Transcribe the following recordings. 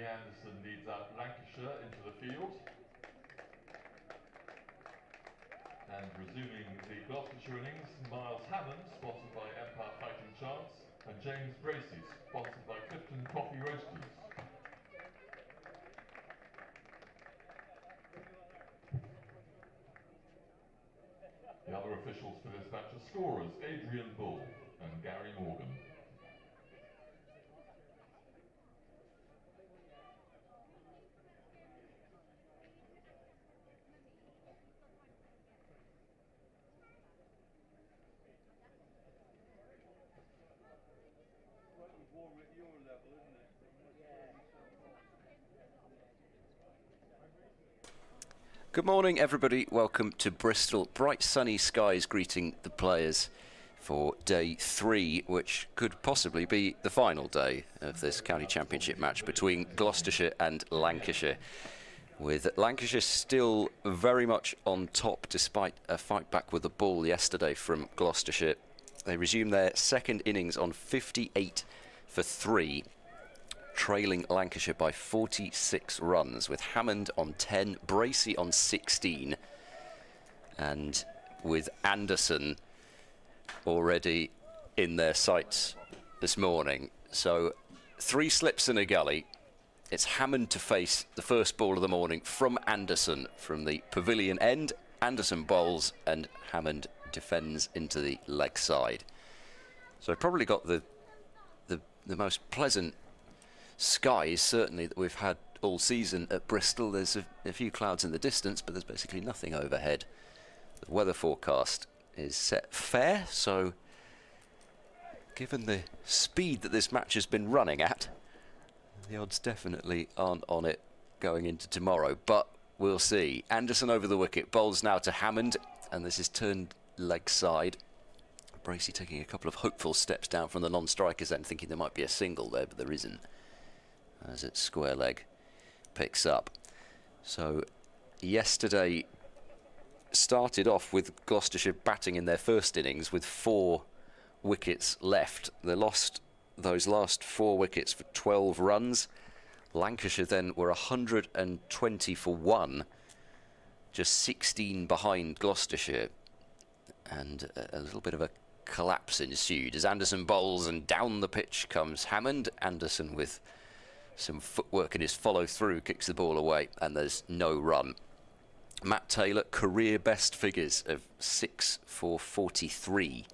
Lee Anderson leads out Lancashire into the field. And resuming the Gloucestershire innings, Miles Hammond, spotted by Empire Fighting Chance, and James Bracey, sponsored by Clifton Coffee Roasters. The other officials for this match are scorers Adrian Bull and Gary Morgan. Good morning, everybody. Welcome to Bristol. Bright sunny skies greeting the players for day 3, which could possibly be the final day of this county championship match between Gloucestershire and Lancashire. With Lancashire still very much on top despite a fight back with the ball yesterday from Gloucestershire. They resume their second innings on 58 for 3. Trailing Lancashire by 46 runs, with Hammond on 10, Bracey on 16, and with Anderson already in their sights this morning. So 3 slips in a gully. It's Hammond to face the first ball of the morning from Anderson from the pavilion end. Anderson bowls and Hammond defends into the leg side. So probably got the most pleasant skies certainly that we've had all season at Bristol. There's a few clouds in the distance, but there's basically nothing overhead. The weather forecast is set fair, so given the speed that this match has been running at, the odds definitely aren't on it going into tomorrow, but we'll see. Anderson over the wicket, bowls now to Hammond, and this is turned leg side. Bracey taking a couple of hopeful steps down from the non-strikers end, thinking there might be a single there, but there isn't, as its square leg picks up. So yesterday started off with Gloucestershire batting in their first innings with 4 wickets left. They lost those last 4 wickets for 12 runs. Lancashire then were 120 for 1, just 16 behind Gloucestershire, and a little bit of a collapse ensued as Anderson bowls and down the pitch comes Hammond. Anderson with some footwork in his follow-through kicks the ball away, and there's no run. Matt Taylor, career best figures of 6 for 43,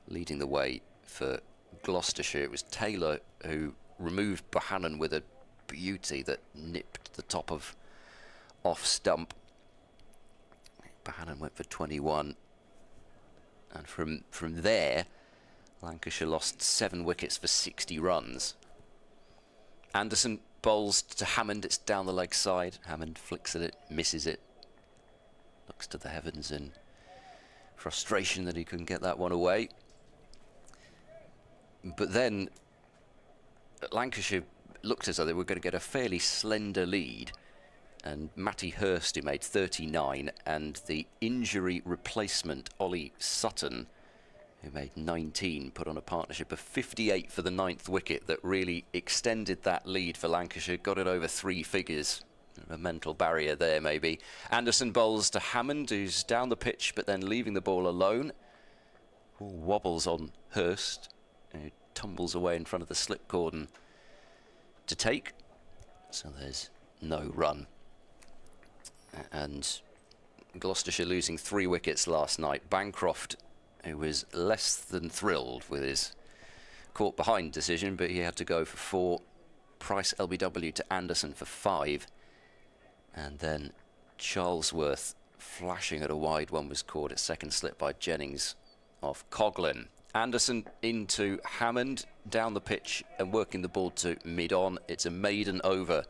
leading the way for Gloucestershire. It was Taylor who removed Bohannon with a beauty that nipped the top of off stump. Bohannon went for 21, and from there Lancashire lost 7 wickets for 60 runs. Anderson bowls to Hammond, it's down the leg side. Hammond flicks at it, misses it, looks to the heavens in frustration that he couldn't get that one away. But then Lancashire looked as though they were going to get a fairly slender lead, and Matty Hurst, who made 39, and the injury replacement Ollie Sutton, who made 19, put on a partnership of 58 for the 9th wicket that really extended that lead for Lancashire, got it over 3 figures. A mental barrier there, maybe. Anderson bowls to Hammond, who's down the pitch, but then leaving the ball alone. Ball wobbles on Hurst, who tumbles away in front of the slip cordon to take. So there's no run. And Gloucestershire losing 3 wickets last night. Bancroft, who was less than thrilled with his caught behind decision, but he had to go for 4. Price LBW to Anderson for 5. And then Charlesworth flashing at a wide one was caught at second slip by Jennings off Coughlin. Anderson into Hammond, down the pitch and working the ball to mid-on. It's a maiden over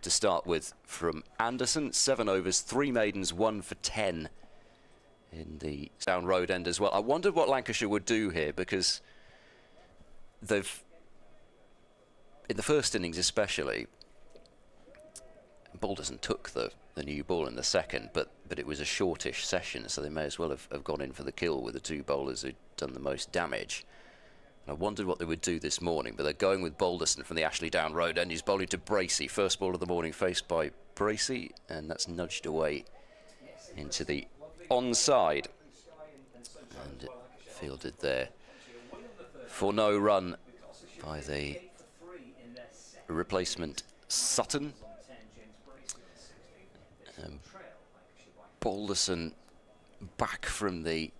to start with from Anderson. 7 overs, 3 maidens, 1 for 10 in the down road end as well. I wondered what Lancashire would do here, because they've, in the first innings especially, Balderson took the new ball in the second, but it was a shortish session, so they may as well have gone in for the kill with the 2 bowlers who'd done the most damage. I wondered what they would do this morning, but they're going with Balderson from the Ashley Down Road end. He's bowling to Bracey. First ball of the morning faced by Bracey, and that's nudged away into the onside. And fielded there for no run by the replacement Sutton. Balderson back from the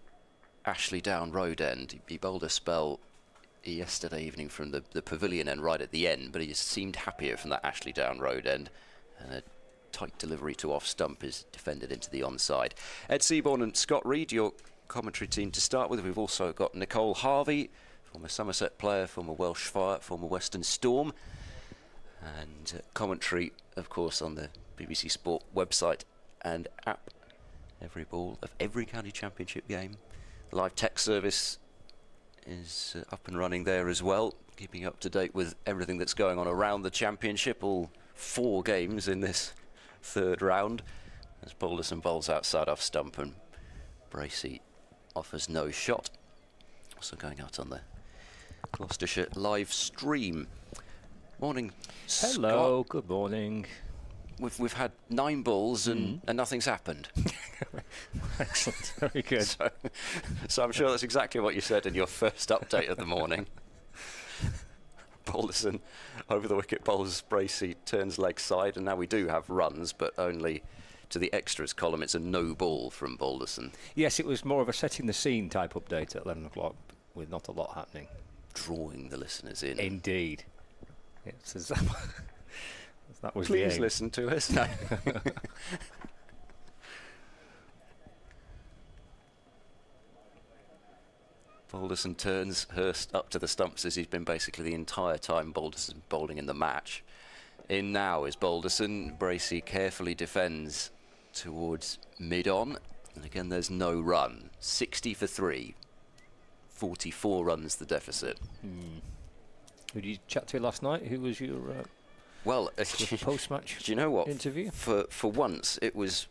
Ashley Down Road end. He bowled a spell yesterday evening from the pavilion end right at the end, but he just seemed happier from that Ashley Down Road end, and a tight delivery to off stump is defended into the onside. Ed Seaborn and Scott Reed, your commentary team to start with. We've also got Nicole Harvey, former Somerset player, former Welsh Fire, former Western Storm, and commentary of course on the BBC Sport website and app. Every ball of every county championship game. Live text service is up and running there as well, keeping up to date with everything that's going on around the championship. All 4 games in this third round, as Balderson bowls outside off stump and Bracey offers no shot. Also going out on the Gloucestershire live stream. Morning, Hello, Scott. good morning. We've had 9 balls and nothing's happened. Excellent, very good. So I'm sure that's exactly what you said in your first update of the morning. Balderson over the wicket bowls Bracey, turns leg side, and now we do have runs, but only to the extras column. It's a no ball from Balderson. Yes, it was more of a setting the scene type update at 11 o'clock with not a lot happening. Drawing the listeners in. Indeed. It's as that was Please the aim. listen to us. Balderson turns Hurst up to the stumps as he's been basically the entire time Balderson bowling in the match. In now is Balderson. Bracey carefully defends towards mid-on. And again, there's no run. 60 for 3. 44 runs the deficit. Who did you chat to last night? Who was your Well, post-match do you know what? interview? For once, it was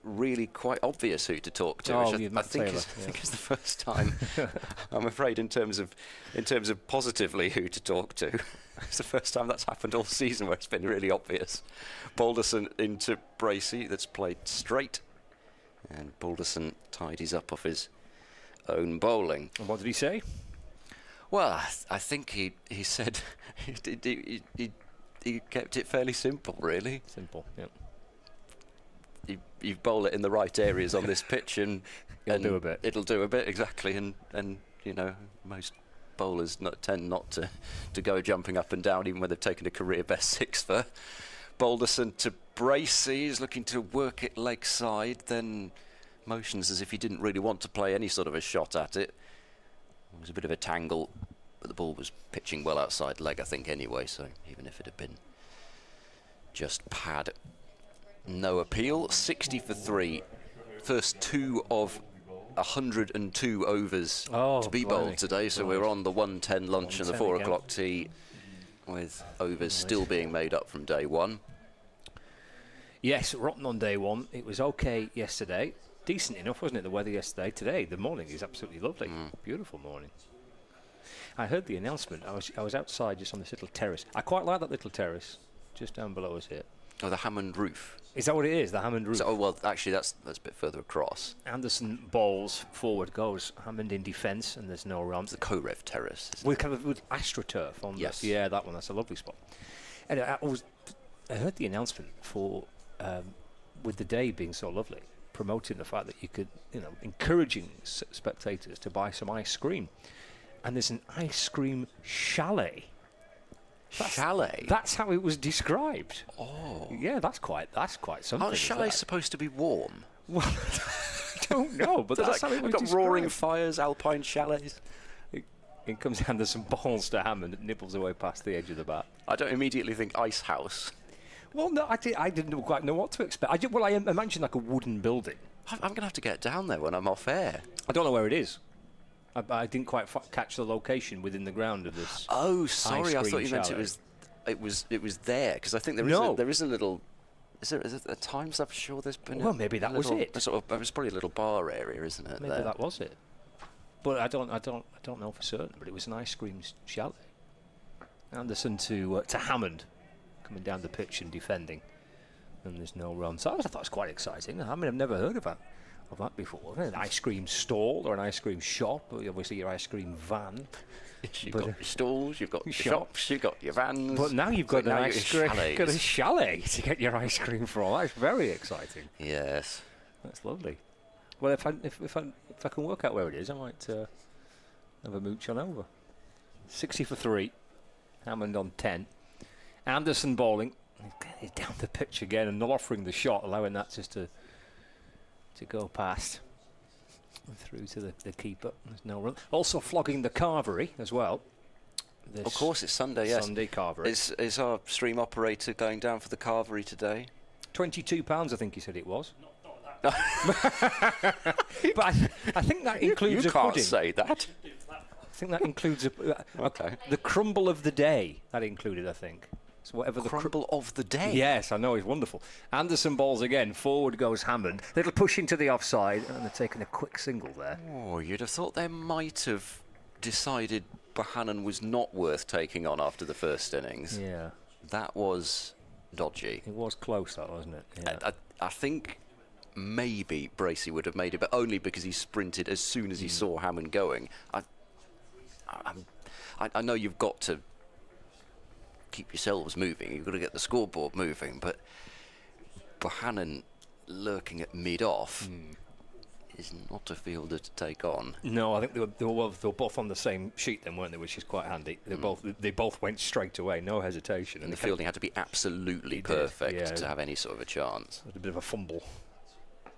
really quite obvious who to talk to. Oh, which I think is the first time. I'm afraid, in terms of positively who to talk to, it's the first time that's happened all season where it's been really obvious. Balderson into Bracey, that's played straight, and Balderson tidies up off his own bowling. And what did he say? Well, I think he said he kept it fairly simple, really. Simple, yep. You bowl it in the right areas on this pitch, and It'll do a bit. It'll do a bit, exactly. And you know, most bowlers tend not to go jumping up and down, even when they've taken a career best 6 for. Balderson to Bracey, he's looking to work it leg side, then motions as if he didn't really want to play any sort of a shot at it. It was a bit of a tangle, but the ball was pitching well outside leg, I think, anyway, so even if it had been just pad, no appeal. 60 for 3. First 2 of 102 overs to be bowled today, so we're on the 1:10 lunch and the 4 o'clock tea, with overs still being made up from day 1. Yes, rotten on day 1. It was okay yesterday. Decent enough, wasn't it, the weather yesterday? Today, the morning is absolutely lovely. Beautiful morning. I heard the announcement. I was outside just on this little terrace. I quite like that little terrace just down below us here. Oh, the Hammond roof. Is that what it is, the Hammond roof? So, oh, well, actually, that's a bit further across. Anderson bowls, forward goes. Hammond in defence, and there's no run. It's the Korev Terrace. With AstroTurf on yes. Yeah, that one. That's a lovely spot. Anyway, I heard the announcement for, with the day being so lovely, promoting the fact that you could, encouraging spectators to buy some ice cream. And there's an ice cream chalet. Chalet? That's how it was described. Oh. Yeah, that's quite something. Aren't chalets supposed to be warm? Well, I don't know, but that's how it was got described. roaring fires, alpine chalets. It comes down to some balls to Hammond and nibbles away past the edge of the bat. I don't immediately think ice house. Well, no, I didn't quite know what to expect. I imagined like a wooden building. I'm going to have to get down there when I'm off air. I don't know where it is. I didn't quite catch the location within the ground of this. Oh, sorry. I thought you meant chalet. it was there, because I think there is a little. Is there at times I'm sure there's been. Well, maybe that was it. It was probably a little bar area, isn't it? Maybe that was it. but I don't know for certain. But it was an ice cream chalet. Anderson to Hammond, coming down the pitch and defending, and there's no run. So I thought it was quite exciting. I mean, I've never heard of that before. An ice cream stall or an ice cream shop, or obviously your ice cream van. You've got your stalls, you've got your shops, you've got your vans. But now you've got a chalet to get your ice cream from. That's very exciting. Yes. That's lovely. Well, if I can work out where it is, I might have a mooch on over. 60 for 3. Hammond on 10. Anderson bowling. He's down the pitch again and not offering the shot, allowing that just to go past. Through to the keeper. There's no run. Also flogging the Carvery as well. Of course, it's Sunday, yes. Sunday Carvery. Is our stream operator going down for the Carvery today? £22, I think he said it was. But I think that includes you a pudding. can't say that. I think that includes Okay. the crumble of the day. That included, I think. So whatever the crumble of the day. Yes, I know, he's wonderful. Anderson balls again. Forward goes Hammond. Little push into the offside, and they're taking a quick single there. Oh, you'd have thought they might have decided Bohannon was not worth taking on after the first innings. Yeah. That was dodgy. It was close, that, wasn't it? Yeah. I think maybe Bracey would have made it, but only because he sprinted as soon as he saw Hammond going. I know you've got to keep yourselves moving, you've got to get the scoreboard moving, but Bohannon lurking at mid-off is not a fielder to take on. No, I think they were both on the same sheet then, weren't they, which is quite handy. They both went straight away, no hesitation. And the fielding had to be absolutely perfect to have any sort of a chance. It was a bit of a fumble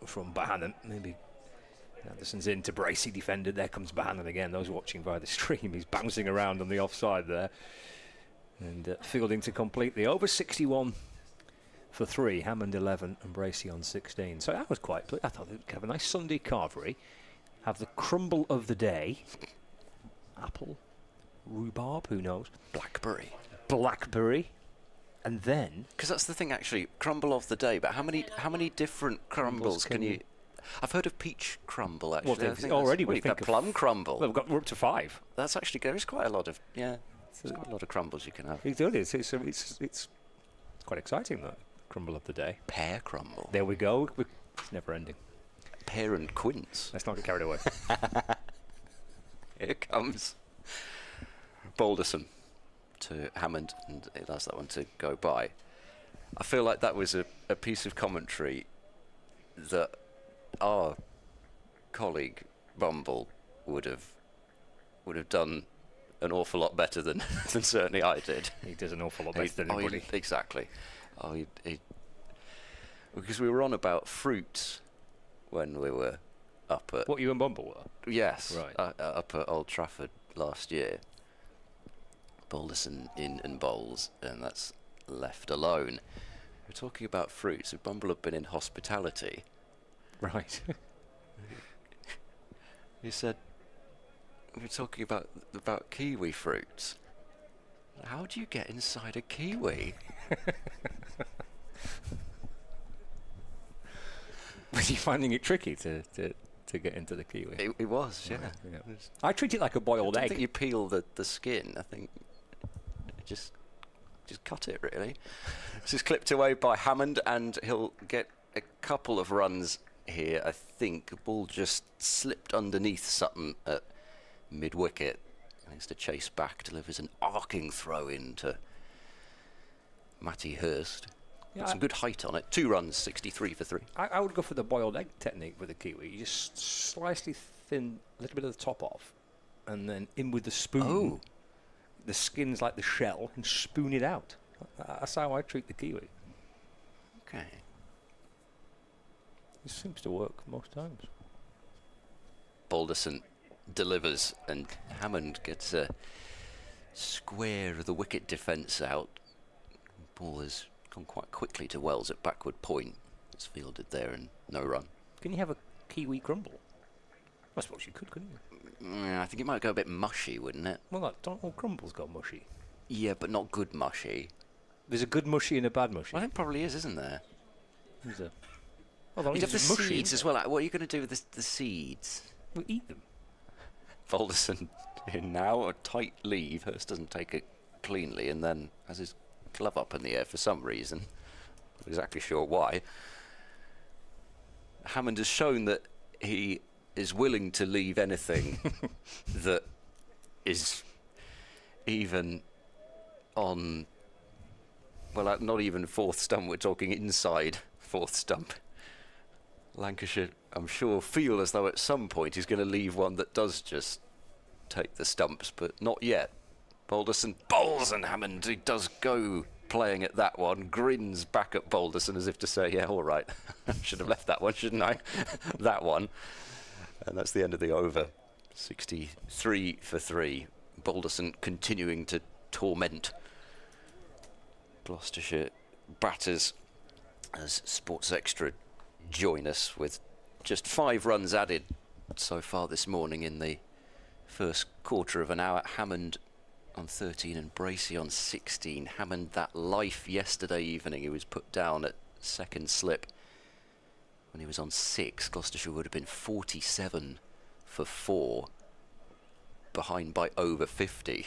from Bohannon. Maybe Anderson's in to Bracey, defended. There comes Bohannon again. Those watching via the stream, he's bouncing around on the offside there. And fielding to complete the over 61 for 3. Hammond 11 and Bracey on 16. So that was quite. I thought they'd have a nice Sunday Carvery, have the crumble of the day. Apple, rhubarb, who knows? Blackberry, and then because that's the thing actually, crumble of the day. But how many different crumbles can you? I've heard of peach crumble actually. Well, already we think plum crumble. Well, we're up to 5. That's actually there is quite a lot of There's quite a lot of crumbles you can have. It's quite exciting, though. Crumble of the day. Pear crumble. There we go. It's never ending. Pear and quince. Let's not get carried away. Here comes Balderson to Hammond, and it allows that one to go by. I feel like that was a piece of commentary that our colleague Bumble would have done an awful lot better than certainly I did. He does an awful lot better than anybody. Exactly. Because we were on about fruits when we were up at... What, you and Bumble were? Yes. Right. Up at Old Trafford last year. Balderson in and bowls, and that's left alone. We're talking about fruits. If Bumble had been in hospitality... Right. He said... We're talking about kiwi fruits. How do you get inside a kiwi? Was he finding it tricky to get into the kiwi? It was, yeah. I treat it like a boiled egg. I think you peel the skin. I think just cut it, really. This is clipped away by Hammond, and he'll get a couple of runs here, I think. The ball just slipped underneath Sutton at mid-wicket. Thanks to chase back, delivers an arcing throw into Matty Hurst. Got some good height on it. 2 runs, 63 for 3. I would go for the boiled egg technique with the kiwi. You just slightly thin a little bit of the top off, and then in with the spoon. Oh. The skin's like the shell, and spoon it out. That's how I treat the kiwi. Okay. It seems to work most times. Balderson delivers, and Hammond gets a square of the wicket defence out. Ball has gone quite quickly to Wells at backward point. It's fielded there and no run. Can you have a kiwi crumble? I suppose you could, couldn't you? I think it might go a bit mushy, wouldn't it? Well, don't all crumbles go mushy? Yeah, but not good mushy. There's a good mushy and a bad mushy. Well, I think probably isn't there? There's a... Well, you have the seeds as well. What are you going to do with the seeds? We eat them. Balderson in now, a tight leave. Hurst doesn't take it cleanly and then has his glove up in the air for some reason. Not exactly sure why. Hammond has shown that he is willing to leave anything that is even on, well, not even fourth stump, we're talking inside fourth stump. Lancashire, I'm sure, feel as though at some point he's going to leave one that does just take the stumps, but not yet. Balderson bowls and Hammond, he does go playing at that one, grins back at Balderson as if to say, yeah, all right, should have left that one, shouldn't I? That one. And that's the end of the over. 63 for 3. Balderson continuing to torment Gloucestershire batters as Sports Extra join us with just 5 runs added so far this morning in the first quarter of an hour. Hammond on 13 and Bracey on 16. Hammond, that life yesterday evening, he was put down at second slip when he was on 6. Gloucestershire would have been 47 for 4, behind by over 50.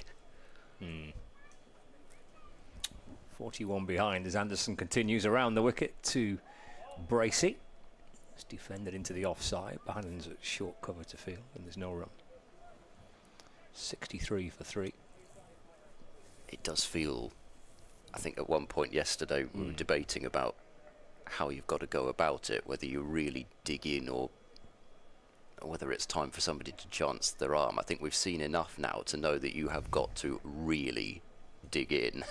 41 behind as Anderson continues around the wicket to Bracey. It's defended into the offside. Bannon's at short cover to field and there's no run. 63 for 3. It does feel, I think at one point yesterday we were debating about how you've got to go about it, whether you really dig in or whether it's time for somebody to chance their arm. I think we've seen enough now to know that you have got to really dig in.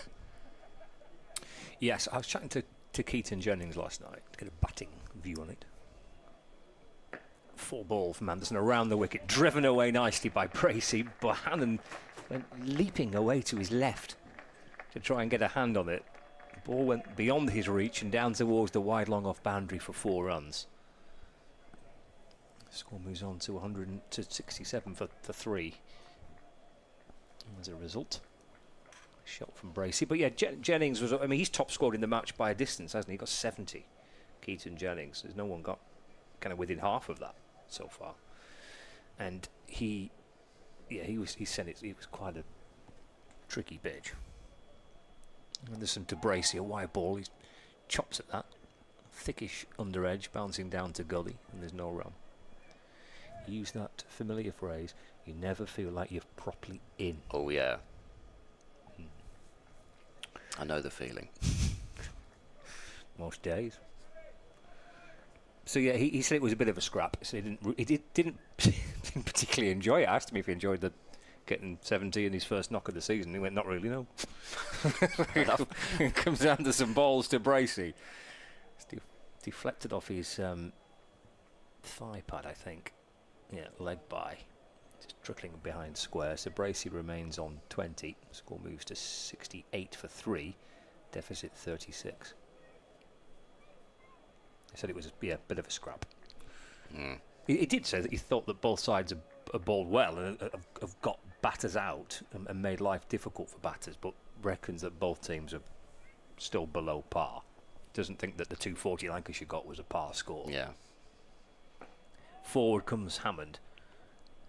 Yes, I was chatting to Keaton Jennings last night to get a batting view on it. 4 ball from Anderson around the wicket, driven away nicely by Bracey. Bohannon went leaping away to his left to try and get a hand on it. The ball went beyond his reach and down towards the wide long off boundary for 4 runs. The score moves on to 167 for 3. As a result, shot from Bracey. But yeah, Jennings was, I mean, he's top scored in the match by a distance, hasn't he? He got 70. Keaton Jennings. There's no one got kind of within half of that so far. And he said it was quite a tricky pitch. Anderson to Bracey, a wide ball. He chops at that. Thickish under edge, bouncing down to gully, and there's no run. Use that familiar phrase, you never feel like you're properly in. Oh yeah. I know the feeling. Most days. So yeah, he said it was a bit of a scrap. So he didn't particularly enjoy it. I asked him if he enjoyed getting 70 in his first knock of the season. He went, not really, no. Comes down to some balls to Bracey. It's deflected off his thigh pad, I think. Yeah, leg by. Just trickling behind square. So Bracey remains on 20. Score moves to 68 for 3. Deficit 36. He said it was a bit of a scrap. He did say that he thought that both sides have bowled well and have got batters out and made life difficult for batters, but reckons that both teams are still below par. Doesn't think that the 240 Lancashire got was a par score. Yeah. Forward comes Hammond.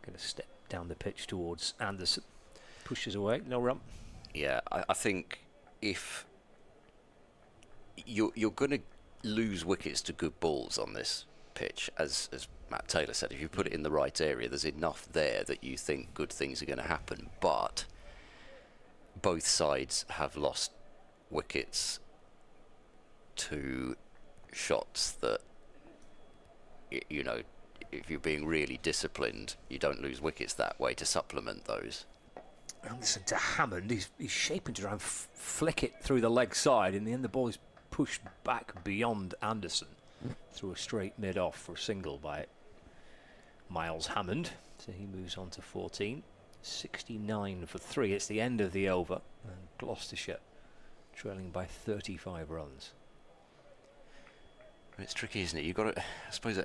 Going to step down the pitch towards Anderson. Pushes away, no run. Yeah, I think if you're going to lose wickets to good balls on this pitch, as Matt Taylor said, if you put it in the right area, there's enough there that you think good things are going to happen. But both sides have lost wickets to shots that, you know, if you're being really disciplined, you don't lose wickets that way to supplement those. Anderson to Hammond. He's shaping to try and flick it through the leg side. In the end, the ball is pushed back beyond Anderson through a straight mid-off for a single by Miles Hammond. So he moves on to 14. 69 for 3. It's the end of the over. And Gloucestershire trailing by 35 runs. It's tricky, isn't it? You've got to, I suppose, you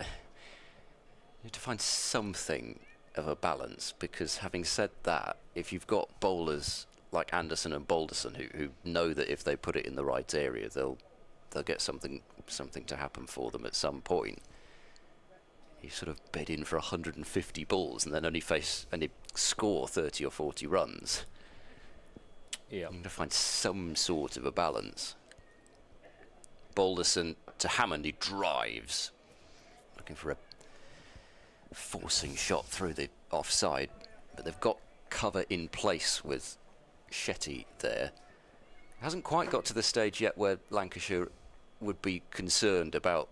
have to find something of a balance, because having said that, if you've got bowlers like Anderson and Balderson who know that if they put it in the right area, they'll get something to happen for them at some point. you sort of bed in for 150 balls and then only score 30 or 40 runs. Yeah. You need to find some sort of a balance. Balderson to Hammond, he drives, looking for a forcing shot through the offside, but they've got cover in place with Shetty there. Hasn't quite got to the stage yet where Lancashire would be concerned about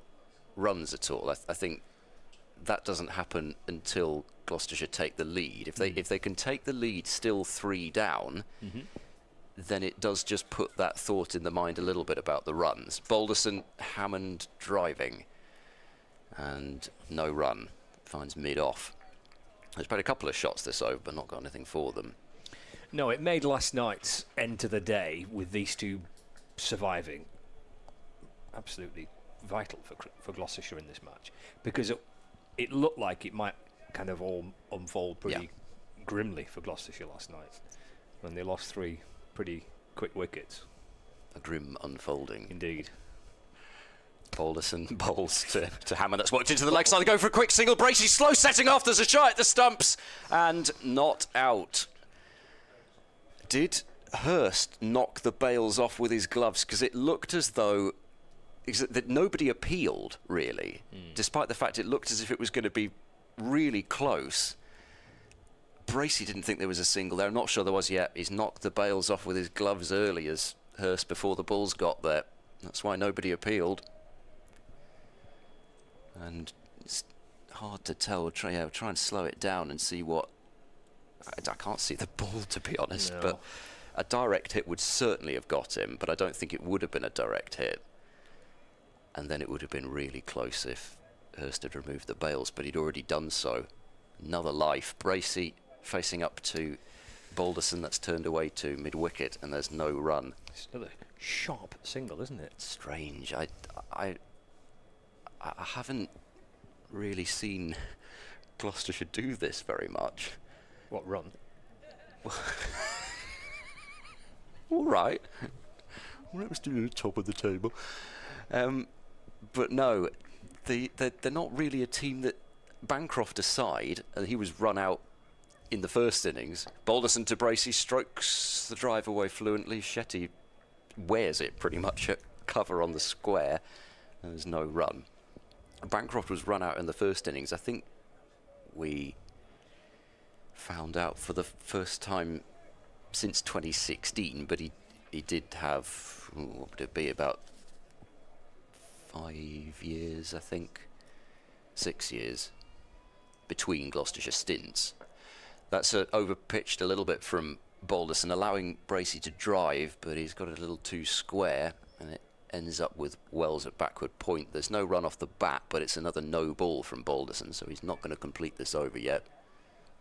runs at all. I think that doesn't happen until Gloucestershire take the lead. If they can take the lead still 3 down, then it does just put that thought in the mind a little bit about the runs. Balderson, Hammond driving, and no run. Finds mid-off. There's been a couple of shots this over, but not got anything for them. No, it made last night's end to the day with these two surviving absolutely vital for Gloucestershire in this match, because it looked like it might kind of all unfold pretty grimly for Gloucestershire last night when they lost 3 pretty quick wickets. A grim unfolding. Indeed. Balderson bowls to Hammond. That's worked into the leg side. They go for a quick single. Bracey slow setting off. There's a shot at the stumps and not out. Did Hurst knock the bails off with his gloves? Because it looked as though that nobody appealed, really, despite the fact it looked as if it was going to be really close. Bracey didn't think there was a single there. I'm not sure there was yet. He's knocked the bails off with his gloves early as Hurst before the balls got there. That's why nobody appealed. And it's hard to tell. We'll try and slow it down and see what... I can't see the ball, to be honest, but a direct hit would certainly have got him, but I don't think it would have been a direct hit. And then it would have been really close if Hurst had removed the bails, but he'd already done so. Another life. Bracey facing up to Balderson, that's turned away to mid-wicket, and there's no run. It's another sharp single, isn't it? Strange. I haven't really seen Gloucestershire do this very much. What, run? All right. Well, that was still at the top of the table. But no, they're not really a team that... Bancroft aside, he was run out in the first innings. Balderson to Bracey, strokes the drive away fluently. Shetty wears it pretty much at cover on the square. And there's no run. Bancroft was run out in the first innings. I think we found out for the first time since 2016, but he did have, what would it be, about 5 years, I think, 6 years between Gloucestershire stints. That's overpitched a little bit from Balderson, allowing Bracey to drive, but he's got it a little too square, and it ends up with Wells at backward point. There's no run off the bat, but it's another no ball from Balderson, so he's not going to complete this over yet.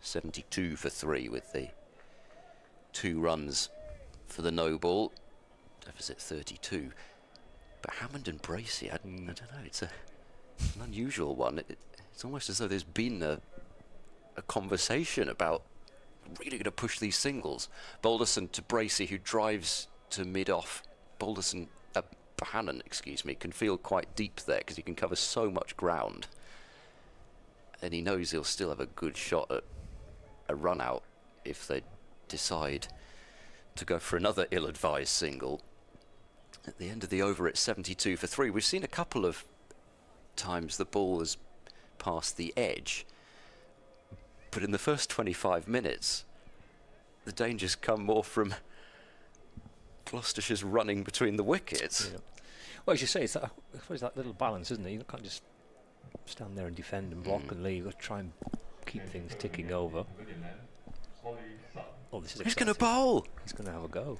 72 for 3 with the 2 runs for the no ball. Deficit 32. But Hammond and Bracey, I don't know, it's an unusual one. It's almost as though there's been a conversation about really going to push these singles. Balderson to Bracey, who drives to mid-off. Hannon, excuse me, can feel quite deep there because he can cover so much ground. And he knows he'll still have a good shot at a run-out if they decide to go for another ill-advised single. At the end of the over, it's 72 for 3. We've seen a couple of times the ball has passed the edge, but in the first 25 minutes, the dangers come more from Gloucestershire's running between the wickets. Yeah. Well, as you say, it's that little balance, isn't it? You can't just stand there and defend and block and leave. You've got to try and keep things ticking over. Oh, this is Who's going to bowl? He's going to have a go.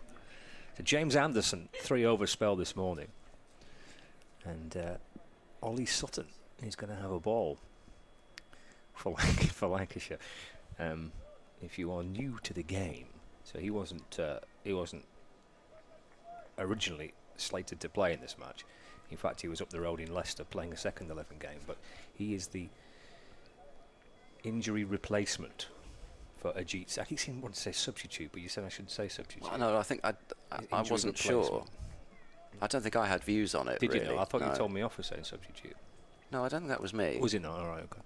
So James Anderson, 3-over spell this morning. And Ollie Sutton is going to have a ball for Lancashire. If you are new to the game, so he wasn't originally slated to play in this match. In fact, he was up the road in Leicester playing a second 11 game, but he is the injury replacement for Ajit. I keep saying want to say substitute, but you said I shouldn't say substitute. Well, no, I think I wasn't sure. I don't think I had views on it. Did really. you know? I thought you told me off for saying substitute. No, I don't think that was me. Was it not? All right, okay.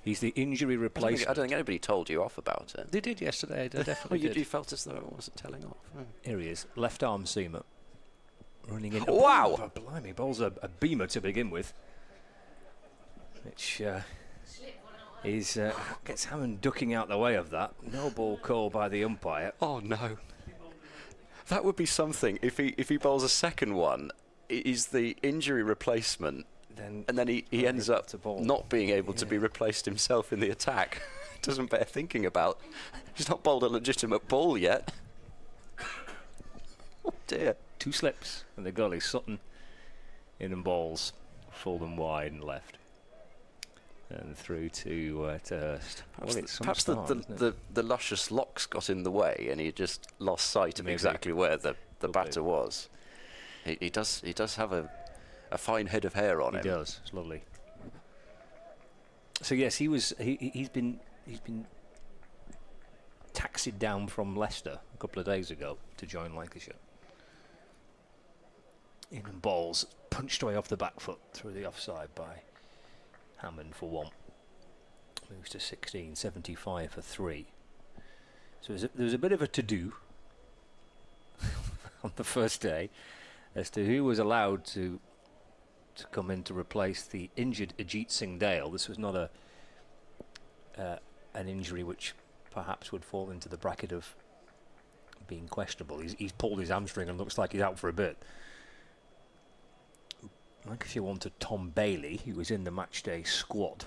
He's the injury replacement. I don't think anybody told you off about it. They did yesterday. They definitely did. You felt as though it wasn't telling off. Here he is, left arm seamer, running in. Wow! Oh, blimey, bowls a beamer to begin with, which gets Hammond ducking out the way of that. No ball called by the umpire. Oh no! That would be something if he bowls a second one. He's the injury replacement. And then he ends up not being able to be replaced himself in the attack. Doesn't bear thinking about. He's not bowled a legitimate ball yet. Oh dear. 2 slips and the gully. Sutton in and bowls full and wide and left. And through to Hurst. Perhaps the luscious locks got in the way and he just lost sight of exactly where the batter was. He does have a fine head of hair on him. He does. It's lovely. So yes, he's been taxied down from Leicester a couple of days ago to join Lancashire. In and bowls, punched away off the back foot through the offside by Hammond for 1. Moves to 16, 75 for 3. So there was a bit of a to-do on the first day as to who was allowed to come in to replace the injured Ajit Singh Dale. This was not an injury which perhaps would fall into the bracket of being questionable. He's pulled his hamstring and looks like he's out for a bit. Lancashire wanted Tom Bailey, who was in the matchday squad.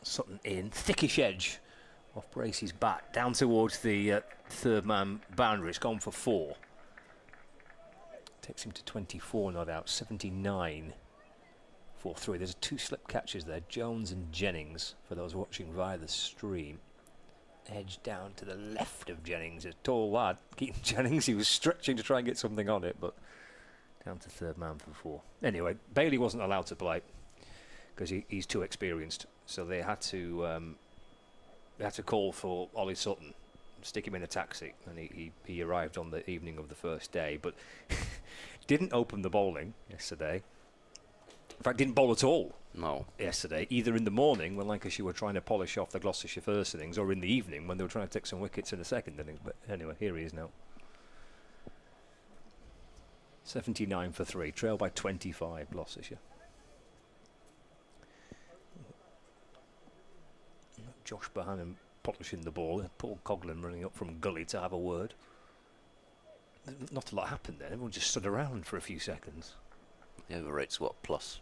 Sutton in, thickish edge off Bracey's bat, down towards the third man boundary. It's gone for 4. Takes him to 24 not out, 79 for 3. There's 2 slip catches there, Jones and Jennings, for those watching via the stream. Edge down to the left of Jennings, a tall lad. Keaton Jennings, he was stretching to try and get something on it, but down to third man for 4. Anyway, Bailey wasn't allowed to play because he's too experienced, so they had to call for Ollie Sutton, stick him in a taxi, and he arrived on the evening of the first day, but didn't open the bowling yesterday. In fact, didn't bowl at all. No. Yesterday, either in the morning when Lancashire were trying to polish off the Gloucestershire first innings, or in the evening when they were trying to take some wickets in the second innings. But anyway, here he is now. 79 for 3, trail by 25, Gloucestershire. Josh Bohannon polishing the ball. Paul Coughlin running up from gully to have a word. Not a lot happened there. Everyone just stood around for a few seconds. The over rate's what, +2?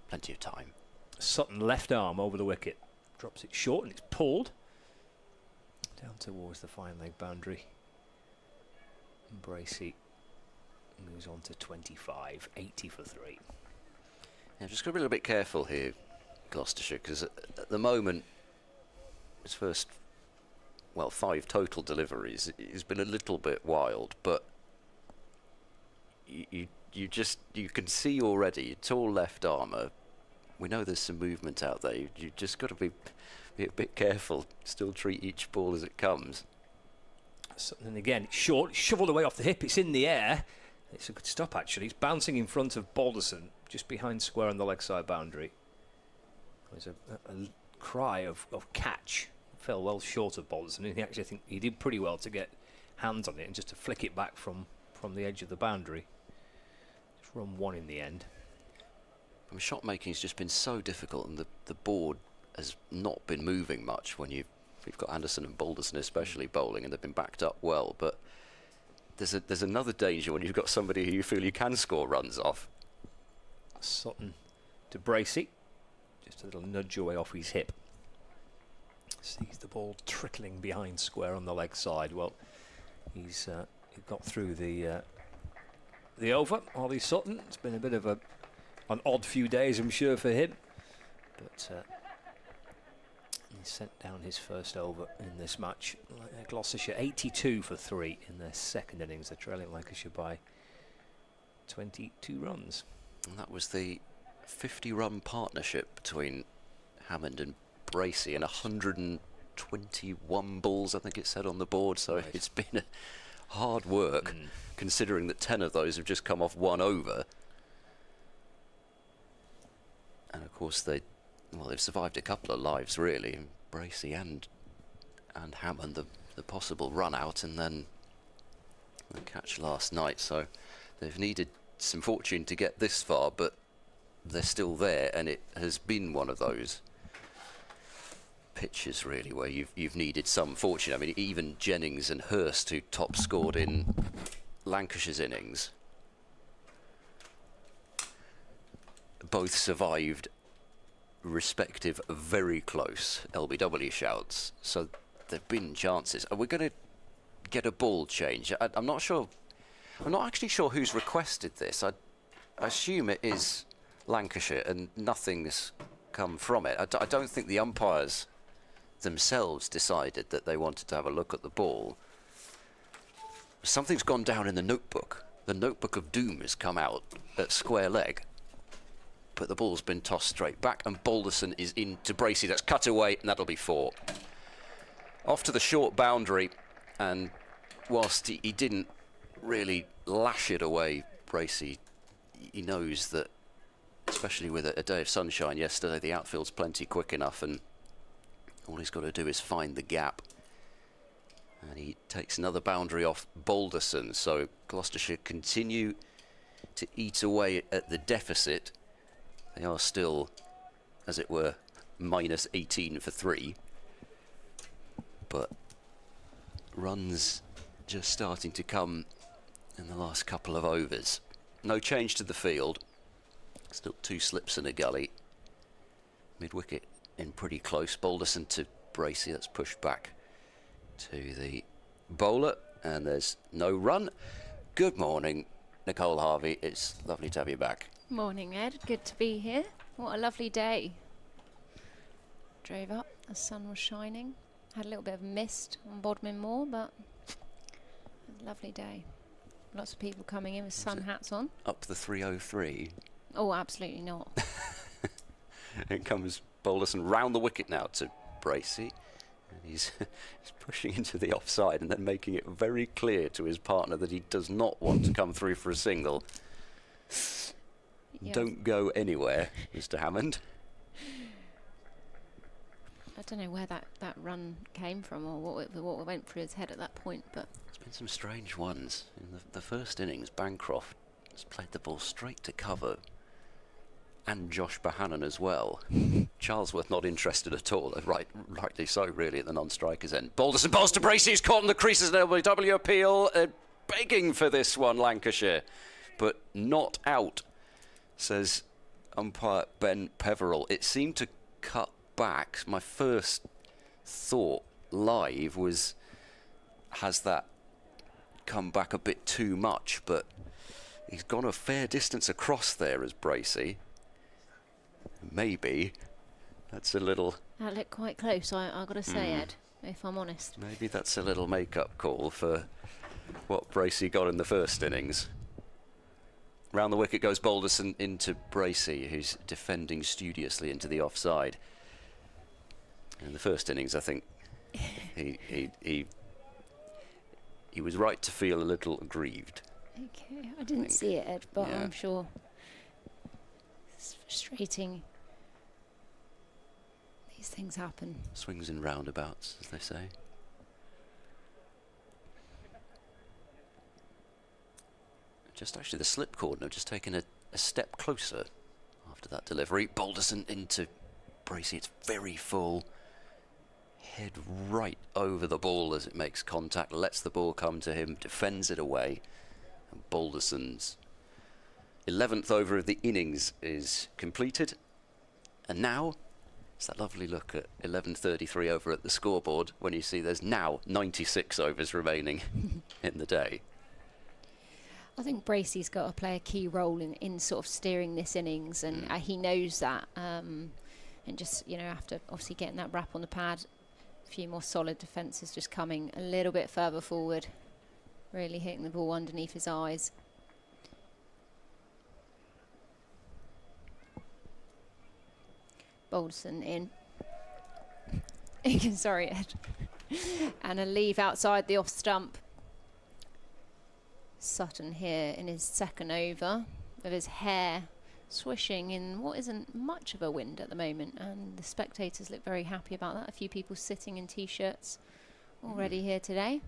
Plenty of time. Sutton left arm over the wicket. Drops it short and it's pulled. Down towards the fine leg boundary. And Bracey moves on to 25, 80 for 3. Yeah, just got to be a little bit careful here, Gloucestershire, because at the moment, his first, 5 total deliveries, it's been a little bit wild, but you can see already, tall left armour. We know there's some movement out there. You just got to be a bit careful. Still treat each ball as it comes. And again, it's short, shoveled away off the hip. It's in the air. It's a good stop actually. It's bouncing in front of Balderson, just behind square on the leg side boundary. There's a cry of catch. Fell well short of Balderson, and I think he did pretty well to get hands on it and just to flick it back from the edge of the boundary. It's run 1 in the end. Shot making has just been so difficult, and the board has not been moving much when you've got Anderson and Balderson especially bowling, and they've been backed up well. But there's another danger when you've got somebody who you feel you can score runs off. Sutton to Bracey, just a little nudge away off his hip. Sees the ball trickling behind square on the leg side. Well, he got through the over. Ollie Sutton. It's been a bit of an odd few days, I'm sure, for him, but he sent down his first over in this match. Gloucestershire 82 for 3 in their second innings. They're trailing Lancashire by 22 runs. And that was the 50-run partnership between Hammond and Bracey, and 121 balls, I think it said on the board. So It's been hard work considering that 10 of those have just come off 1 over. And of course they've survived a couple of lives really, Bracey and Hammond, the possible run out and then the catch last night. So they've needed some fortune to get this far, but they're still there, and it has been one of those pitches really where you've needed some fortune. I mean, even Jennings and Hurst, who top scored in Lancashire's innings, both survived respective very close LBW shouts. So there've been chances. Are we going to get a ball change? I'm not sure. I'm not actually sure who's requested this. I assume it is Lancashire, and nothing's come from it. I don't think the umpires themselves decided that they wanted to have a look at the ball. Something's gone down in the notebook. The notebook of doom has come out at square leg, but the ball's been tossed straight back, and Balderson is into Bracey. That's cut away, and that'll be 4. Off to the short boundary, and whilst he didn't really lash it away, Bracey, he knows that, especially with a day of sunshine yesterday, the outfield's plenty quick enough, and all he's got to do is find the gap. And he takes another boundary off Balderson, so Gloucestershire continue to eat away at the deficit. They are still, as it were, minus 18 for 3. But runs just starting to come in the last couple of overs. No change to the field. Still 2 slips and a gully. Mid-wicket in pretty close. Balderson to Bracey. That's pushed back to the bowler. And there's no run. Good morning, Nicole Harvey. It's lovely to have you back. Morning, Ed. Good to be here. What a lovely day. Drove up. The sun was shining. Had a little bit of mist on Bodmin Moor, but it was a lovely day. Lots of people coming in with sun hats on. Up the 303. Oh, absolutely not. It comes Balderson round the wicket now to Bracey. And he's pushing into the offside and then making it very clear to his partner that he does not want to come through for a single. Yeah. Don't go anywhere, Mr. Hammond. I don't know where that run came from or what went through his head at that point, but there's been some strange ones. In the first innings, Bancroft has played the ball straight to cover, and Josh Bohannon as well. Charlesworth not interested at all, rightly so really, at the non-striker's end. Balderson balls to Bracey, he's caught in the creases, an LBW appeal, begging for this one, Lancashire, but not out, says umpire Ben Peverell. It seemed to cut back. My first thought live was, has that come back a bit too much? But he's gone a fair distance across there as Bracey. Maybe that's a little... That looked quite close, I've got to say, Ed, if I'm honest. Maybe that's a little make-up call for what Bracey got in the first innings. Round the wicket goes Balderson into Bracey, who's defending studiously into the offside. In the first innings, I think he was right to feel a little aggrieved. Okay, I didn't see it, Ed, but yeah. I'm sure it's frustrating. These things happen. Swings and roundabouts, as they say. Just actually the slip cord now just taken a step closer after that delivery. Balderson into Bracey. It's very full. Head right over the ball as it makes contact, lets the ball come to him, defends it away. And Balderson's 11th over of the innings is completed. And now it's that lovely look at 11:33 over at the scoreboard when you see there's now 96 overs remaining in the day. I think Bracey's got to play a key role in sort of steering this innings, and he knows that. And just, after obviously getting that wrap on the pad, a few more solid defences just coming a little bit further forward, really hitting the ball underneath his eyes. Balderson in. Sorry, Ed. And a leave outside the off stump. Sutton here in his second over, with his hair swishing in what isn't much of a wind at the moment, and the spectators look very happy about that. A few people sitting in t-shirts already here today.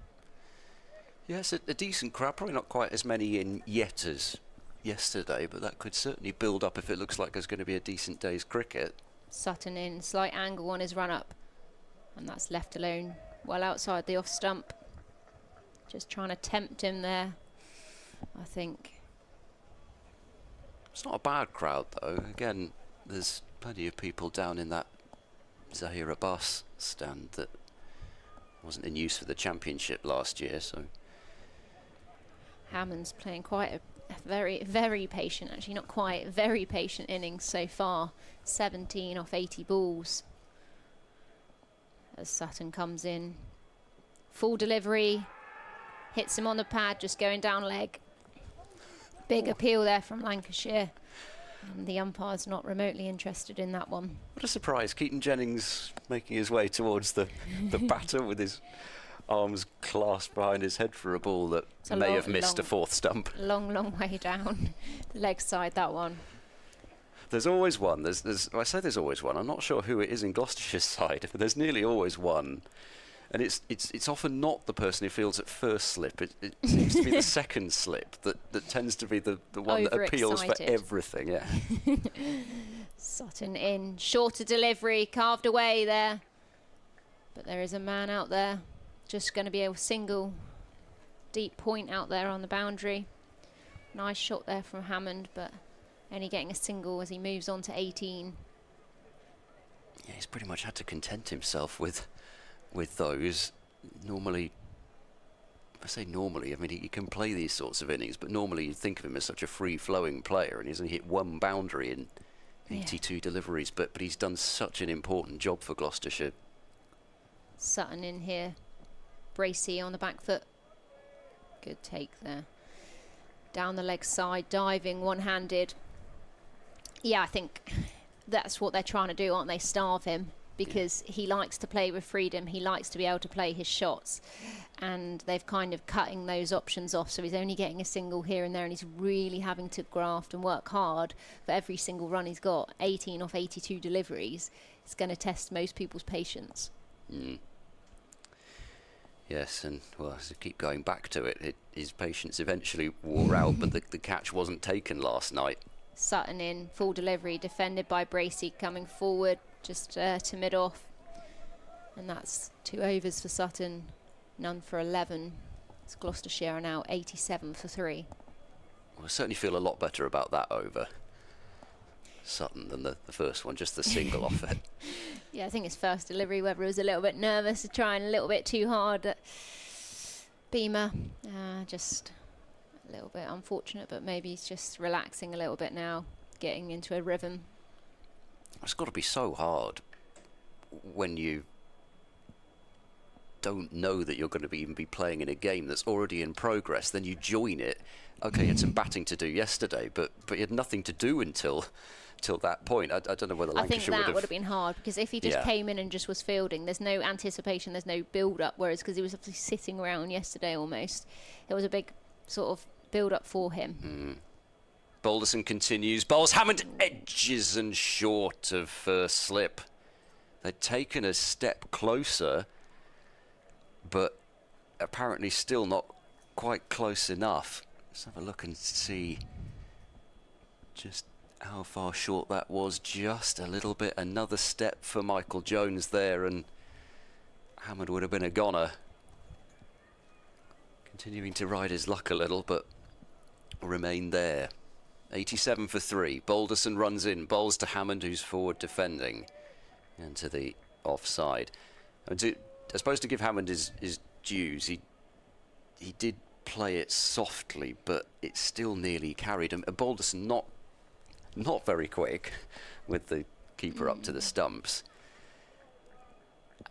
Yes, a decent crowd, probably not quite as many in yet as yesterday, but that could certainly build up if it looks like there's going to be a decent day's cricket. Sutton in, slight angle on his run up, and that's left alone well outside the off stump. Just trying to tempt him there, I think. It's not a bad crowd though. Again, there's plenty of people down in that Zahir Abbas stand that wasn't in use for the championship last year, so. Hammond's playing quite a very, very patient, actually not quite, very patient innings so far. 17 off 80 balls. As Sutton comes in. Full delivery. Hits him on the pad, just going down leg. Big appeal there from Lancashire. And the umpire's not remotely interested in that one. What a surprise. Keaton Jennings making his way towards the batter with his arms clasped behind his head for a ball that may have missed a fourth stump. Long way down the leg side, that one. There's always one. I say there's always one. I'm not sure who it is in Gloucestershire's side, but there's nearly always one. And it's often not the person who fields at first slip. It seems to be the second slip that tends to be the one that appeals for everything. Yeah. Sutton in, shorter delivery, carved away there. But there is a man out there. Just going to be a single deep point out there on the boundary. Nice shot there from Hammond, but only getting a single as he moves on to 18. Yeah, he's pretty much had to content himself with those. Normally, I say normally, I mean he can play these sorts of innings, but normally you'd think of him as such a free-flowing player, and he's only hit one boundary in 82 deliveries, but he's done such an important job for Gloucestershire. Sutton in here. Bracey on the back foot. Good take there. Down the leg side, diving one-handed. Yeah, I think that's what they're trying to do, aren't they? Starve him, because he likes to play with freedom. He likes to be able to play his shots, and they've kind of cutting those options off, so he's only getting a single here and there, and he's really having to graft and work hard for every single run he's got. 18 off 82 deliveries. It's going to test most people's patience. Yes, and well, to keep going back to it, his patience eventually wore out, but the catch wasn't taken last night. Sutton in, full delivery, defended by Bracey, coming forward just to mid-off. And that's 2 overs for Sutton, none for 11. It's Gloucestershire are now 87 for 3. Well, I certainly feel a lot better about that over Sutton than the first one, just the single off it. Yeah, I think his first delivery, whether he was a little bit nervous, trying a little bit too hard at Beamer. Just a little bit unfortunate, but maybe he's just relaxing a little bit now, getting into a rhythm. It's got to be so hard when you don't know that you're going to even be playing in a game that's already in progress. Then you join it. Okay, you had some batting to do yesterday, but you had nothing to do until that point. I don't know whether Lancashire would have been hard, because if he just came in and just was fielding, there's no anticipation, there's no build-up, whereas because he was obviously sitting around yesterday almost, it was a big sort of build-up for him. Balderson continues, bowls Hammond, edges and short of first slip. They'd taken a step closer, but apparently still not quite close enough. Let's have a look and see just how far short that was. Just a little bit. Another step for Michael Jones there, and Hammond would have been a goner. Continuing to ride his luck a little, but remain there. 87 for 3. Balderson runs in, bowls to Hammond, who's forward defending, and to the offside. I suppose to give Hammond his dues, he did play it softly, but it still nearly carried him. Balderson not very quick with the keeper up to the stumps.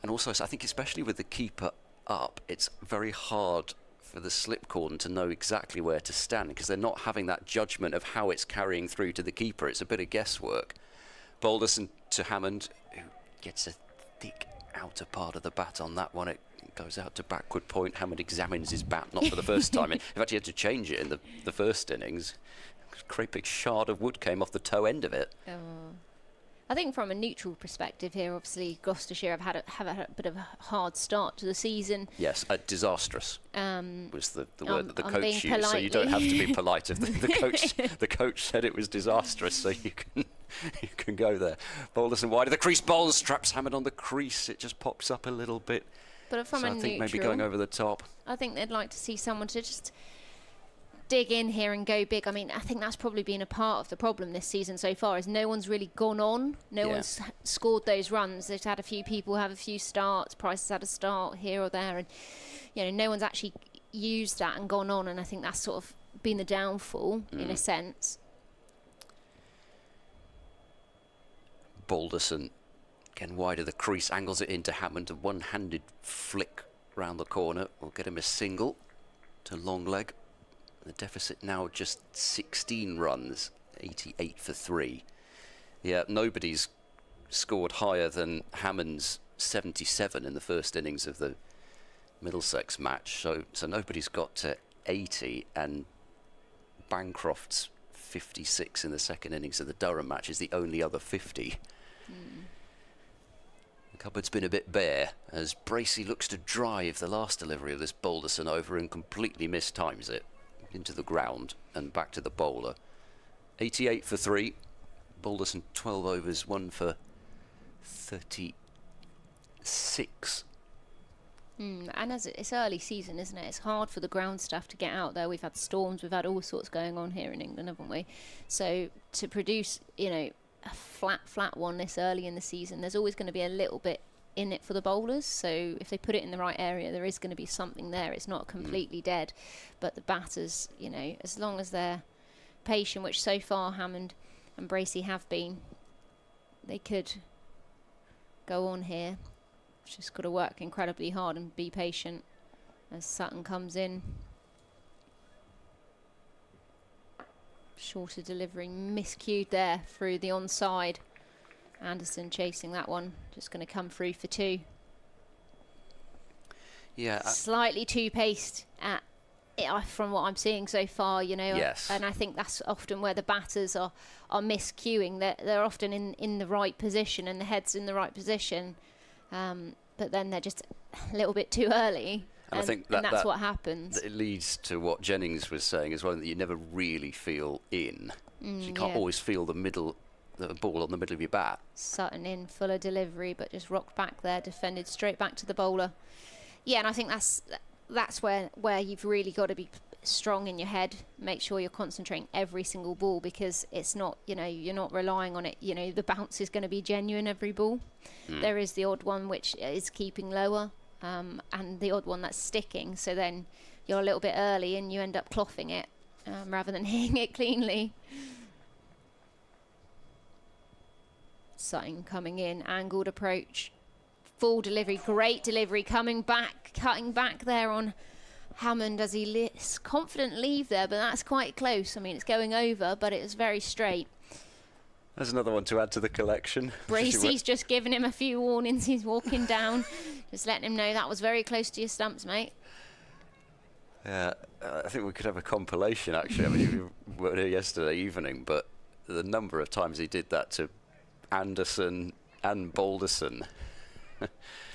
And also, I think especially with the keeper up, it's very hard for the slip cordon to know exactly where to stand, because they're not having that judgment of how it's carrying through to the keeper. It's a bit of guesswork. Balderson to Hammond, who gets a thick outer part of the bat on that one. It Goes out to backward point. Hammond examines his bat, not for the first time. In fact, he had to change it in the first innings. A great big shard of wood came off the toe end of it. I think from a neutral perspective here, obviously Gloucestershire have had a bit of a hard start to the season. Yes, disastrous was the word that the I'm coach being used. So you don't have to be polite if the coach said it was disastrous. So you can go there. Balderson wide of the crease, bowls, traps Hammond on the crease. It just pops up a little bit. But from so a I think neutral, maybe going over the top. I think they'd like to see someone to just dig in here and go big. I mean, I think that's probably been a part of the problem this season so far, is no one's really gone on. No one's scored those runs. They've had a few people have a few starts. Price has had a start here or there, and no one's actually used that and gone on. And I think that's sort of been the downfall in a sense. Balderson again wide of the crease, angles it into Hammond. A one-handed flick round the corner will get him a single to long leg. The deficit now just 16 runs, 88 for 3. Yeah, nobody's scored higher than Hammond's 77 in the first innings of the Middlesex match. So nobody's got to 80, and Bancroft's 56 in the second innings of the Durham match is the only other 50. The cupboard's been a bit bare as Bracey looks to drive the last delivery of this Balderson over and completely mistimes it into the ground and back to the bowler. 88 for 3. Balderson 12 overs, 1 for 36. And as it's early season, isn't it? It's hard for the ground staff to get out there. We've had storms, we've had all sorts going on here in England, haven't we? So to produce, a flat one this early in the season, there's always going to be a little bit in it for the bowlers. So if they put it in the right area, there is going to be something there. It's not completely dead. But the batters, as long as they're patient, which so far Hammond and Bracey have been, they could go on here. Just got to work incredibly hard and be patient as Sutton comes in. Shorter delivery, miscued there through the onside. Anderson chasing that one, just going to come through for 2. Yeah, slightly too paced from what I'm seeing so far, Yes. And I think that's often where the batters are miscuing. They're often in the right position and the head's in the right position, but then they're just a little bit too early. And I think that's what happens. It leads to what Jennings was saying as well, that you never really feel in. So you can't always feel the ball on the middle of your bat. Sutton in, fuller delivery, but just rocked back there, defended straight back to the bowler. Yeah, and I think that's where you've really got to be strong in your head. Make sure you're concentrating every single ball, because it's not, you're not relying on it. The bounce is going to be genuine every ball. There is the odd one which is keeping lower, and the odd one that's sticking. So then you're a little bit early and you end up clothing it rather than hitting it cleanly. Sutton coming in, angled approach, full delivery, great delivery, coming back, cutting back there on Hammond as he confident leave there, but that's quite close. I mean, it's going over, but it was very straight. There's another one to add to the collection. Bracey's just giving him a few warnings. He's walking down, just letting him know that was very close to your stumps, mate. Yeah, I think we could have a compilation, actually. I mean, we were here yesterday evening, but the number of times he did that to Anderson and Balderson.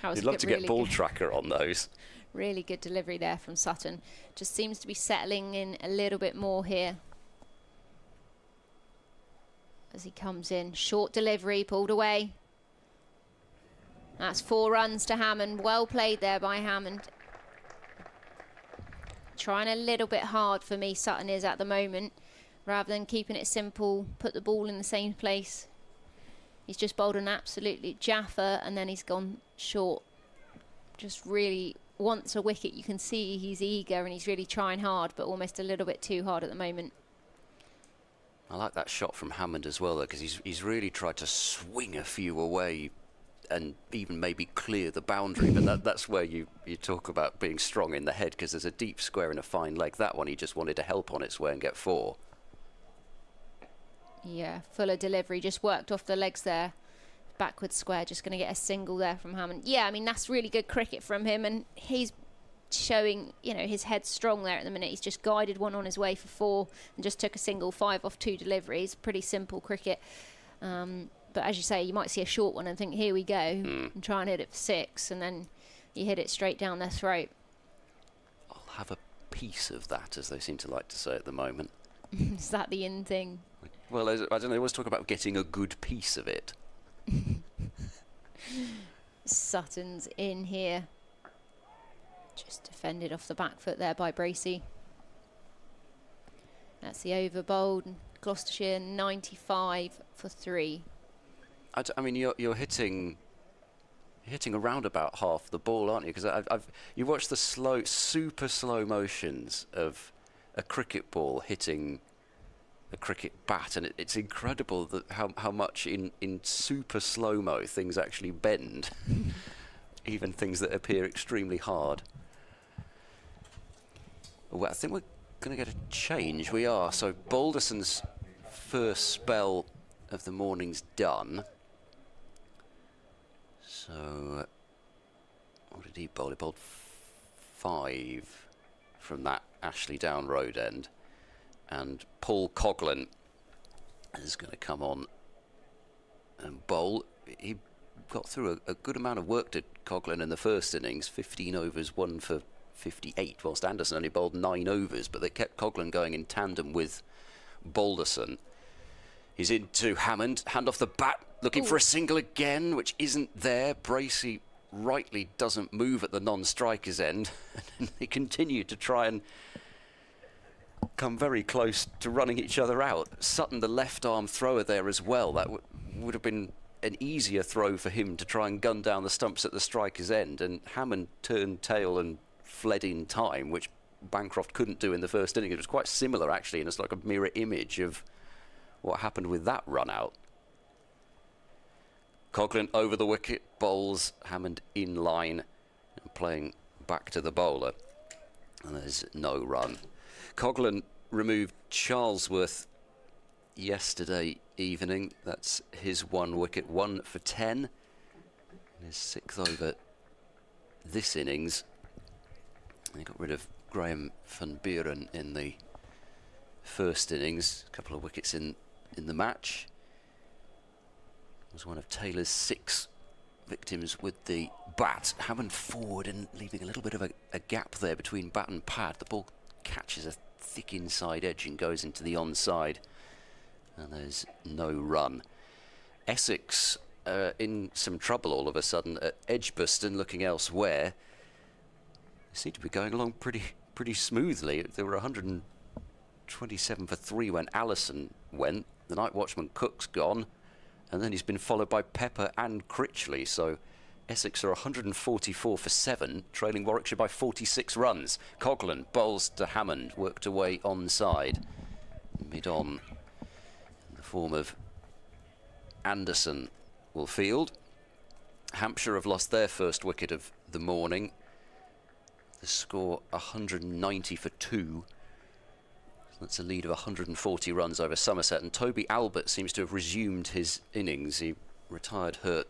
You'd love to get ball tracker on those. Really good delivery there from Sutton. Just seems to be settling in a little bit more here as he comes in. Short delivery, pulled away. That's 4 runs to Hammond. Well played there by Hammond. Trying a little bit hard for me, Sutton is at the moment. Rather than keeping it simple, put the ball in the same place. He's just bowled an absolutely Jaffa, and then he's gone short. Just really wants a wicket. You can see he's eager and he's really trying hard, but almost a little bit too hard at the moment. I like that shot from Hammond as well, because he's really tried to swing a few away and even maybe clear the boundary. But that's where you talk about being strong in the head, because there's a deep square and a fine leg. That one he just wanted to help on its way and get 4. Yeah, fuller delivery, just worked off the legs there. backward square, just going to get a single there from Hammond. Yeah, I mean, that's really good cricket from him, and he's showing, you know, his head's strong there at the minute. He's just guided one on his way for 4 and just took a single, 5 off 2 deliveries. Pretty simple cricket. But as you say, you might see a short one and think, here we go, and try and hit it for 6, and then you hit it straight down their throat. I'll have a piece of that, as they seem to like to say at the moment. Is that the in thing? Well, I don't know, they always talk about getting a good piece of it. Sutton's in here. Just defended off the back foot there by Bracey. That's the over bowled. Gloucestershire 95 for 3. I mean, you're hitting around about half the ball, aren't you? Because you watch the super slow motions of a cricket ball hitting a cricket bat, and it's incredible that how much in super slow-mo things actually bend, even things that appear extremely hard. Well, I think we're going to get a change. We are. So Balderson's first spell of the morning's done. So what did he bowl? He bowled 5 from that Ashley Down Road end. And Paul Coghlan is going to come on and bowl. He got through a good amount of work, did Coghlan, in the first innings. 15 overs, 1 for 58, whilst Anderson only bowled 9 overs, but they kept Coghlan going in tandem with Balderson. He's into Hammond, hand off the bat, looking for a single again, which isn't there. Bracey rightly doesn't move at the non-striker's end. And they continue to try and come very close to running each other out. Sutton, the left-arm thrower there as well. That would have been an easier throw for him to try and gun down the stumps at the striker's end. And Hammond turned tail and fled in time, which Bancroft couldn't do in the first inning. It was quite similar, actually, and it's like a mirror image of what happened with that run out. Coghlan over the wicket, bowls Hammond in line and playing back to the bowler. And there's no run. Coghlan removed Charlesworth yesterday evening. That's his 1 wicket, 1 for 10. His 6th over this innings. And he got rid of Graham van Buren in the first innings. A couple of wickets in the match. Was one of Taylor's 6 victims with the bat. Hammond forward and leaving a little bit of a gap there between bat and pad. The ball catches a thick inside edge and goes into the onside. And there's no run. Essex in some trouble all of a sudden at Edgbaston, looking elsewhere. They seem to be going along pretty smoothly. There were 127 for 3 when Allison went. The night watchman Cook's gone, and then he's been followed by Pepper and Critchley. So Essex are 144 for 7, trailing Warwickshire by 46 runs. Coghlan bowls to Hammond, worked away onside. Mid-on in the form of Anderson will field. Hampshire have lost their first wicket of the morning. The score 190 for 2. That's a lead of 140 runs over Somerset, and Toby Albert seems to have resumed his innings. He retired hurt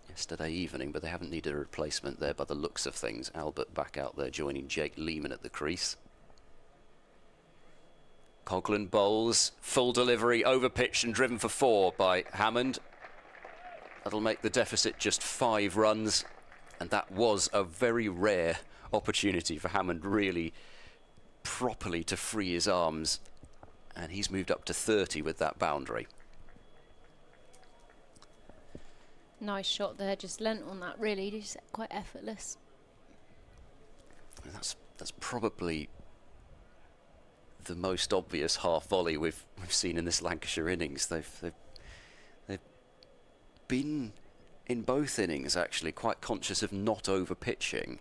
yesterday evening, but they haven't needed a replacement there by the looks of things. Albert back out there joining Jake Lehman at the crease. Coghlan bowls, full delivery, over pitch and driven for 4 by Hammond. That'll make the deficit just 5 runs, and that was a very rare opportunity for Hammond really properly to free his arms, and he's moved up to 30 with that boundary. Nice shot there, just lent on that, really, just quite effortless. That's probably the most obvious half volley we've seen in this Lancashire innings. They've been in both innings actually quite conscious of not over pitching.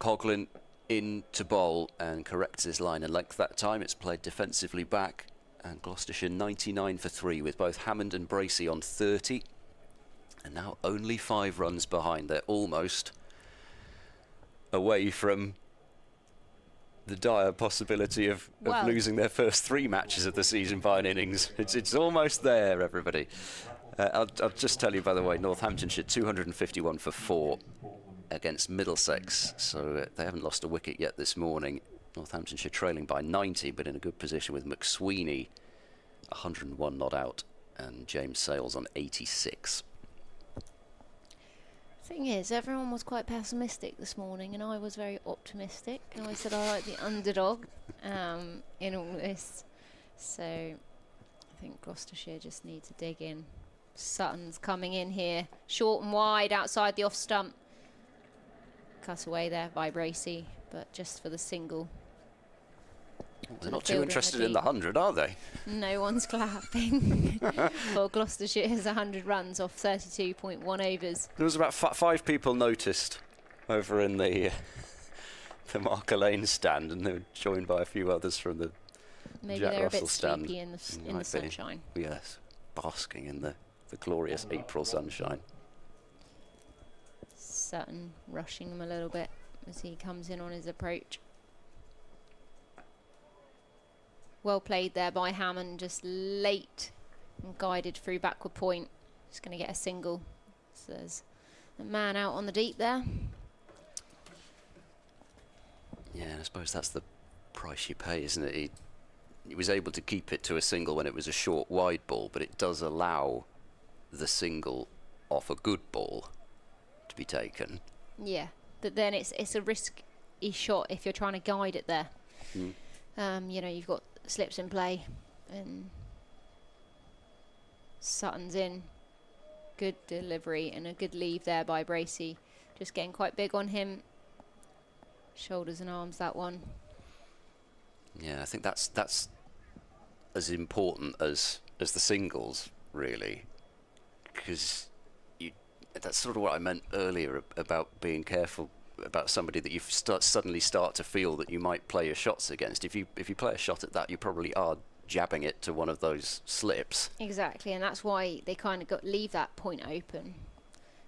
Coghlan in to bowl and corrects his line and length that time. It's played defensively back, and Gloucestershire 99 for 3 with both Hammond and Bracey on 30, and now only 5 runs behind. They're almost away from the dire possibility of losing their first 3 matches of the season by an innings. It's almost there, everybody. I'll just tell you, by the way, Northamptonshire 251 for 4 against Middlesex, so they haven't lost a wicket yet this morning. Northamptonshire trailing by 90, but in a good position with McSweeney 101 not out and James Sales on 86. Thing is, everyone was quite pessimistic this morning, and I was very optimistic. And I said I like the underdog in all this. So I think Gloucestershire just need to dig in. Sutton's coming in here, short and wide outside the off stump. Cut away there by Bracey, but just for the single. They're not too interested in the 100, are they? No one's clapping. Well, Gloucestershire's 100 runs off 32.1 overs. There was about 5 people noticed over in the Marker Lane stand, and they were joined by a few others from the Maybe Jack they're Russell a bit stand. sleepy in the sunshine. Yes, basking in the glorious April sunshine. Sutton rushing him a little bit as he comes in on his approach. Well played there by Hammond, just late and guided through backward point. Just going to get a single. So there's a man out on the deep there. Yeah, I suppose that's the price you pay, isn't it? He was able to keep it to a single when it was a short wide ball, but it does allow the single off a good ball to be taken. Yeah, but then it's a risky shot if you're trying to guide it there. You know, you've got slips in play, and Sutton's in. Good delivery and a good leave there by Bracey. Just getting quite big on him. Shoulders and arms, that one. Yeah, I think that's as important as the singles, really, because that's sort of what I meant earlier about being careful about somebody that you suddenly start to feel that you might play your shots against. If you play a shot at that, you probably are jabbing it to one of those slips. Exactly, and that's why they kind of leave that point open.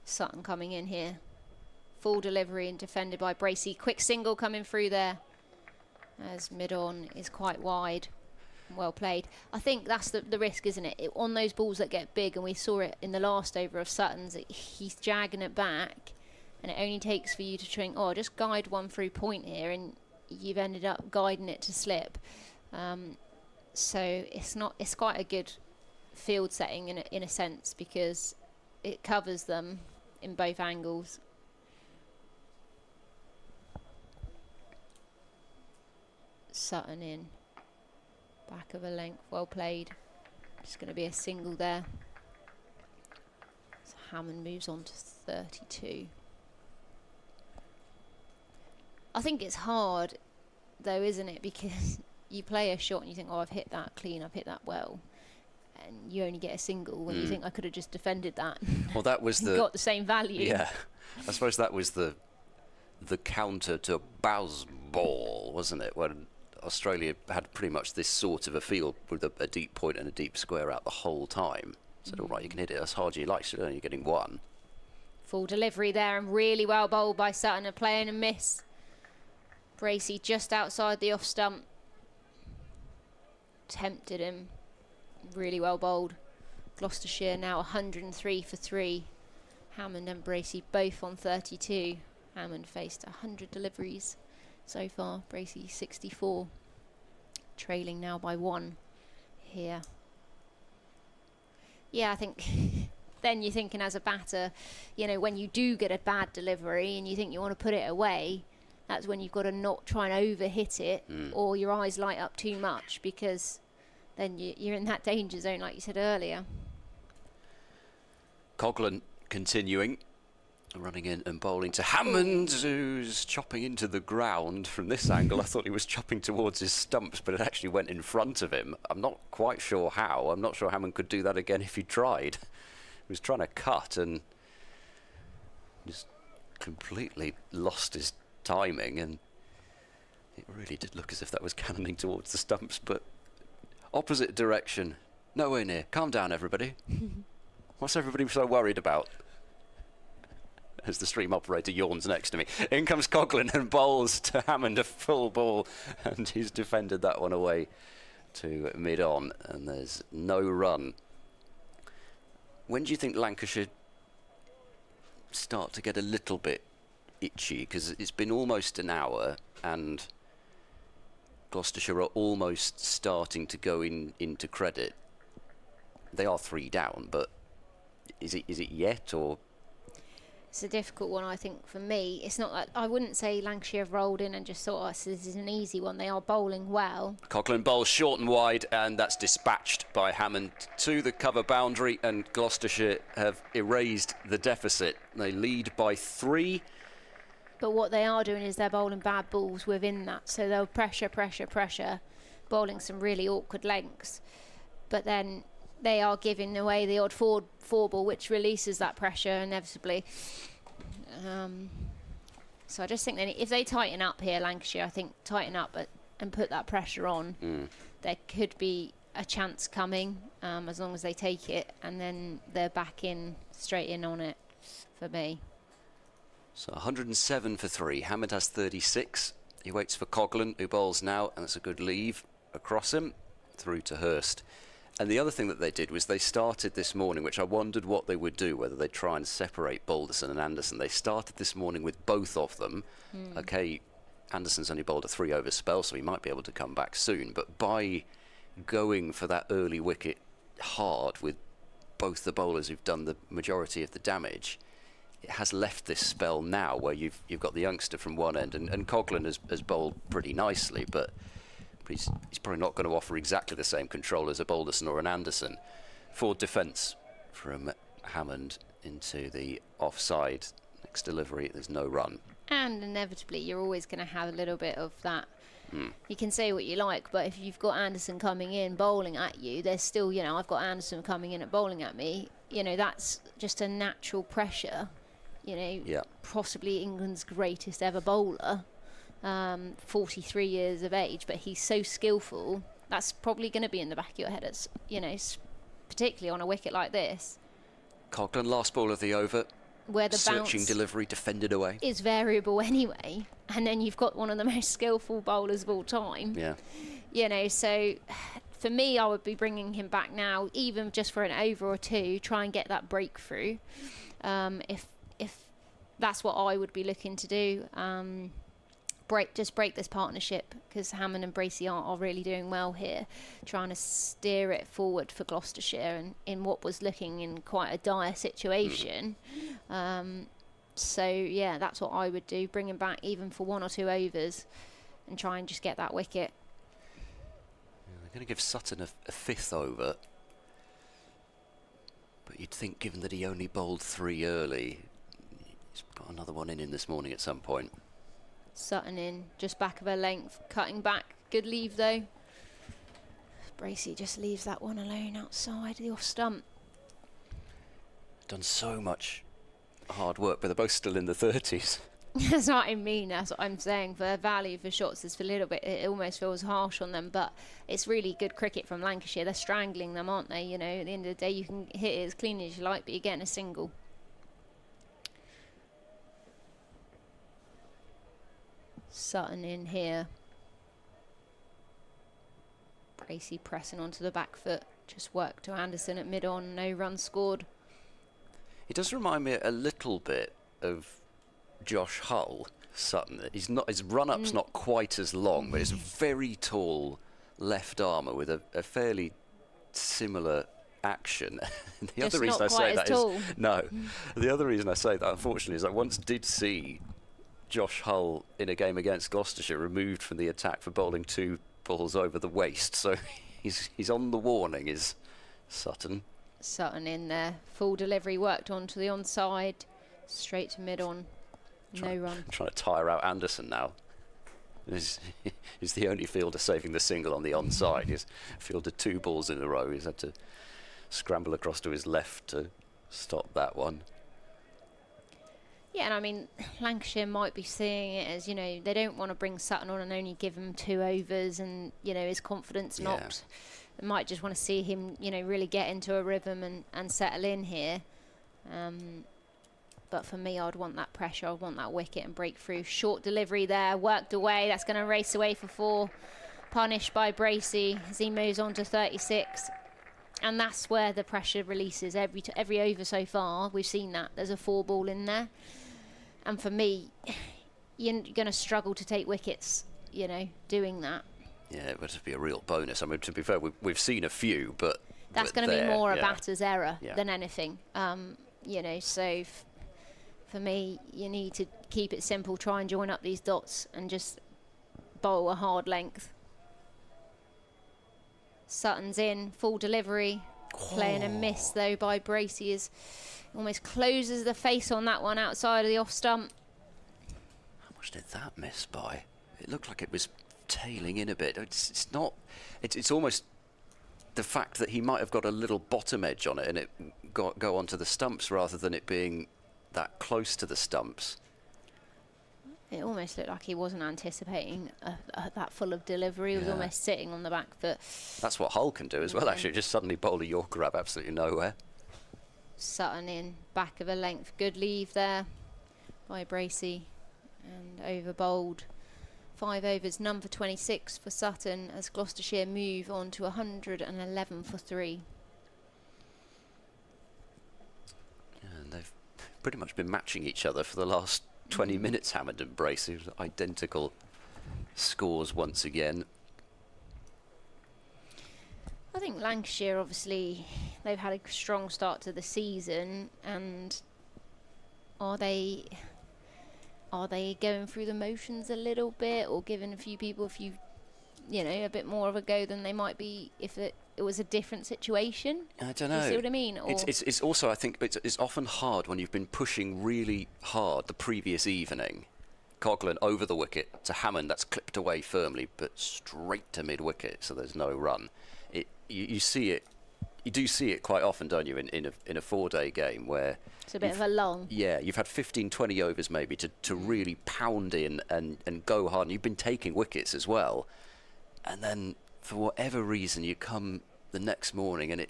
Sutton coming in here. Full delivery and defended by Bracey. Quick single coming through there as mid-on is quite wide. Well played. I think that's the risk, isn't it? On those balls that get big, and we saw it in the last over of Sutton's, he's jagging it back, and it only takes for you to think, oh, just guide one through point here, and you've ended up guiding it to slip. So it's quite a good field setting in a sense, because it covers them in both angles. Sutton in. Back of a length, well played. Just going to be a single there. So Hammond moves on to 32. I think it's hard, though, isn't it? Because you play a shot and you think, oh, I've hit that clean, I've hit that well. And you only get a single when you think, I could have just defended that. Well, that was got the same value. Yeah, I suppose that was the counter to Bazball, wasn't it? When Australia had pretty much this sort of a field with a deep point and a deep square out the whole time. Said, all right, you can hit it as hard as you like, so you're only getting one. Full delivery there, and really well bowled by Sutton. A play and a miss. Bracey just outside the off stump. Tempted him. Really well bowled. Gloucestershire now 103 for 3. Hammond and Bracey both on 32. Hammond faced 100 deliveries so far. Bracey 64. Trailing now by 1 here. Yeah, I think then you're thinking as a batter, you know, when you do get a bad delivery and you think you want to put it away, that's when you've got to not try and over-hit it or your eyes light up too much, because then you're in that danger zone, like you said earlier. Coghlan continuing. Running in and bowling to Hammond, who's chopping into the ground. From this angle, I thought he was chopping towards his stumps, but it actually went in front of him. I'm not quite sure how. I'm not sure Hammond could do that again if he tried. He was trying to cut and just completely lost his timing, and it really did look as if that was cannoning towards the stumps, but opposite direction. Nowhere near. Calm down, everybody. What's everybody so worried about? As the stream operator yawns next to me. In comes Coghlan and bowls to Hammond a full ball, and he's defended that one away to mid-on, and there's no run. When do you think Lancashire start to get a little bit itchy? Because it's been almost an hour and Gloucestershire are almost starting to go into credit. They are 3 down, but is it yet, or? It's a difficult one, I think, for me. It's not like, I wouldn't say Lancashire have rolled in and just thought, oh, so this is an easy one. They are bowling well. Coghlan bowls short and wide, and that's dispatched by Hammond to the cover boundary, and Gloucestershire have erased the deficit. They lead by 3. But what they are doing is they're bowling bad balls within that. So they'll pressure, bowling some really awkward lengths. But then they are giving away the odd four ball, which releases that pressure inevitably. So I just think that if they tighten up here, Lancashire, I think tighten up and put that pressure on, there could be a chance coming, as long as they take it, and then they're back in, straight in on it for me. So 107 for 3. Hammond has 36. He waits for Coghlan, who bowls now, and it's a good leave across him through to Hurst. And the other thing that they did was they started this morning, which I wondered what they would do, whether they'd try and separate Balderson and Anderson. They started this morning with both of them. OK, Anderson's only bowled a 3-over spell, so he might be able to come back soon. But by going for that early wicket hard with both the bowlers who've done the majority of the damage, it has left this spell now where you've got the youngster from one end, and Coghlan has bowled pretty nicely, but he's probably not going to offer exactly the same control as a Balderson or an Anderson. Forward defence from Hammond into the offside. Next delivery, there's no run. And inevitably, you're always going to have a little bit of that. You can say what you like, but if you've got Anderson coming in, bowling at you, there's still, you know, I've got Anderson coming in at bowling at me. You know, that's just a natural pressure. You know, possibly England's greatest ever bowler. 43 years of age, but he's so skillful. That's probably going to be in the back of your head, as you know, particularly on a wicket like this. Coghlan, last ball of the over, where the searching bounce delivery defended away is variable anyway, and then you've got one of the most skillful bowlers of all time. You know, so for me, I would be bringing him back now, even just for an over or two, try and get that breakthrough. If that's what I would be looking to do. Break this partnership, because Hammond and Bracey are really doing well here, trying to steer it forward for Gloucestershire and in what was looking in quite a dire situation. So yeah, that's what I would do, bring him back even for 1 or 2 overs and try and just get that wicket. They're going to give Sutton a 5th over, but you'd think, given that he only bowled 3 early, he's got another one in this morning at some point. Sutton in, just back of her length, cutting back. Good leave though. Bracey just leaves that one alone outside the off stump. Done so much hard work, but they're both still in the 30s. That's what I mean. That's what I'm saying. For value for shots, it's a little bit. It almost feels harsh on them, but it's really good cricket from Lancashire. They're strangling them, aren't they? You know, at the end of the day, you can hit it as clean as you like, but you're getting a single. Sutton in here. Bracey pressing onto the back foot. Just work to Anderson at mid-on. No run scored. He does remind me a little bit of Josh Hull, Sutton. His run-up's not quite as long, but it's a very tall left armour with a fairly similar action. The other reason I say that is the other reason I say that, unfortunately, is I once did see Josh Hull in a game against Gloucestershire removed from the attack for bowling 2 balls over the waist, so he's on the warning, is Sutton. Sutton in there, full delivery, worked on to the onside, straight to mid-on, no run. Trying to tire out Anderson now. He's the only fielder saving the single on the onside. He's fielded 2 balls in a row. He's had to scramble across to his left to stop that one. Yeah, and I mean, Lancashire might be seeing it as, you know, they don't want to bring Sutton on and only give him 2 overs and, you know, his confidence knocked. They might just want to see him, you know, really get into a rhythm and settle in here. But for me, I'd want that pressure. I'd want that wicket and breakthrough. Short delivery there, worked away. That's going to race away for 4. Punished by Bracey as he moves on to 36. And that's where the pressure releases. Every over so far, we've seen that. There's a 4-ball in there. And for me, you're going to struggle to take wickets, you know, doing that. Yeah, it would be a real bonus. I mean, to be fair, we've seen a few, but that's going to be more a yeah. batter's error than anything. You know, so for me, you need to keep it simple, try and join up these dots and just bowl a hard length. Sutton's in, full delivery. Playing a miss, though, by Bracey. Is almost closes the face on that one outside of the off stump. How much did that miss by? It looked like it was tailing in a bit. It's not... It's almost the fact that he might have got a little bottom edge on it and it go onto the stumps rather than it being that close to the stumps. It almost looked like he wasn't anticipating that full of delivery. He was almost sitting on the back foot. That's what Hull can do as well, actually. Just suddenly bowl a Yorker up absolutely nowhere. Sutton in, back of a length. Good leave there by Bracey. And over bowled. 5 overs, none for 26 for Sutton as Gloucestershire move on to 111 for 3. And they've pretty much been matching each other for the last 20 minutes, Hammond and Bracey. Identical scores once again. I think Lancashire, obviously, they've had a strong start to the season, and are they going through the motions a little bit, or giving a few people a bit more of a go than they might be if it was a different situation? I don't know. Do you see what I mean? Or It's also, I think, it's often hard when you've been pushing really hard the previous evening. Coghlan over the wicket to Hammond, that's clipped away firmly, but straight to mid-wicket, so there's no run. You see it. You do see it quite often, don't you, in a 4-day game where it's a bit of a lull. Yeah, you've had 15, 20 overs maybe to really pound in and go hard, and you've been taking wickets as well. And then, for whatever reason, you come the next morning and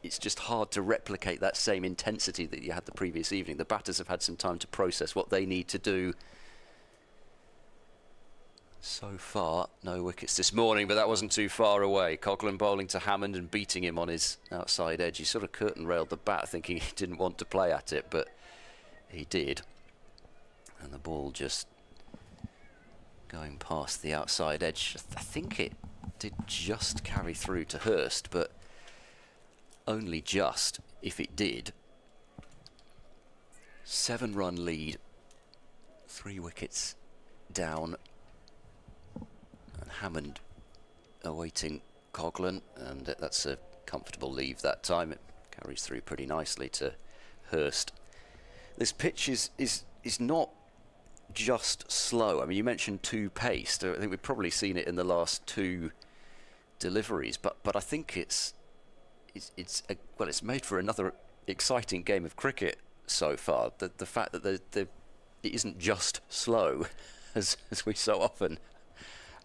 it's just hard to replicate that same intensity that you had the previous evening. The batters have had some time to process what they need to do. So far, no wickets this morning, but that wasn't too far away. Coghlan bowling to Hammond and beating him on his outside edge. He sort of curtain railed the bat, thinking he didn't want to play at it, but he did. And the ball just going past the outside edge. I think it did just carry through to Hurst, but only just, if it did. 7-run lead, 3 wickets down. Hammond awaiting Coghlan, and that's a comfortable leave that time. It carries through pretty nicely to Hurst. This pitch is not just slow. I mean, you mentioned 2-paced. I think we've probably seen it in the last 2 deliveries, but I think it's made for another exciting game of cricket so far. The fact that it isn't just slow, as we so often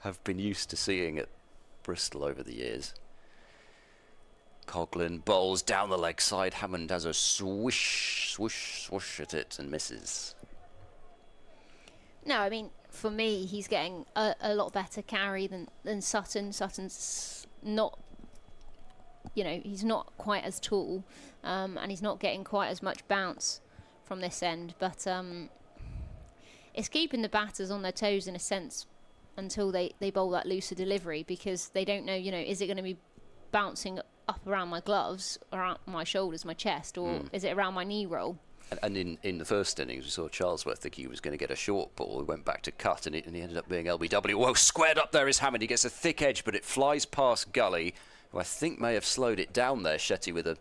have been used to seeing at Bristol over the years. Coghlan bowls down the leg side. Hammond has a swish, swoosh, swoosh at it and misses. No, I mean, for me, he's getting a lot better carry than Sutton. Sutton's not, he's not quite as tall, and he's not getting quite as much bounce from this end. But it's keeping the batters on their toes in a sense, until they bowl that looser delivery, because they don't know, is it going to be bouncing up around my gloves, around my shoulders, my chest, or is it around my knee roll? And in the first innings, we saw Charlesworth think he was going to get a short ball. He went back to cut, and he ended up being LBW. Whoa, squared up there is Hammond. He gets a thick edge, but it flies past Gully, who I think may have slowed it down there, Shetty, with a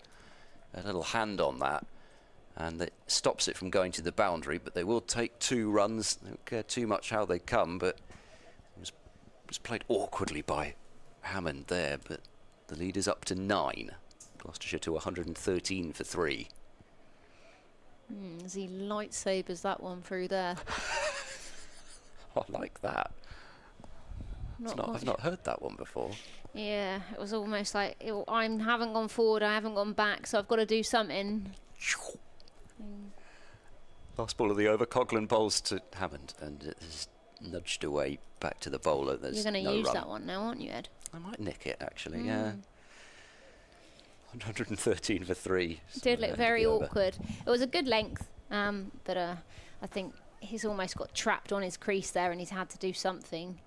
little hand on that. And it stops it from going to the boundary, but they will take 2 runs. They don't care too much how they come, but it was played awkwardly by Hammond there, but the lead is up to 9. Gloucestershire to 113 for 3. As he lightsabers that one through there. I like that. I've not heard that one before. Yeah, it was almost like I haven't gone forward, I haven't gone back, so I've got to do something. Last ball of the over, Coghlan bowls to Hammond, and it is nudged away back to the bowler. There's You're going to no use run. that one now, aren't you, Ed? I might nick it, actually, yeah. 113 for 3. It did look very awkward. It was a good length, but I think he's almost got trapped on his crease there, and he's had to do something.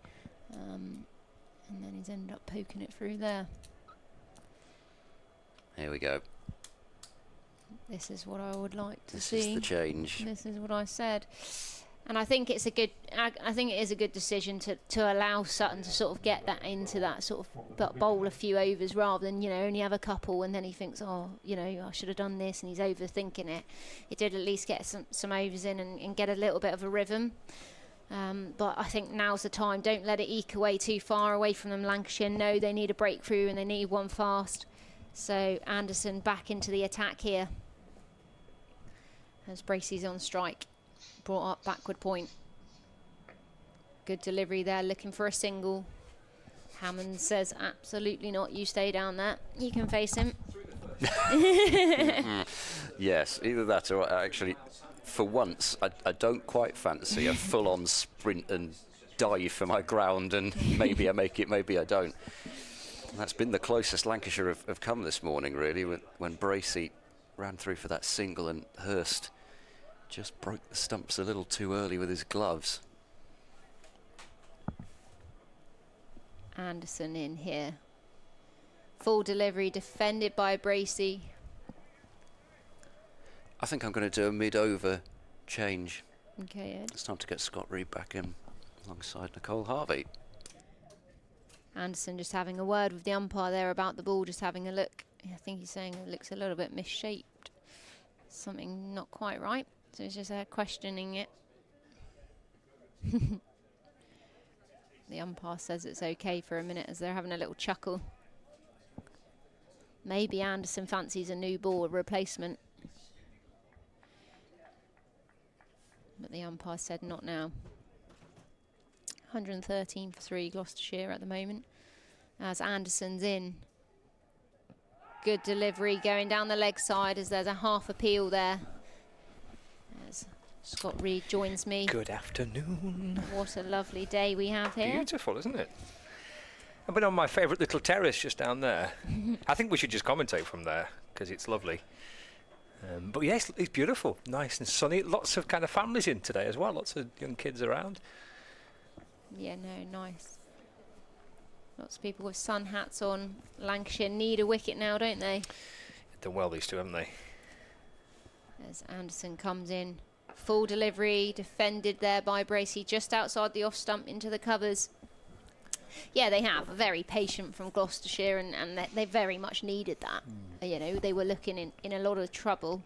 And then he's ended up poking it through there. Here we go. This is what I would like to This see. is the change. This is what I said. And I think it's a good. I think it is a good decision to allow Sutton to sort of get that into that sort of bowl a few overs rather than only have a couple and then he thinks, oh, I should have done this, and he's overthinking it. He did at least get some overs in and get a little bit of a rhythm. But I think now's the time. Don't let it eke away too far away from them. Lancashire know they need a breakthrough and they need one fast. So Anderson back into the attack here as Bracey's on strike. Brought up backward point. Good delivery there, looking for a single. Hammond says, absolutely not, you stay down there. You can face him. Yes, either that or actually, for once, I don't quite fancy a full-on sprint and dive for my ground, and maybe I make it, maybe I don't. That's been the closest Lancashire have come this morning, really, when Bracey ran through for that single and Hurst just broke the stumps a little too early with his gloves. Anderson in here. Full delivery, defended by Bracey. I think I'm going to do a mid-over change. Okay, Ed. It's time to get Scott Reed back in alongside Nicole Harvey. Anderson just having a word with the umpire there about the ball, just having a look. I think he's saying it looks a little bit misshaped. Something not quite right. So he's just questioning it. The umpire says it's okay for a minute as they're having a little chuckle. Maybe Anderson fancies a new ball, a replacement. But the umpire said not now. 113 for 3 Gloucestershire at the moment as Anderson's in. Good delivery going down the leg side as there's a half appeal there. As Scott Reed joins me. Good afternoon. What a lovely day we have here. Beautiful, isn't it? I've been on my favourite little terrace just down there. I think we should just commentate from there because it's lovely. But yes, it's beautiful, nice and sunny. Lots of kind of families in today as well. Lots of young kids around. Yeah, no, nice. Lots of people with sun hats on. Lancashire need a wicket now, don't they? Done well, these two, haven't they? As Anderson comes in. Full delivery, defended there by Bracey, just outside the off stump into the covers. Yeah, they have. Very patient from Gloucestershire, and they very much needed that. They were looking in a lot of trouble.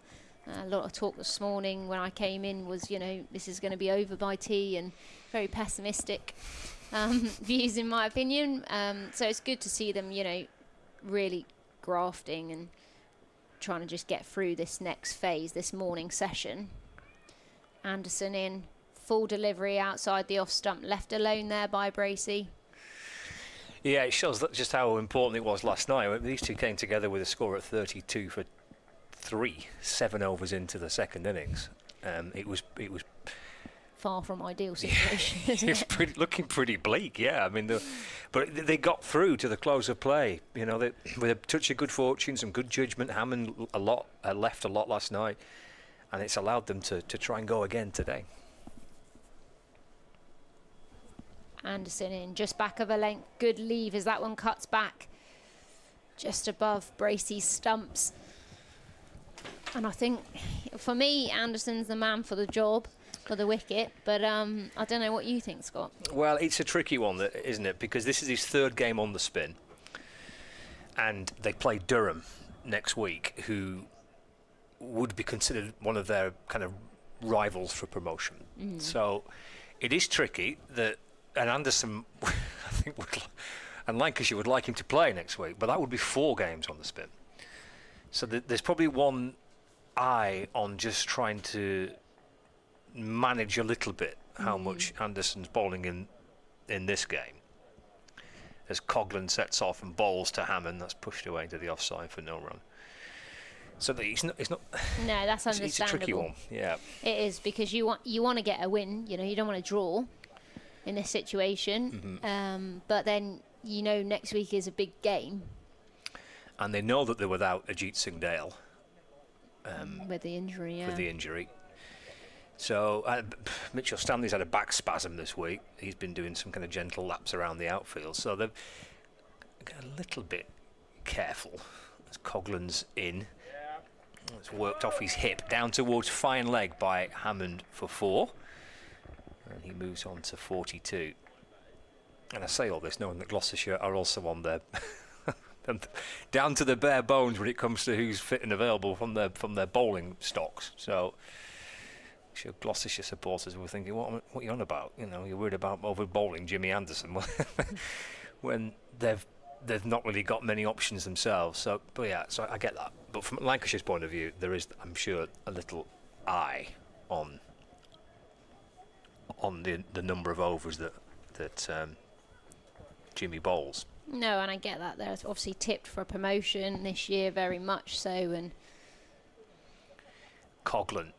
A lot of talk this morning when I came in was, this is going to be over by tea, and very pessimistic views in my opinion. So it's good to see them, really grafting and trying to just get through this next phase, this morning session. Anderson in, full delivery outside the off stump, left alone there by Bracey. Yeah, it shows that just how important it was last night. These two came together with a score at 32 for 3, 7 overs into the second innings. It was far from ideal situation. It's looking pretty bleak, yeah. I mean, but they got through to the close of play. With a touch of good fortune, some good judgment. Hammond left a lot last night, and it's allowed them to try and go again today. Anderson in, just back of a length. Good leave as that one cuts back just above Bracey's stumps. And I think, for me, Anderson's the man for the job, for the wicket. But I don't know what you think, Scott. Well, it's a tricky one, isn't it? Because this is his third game on the spin. And they play Durham next week, who would be considered one of their kind of rivals for promotion. So it is tricky that... And Anderson, I think, and Lancashire would like him to play next week, but that would be 4 games on the spin. So there's probably one eye on just trying to manage a little bit how much Anderson's bowling in this game. As Coughlan sets off and bowls to Hammond, that's pushed away to the offside for no run. So it's not. No, that's understandable. It's a tricky one, yeah. It is, because you want to get a win. You don't want to draw in this situation. But then next week is a big game. and they know that they're without Ajit Singh Dale. With the injury, yeah. With the injury. So Mitchell Stanley's had a back spasm this week. He's been doing some kind of gentle laps around the outfield. So they've got a little bit careful as Coughlan's in. It's worked off his hip down towards fine leg by Hammond for 4. And he moves on to 42. And I say all this knowing that Gloucestershire are also on their down to the bare bones when it comes to who's fit and available from their bowling stocks. So sure, Gloucestershire supporters were thinking, what are you on about? You know, you're worried about over bowling Jimmy Anderson when they've not really got many options themselves. So, but yeah, so I get that. But from Lancashire's point of view, there is, I'm sure, a little eye on the number of overs that Jimmy bowls. No, and I get that. They're obviously tipped for a promotion this year, very much so. And Coughlan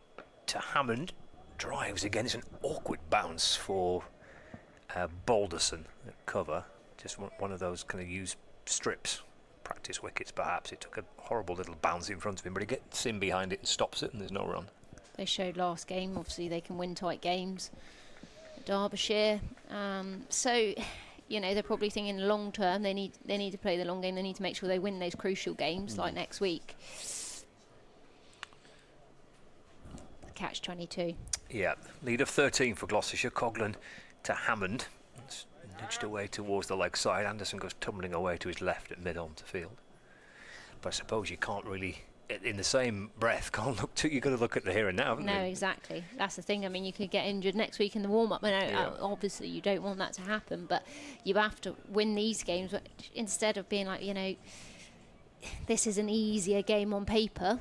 to Hammond, drives again. It's an awkward bounce for Balderson at cover. Just one of those kind of used strips, practice wickets perhaps. It took a horrible little bounce in front of him, but he gets in behind it and stops it, and there's no run. They showed last game, obviously they can win tight games at Derbyshire. So, you know, they're probably thinking long term. They need to play the long game. They need to make sure they win those crucial games, like next week. Catch-22. Yeah, lead of 13 for Gloucestershire. Coughlan to Hammond. It's nudged away towards the leg side. Anderson goes tumbling away to his left at mid-on to field. But I suppose you can't really, in the same breath, you've got to look at the here and now, haven't you? No, exactly. That's the thing. I mean, you could get injured next week in the warm-up. Obviously, you don't want that to happen, but you have to win these games. Instead of being like, you know, this is an easier game on paper.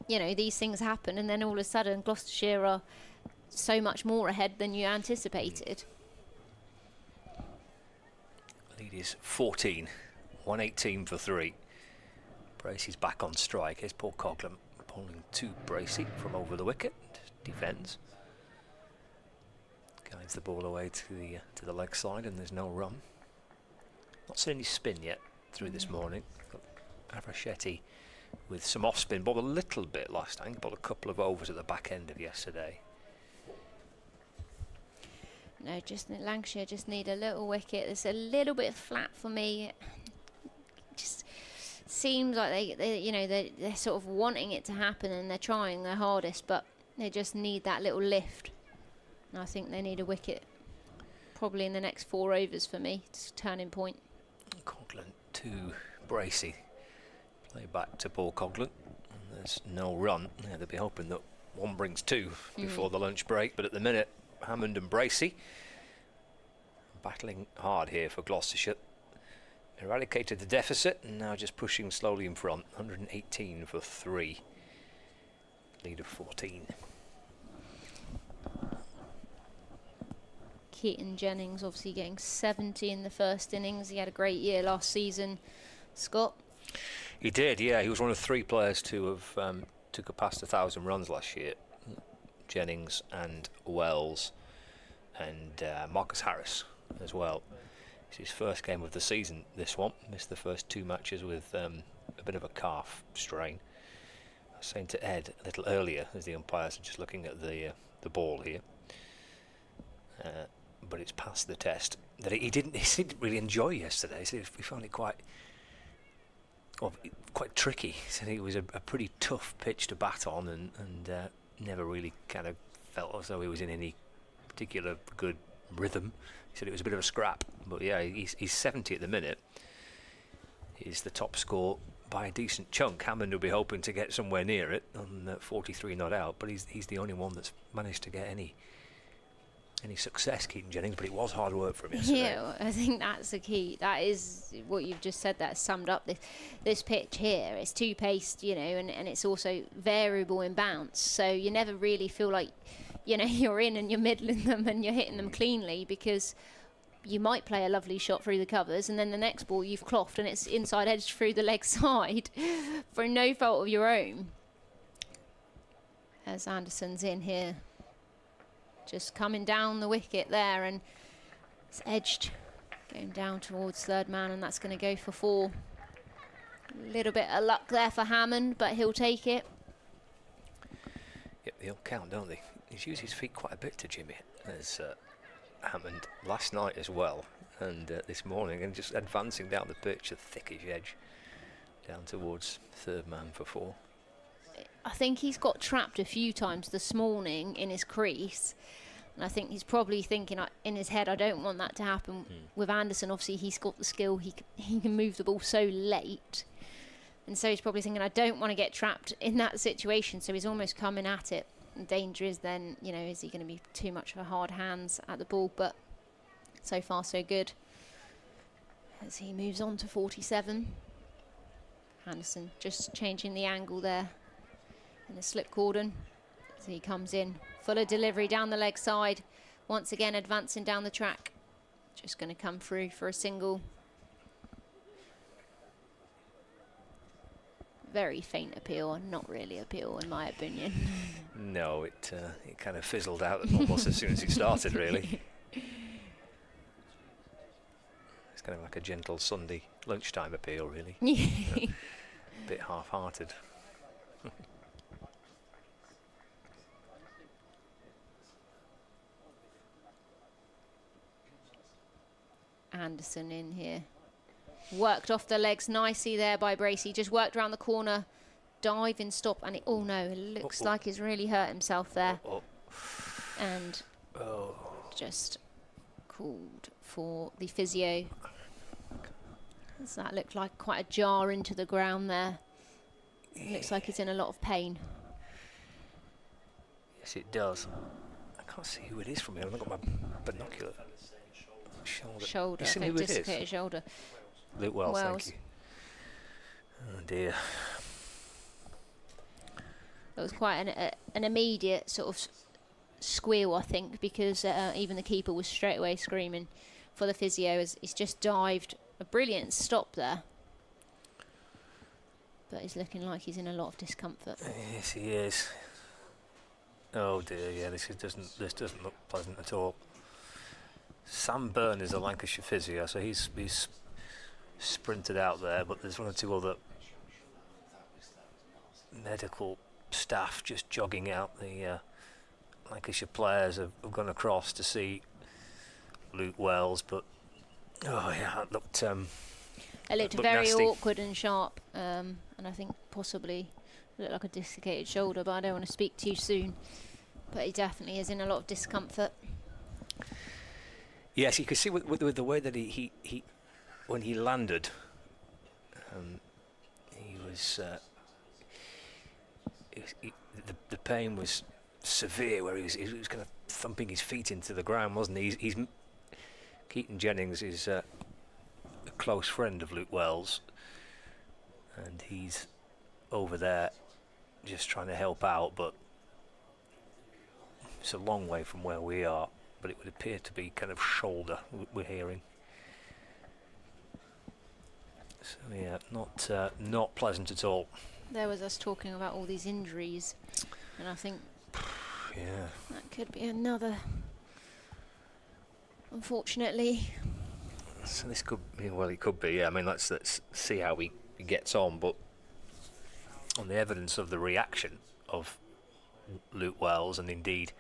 You know, these things happen, and then all of a sudden Gloucestershire are so much more ahead than you anticipated. Lead is 14, 118 for 3. Bracey's back on strike. Here's Paul Coughlan bowling to Bracey from over the wicket. Defends. Guides the ball away to the leg side, and there's no run. Not seen any spin yet through this morning. Avrachetti with some off spin, bowled a little bit last time, bowled a couple of overs at the back end of yesterday. No, Lancashire just need a little wicket. It's a little bit flat for me. Just seems like they're sort of wanting it to happen, and they're trying their hardest, but they just need that little lift. And I think they need a wicket probably in the next 4 overs for me. It's a turning point. Coughlan to Bracey. Play back to Paul Coughlan. There's no run. Yeah, they'll be hoping that one brings 2 before the lunch break, but at the minute, Hammond and Bracey battling hard here for Gloucestershire. Eradicated the deficit and now just pushing slowly in front. 118 for 3. Lead of 14. Keaton Jennings obviously getting 70 in the first innings. He had a great year last season. Scott? He did, yeah. He was one of 3 players to have took past 1,000 runs last year. Jennings and Wells and Marcus Harris as well. It's his first game of the season, this one. Missed the first 2 matches with a bit of a calf strain. I was saying to Ed a little earlier, as the umpires are just looking at the ball here, but it's passed the test. That he seemed to really enjoy yesterday. He said he found it quite tricky. He said it was a pretty tough pitch to bat on, and never really kind of felt as though he was in any particular good rhythm. He said it was a bit of a scrap, but yeah, he's 70 at the minute. He's the top score by a decent chunk. Hammond will be hoping to get somewhere near it on 43 not out, but he's the only one that's managed to get any success, Keaton Jennings, but it was hard work for him yesterday. Yeah, I think that's the key. That is what you've just said, that summed up this pitch here. It's two-paced, you know, and it's also variable in bounce, so you never really feel like, you know, you're in and you're middling them and you're hitting them cleanly, because you might play a lovely shot through the covers and then the next ball you've clothed and it's inside edge through the leg side for no fault of your own. As Anderson's in here, just coming down the wicket there, and it's edged, going down towards third man, and that's going to go for 4. A little bit of luck there for Hammond, but he'll take it. Yep, they all count, don't they? He's used his feet quite a bit to Jimmy, as Hammond last night as well, and this morning, and just advancing down the pitch, a thickish edge, down towards third man for 4. I think he's got trapped a few times this morning in his crease, and I think he's probably thinking in his head, I don't want that to happen with Anderson. Obviously, he's got the skill, he can move the ball so late, and so he's probably thinking, I don't want to get trapped in that situation, so he's almost coming at it. The danger is then, you know, is he going to be too much of a hard hands at the ball? But so far so good as he moves on to 47. Anderson just changing the angle there in the slip cordon as he comes in. Fuller delivery down the leg side, once again advancing down the track, just going to come through for a single. Very faint appeal, and not really appeal in my opinion. No, it kind of fizzled out almost as soon as it started, really. It's kind of like a gentle Sunday lunchtime appeal, really. A bit half-hearted. Anderson in here. Worked off the legs nicely there by Bracey. Just worked around the corner, dive and stop, and it, oh no, it looks like he's really hurt himself there. And just called for the physio. So that looked like quite a jar into the ground there. It looks like he's in a lot of pain. Yes, it does. I can't see who it is from here. I've not got my binocular. Shoulder, I think, dislocated shoulder. Luke Wells, thank you. Oh dear. It was quite an immediate sort of squeal, I think, because even the keeper was straight away screaming for the physio as he's just dived. A brilliant stop there. But he's looking like he's in a lot of discomfort. Yes, he is. Oh dear, yeah, this doesn't look pleasant at all. Sam Byrne is a Lancashire physio, so he's sprinted out there, but there's 1 or 2 other medical staff just jogging out. The Lancashire players have gone across to see Luke Wells, but oh yeah, it looked very nasty. awkward and sharp, and I think possibly looked like a dislocated shoulder, but I don't want to speak too soon. But he definitely is in a lot of discomfort. Yes, you can see with the way that he when he landed, he was the pain was severe, where he was kind of thumping his feet into the ground, wasn't he? Keaton Jennings is a close friend of Luke Wells, and he's over there just trying to help out, but it's a long way from where we are. But it would appear to be kind of shoulder, we're hearing. So yeah, not pleasant at all. There was us talking about all these injuries, and I think yeah, that could be another, unfortunately. So this could be, well, it could be. Yeah, I mean, let's see how he gets on. But on the evidence of the reaction of Luke Wells and indeed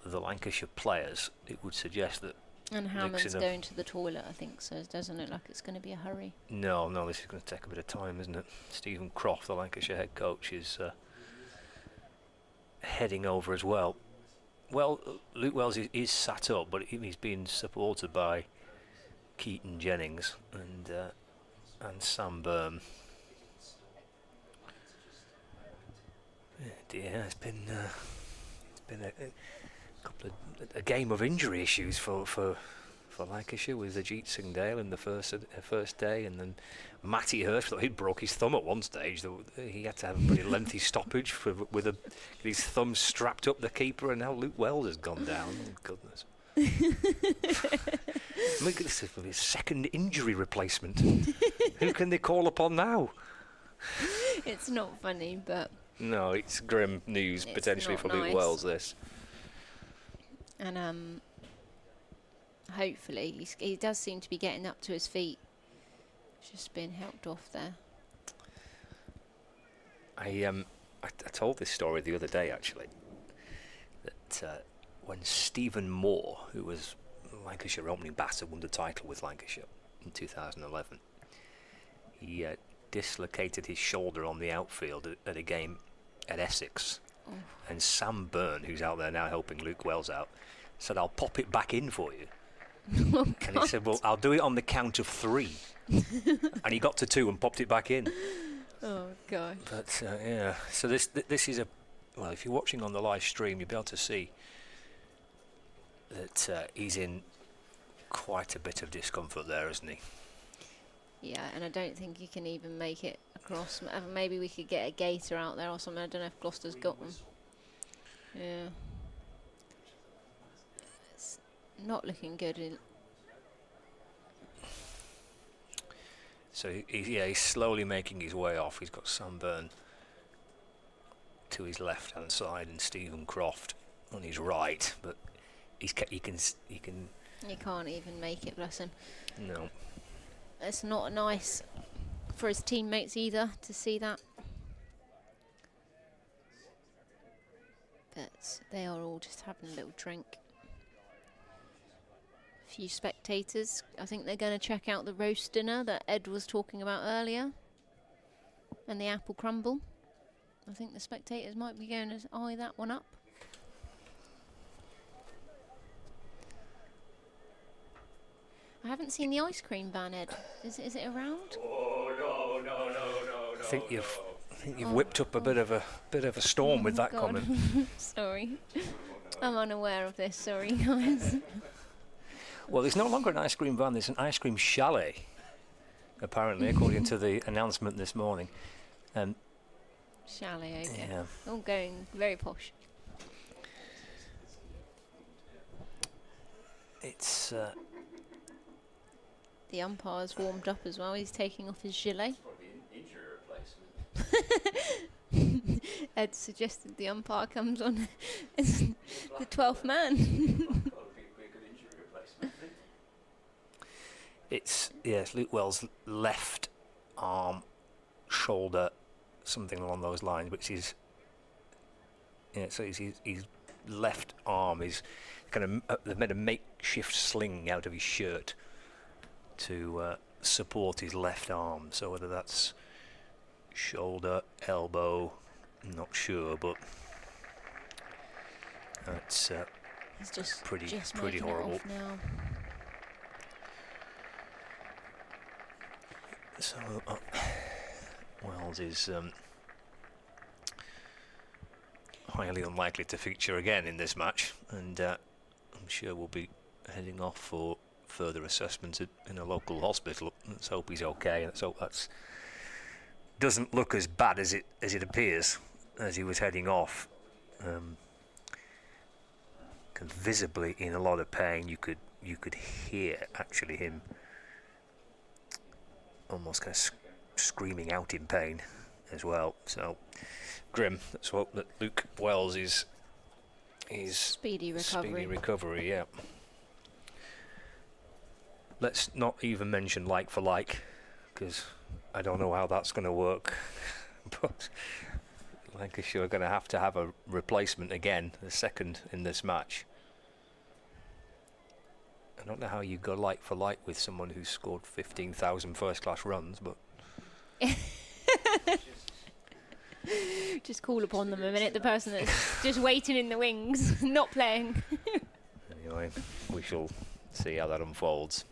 the Lancashire players, it would suggest that. And Hammond's going to the toilet, I think, so it doesn't look like it's going to be a hurry. No, this is going to take a bit of time, isn't it? Stephen Croft, the Lancashire head coach, is heading over as well. Well, Luke Wells is sat up, but he's being supported by Keaton Jennings and Sam Byrne. Dear, it's been a game of injury issues for Lancashire, with Ajit Singh Dale in the first day, and then Matty Hirsch, thought he'd broke his thumb at one stage. He had to have a pretty lengthy stoppage with his thumb strapped up the keeper, and now Luke Wells has gone down. Oh, goodness. I mean, this is his second injury replacement. Who can they call upon now? It's not funny, but... No, it's grim news, it's potentially, for nice. Luke Wells, this. And hopefully he does seem to be getting up to his feet. He's just been helped off there. I told this story the other day, actually, that when Stephen Moore, who was Lancashire opening batter, won the title with Lancashire in 2011, he dislocated his shoulder on the outfield at a game at Essex. Oh. And Sam Byrne, who's out there now helping Luke Wells out, said, "I'll pop it back in for you." Oh, and he said, "Well, I'll do it on the count of 3." And he got to 2 and popped it back in. Oh, God. But, yeah, so this is well, if you're watching on the live stream, you'll be able to see that he's in quite a bit of discomfort there, isn't he? Yeah, and I don't think he can even make it across. Maybe we could get a gaiter out there or something. I don't know if Gloucester's got one. Yeah. It's not looking good. So, he's slowly making his way off. He's got Sam Byrne to his left-hand side and Stephen Croft on his right, but he can't even make it, bless him. No. It's not nice for his teammates either to see that. But they are all just having a little drink. A few spectators. I think they're going to check out the roast dinner that Ed was talking about earlier. And the apple crumble. I think the spectators might be going to eye that one up. I haven't seen the ice cream van, Ed. Is it around? Oh no! I think you've whipped up a bit of a storm with that comment. Sorry, I'm unaware of this. Sorry, guys. Well, there's no longer an ice cream van. There's an ice cream chalet, apparently, according to the announcement this morning. Chalet, okay. Yeah. All going very posh. It's. The umpire's warmed up as well. He's taking off his gilet. Injury replacement. Ed suggested the umpire comes on as the 12th man. It's Luke Wells' left arm, shoulder, something along those lines, which is so his left arm is kind of they've made a makeshift sling out of his shirt to support his left arm. So whether that's shoulder, elbow, I'm not sure, but it's just pretty horrible. Now. So Wells is highly unlikely to feature again in this match, and I'm sure we'll be heading off for further assessment in a local hospital. Let's hope he's okay. Let's hope that doesn't look as bad as it appears as he was heading off. Visibly in a lot of pain. You could hear actually him almost kind of screaming out in pain as well. So grim. Let's hope that Luke Wells is speedy recovery. Yeah. Let's not even mention like for like, because I don't know how that's going to work. But Lancashire are going to have a replacement again, the second in this match. I don't know how you go like for like with someone who's scored 15,000 first-class runs, but just call upon them a minute. The person that's just waiting in the wings, not playing. Anyway, we shall see how that unfolds.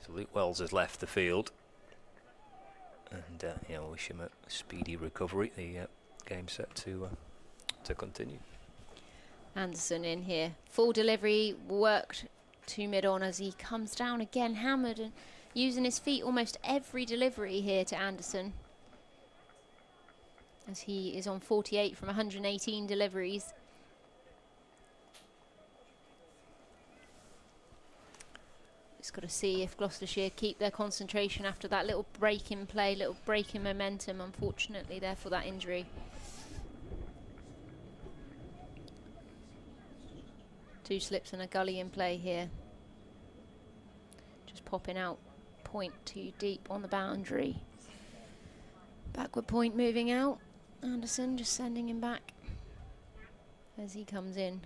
So Luke Wells has left the field, and wish him a speedy recovery. The game set to continue. Anderson in here, full delivery, worked to mid-on as he comes down again, hammered and using his feet almost every delivery here to Anderson, as he is on 48 from 118 deliveries. Just got to see if Gloucestershire keep their concentration after that little break in play, little break in momentum, unfortunately there for that injury. Two slips and a gully in play here. Just popping out, point too deep on the boundary. Backward point moving out. Anderson just sending him back as he comes in.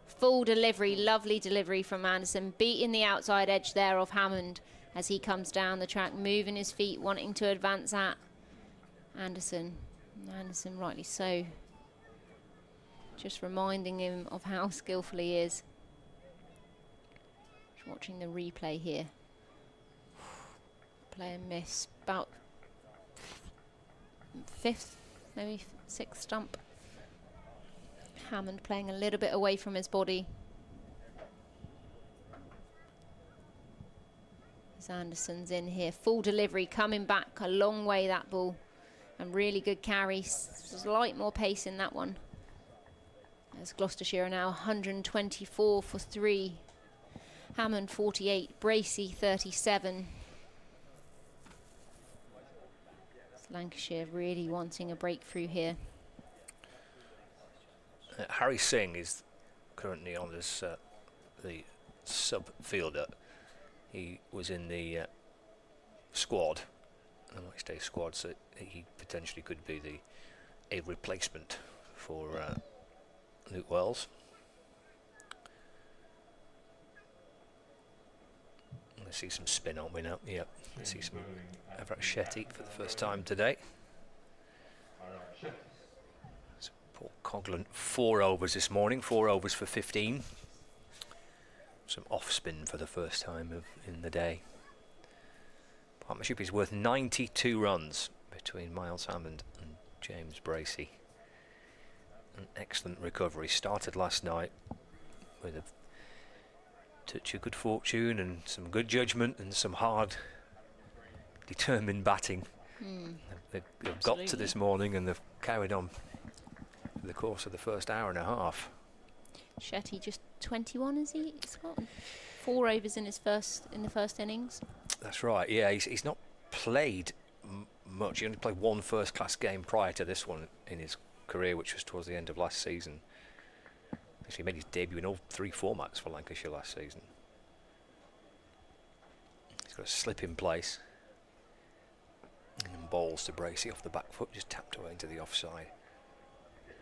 Full delivery, lovely delivery from Anderson, beating the outside edge there of Hammond as he comes down the track, moving his feet, wanting to advance at Anderson. Anderson, rightly so, just reminding him of how skillful he is. Just watching the replay here. Play and miss, about 5th, maybe 6th stump. Hammond playing a little bit away from his body. As Anderson's in here, full delivery, coming back a long way, that ball, and really good carry. Slight more pace in that one. As Gloucestershire are now 124 for 3. Hammond 48, Bracey 37. Lancashire really wanting a breakthrough here. Harry Singh is currently on as the sub-fielder. He was in the squad, the MATCHDAY squad, so he potentially could be a replacement for Luke Wells. I see some spin on me now. Yep, I see some Everett Shetty for the first time today. So Paul Coghlan, 4 overs this morning, 4 overs for 15. Some off spin for the first time in the day. Partnership is worth 92 runs between Miles Hammond and James Bracey. An excellent recovery. Started last night with a touch of good fortune and some good judgment and some hard, determined batting. They've got to this morning and they've carried on for the course of the first hour and a half. Shetty just 21, is he, Scott? 4 overs in the first innings. That's right. Yeah, he's not played much. He only played 1 first-class game prior to this one in his career, which was towards the end of last season. Actually made his debut in all 3 formats for Lancashire last season. He's got a slip in place. And then balls to Bracey off the back foot, just tapped away into the offside.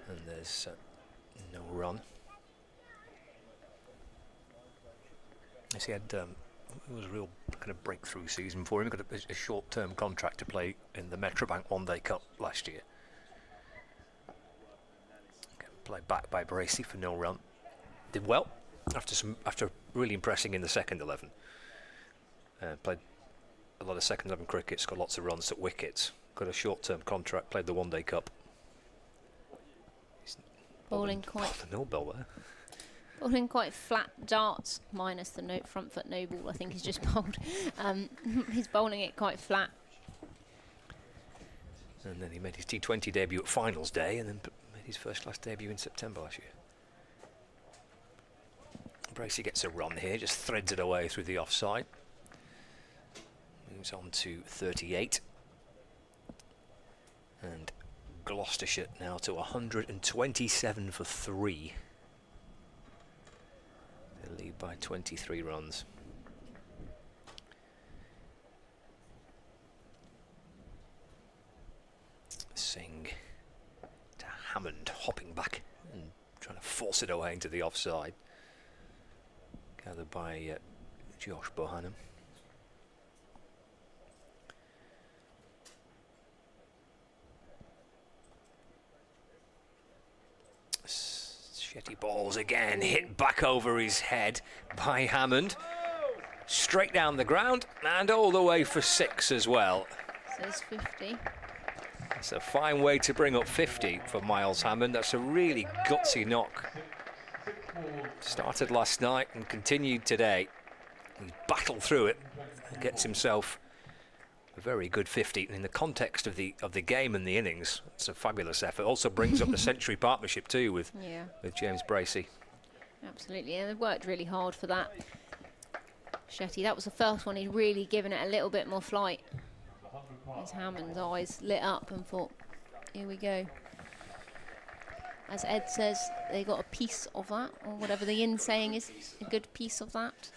And there's no run. Yes, he had it was a real kind of breakthrough season for him. He got a short-term contract to play in the Metrobank One Day Cup last year. Played back by Bracey for no run. Did well after really impressing in the second 11. Played a lot of second 11 cricket, got lots of runs at wickets. Got a short-term contract, played the One Day Cup. He's bowling quite the no ball there. Bowling quite flat darts, minus the front foot no ball. I think he's just bowled. He's bowling it quite flat. And then he made his T20 debut at finals day, and then made his first-class debut in September last year. Bracey gets a run here, just threads it away through the offside. Moves on to 38. And Gloucestershire now to 127 for 3. They lead by 23 runs. Singh to Hammond, hopping back and trying to force it away into the offside. Gathered by Josh Bohannon. Shetty balls again, hit back over his head by Hammond. Straight down the ground and all the way for 6 as well. Says 50. It's a fine way to bring up 50 for Miles Hammond. That's a really gutsy knock. Started last night and continued today. He's battled through it and gets himself a very good 50 in the context of the game and the innings. It's a fabulous effort. Also brings up the century partnership too with James Bracey. Absolutely, and they've worked really hard for that. Shetty, that was the first one he'd really given it a little bit more flight. As Hammond's eyes lit up and thought, here we go. As Ed says, they got a piece of that, or whatever the in saying is, a good piece of that.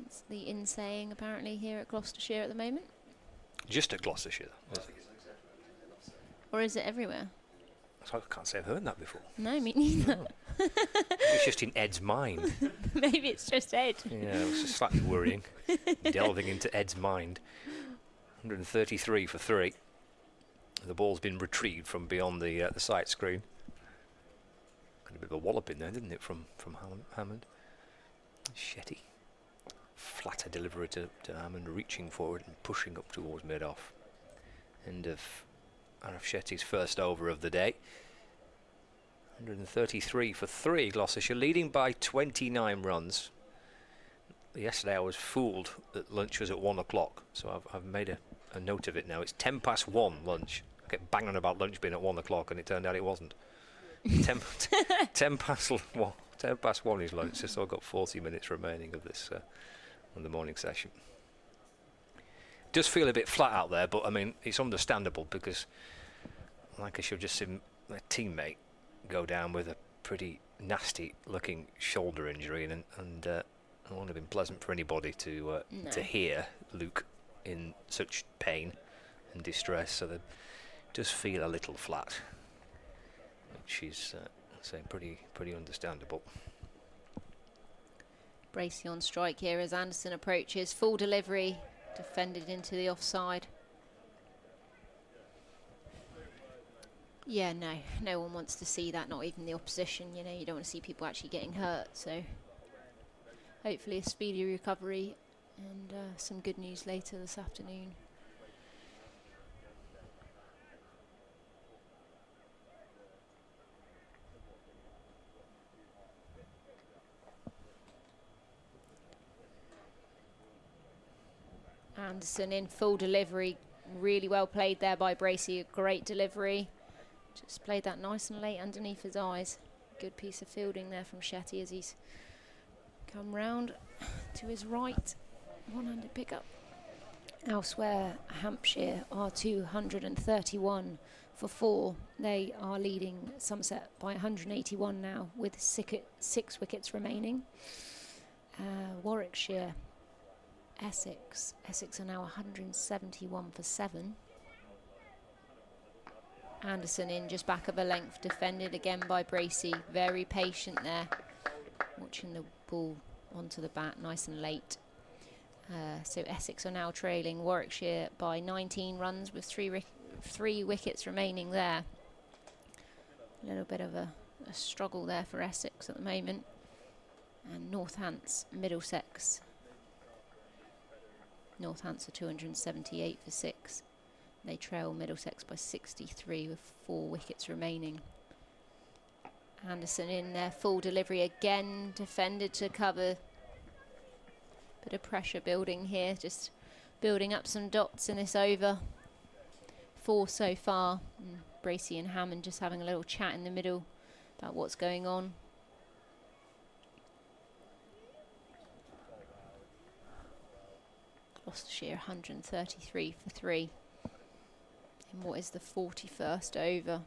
It's the in saying apparently here at Gloucestershire at the moment. Just at Gloucestershire. Or is it everywhere? So I can't say I've heard that before. No, me neither. No. It's just in Ed's mind. Maybe it's just Ed. Yeah, it's just slightly worrying. Delving into Ed's mind. 133 for 3. The ball's been retrieved from beyond the sight screen. Got a bit of a wallop in there, didn't it, from Hammond? Shetty. Flatter delivery to Hammond, reaching forward and pushing up towards mid-off. End of Arif Shetty's first over of the day. 133 for 3, Gloucestershire, leading by 29 runs. Yesterday I was fooled that lunch was at 1 o'clock, so I've made a note of it now. It's 10 past 1 lunch. I kept banging about lunch being at 1 o'clock, and it turned out it wasn't. 10 past 1 is lunch, so I've got 40 minutes remaining of this on the morning session. Does feel a bit flat out there, but I mean it's understandable because Lancashire have just seen their teammate go down with a pretty nasty looking shoulder injury, and it wouldn't have been pleasant for anybody to hear Luke in such pain and distress, so it does feel a little flat, which is saying pretty understandable. Bracey on strike here as Anderson approaches. Full delivery, defended into the offside. Yeah, no one wants to see that, not even the opposition. You know, you don't want to see people actually getting hurt, so hopefully a speedy recovery and some good news later this afternoon. Anderson in full delivery, really well played there by Bracey, a great delivery. Just played that nice and late underneath his eyes. Good piece of fielding there from Shetty as he's come round to his right. One-handed pickup. Elsewhere, Hampshire are 231 for 4. They are leading Somerset by 181 now with 6 wickets remaining. Warwickshire, Essex are now 171 for 7. Anderson in just back of a length, defended again by Bracey. Very patient there, watching the ball onto the bat nice and late. So Essex are now trailing Warwickshire by 19 runs with 3 wickets remaining there. A little bit of a struggle there for Essex at the moment. And Northants, Middlesex. Northants are 278 for 6. They trail Middlesex by 63 with 4 wickets remaining. Anderson in there, full delivery again, defended to cover. Bit of pressure building here, just building up some dots in this over. 4 so far. And Bracey and Hammond just having a little chat in the middle about what's going on. Gloucestershire 133 for 3 in what is the 41st over.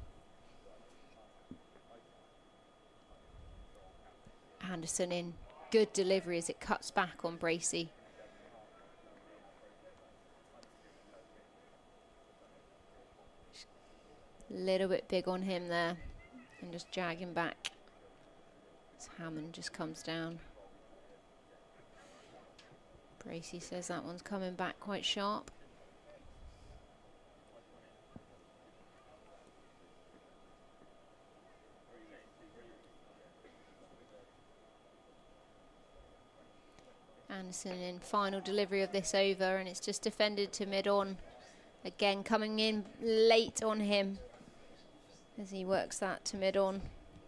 Anderson in, good delivery as it cuts back on Bracey. Little bit big on him there and just jagging back as Hammond just comes down. Bracey says that one's coming back quite sharp. Anderson in final delivery of this over, and it's just defended to mid-on. Again coming in late on him as he works that to mid-on.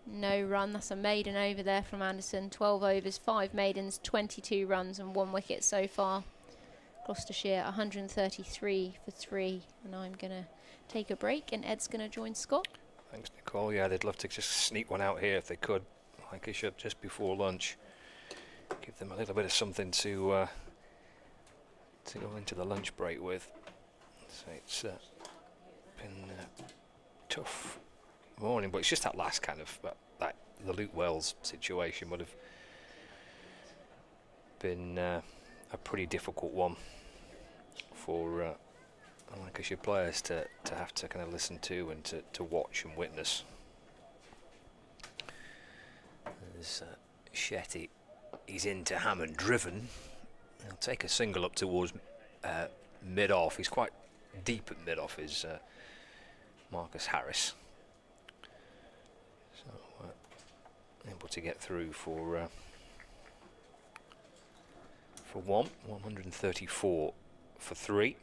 No run, that's a maiden over there from Anderson. 12 overs, 5 maidens, 22 runs and 1 wicket so far. Gloucestershire 133 for 3, and I'm going to take a break and Ed's going to join Scott. Thanks, Nicole. Yeah, they'd love to just sneak one out here if they could. Lancashire just before lunch. Give them a little bit of something to go into the lunch break with. So it's been tough morning, but it's just that last kind of the Luke Wells situation would have been a pretty difficult one for Lancashire players to have to kind of listen to and to watch and witness. There's Shetty. He's into Hammond, driven. He'll take a single up towards mid-off. He's quite deep at mid-off, is Marcus Harris. So able to get through for 134 for 3.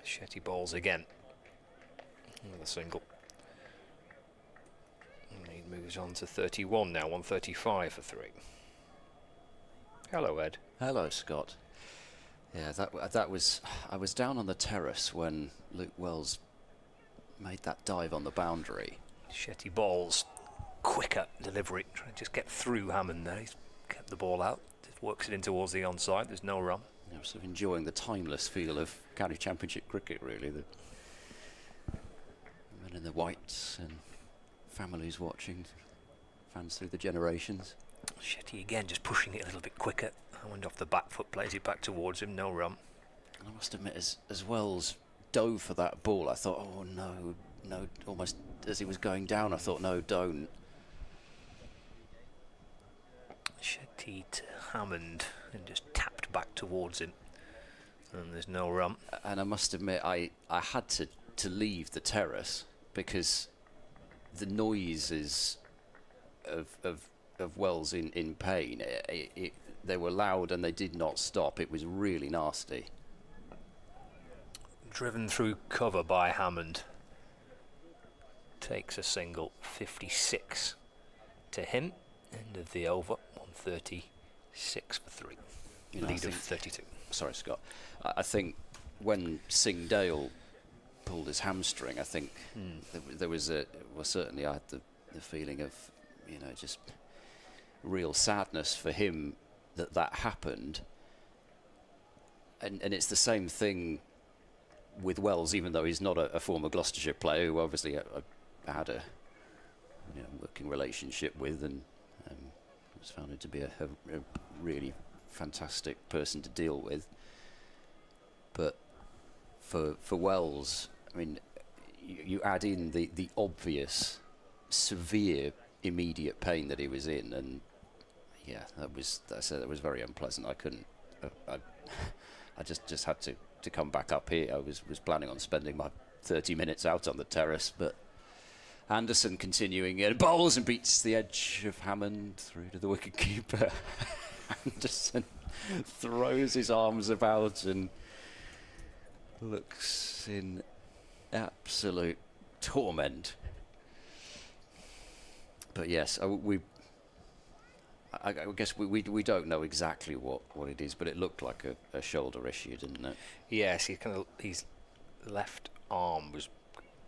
Shetty bowls again with a single. And he moves on to 31 now, 135 for 3. Hello, Ed. Hello, Scott. Yeah, that was. I was down on the terrace when Luke Wells made that dive on the boundary. Shetty bowls, quicker delivery, trying to just get through Hammond there. He's kept the ball out, just works it in towards the onside. There's no run. I'm sort of enjoying the timeless feel of county championship cricket, really. The men in the whites and families watching, fans through the generations. Shetty again, just pushing it a little bit quicker. Went off the back foot, plays it back towards him, no run. I must admit, as Wells dove for that ball, I thought, oh no, almost as he was going down, I thought, no, don't. Shetty to Hammond and just tapped back towards him, and there's no run. And I must admit, I had to leave the terrace because the noises of Wells in pain, they were loud and they did not stop. It was really nasty. Driven through cover by Hammond. Takes a single, 56 to him. End of the over, 136 for 3. Lead of 32. Sorry, Scott. I think when Singh Dale pulled his hamstring, I think there was certainly I had the feeling of, just real sadness for him that happened. And it's the same thing with Wells, even though he's not a former Gloucestershire player, who obviously I had a working relationship with, and was found him to be a really fantastic person to deal with. But for Wells, I mean, you add in the obvious, severe, immediate pain that he was in, and yeah, that was very unpleasant. I couldn't. I just had to come back up here. I was planning on spending my 30 minutes out on the terrace, but Anderson continuing it, bowls and beats the edge of Hammond through to the wicketkeeper. Anderson throws his arms about and looks in absolute torment. But yes, I guess we don't know exactly what it is, but it looked like a shoulder issue, didn't it? Yes, his left arm was,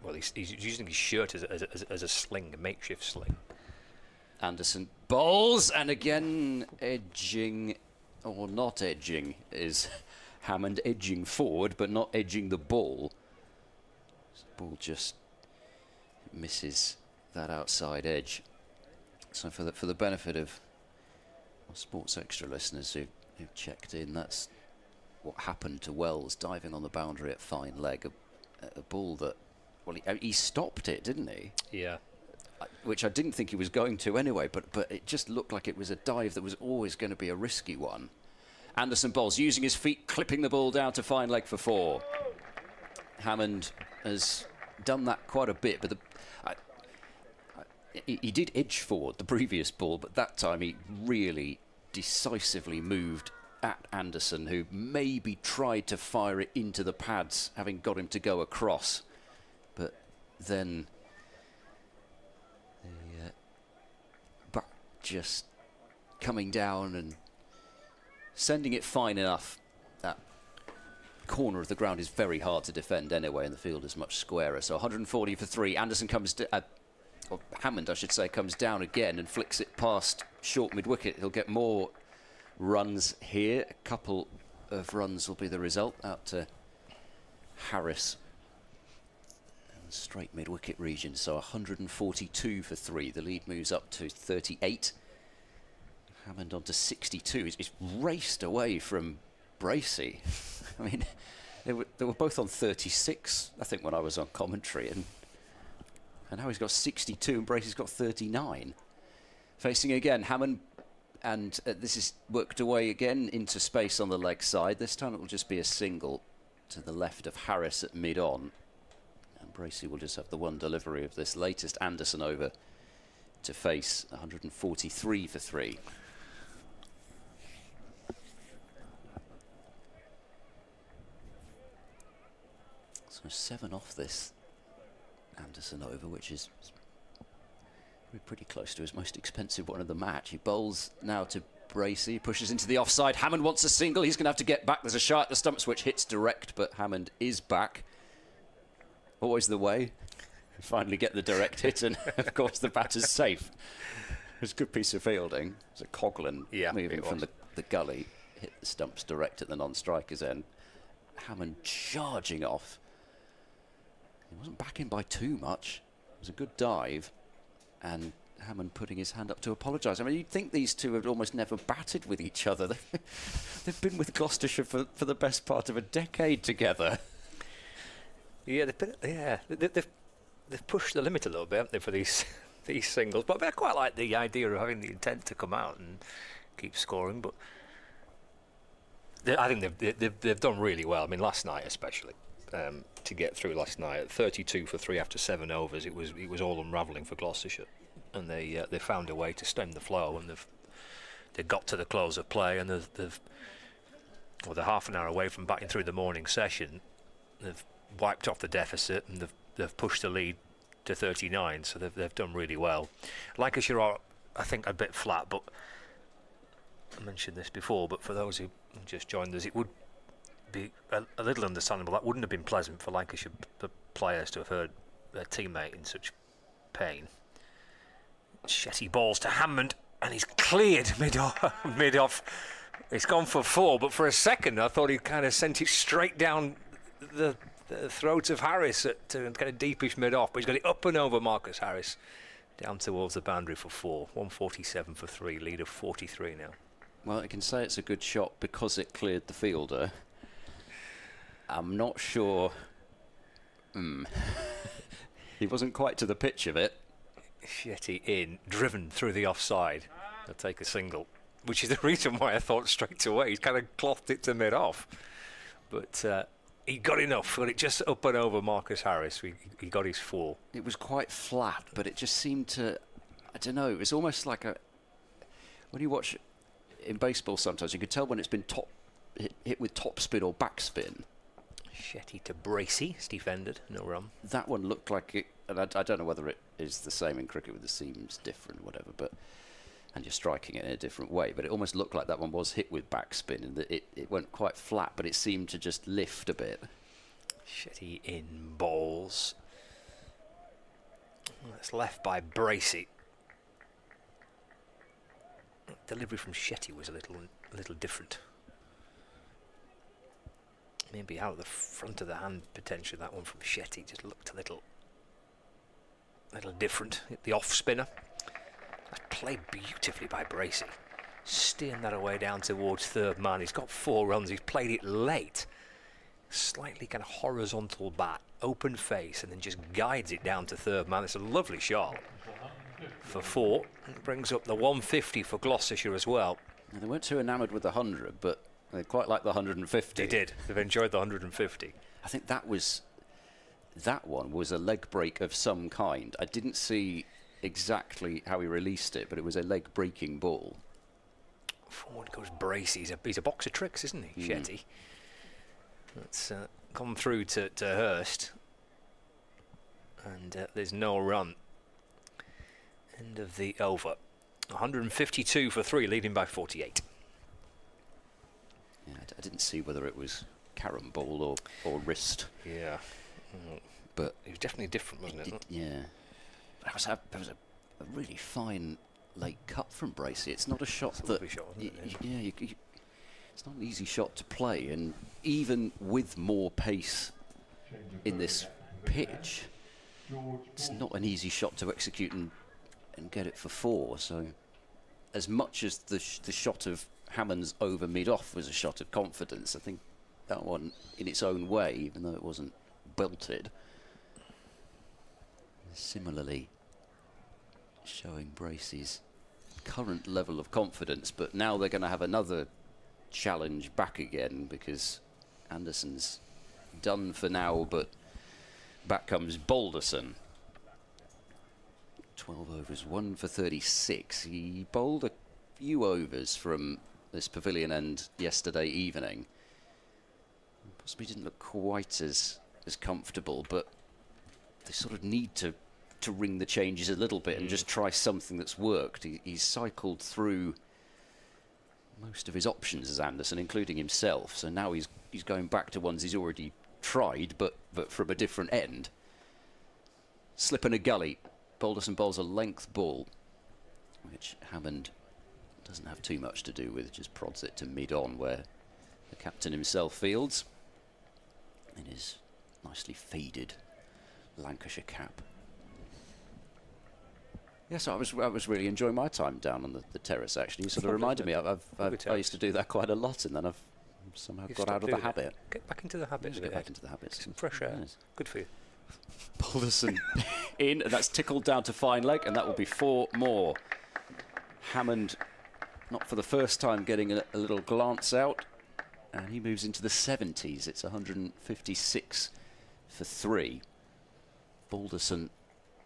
well, he's using his shirt as a sling, a makeshift sling. Anderson bowls, and again edging, or not edging, is Hammond edging forward, but not edging the ball. The ball just misses that outside edge. So for the benefit of Sports Extra listeners who've checked in, that's what happened to Wells, diving on the boundary at fine leg, a ball that, well, he stopped it, didn't he? Yeah. Which I didn't think he was going to anyway, but it just looked like it was a dive that was always going to be a risky one. Anderson bowls, using his feet, clipping the ball down to fine leg for 4. Hammond has done that quite a bit, but he did edge forward the previous ball, but that time he really decisively moved at Anderson, who maybe tried to fire it into the pads, having got him to go across. But then the buck just coming down and sending it fine enough. That corner of the ground is very hard to defend anyway, and the field is much squarer. So 140 for 3. Anderson comes or Hammond, I should say, comes down again and flicks it past short mid-wicket. He'll get more runs here. A couple of runs will be the result out to Harris. And straight mid-wicket region, so 142 for 3. The lead moves up to 38. Hammond on to 62. He's raced away from Bracey. I mean, they were both on 36, I think, when I was on commentary, and now he's got 62 and Bracey's got 39. Facing again, Hammond, and this is worked away again into space on the leg side. This time it will just be a single to the left of Harris at mid-on. And Bracey will just have the one delivery of this latest Anderson over to face 143 for 3. So 7 off this Anderson over, which is pretty close to his most expensive one of the match. He bowls now to Bracey, pushes into the offside. Hammond wants a single. He's going to have to get back. There's a shot at the stumps which hits direct, but Hammond is back. Always the way. Finally get the direct hit, and of course the batter's safe. It was a good piece of fielding. It was a Coghlan moving from the gully, hit the stumps direct at the non-striker's end. Hammond charging off. He wasn't backing by too much. It was a good dive, and Hammond putting his hand up to apologise. I mean, you'd think these two had almost never batted with each other. They've been with Gloucestershire for the best part of a decade together. Yeah, they've pushed the limit a little bit, haven't they, for these singles? But I quite like the idea of having the intent to come out and keep scoring. But I think they've done really well. I mean, last night especially, to get through last night at 32 for 3 after 7 overs, it was all unravelling for Gloucestershire, and they found a way to stem the flow, and they got to the close of play, and they're half an hour away from batting through the morning session. They've wiped off the deficit, and they've pushed the lead to 39, so they've done really well. Lancashire are, I think, a bit flat, but I mentioned this before, but for those who just joined us, it would be a little understandable. That wouldn't have been pleasant for Lancashire players to have heard their teammate in such pain. Shetty balls to Hammond, and he's cleared mid-off. It's gone for 4, but for a second I thought he kind of sent it straight down the throat of Harris at kind of deepish mid-off, but he's got it up and over Marcus Harris down towards the boundary for 4. 147 for 3, lead of 43 now. Well, I can say it's a good shot because it cleared the fielder. I'm not sure. He wasn't quite to the pitch of it. Shetty in, driven through the offside. He'll take a single, which is the reason why I thought straight away he's kind of clothed it to mid-off. But he got enough, got it just up and over Marcus Harris. He got his 4. It was quite flat, but it just seemed to, I don't know, it was almost like when you watch in baseball sometimes, you could tell when it's been hit with top spin or backspin. Shetty to Bracey, it's defended, no run. That one looked like it, and I don't know whether it is the same in cricket with the seams different, whatever, and you're striking it in a different way, but it almost looked like that one was hit with backspin, and that it went quite flat, but it seemed to just lift a bit. Shetty in balls. That's left by Bracey. Delivery from Shetty was a little different. Maybe out of the front of the hand, potentially. That one from Shetty just looked a little different. The off spinner. That's played beautifully by Bracey. Steering that away down towards third man. He's got 4 runs. He's played it late. Slightly kind of horizontal bat, open face, and then just guides it down to third man. It's a lovely shot for 4. It brings up the 150 for Gloucestershire as well. Now, they weren't too enamoured with the 100, but they quite like the 150. They did. They've enjoyed the 150. I think that one was a leg break of some kind. I didn't see exactly how he released it, but it was a leg breaking ball. Forward goes Bracey. He's a box of tricks, isn't he, Shetty? That's gone through to Hurst, and there's no run. End of the over. 152 for 3, leading by 48. Yeah, I didn't see whether it was carom ball or wrist. Yeah, but it was definitely different, wasn't it? Yeah, that was a really fine late cut from Bracey. It's not a shot that shot, wasn't it? Yeah, it's not an easy shot to play, and even with more pace in this pitch, it's not an easy shot to execute and get it for 4. So as much as the shot of Hammond's over mid-off was a shot of confidence, I think that one, in its own way, even though it wasn't belted, similarly showing Bracey's current level of confidence. But now they're going to have another challenge back again, because Anderson's done for now, but back comes Balderson. 12 overs, 1 for 36. He bowled a few overs from this pavilion end yesterday evening. Possibly didn't look quite as comfortable, but they sort of need to ring the changes a little bit and just try something that's worked. He's cycled through most of his options as Anderson, including himself, so now he's going back to ones he's already tried, but from a different end. Slip in a gully. Balderson bowls a length ball, which Hammond doesn't have too much to do with, just prods it to mid-on, where the captain himself fields in his nicely faded Lancashire cap. Yes, I was really enjoying my time down on the terrace, actually. You sort of reminded me, I used to do that quite a lot, and then I've somehow got out of the habit. Get back into the habit. Get back into the habit. Some fresh air. Yes. Good for you. Balderson in, and that's tickled down to fine leg, and that will be 4 more. Hammond, not for the first time, getting a little glance out, and he moves into the 70s. It's 156 for 3. Balderson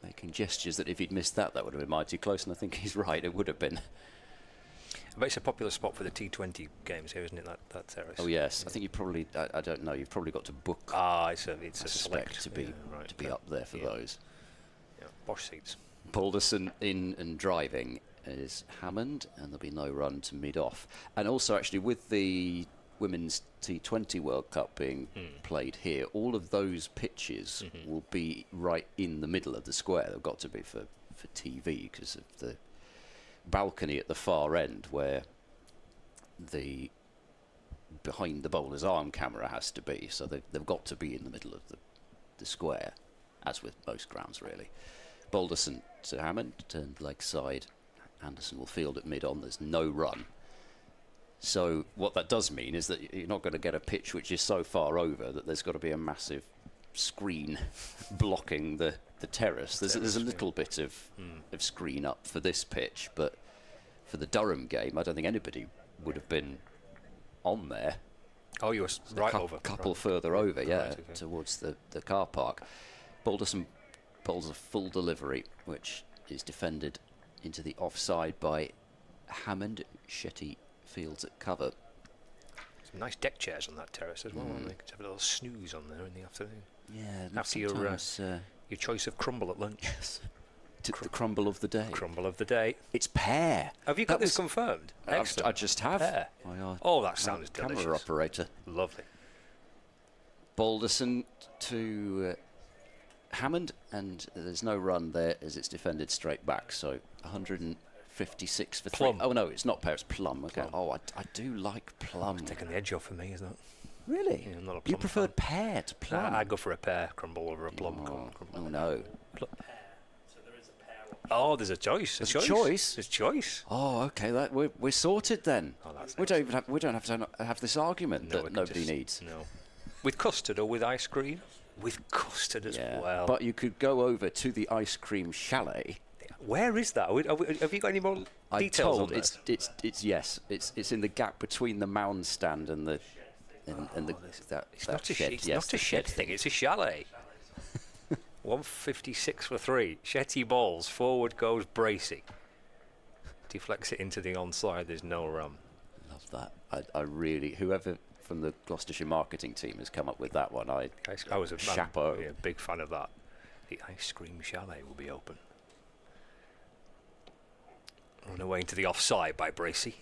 making gestures that if he'd missed that would have been mighty close, and I think he's right, it would have been. But it's a popular spot for the T20 games here, isn't it, that terrace? Oh yes, I think you probably, I don't know, you've probably got to book. It's a select to be up there for those. Yeah, posh seats. Balderson in and driving is Hammond, and there'll be no run to mid-off. And also, actually, with the Women's T20 World Cup being played here, all of those pitches will be right in the middle of the square. They've got to be for TV because of the balcony at the far end where the behind the bowler's arm camera has to be, so they've got to be in the middle of the square, as with most grounds really. Balderson to Hammond, turned leg side. Anderson will field at mid-on. There's no run. So what that does mean is that you're not going to get a pitch which is so far over that there's got to be a massive screen blocking the terrace. There's a little bit of screen up for this pitch, but for the Durham game, I don't think anybody would have been on there. Oh, you were right over. A couple further over, towards the car park. Balderson bowls a full delivery, which is defended into the offside by Hammond. Shetty fields at cover. Some nice deck chairs on that terrace as well. They could have a little snooze on there in the afternoon. Yeah, after your choice of crumble at lunch. Yes. The crumble of the day. Crumble of the day. It's pear. Have you got this confirmed? I just have. Pear. That sounds delicious. Camera operator. Lovely. Balderson to Hammond, and there's no run there as it's defended straight back. So 156 for Plum. 3. Oh no, it's not pear. It's plum. Okay. Oh, I do like plum. It's taking the edge off for me, isn't it? Really? Yeah, I'm not a plum You preferred fan. pear to plum? I'd go for a pear crumble over a plum crumble. Oh no. Oh, there's a choice. There's a choice. There's choice. Oh, okay. We're sorted then. Oh, that's we don't have to have this argument that nobody needs. No. With custard or with ice cream? With custard as well. But you could go over to the ice cream chalet. Where is that? Have you got any more details on that? It's in the gap between the mound stand and the It's not a shed. Not a shed thing. It's a chalet. 156 for 3. Shetty balls. Forward goes Bracey. Deflects it into the onside. There's no run. Love that. I really, whoever from the Gloucestershire marketing team has come up with that one, I was a chapeau. Big fan of that. The ice cream chalet will be open. Run away into the offside by Bracey.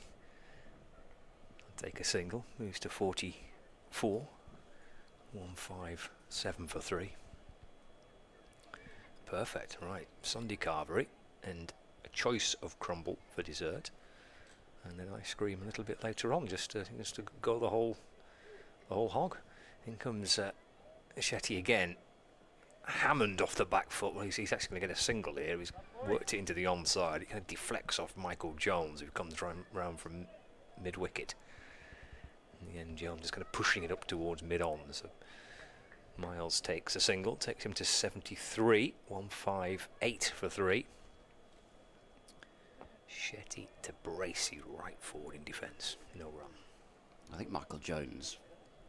Take a single. Moves to 44. 157 for 3. Perfect. Right. Sunday carvery and a choice of crumble for dessert, and then ice cream a little bit later on, just to go the whole hog. In comes Shetty again. Hammond off the back foot. Well, he's actually going to get a single here. He's worked it into the onside. It kind of deflects off Michael Jones, who comes round from mid-wicket. In the end, Jones is kind of pushing it up towards mid-on. So Miles takes a single, takes him to 73, 158 for 3. Shetty to Bracey right forward in defence. No run. I think Michael Jones'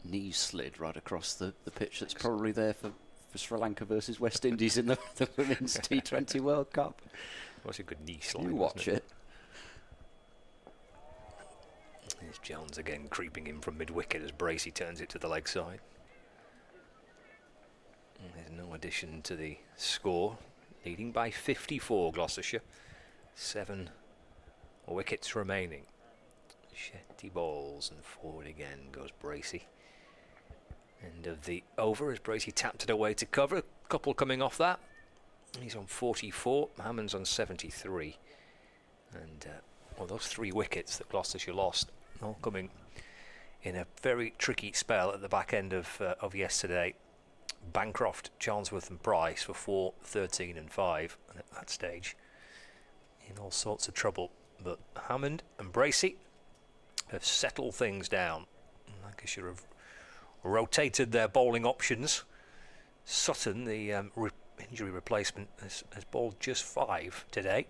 knee slid right across the pitch. That's probably there for Sri Lanka versus West Indies in the Women's T20 World Cup. It was a good knee slide. You watch it. There's Jones again creeping in from mid-wicket as Bracey turns it to the leg side. And there's no addition to the score. Leading by 54, Gloucestershire. 7 wickets remaining. Shetty balls and forward again goes Bracey. End of the over as Bracey tapped it away to cover. A couple coming off that. He's on 44. Hammond's on 73. And well, those 3 wickets that Gloucestershire lost, all coming in a very tricky spell at the back end of yesterday. Bancroft, Charlesworth and Price for 4, 13 and 5. And at that stage, in all sorts of trouble. But Hammond and Bracey have settled things down. Lancashire have rotated their bowling options. Sutton, the injury replacement, has bowled just 5 today.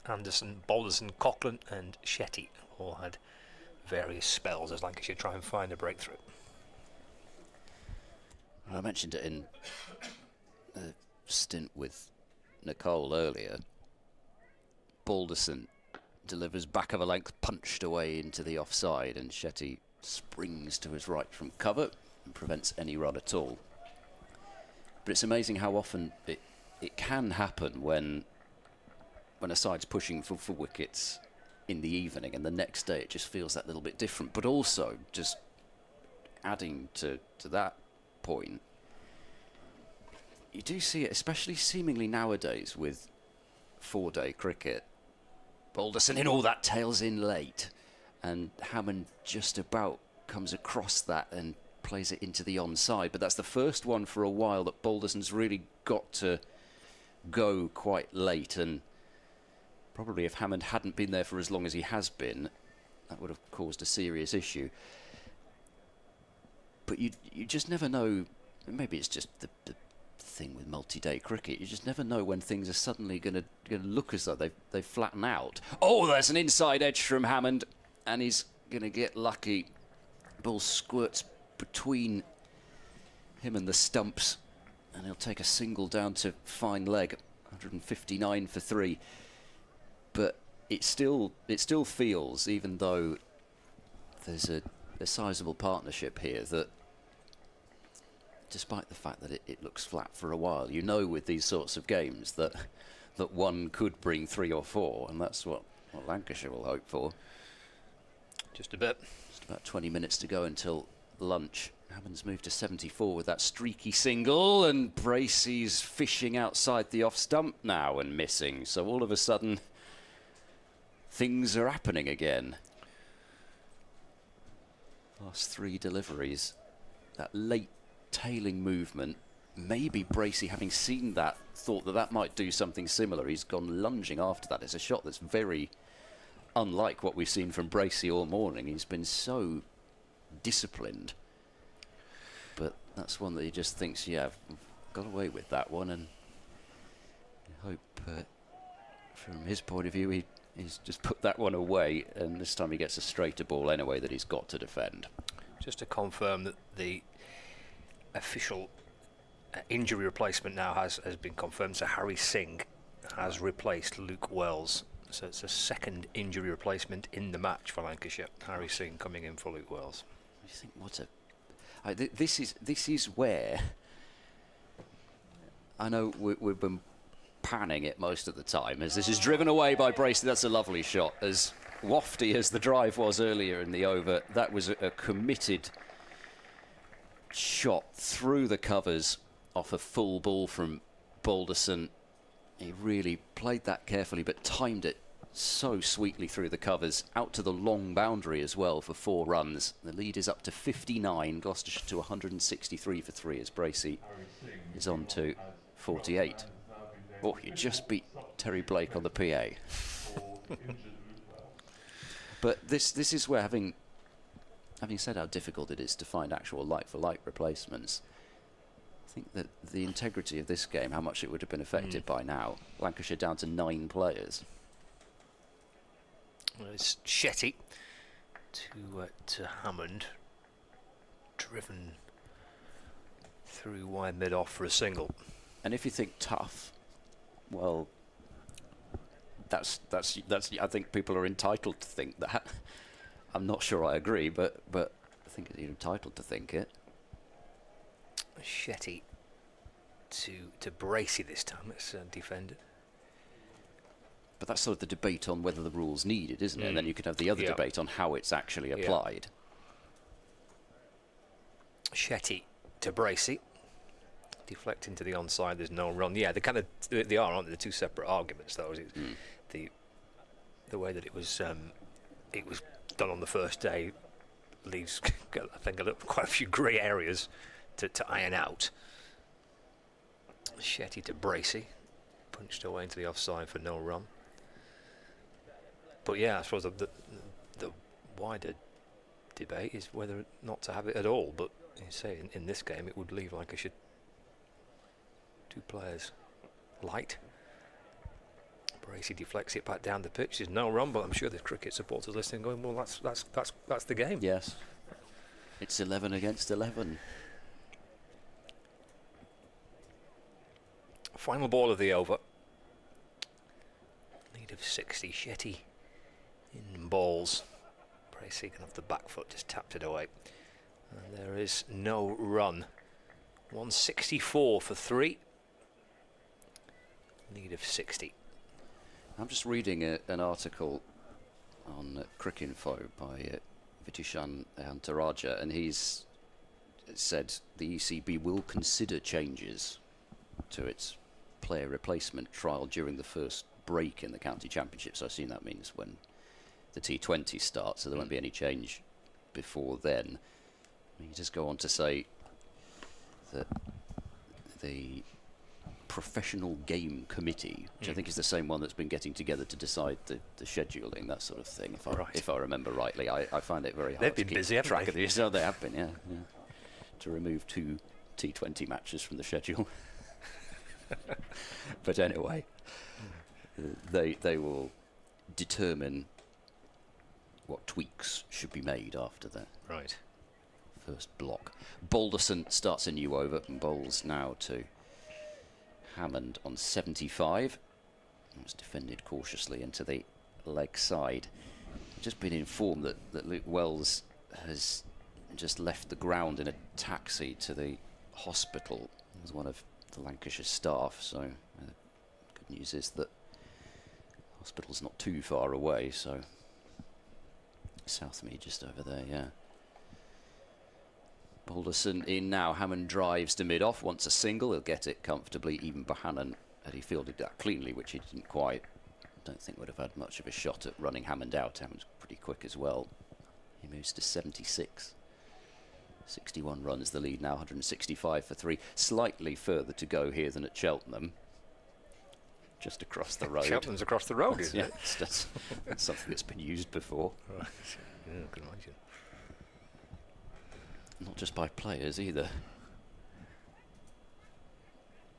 Anderson, Balderson, Coughlin and Shetty all had various spells as Lancashire try and find a breakthrough. I mentioned it in a stint with Nicole earlier. Balderson delivers back of a length, punched away into the offside, and Shetty springs to his right from cover and prevents any run at all. But it's amazing how often it can happen when a side's pushing for wickets in the evening, and the next day it just feels that little bit different. But also, just adding to that point, you do see it, especially seemingly nowadays with 4-day cricket. Balderson in all that tails in late, and Hammond just about comes across that and plays it into the onside. But that's the first one for a while that Balderson's really got to go quite late, and probably if Hammond hadn't been there for as long as he has been, that would have caused a serious issue. But you just never know. Maybe it's just the thing with multi-day cricket. You just never know when things are suddenly going to look as though they flatten out. Oh, there's an inside edge from Hammond, and he's going to get lucky. Ball squirts between him and the stumps, and he'll take a single down to fine leg. 159 for 3. But it still feels, even though there's a sizable partnership here, that despite the fact that it looks flat for a while, you know with these sorts of games that one could bring 3 or 4, and that's what Lancashire will hope for. Just a bit. Just about 20 minutes to go until lunch. Hammond's moved to 74 with that streaky single, and Bracey's fishing outside the off stump now and missing. So all of a sudden, things are happening again. Last 3 deliveries. That late tailing movement. Maybe Bracey, having seen that, thought that might do something similar. He's gone lunging after that. It's a shot that's very unlike what we've seen from Bracey all morning. He's been so disciplined. But that's one that he just thinks, yeah, I've got away with that one. And I hope, from his point of view, he's just put that one away. And this time he gets a straighter ball anyway that he's got to defend. Just to confirm that the official injury replacement now has been confirmed. So Harry Singh has replaced Luke Wells. So it's a second injury replacement in the match for Lancashire. Harry Singh coming in for Luke Wells. You think this is where I know we've been panning it most of the time as this is driven away by Bracey. That's a lovely shot. As wafty as the drive was earlier in the over, that was a committed shot through the covers off a full ball from Balderson. He really played that carefully but timed it so sweetly through the covers, out to the long boundary as well for 4 runs. The lead is up to 59, Gloucestershire to 163 for 3 as Bracey is on 2. 48. Oh, you just beat Terry Blake on the PA. But this is where, having said how difficult it is to find actual like-for-like replacements, I think that the integrity of this game, how much it would have been affected by now. Lancashire down to 9 players. Well, it's Shetty to Hammond, driven through wide mid-off for a single. And if you think tough, well, that's I think people are entitled to think that. I'm not sure I agree, but I think you're entitled to think it. Shetty to Bracey this time. Let's defend it. But that's sort of the debate on whether the rule's needed, isn't it? And then you could have the other debate on how it's actually applied. Shetty to Bracey. Deflecting to the onside, there's no run. Yeah, they are, aren't they? The two separate arguments, though. The way that it was done on the first day leaves, I think, quite a few grey areas to iron out. Shetty to Bracey, punched away into the offside for no run. But yeah, I suppose the wider debate is whether not to have it at all. But you say in this game, it would leave Lancashire 2 players light. Bracey deflects it back down the pitch. There's no run, but I'm sure there's cricket supporters listening, going, "Well, that's the game." Yes, it's 11 against 11. Final ball of the over. Lead of 60. Shetty in balls. Bracey can have the back foot, just tapped it away. And there is no run. 164 for 3. Lead of 60. I'm just reading an article on Cricinfo by Vitushan Antaraja, and he's said the ECB will consider changes to its player replacement trial during the first break in the county championship. So I assume that means when the T20 starts, so there won't be any change before then. You just go on to say that the Professional Game Committee, which I think is the same one that's been getting together to decide the scheduling, that sort of thing, if I remember rightly. I find it very hard They've to been keep busy, haven't track they? of these. Oh, they have been, yeah. To remove 2 T20 matches from the schedule. But anyway, they will determine what tweaks should be made after the first block. Balderson starts a new over and bowls now to Hammond on 75. It was defended cautiously into the leg side. I've just been informed that Luke Wells has just left the ground in a taxi to the hospital as one of the Lancashire staff, so the good news is that the hospital's not too far away, so Southmead just over there, yeah. Balderson in now. Hammond drives to mid-off, wants a single, he'll get it comfortably. Even Bohannon, had he fielded that cleanly, which he didn't quite, don't think would have had much of a shot at running Hammond out. Hammond's pretty quick as well. He moves to 76. 61 runs the lead now, 165 for 3. Slightly further to go here than at Cheltenham. Just across the road. Cheltenham's across the road, isn't it? That's something that's been used before. Right. Yeah, I can imagine. Not just by players either.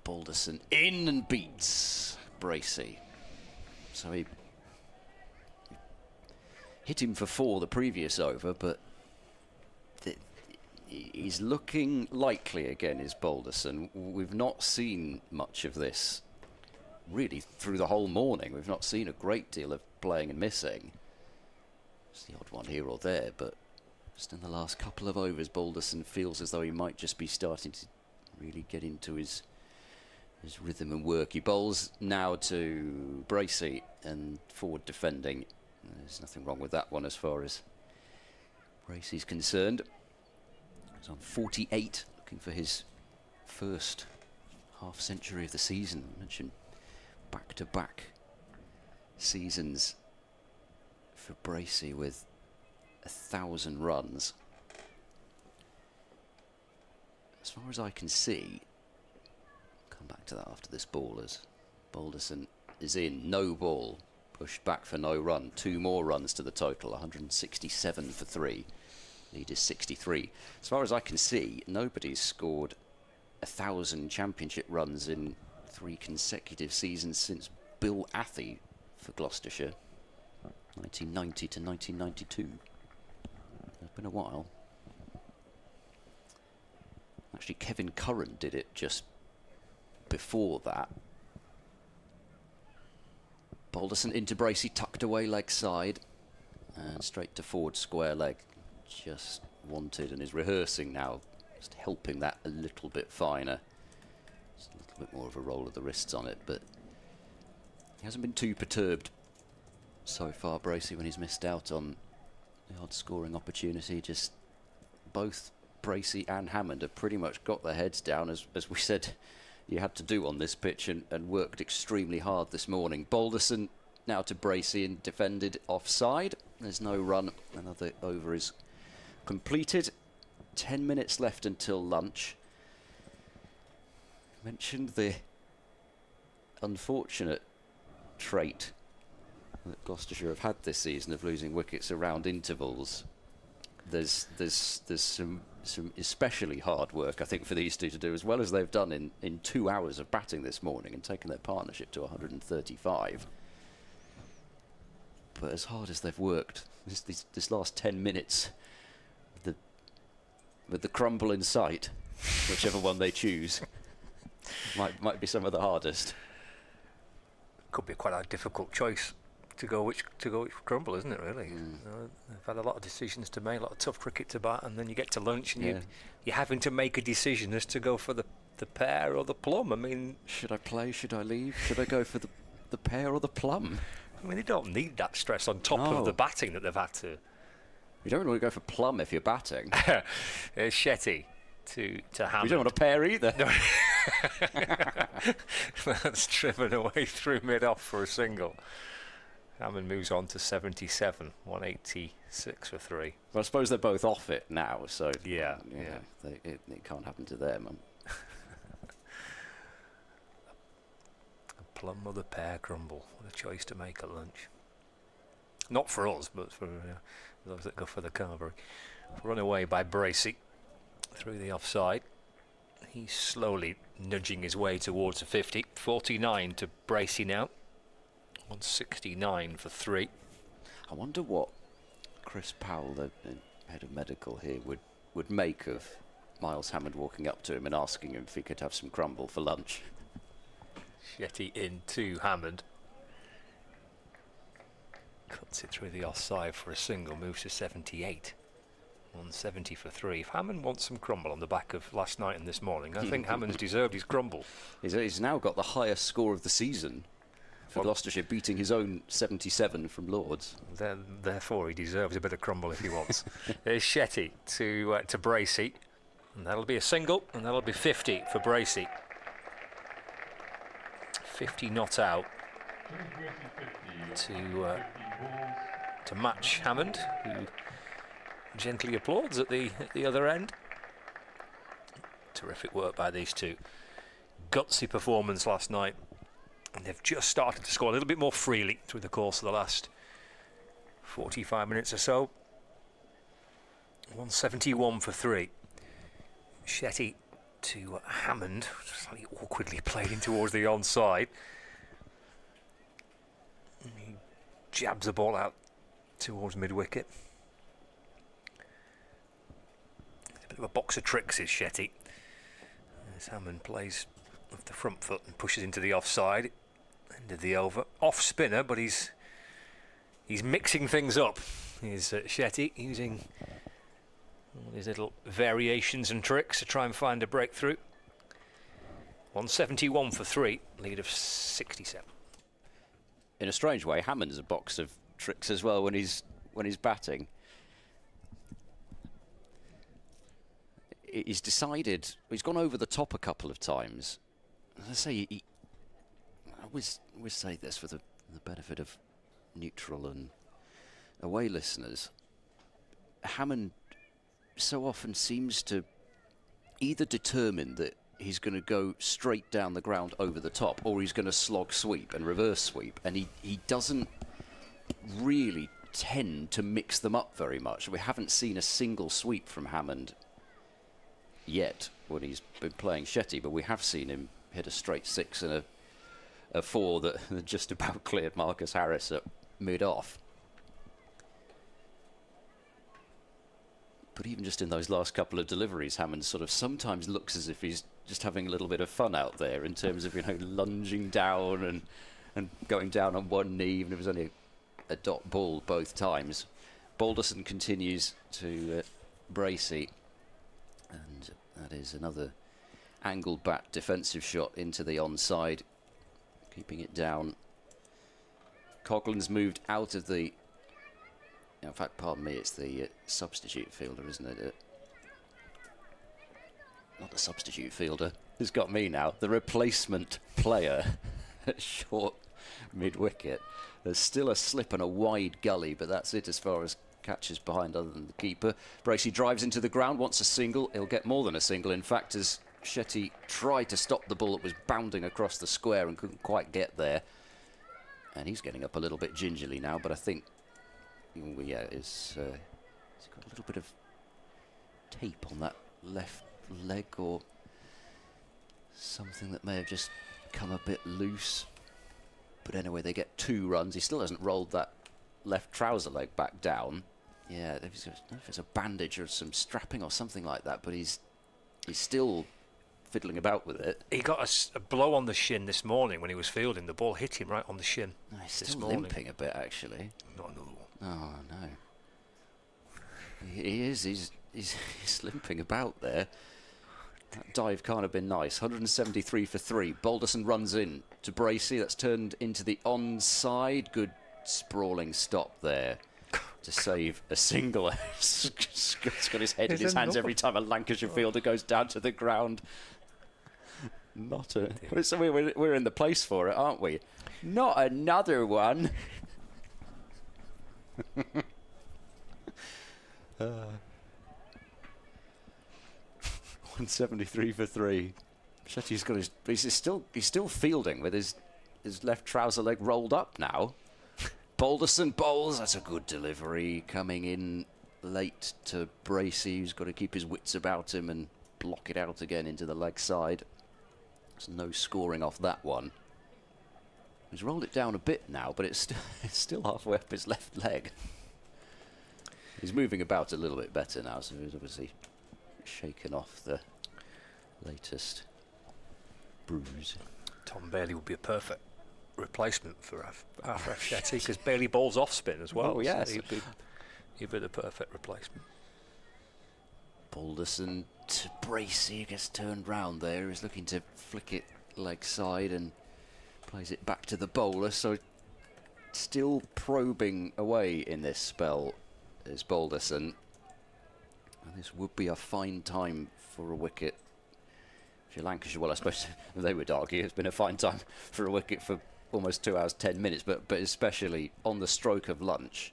Balderson in and beats Bracey. So he hit him for 4 the previous over, but he's looking likely again, is Balderson. We've not seen much of this really through the whole morning. We've not seen a great deal of playing and missing. It's the odd one here or there, but just in the last couple of overs, Balderson feels as though he might just be starting to really get into his rhythm and work. He bowls now to Bracey and forward defending. There's nothing wrong with that one as far as Bracey's concerned. He's on 48, looking for his first half century of the season. I mentioned back-to-back seasons for Bracey with 1,000 runs. As far as I can see, come back to that after this ball as Balderson is in, no ball, pushed back for no run, 2 more runs to the total, 167 for 3. Lead is 63. As far as I can see, nobody's scored 1,000 championship runs in 3 consecutive seasons since Bill Athy for Gloucestershire, 1990 to 1992. It's been a while. Actually, Kevin Curran did it just before that. Balderson into Bracey, tucked away leg side, and straight to forward square leg. Just wanted and is rehearsing now, just helping that a little bit finer. Just a little bit more of a roll of the wrists on it, but he hasn't been too perturbed so far, Bracey, when he's missed out on the odd scoring opportunity. Just both Bracey and Hammond have pretty much got their heads down, as we said you had to do on this pitch, and worked extremely hard this morning. Balderson now to Bracey and defended offside. There's no run. Another over is completed. 10 minutes left until lunch. Mentioned the unfortunate trait that Gloucestershire have had this season of losing wickets around intervals. There's some especially hard work, I think, for these two to do, as well as they've done in 2 hours of batting this morning and taken their partnership to 135. But as hard as they've worked, this last 10 minutes, with the crumble in sight, whichever one they choose, might be some of the hardest. Could be quite a difficult choice to go which crumble, isn't it, really? They've had a lot of decisions to make, a lot of tough cricket to bat, and then you get to lunch and you're having to make a decision as to go for the pear or the plum. I mean, should I play? Should I leave? Should I go for the pear or the plum? I mean, they don't need that stress on top of the batting that they've had to. You don't want to go for plum if you're batting. Shetty to Hammond. You don't want a pear either. No. That's driven away through mid-off for a single. Hammond moves on to 77, 186 for 3. Well, I suppose they're both off it now, so yeah. It can't happen to them. A plum or the pear crumble. What a choice to make at lunch. Not for us, but for those that go for the Carvery. Run away by Bracey through the offside. He's slowly nudging his way towards a 50. 49 to Bracey now. 169 for 3. I wonder what Chris Powell, the head of medical here, would make of Miles Hammond walking up to him and asking him if he could have some crumble for lunch. Shetty in to Hammond. Cuts it through the offside for a single, moves to 78. 170 for 3. If Hammond wants some crumble on the back of last night and this morning, I think Hammond's deserved his crumble. He's now got the highest score of the season for Gloucestershire, beating his own 77 from Lords. Therefore, he deserves a bit of crumble if he wants. There's Shetty to Bracey, and that'll be a single, and that'll be 50 for Bracey. 50 not out to match Hammond, who gently applauds at the other end. Terrific work by these two. Gutsy performance last night. And they've just started to score a little bit more freely through the course of the last 45 minutes or so. 171 for 3. Shetty to Hammond, slightly awkwardly played in towards the onside. And he jabs the ball out towards mid-wicket. It's a bit of a box of tricks, is Shetty. As Hammond plays with the front foot and pushes into the offside. End of the over. Off spinner, but he's mixing things up. He's Shetty using all his little variations and tricks to try and find a breakthrough. 171 for 3, lead of 67. In a strange way, Hammond's a box of tricks as well when he's batting. He's decided, he's gone over the top a couple of times. As I say, I always say this for the benefit of neutral and away listeners. Hammond so often seems to either determine that he's going to go straight down the ground over the top, or he's going to slog sweep and reverse sweep. And he doesn't really tend to mix them up very much. We haven't seen a single sweep from Hammond yet when he's been playing Shetty, but we have seen him hit a straight 6 and a 4 that just about cleared Marcus Harris at mid-off. But even just in those last couple of deliveries, Hammond sort of sometimes looks as if he's just having a little bit of fun out there in terms of, lunging down and going down on one knee, even if it was only a dot ball both times. Balderson continues to Bracey, and that is another angled bat defensive shot into the onside, keeping it down. Coughlin's moved out of the... In fact, pardon me, it's the substitute fielder, isn't it? Not the substitute fielder. Who's got me now? The replacement player at short mid-wicket. There's still a slip and a wide gully, but that's it as far as catches behind other than the keeper. Bracey drives into the ground, wants a single. He'll get more than a single, in fact, as Shetty tried to stop the ball that was bounding across the square and couldn't quite get there. And he's getting up a little bit gingerly now, but I think... yeah, he's got a little bit of tape on that left leg or something that may have just come a bit loose. But anyway, they get 2 runs. He still hasn't rolled that left trouser leg back down. Yeah, I don't know if it's a bandage or some strapping or something like that, but he's still fiddling about with it. He got a blow on the shin this morning when he was fielding. The ball hit him right on the shin. No, he's still limping a bit, actually. Not another one. Oh, no. He is. He's limping about there. That dive can't have been nice. 173 for 3. Balderson runs in to Bracey. That's turned into the onside. Good sprawling stop there to save a single. He's got his head in his hands every time a Lancashire fielder goes down to the ground. Not a... So we're in the place for it, aren't we? Not another one. 173 for 3. Shetty's got he's still fielding with his left trouser leg rolled up now. Balderson bowls. That's a good delivery coming in late to Bracey, who's got to keep his wits about him and block it out again into the leg side. There's no scoring off that one. He's rolled it down a bit now, but it's still halfway up his left leg. He's moving about a little bit better now, so he's obviously shaken off the latest bruise. Tom Bailey would be a perfect replacement for Arthur Shetty, because Bailey bowls off spin as well. Oh, yes. So he'd be the perfect replacement. Balderson to Bracey, gets turned round there. He's looking to flick it leg side and plays it back to the bowler. So still probing away in this spell is Balderson. And this would be a fine time for a wicket. If you're Lancashire, well, I suppose they would argue it's been a fine time for a wicket for almost 2 hours, 10 minutes, but especially on the stroke of lunch.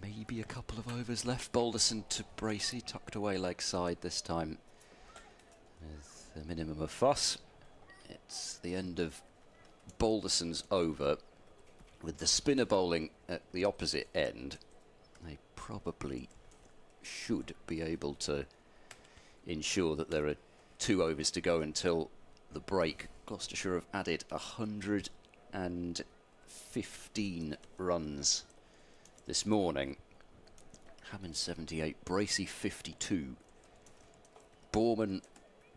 Maybe a couple of overs left. Balderson to Bracey, tucked away leg side this time with a minimum of fuss. It's the end of Balderson's over. With the spinner bowling at the opposite end, they probably should be able to ensure that there are 2 overs to go until the break. Gloucestershire have added 115 runs this morning. Hammond 78, Bracey 52. Borman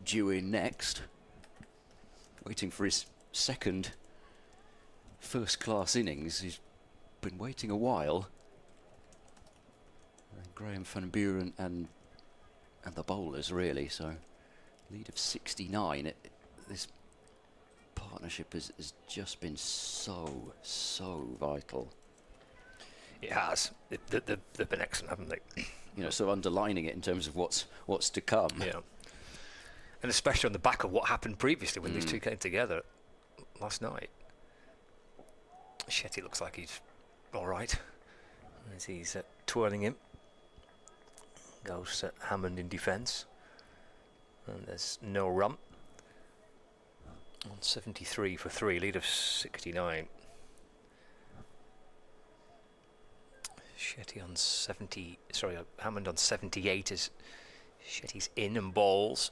due in next, waiting for his second first-class innings. He's been waiting a while. And Graham van Buren and the bowlers, really. So, lead of 69. This partnership has just been so vital. It has. They've been excellent, haven't they? You know, sort of underlining it in terms of what's to come. Yeah. And especially on the back of what happened previously when these two came together last night. Shetty looks like he's all right as he's twirling him. Goes Hammond in defence. And there's no run. On 73 for 3, lead of 69. Shetty on 70, sorry, Hammond on 78 as Shetty's in and bowls.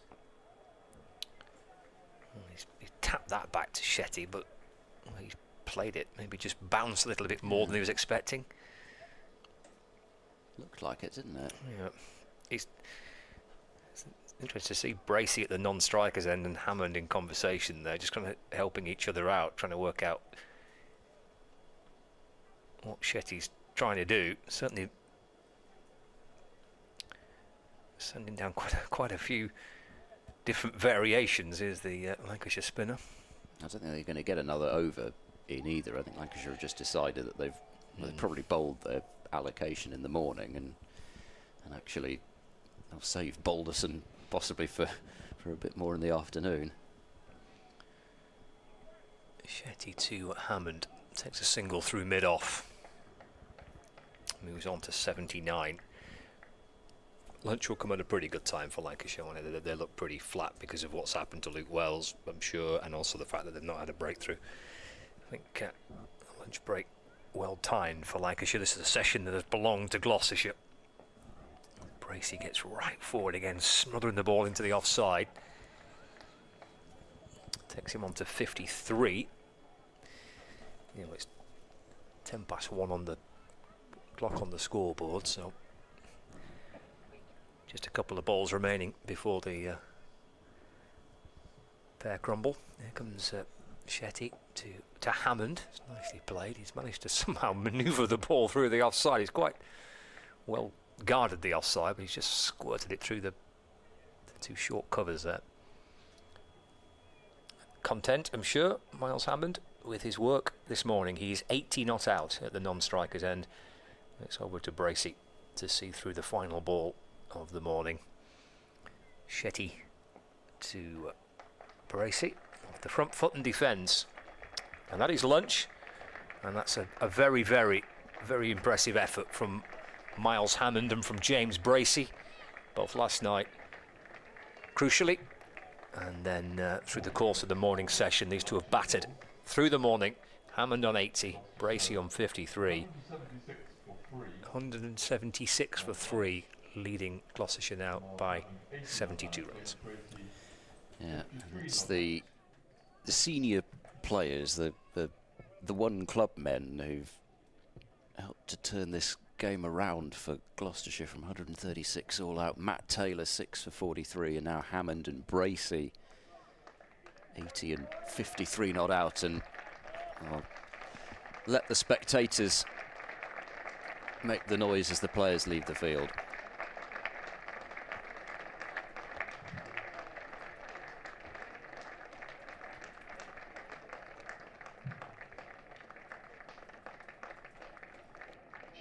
Well, he's tapped that back to Shetty, but he's played it, maybe just bounced a little bit more than he was expecting. Looked like it, didn't it? Yeah. It's interesting to see Bracey at the non-strikers end and Hammond in conversation there, just kind of helping each other out, trying to work out what Shetty's trying to do. Certainly sending down quite a few different variations. Here's the Lancashire spinner. I don't think they're going to get another over in either. I think Lancashire have just decided that they've probably bowled their allocation in the morning and actually they'll save Balderson possibly for a bit more in the afternoon. Shetty to Hammond, takes a single through mid-off. Moves on to 79. Lunch will come at a pretty good time for Lancashire. They look pretty flat because of what's happened to Luke Wells, I'm sure, and also the fact that they've not had a breakthrough. I think lunch break well timed for Lancashire. This is a session that has belonged to Gloucestershire. Bracey gets right forward again, smothering the ball into the offside. Takes him on to 53. You know, it's 10 past 1 on the clock on the scoreboard, so just a couple of balls remaining before the pair crumble. Here comes Shetty to Hammond. It's nicely played. He's managed to somehow manoeuvre the ball through the offside. He's quite well guarded the offside, but he's just squirted it through the two short covers there. Content, I'm sure, Miles Hammond, with his work this morning. He's 80 not out at the non-strikers end. It's over to Bracey to see through the final ball of the morning. Shetty to Bracey off the front foot and defence, and that is lunch, and that's a very, very, very impressive effort from Miles Hammond and from James Bracey, both last night, crucially, and then through the course of the morning session, these two have battered through the morning. Hammond on 80, Bracey on 53. 176 for 3, leading Gloucestershire now by 72 runs. Yeah, it's the senior players, the one club men who've helped to turn this game around for Gloucestershire from 136 all out. Matt Taylor 6 for 43, and now Hammond and Bracey 80 and 53 not out, and let the spectators make the noise as the players leave the field.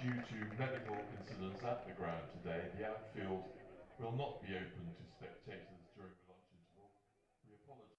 Due to medical incidents at the ground today, the outfield will not be open to spectators during the lunch interval. We apologise.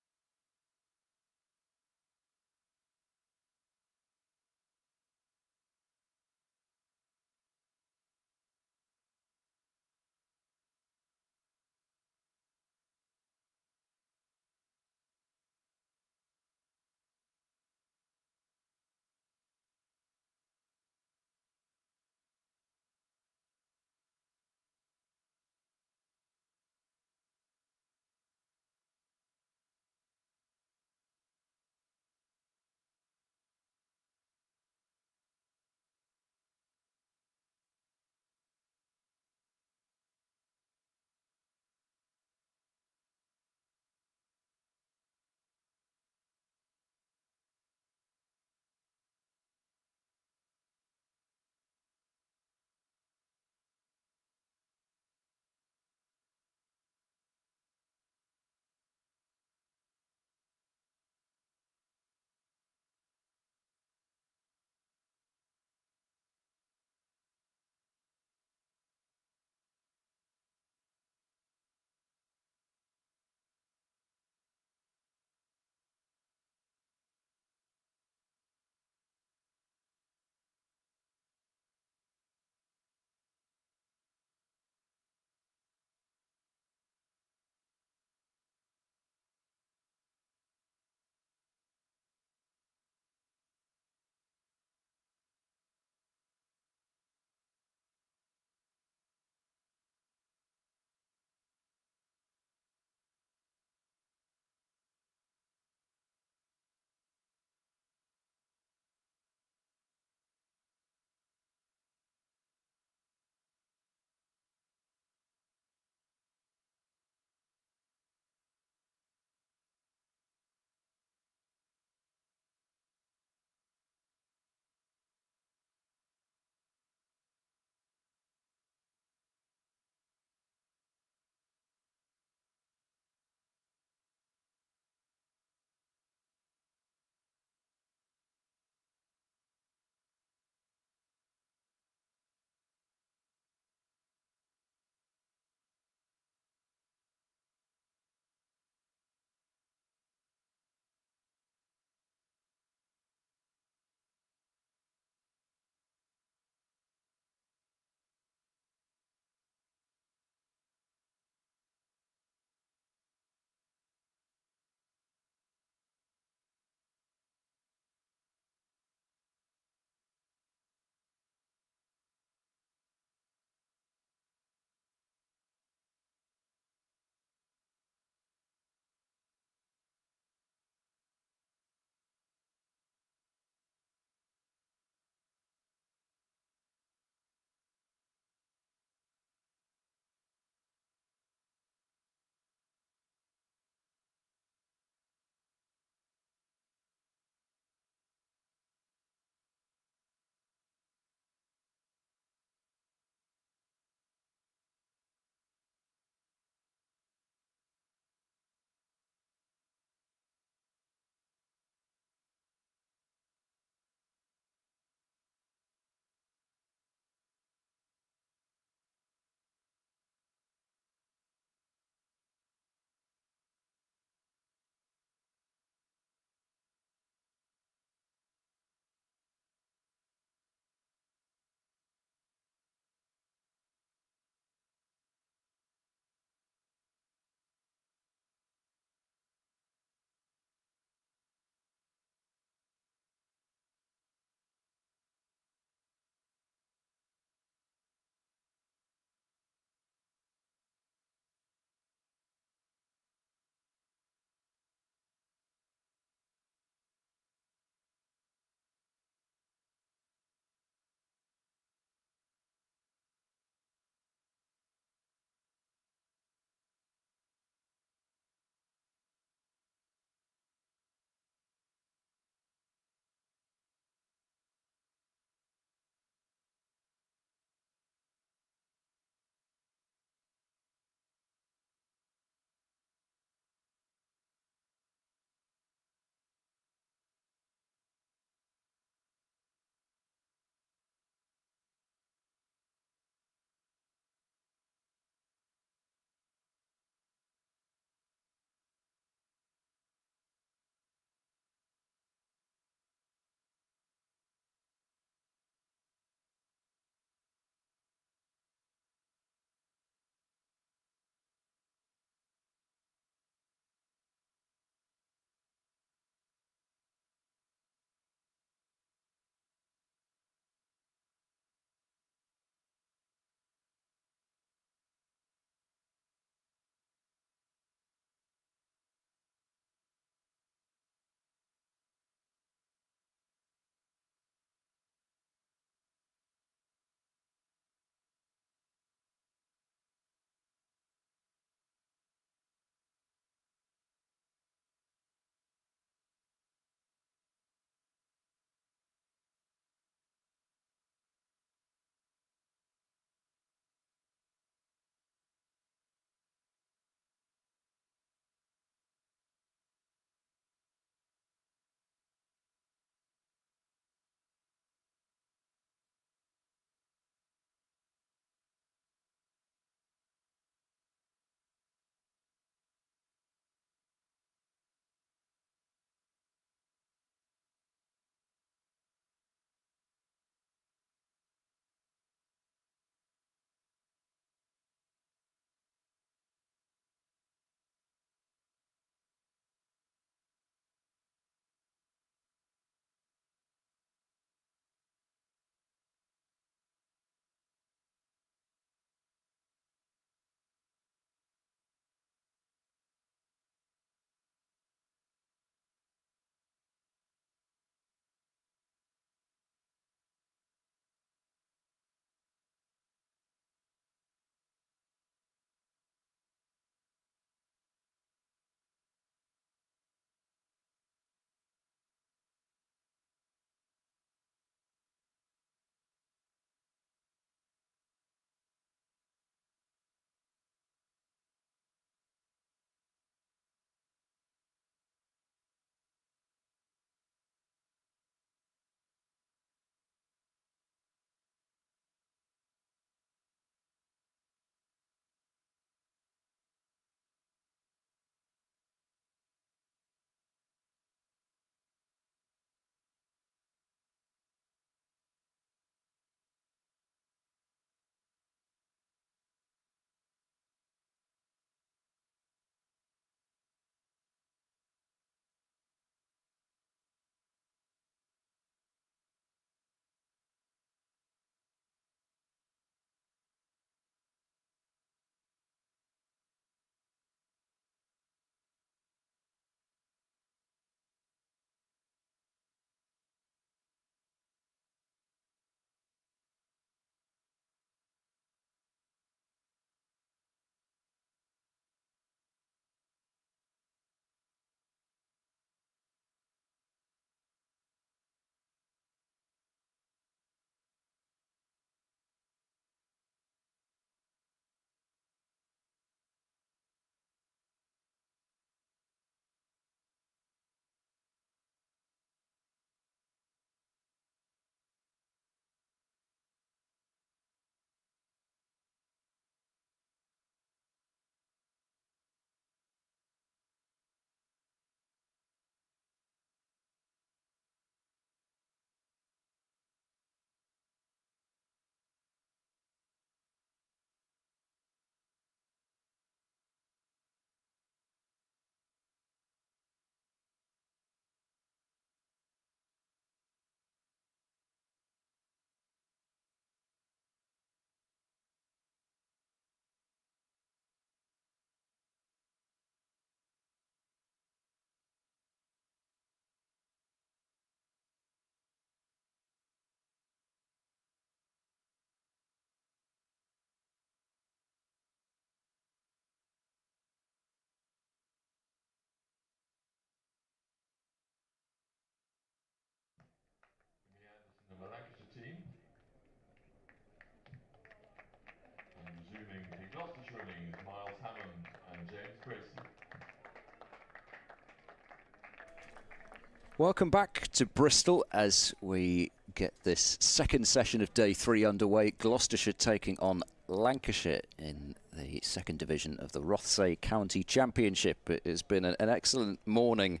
Welcome back to Bristol as we get this second session of day 3 underway. Gloucestershire taking on Lancashire in the second division of the Rothesay County Championship. It has been an excellent morning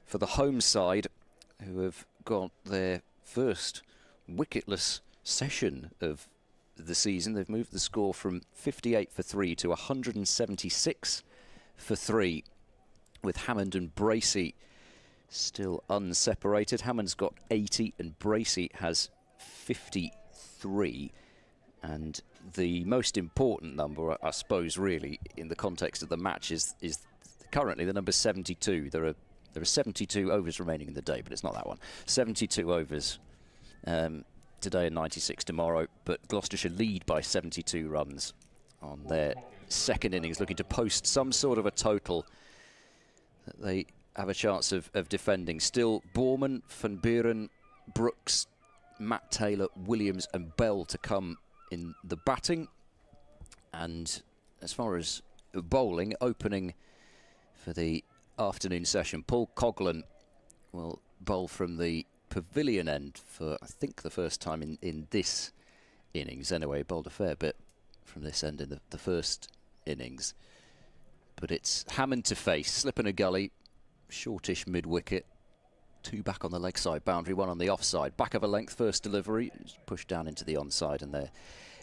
for the home side, who have got their first wicketless session of the season. They've moved the score from 58 for 3 to 176 for 3, with Hammond and Bracey still unseparated. Hammond's got 80 and Bracey has 53. And the most important number, I suppose, really, in the context of the match is currently the number 72. There are 72 overs remaining in the day, but it's not that one. 72 overs today and 96 tomorrow, but Gloucestershire lead by 72 runs on their second innings, looking to post some sort of a total that they have a chance of defending. Still Borman, Van Buren, Brooks, Matt Taylor, Williams and Bell to come in the batting. And as far as bowling, opening for the afternoon session, Paul Coghlan will bowl from the pavilion end for, I think, the first time in this innings. Anyway, bowled a fair bit from this end in the first innings. But it's Hammond to face, slip in a gully, shortish mid-wicket, 2 back on the leg side boundary, 1 on the offside. Back of a length, first delivery, pushed down into the onside, and there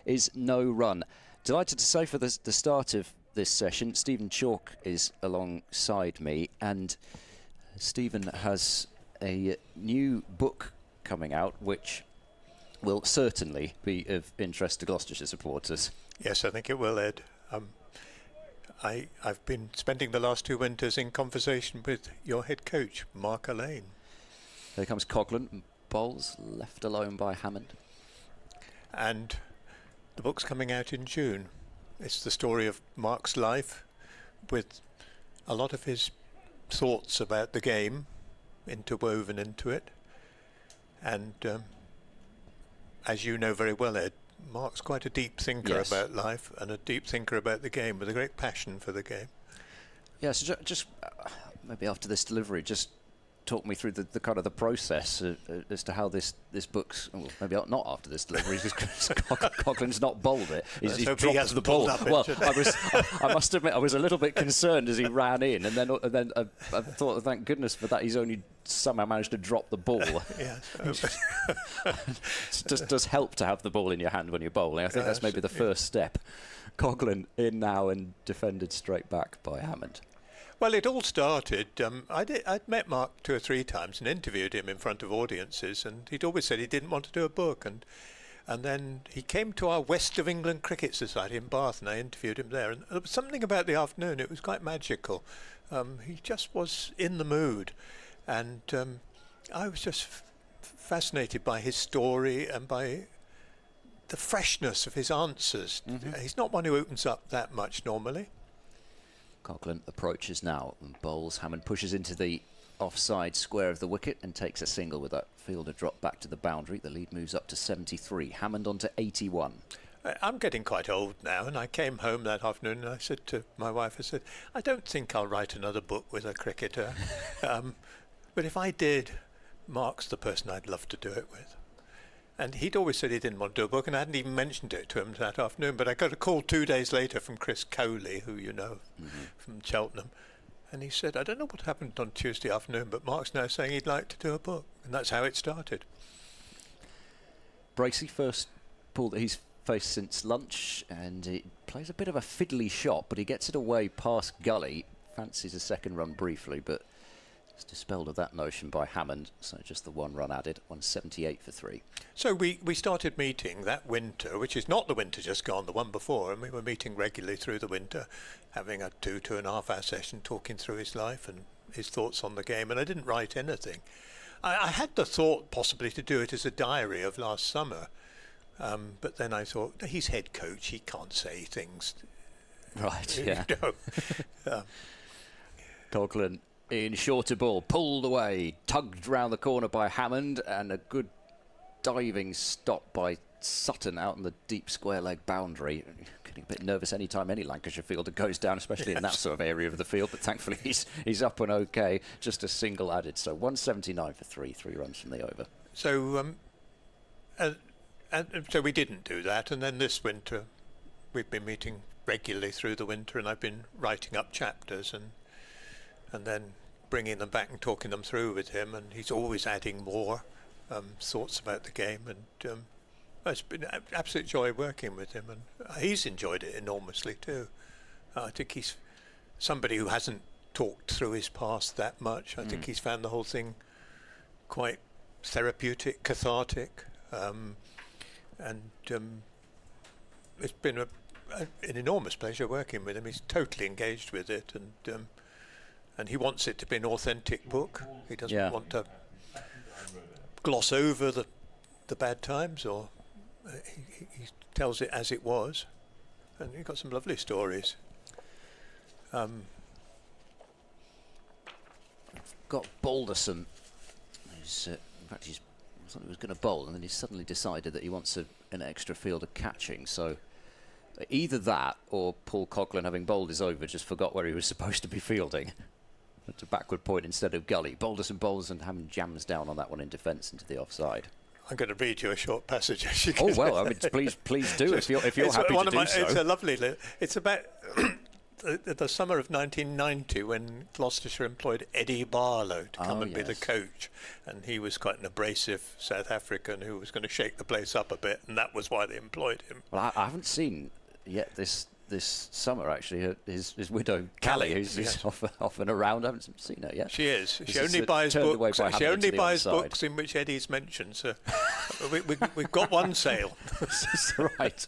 is no run. Delighted to say for the start of this session, Stephen Chalk is alongside me, and Stephen has a new book coming out which will certainly be of interest to Gloucestershire supporters. Yes, I think it will, Ed. I've been spending the last 2 winters in conversation with your head coach, Mark Alleyne. There comes Coghlan, bowls left alone by Hammond. And the book's coming out in June. It's the story of Mark's life, with a lot of his thoughts about the game interwoven into it. And as you know very well, Ed, Mark's quite a deep thinker about life and a deep thinker about the game, with a great passion for the game. Yeah, so just maybe after this delivery, just talk me through the kind of the process as to how this book's, well, maybe not after this delivery, because Coghlan's not bowled it. He's dropped the ball. Well, I must admit, I was a little bit concerned as he ran in, and then I thought, thank goodness for that, he's only somehow managed to drop the ball. Yes. It just does help to have the ball in your hand when you're bowling. I think that's maybe the first step. Coghlan in now and defended straight back by Hammond. Well, it all started, I'd met Mark 2 or 3 times and interviewed him in front of audiences, and he'd always said he didn't want to do a book, and then he came to our West of England Cricket Society in Bath, and I interviewed him there, and there was something about the afternoon, it was quite magical. He just was in the mood, and I was just fascinated by his story and by the freshness of his answers. He's not one who opens up that much normally. Coghlan approaches now and bowls. Hammond pushes into the offside square of the wicket and takes a single with that fielder drop back to the boundary. The lead moves up to 73. Hammond on to 81. I'm getting quite old now, and I came home that afternoon and I said to my wife, I don't think I'll write another book with a cricketer. But if I did, Mark's the person I'd love to do it with. And he'd always said he didn't want to do a book, and I hadn't even mentioned it to him that afternoon. But I got a call 2 days later from Chris Coley, who you know from Cheltenham. And he said, I don't know what happened on Tuesday afternoon, but Mark's now saying he'd like to do a book. And that's how it started. Bracey, first ball that he's faced since lunch, and he plays a bit of a fiddly shot, but he gets it away past gully. Fancies a second run briefly, but it's dispelled of that notion by Hammond, so just the 1 run added, 178 for 3. So we started meeting that winter, which is not the winter just gone, the one before, and we were meeting regularly through the winter, having a 2.5 hour session, talking through his life and his thoughts on the game, and I didn't write anything. I had the thought possibly to do it as a diary of last summer, but then I thought, he's head coach, he can't say things. Right, yeah. Coghlan in shorter ball, pulled away, tugged round the corner by Hammond, and a good diving stop by Sutton out on the deep square leg boundary. getting a bit nervous any time any Lancashire fielder goes down, especially in that sort of area of the field. But thankfully he's up and okay. Just a single added. So 179 for 3 runs from the over. So so we didn't do that, and then this winter we've been meeting regularly through the winter, and I've been writing up chapters and then bringing them back and talking them through with him, and he's always adding more thoughts about the game, and it's been an absolute joy working with him, and he's enjoyed it enormously too. I think he's somebody who hasn't talked through his past that much. I think he's found the whole thing quite therapeutic, cathartic, and it's been an enormous pleasure working with him. He's totally engaged with it, and he wants it to be an authentic book. He doesn't want to gloss over the bad times, or he tells it as it was, and you've got some lovely stories. Got Balderson, who's in fact I thought he was going to bowl, and then he suddenly decided that he wants an extra fielder catching. So either that, or Paul Coughlin, having bowled his over, just forgot where he was supposed to be fielding. It's a backward point instead of gully. Balderson bowls and Hammond jams down on that one in defence into the offside. I'm going to read you a short passage. Oh well, I mean, please do if you're happy to do so. It's a lovely. It's about the summer of 1990 when Gloucestershire employed Eddie Barlow to come and be the coach, and he was quite an abrasive South African who was going to shake the place up a bit, and that was why they employed him. Well, I haven't seen yet this summer actually his widow Callie, who's off and around. I haven't seen her yet. She is. She only buys books. She only buys books in which Eddie's mentioned. So we've got one sale. Right.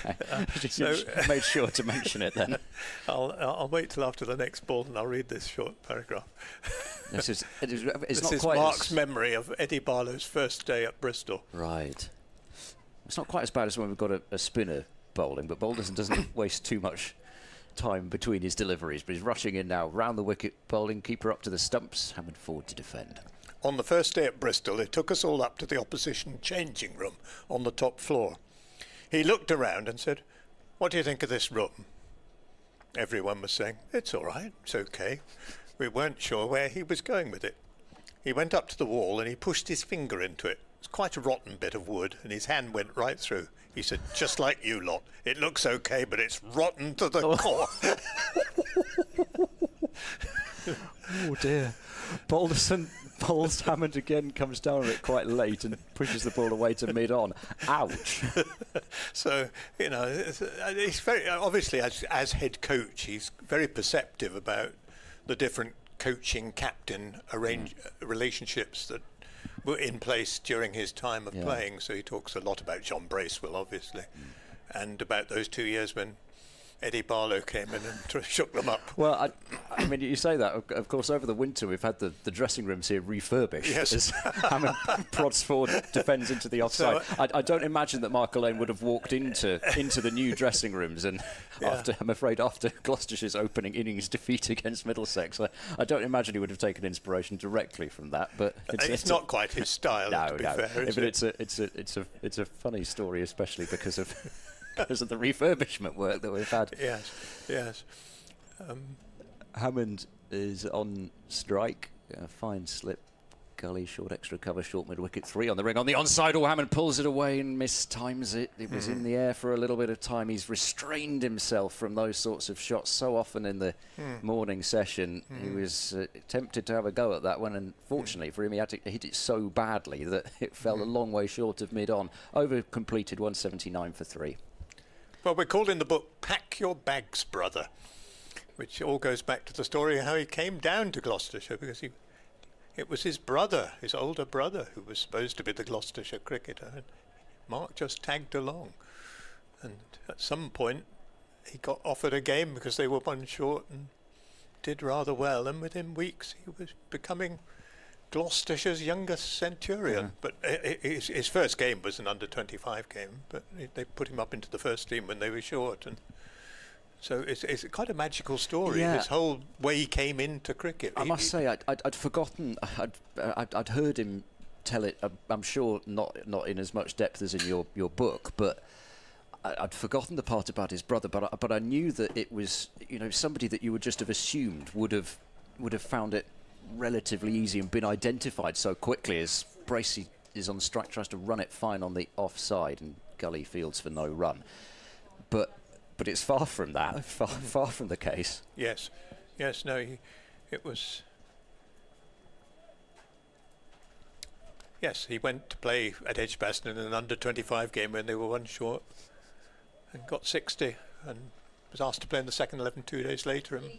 Okay. So made sure to mention it then. I'll wait till after the next ball and I'll read this short paragraph. This is Mark's memory of Eddie Barlow's first day at Bristol. Right. It's not quite as bad as when we've got a spinner bowling, but Balderson doesn't waste too much time between his deliveries, but he's rushing in now, round the wicket, bowling, keeper up to the stumps, Hammond forward to defend. On the first day at Bristol, they took us all up to the opposition changing room on the top floor. He looked around and said, "What do you think of this room?" Everyone was saying, "It's all right, it's okay." We weren't sure where he was going with it. He went up to the wall and he pushed his finger into it. It's quite a rotten bit of wood, and his hand went right through. He said, "Just like you lot. It looks okay, but it's rotten to the core." Oh dear. Balderson bowls Hammond again, comes down on it quite late and pushes the ball away to mid-on. Ouch. So, he's very, obviously as head coach, he's very perceptive about the different coaching captain relationships that were in place during his time of playing. So he talks a lot about John Bracewell, obviously, and about those 2 years when Eddie Barlow came in and shook them up. Well, I mean, you say that. Of course, over the winter, we've had the dressing rooms here refurbished. Yes. As Hammond prods forward, defends into the offside. So, I don't imagine that Mark Alleyne would have walked into the new dressing rooms. And I'm afraid after Gloucestershire's opening innings defeat against Middlesex, I don't imagine he would have taken inspiration directly from that. But it's not quite his style, to be fair, is it? It's a funny story, especially because of the refurbishment work that we've had. Yes. Hammond is on strike. Fine slip, gully, short extra cover, short mid wicket, 3 on the ring. On the onside, Hammond pulls it away and mistimes it. It was in the air for a little bit of time. He's restrained himself from those sorts of shots so often in the morning session. He was tempted to have a go at that one, and fortunately for him, he had to hit it so badly that it fell a long way short of mid-on. Over completed 179 for 3. Well, we're called in the book "Pack Your Bags, Brother," which all goes back to the story of how he came down to Gloucestershire, because it was his brother, his older brother, who was supposed to be the Gloucestershire cricketer, and Mark just tagged along. And at some point, he got offered a game because they were one short and did rather well, and within weeks he was becoming Gloucestershire's youngest centurion. But his first game was an under-25 game, but they put him up into the first team when they were short, and so it's quite a magical story. This whole way he came into cricket. I must say, I'd forgotten. I'd heard him tell it. I'm sure not in as much depth as in your book, but I'd forgotten the part about his brother, but I knew that it was, somebody that you would just have assumed would have found it relatively easy and been identified so quickly, as Bracey is on the strike, tries to run it fine on the offside, and Gully fields for no run. But it's far from that, far from the case. Yes, no, it was. Yes, he went to play at Edgbaston in an under-25 game when they were one short, and got 60, and was asked to play in the second 11 2 days later. And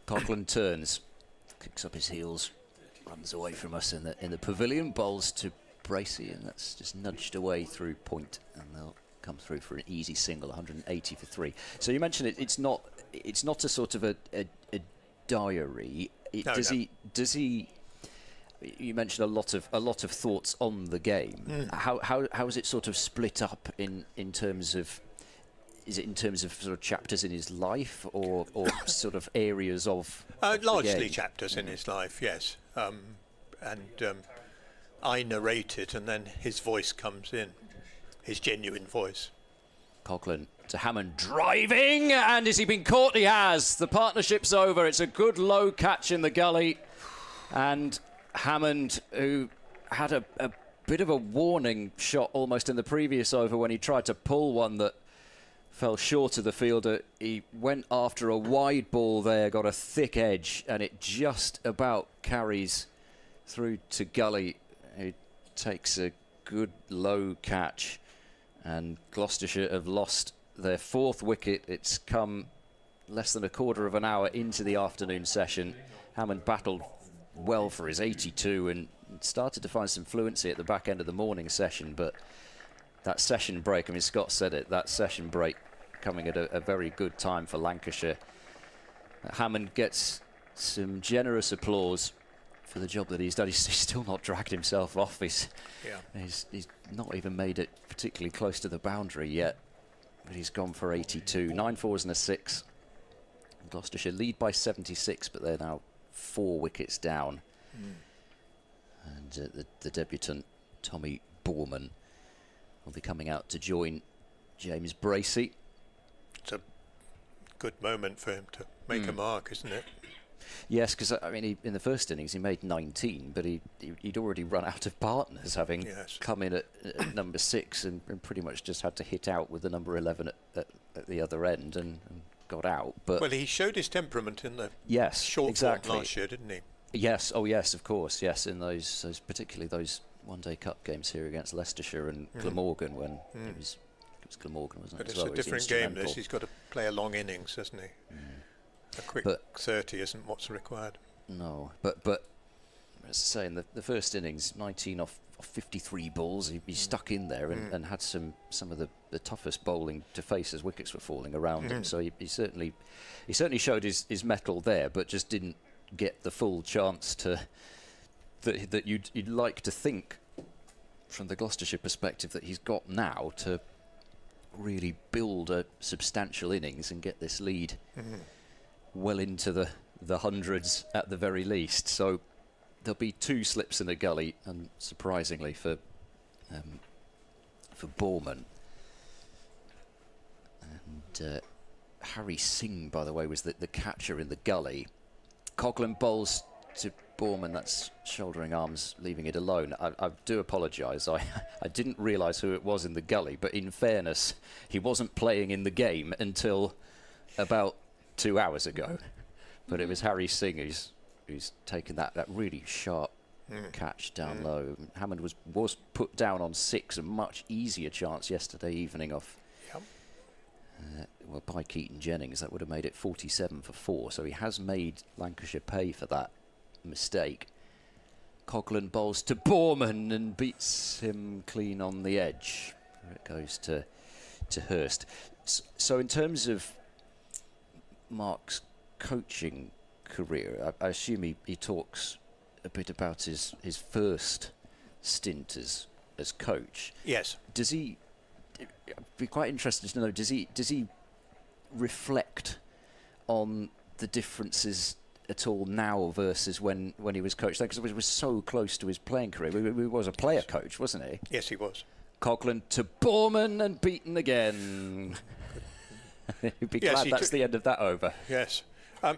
Coughlin turns, kicks up his heels, runs away from us in the pavilion, bowls to Bracey, and that's just nudged away through point, and they'll come through for an easy single, 180 for 3. So you mentioned it's not a sort of a diary. Does he? You mentioned a lot of thoughts on the game. How is it sort of split up in terms of? Is it in terms of sort of chapters in his life, or sort of areas of largely chapters in his life, yes. I narrate it, and then his voice comes in, his genuine voice. Coughlin to Hammond, driving, and has he been caught? He has. The partnership's over. It's a good low catch in the gully, and Hammond, who had a bit of a warning shot almost in the previous over when he tried to pull one that fell short of the fielder, he went after a wide ball there, got a thick edge, and it just about carries through to Gully, who takes a good low catch. And Gloucestershire have lost their 4th wicket. It's come less than a quarter of an hour into the afternoon session. Hammond battled well for his 82 and started to find some fluency at the back end of the morning session, but that session break, I mean, Scott said it, that session break coming at a very good time for Lancashire. Hammond gets some generous applause for the job that he's done. He's still not dragged himself off. He's not even made it particularly close to the boundary yet, but he's gone for 82. 9 fours and a 6. Gloucestershire lead by 76, but they're now 4 wickets down. And the debutant, Tommy Borman, will be coming out to join James Bracey. It's a good moment for him to make a mark, isn't it? Yes, because I mean, in the first innings he made 19, but he'd already run out of partners, having come in at number 6 and pretty much just had to hit out with the number 11 at the other end and got out. But well, he showed his temperament in the short form last year, didn't he? Yes, yes, of course, yes, in those particularly those one-day cup games here against Leicestershire and Glamorgan, when it was Glamorgan, wasn't it? But it's a different game. This he's got to play a long innings, hasn't he? A quick 30 isn't what's required. No, but as I say, in the first innings, 19 off 53 balls, he stuck in there and had some of the toughest bowling to face as wickets were falling around him. So he certainly showed his mettle there, but just didn't get the full chance to that you'd like to think from the Gloucestershire perspective that he's got now to really build a substantial innings and get this lead well into the hundreds at the very least. So there'll be 2 slips in a gully, and surprisingly for Borman. And Harry Singh, by the way, was the catcher in the gully. Coughlin bowls to Borman, that's shouldering arms, leaving it alone. I do apologise, I didn't realise who it was in the gully, but in fairness, he wasn't playing in the game until about 2 hours ago. But it was Harry Singh who's taken that really sharp catch down low. Hammond was put down on 6, a much easier chance yesterday evening off by Keaton Jennings. That would have made it 47 for 4, so he has made Lancashire pay for that mistake. Coughlin bowls to Borman and beats him clean on the edge. It goes to Hurst. So in terms of Mark's coaching career, I assume he talks a bit about his first stint as coach. Yes. Does he? I'd be quite interested to know. Does he reflect on the differences at all now versus when he was coached? Because he was so close to his playing career. He was a player coach, wasn't he? Yes, he was. Coghlan to Borman and beaten again. You'd be glad that's the end of that over. Yes.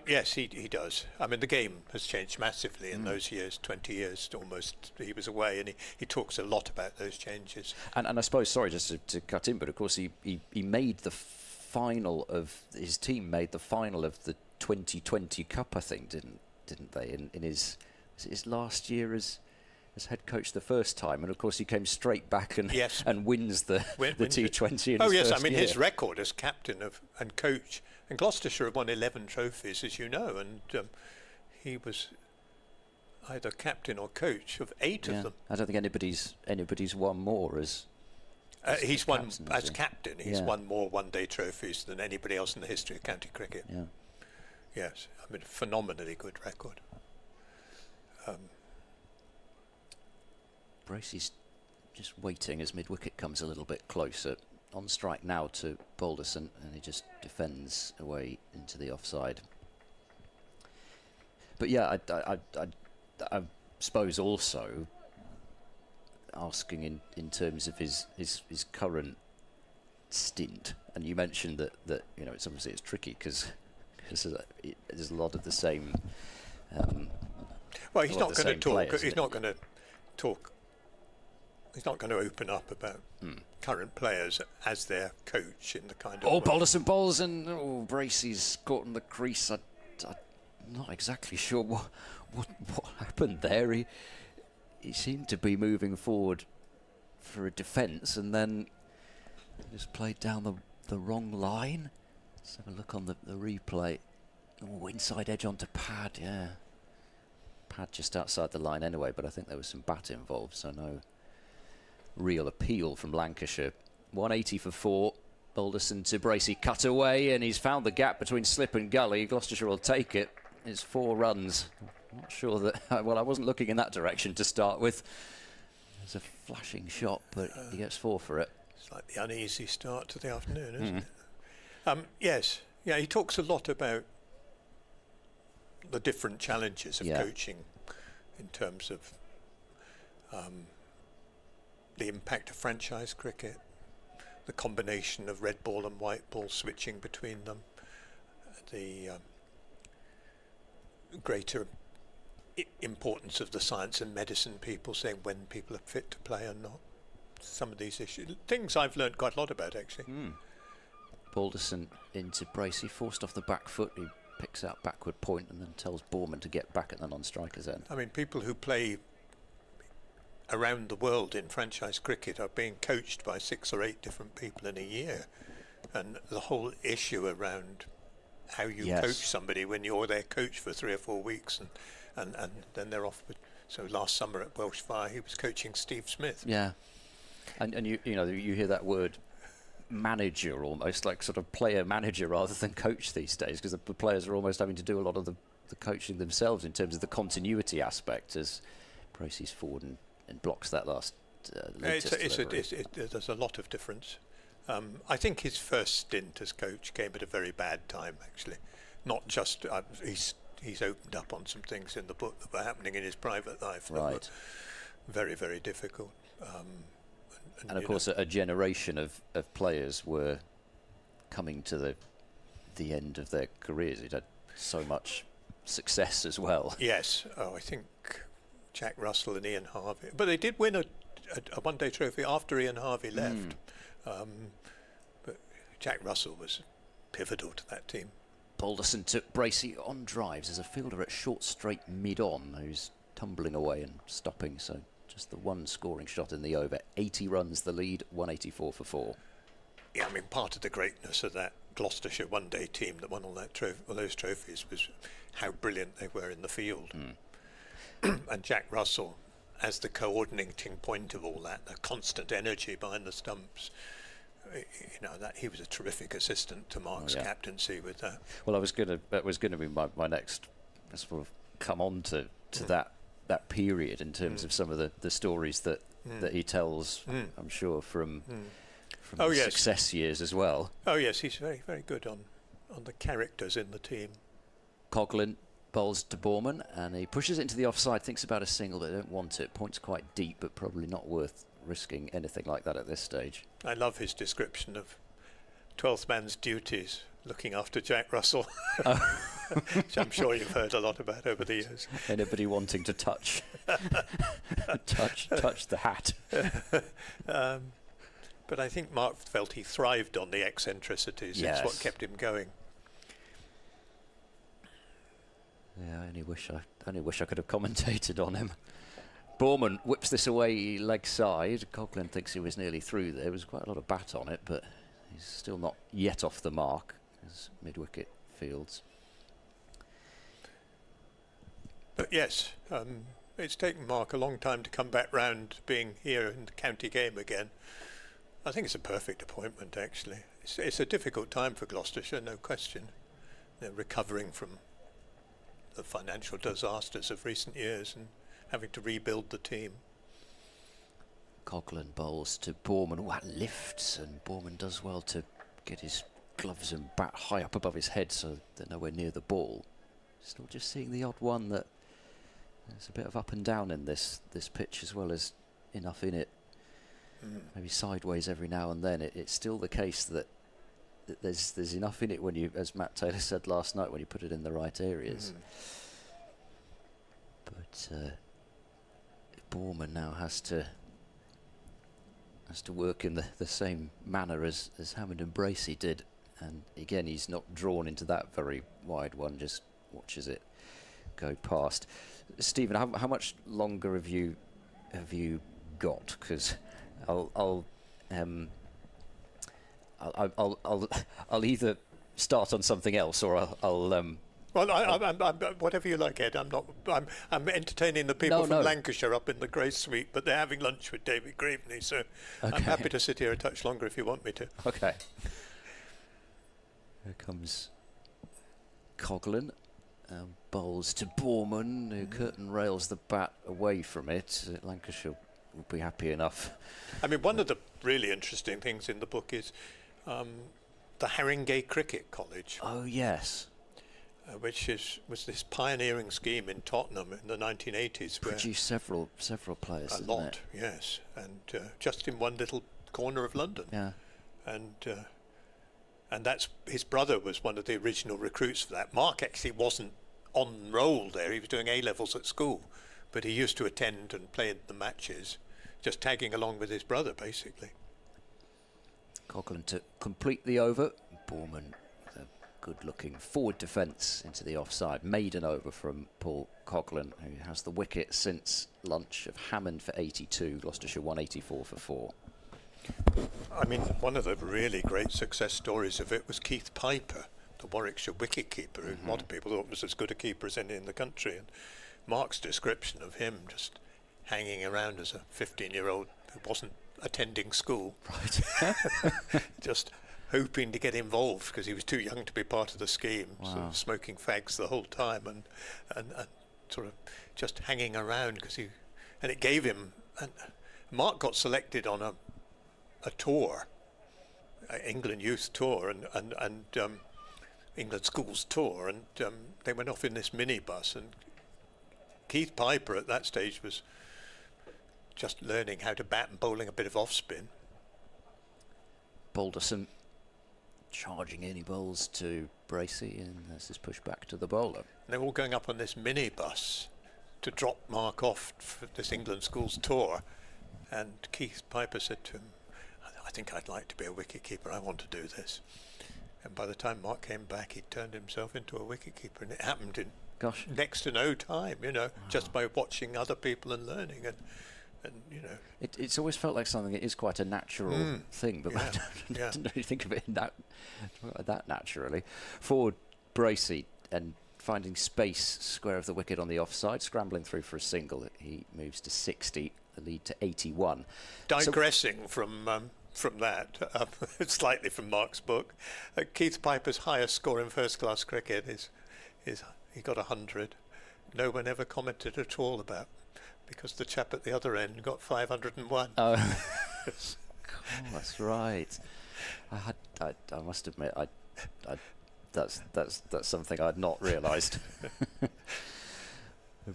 Yes, he does. I mean, the game has changed massively in those years, 20 years almost. He was away, and he talks a lot about those changes. And I suppose, sorry, just to cut in, but of course he made the final of, his team made the final of the 2020 Cup, I think, didn't they? In his last year as head coach the first time, and of course he came straight back and wins the T20 in his first year. His record as captain and coach. And Gloucestershire have won 11 trophies, as you know, and he was either captain or coach of 8 of them. I don't think anybody's won more as he's won as captain. He's won more one-day trophies than anybody else in the history of county cricket. Yeah. Yes, I mean, phenomenally good record. Bracey's just waiting as mid-wicket comes a little bit closer. On strike now to Balderson, and he just defends away into the offside. But yeah, I suppose also asking in terms of his current stint, and you mentioned that you know, it's obviously it's tricky because there's a lot of the same. Well, he's not going to talk. He's not going to talk. He's not going to open up about current players as their coach in the kind of... Balderson bowls and Bracey's caught in the crease. I'm not exactly sure what happened there. He seemed to be moving forward for a defence and then just played down the wrong line. Let's have a look on the replay. Inside edge onto pad, yeah. Pad just outside the line anyway, but I think there was some bat involved, so no real appeal from Lancashire. 180 for 4. Balderson to Bracey, cut away, and he's found the gap between slip and gully. Gloucestershire will take it. It's 4 runs. Not sure that... Well, I wasn't looking in that direction to start with. It's a flashing shot, but he gets 4 for it. It's like the uneasy start to the afternoon, isn't it? Yes. Yeah, he talks a lot about the different challenges of coaching in terms of... the impact of franchise cricket, the combination of red ball and white ball switching between them, the greater importance of the science and medicine people saying when people are fit to play and not. Some of these issues, things I've learned quite a lot about actually. Balderson into Bracey, forced off the back foot. He picks out backward point and then tells Borman to get back at the non-striker's end. I mean, people who play around the world in franchise cricket are being coached by 6 or 8 different people in a year, and the whole issue around how you coach somebody when you're their coach for 3 or 4 weeks and then they're off. So last summer at Welsh Fire he was coaching Steve Smith. Yeah, and you know you hear that word manager, almost like sort of player manager rather than coach these days, because the players are almost having to do a lot of the coaching themselves in terms of the continuity aspect as Bracey's forward and blocks that last there's a lot of difference. I think his first stint as coach came at a very bad time actually. Not just he's opened up on some things in the book that were happening in his private life that were very, very difficult. And of course a generation of players were coming to the end of their careers. He'd had so much success as well. Yes, I think Jack Russell and Ian Harvey, but they did win a one-day trophy after Ian Harvey left. But Jack Russell was pivotal to that team. Balderson to Bracey on drives as a fielder at short straight mid-on, who's tumbling away and stopping, so just the one scoring shot in the over. 80 runs the lead, 184 for 4. Yeah, I mean, part of the greatness of that Gloucestershire one-day team that won all those trophies was how brilliant they were in the field. And Jack Russell, as the coordinating point of all that, the constant energy behind the stumps, you know, that he was a terrific assistant to Mark's captaincy with that. Well, that was going to be my next sort of come on to that period in terms of some of the stories that he tells. I'm sure from his success years as well. Oh yes, he's very, very good on the characters in the team. Coghlan bowls to Borman and he pushes it into the offside, thinks about a single but they don't want it. Point's quite deep but probably not worth risking anything like that at this stage. I love his description of 12th man's duties, looking after Jack Russell, which I'm sure you've heard a lot about over the years. Anybody wanting to touch touch the hat. But I think Mark felt he thrived on the eccentricities. Yes. It's what kept him going. Yeah, I only wish I could have commentated on him. Borman whips this away leg side. Coughlin thinks he was nearly through there. There was quite a lot of bat on it, but he's still not yet off the mark as mid-wicket fields. But yes, it's taken Mark a long time to come back round to being here in the county game again. I think it's a perfect appointment, actually. It's a difficult time for Gloucestershire, no question. They're recovering from the financial disasters of recent years and having to rebuild the team. Coughlin bowls to Borman. Oh, that lifts, and Borman does well to get his gloves and bat high up above his head so they're nowhere near the ball. Still just seeing the odd one that there's a bit of up and down in this pitch, as well as enough in it. Maybe sideways every now and then. It's still the case that there's enough in it when you, as Matt Taylor said last night, when you put it in the right areas. But Borman now has to work in the same manner as Hammond and Bracey did, and again he's not drawn into that very wide one, just watches it go past. Stephen, how much longer have you got? Because I'll either start on something else or I'll Well, I'm whatever you like, Ed. I'm entertaining the people from Lancashire up in the Grey Suite, but they're having lunch with David Graveney, so okay. I'm happy to sit here a touch longer if you want me to. Okay. Here comes Coughlin, bowls to Borman, who curtain rails the bat away from it. Lancashire will be happy enough. I mean, one of the really interesting things in the book is the Haringey Cricket College. Oh yes. Which was this pioneering scheme in Tottenham in the 1980s. Produced several players. A lot, yes, and just in one little corner of London. Yeah. And that's his brother was one of the original recruits for that. Mark actually wasn't on roll there; he was doing A levels at school, but he used to attend and play in the matches, just tagging along with his brother, basically. Coughlin to complete the over. Borman. Good-looking forward defence into the offside. Maiden over from Paul Coughlin, who has the wicket since lunch of Hammond for 82, Gloucestershire 184 for 4. I mean, one of the really great success stories of it was Keith Piper, the Warwickshire wicket-keeper, who a lot of people thought was as good a keeper as any in the country. And Mark's description of him just hanging around as a 15-year-old who wasn't attending school. Right. Just hoping to get involved because he was too young to be part of the scheme, wow. sort of smoking fags the whole time and sort of just hanging around because it gave him. And Mark got selected on a tour, England Youth Tour and England Schools Tour, and they went off in this minibus, and Keith Piper at that stage was just learning how to bat and bowling a bit of off spin. Balderson charging in, he bowls to Bracey, and this is pushed back to the bowler. And they're all going up on this minibus to drop Mark off for this England Schools Tour, and Keith Piper said to him, I think I'd like to be a wicket-keeper, I want to do this. And by the time Mark came back, he turned himself into a wicket-keeper, and it happened in next to no time, wow. Just by watching other people and learning. And it's always felt like something that is quite a natural thing, but I didn't really think of it in that naturally. Forward Bracey, and finding space square of the wicket on the offside, scrambling through for a single. He moves to 60, the lead to 81. Digressing from that, slightly from Mark's book, Keith Piper's highest score in first-class cricket is he got 100. No one ever commented at all about, because the chap at the other end got 501. Oh, that's right. I must admit, that's something I'd not realised.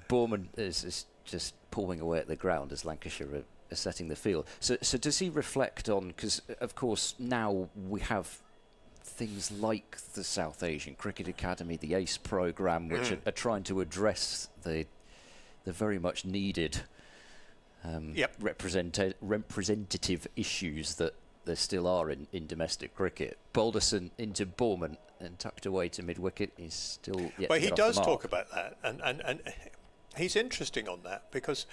Borman is just pawing away at the ground as Lancashire are setting the field. So does he reflect on, because of course now we have things like the South Asian Cricket Academy, the ACE programme, which are trying to address the very much needed representative issues that there still are in domestic cricket. Balderson into Bournemouth and tucked away to mid-wicket is still yet Well, to he get off the does mark. talk about that, and he's interesting on that, because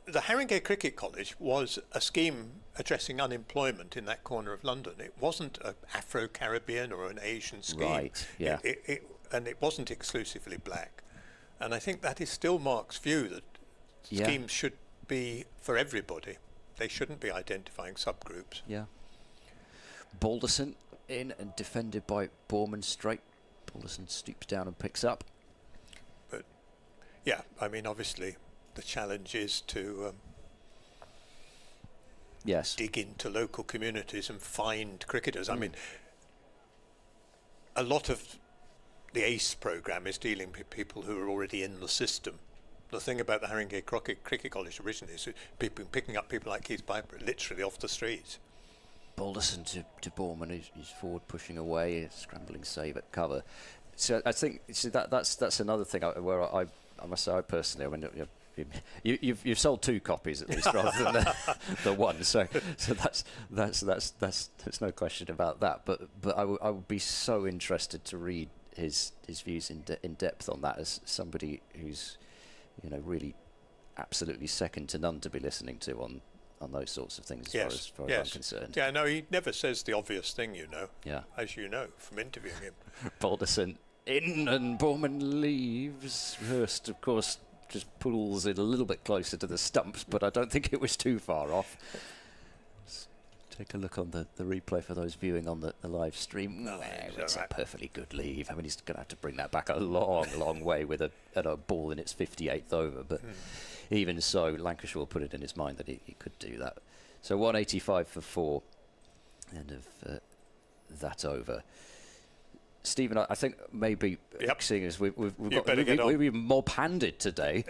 the Haringey Cricket College was a scheme addressing unemployment in that corner of London. It wasn't an Afro-Caribbean or an Asian scheme. Right, yeah. And it wasn't exclusively black. And I think that is still Mark's view, that schemes should be for everybody. They shouldn't be identifying subgroups. Yeah. Balderson in and defended by Bournemouth straight. Balderson stoops down and picks up. But yeah, I mean, obviously the challenge is to dig into local communities and find cricketers. I mean, a lot of the ACE programme is dealing with people who are already in the system. The thing about the Haringey Cricket College originally is people picking up people like Keith Piper literally off the streets. Balderson to Bournemouth, he's forward pushing away, a scrambling save at cover. So I think that's another thing where I must say, I personally, I mean, you've sold 2 copies at least rather than the one. So that's no question about that. But I would be so interested to read his views in depth on that, as somebody who's really absolutely second to none to be listening to on those sorts of things, as far as I'm concerned. Yeah, no, he never says the obvious thing, Yeah. as you know from interviewing him. Balderson in and Bournemouth leaves. Hurst, of course, just pulls it a little bit closer to the stumps, but I don't think it was too far off. Let's take a look on the replay for those viewing on the live stream. No, it's a perfectly good leave. I mean, he's going to have to bring that back a long way with a ball in its 58th over, but even so, Lancashire will put it in his mind that he could do that. So 185 for 4, end of that over. Stephen, I think maybe seeing as we've mob-handed today,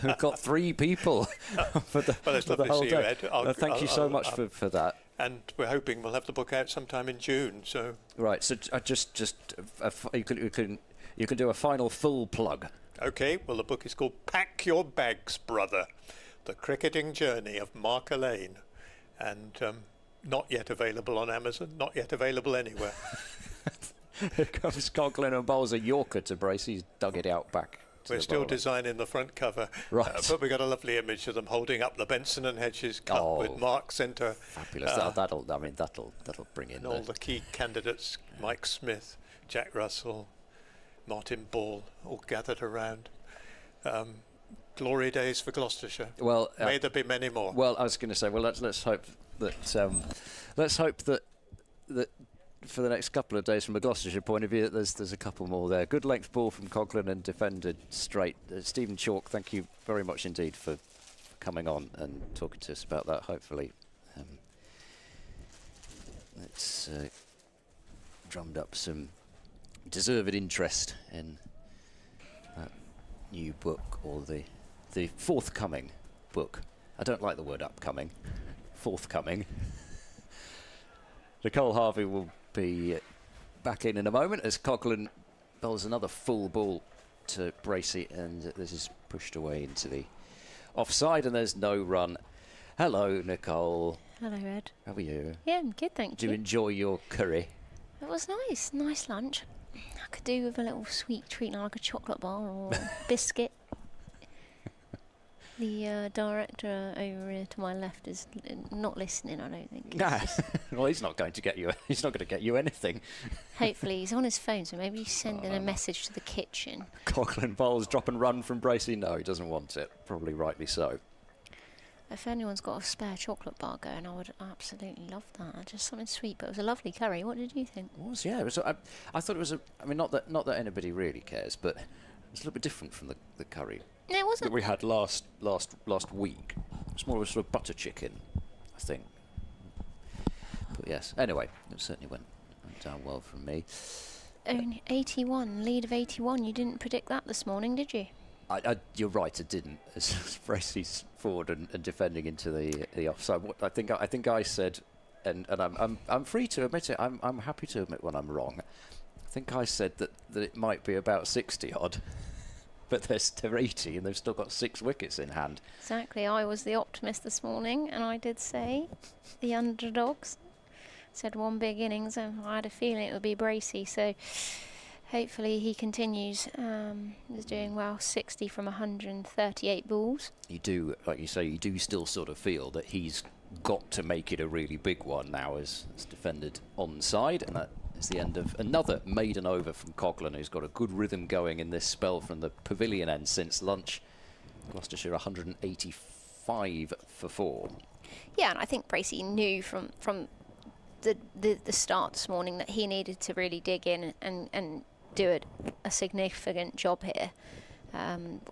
we've got 3 people for the whole day. Thank you so much for that. And we're hoping we'll have the book out sometime in June. So right, so you can do a final full plug. Okay, well, the book is called Pack Your Bags, Brother, The Cricketing Journey of Mark Alleyne, and not yet available on Amazon, not yet available anywhere. Here comes Coughlin and bowls a Yorker to Brace. He's dug it out back. We're still designing the front cover, right? But we got a lovely image of them holding up the Benson and Hedges Cup with Mark centre. Fabulous! That'll bring in all the key candidates: Mike Smith, Jack Russell, Martin Ball, all gathered around. Glory days for Gloucestershire. Well, may there be many more. Well, I was going to say, well, let's hope that for the next couple of days, from a Gloucestershire point of view, there's a couple more there. Good length ball from Coughlin and defended straight. Stephen Chalk, thank you very much indeed for coming on and talking to us about that. Hopefully, it's drummed up some deserved interest in that new book, or the forthcoming book. I don't like the word upcoming. Forthcoming. Nicole Harvey will be back in a moment as Coughlin bowls another full ball to Bracey, and this is pushed away into the offside, and there's no run. Hello, Nicole. Hello, Ed. How are you? Yeah, I'm good, thank you. Did you enjoy your curry? It was nice lunch. I could do with a little sweet treat, like a chocolate bar or a biscuit. The director over here to my left is not listening, I don't think. Well, he's not going to get you. He's not going to get you anything. Hopefully, he's on his phone, so maybe he's sending a message to the kitchen. Coughlin bowls drop and run from Bracey. No, he doesn't want it. Probably rightly so. If anyone's got a spare chocolate bar going, I would absolutely love that. Just something sweet, but it was a lovely curry. What did you think? It was, yeah. It was, I thought it was I mean, not that anybody really cares, but it's a little bit different from the curry. No, it wasn't. That we had last week. It's more of a sort of butter chicken, I think. But yes, anyway, it certainly went down well from me. Only 81, lead of 81. You didn't predict that this morning, did you? You're right, it didn't. As Bracey's forward and defending into the offside. I think I said, and I'm free to admit it. I'm happy to admit when I'm wrong. I think I said that it might be about 60 odd, but they're 80 and they've still got 6 wickets in hand. Exactly. I was the optimist this morning, and I did say the underdogs. Said one big innings, and I had a feeling it would be Bracey. So hopefully he continues. He's doing well. 60 from 138 balls. You do, like you say, you do still sort of feel that he's got to make it a really big one now, as defended onside, and that is the end of another maiden over from Coghlan, who's got a good rhythm going in this spell from the pavilion end since lunch. Gloucestershire 185 for 4. Yeah, and I think Bracey knew from the start this morning that he needed to really dig in and do a significant job here.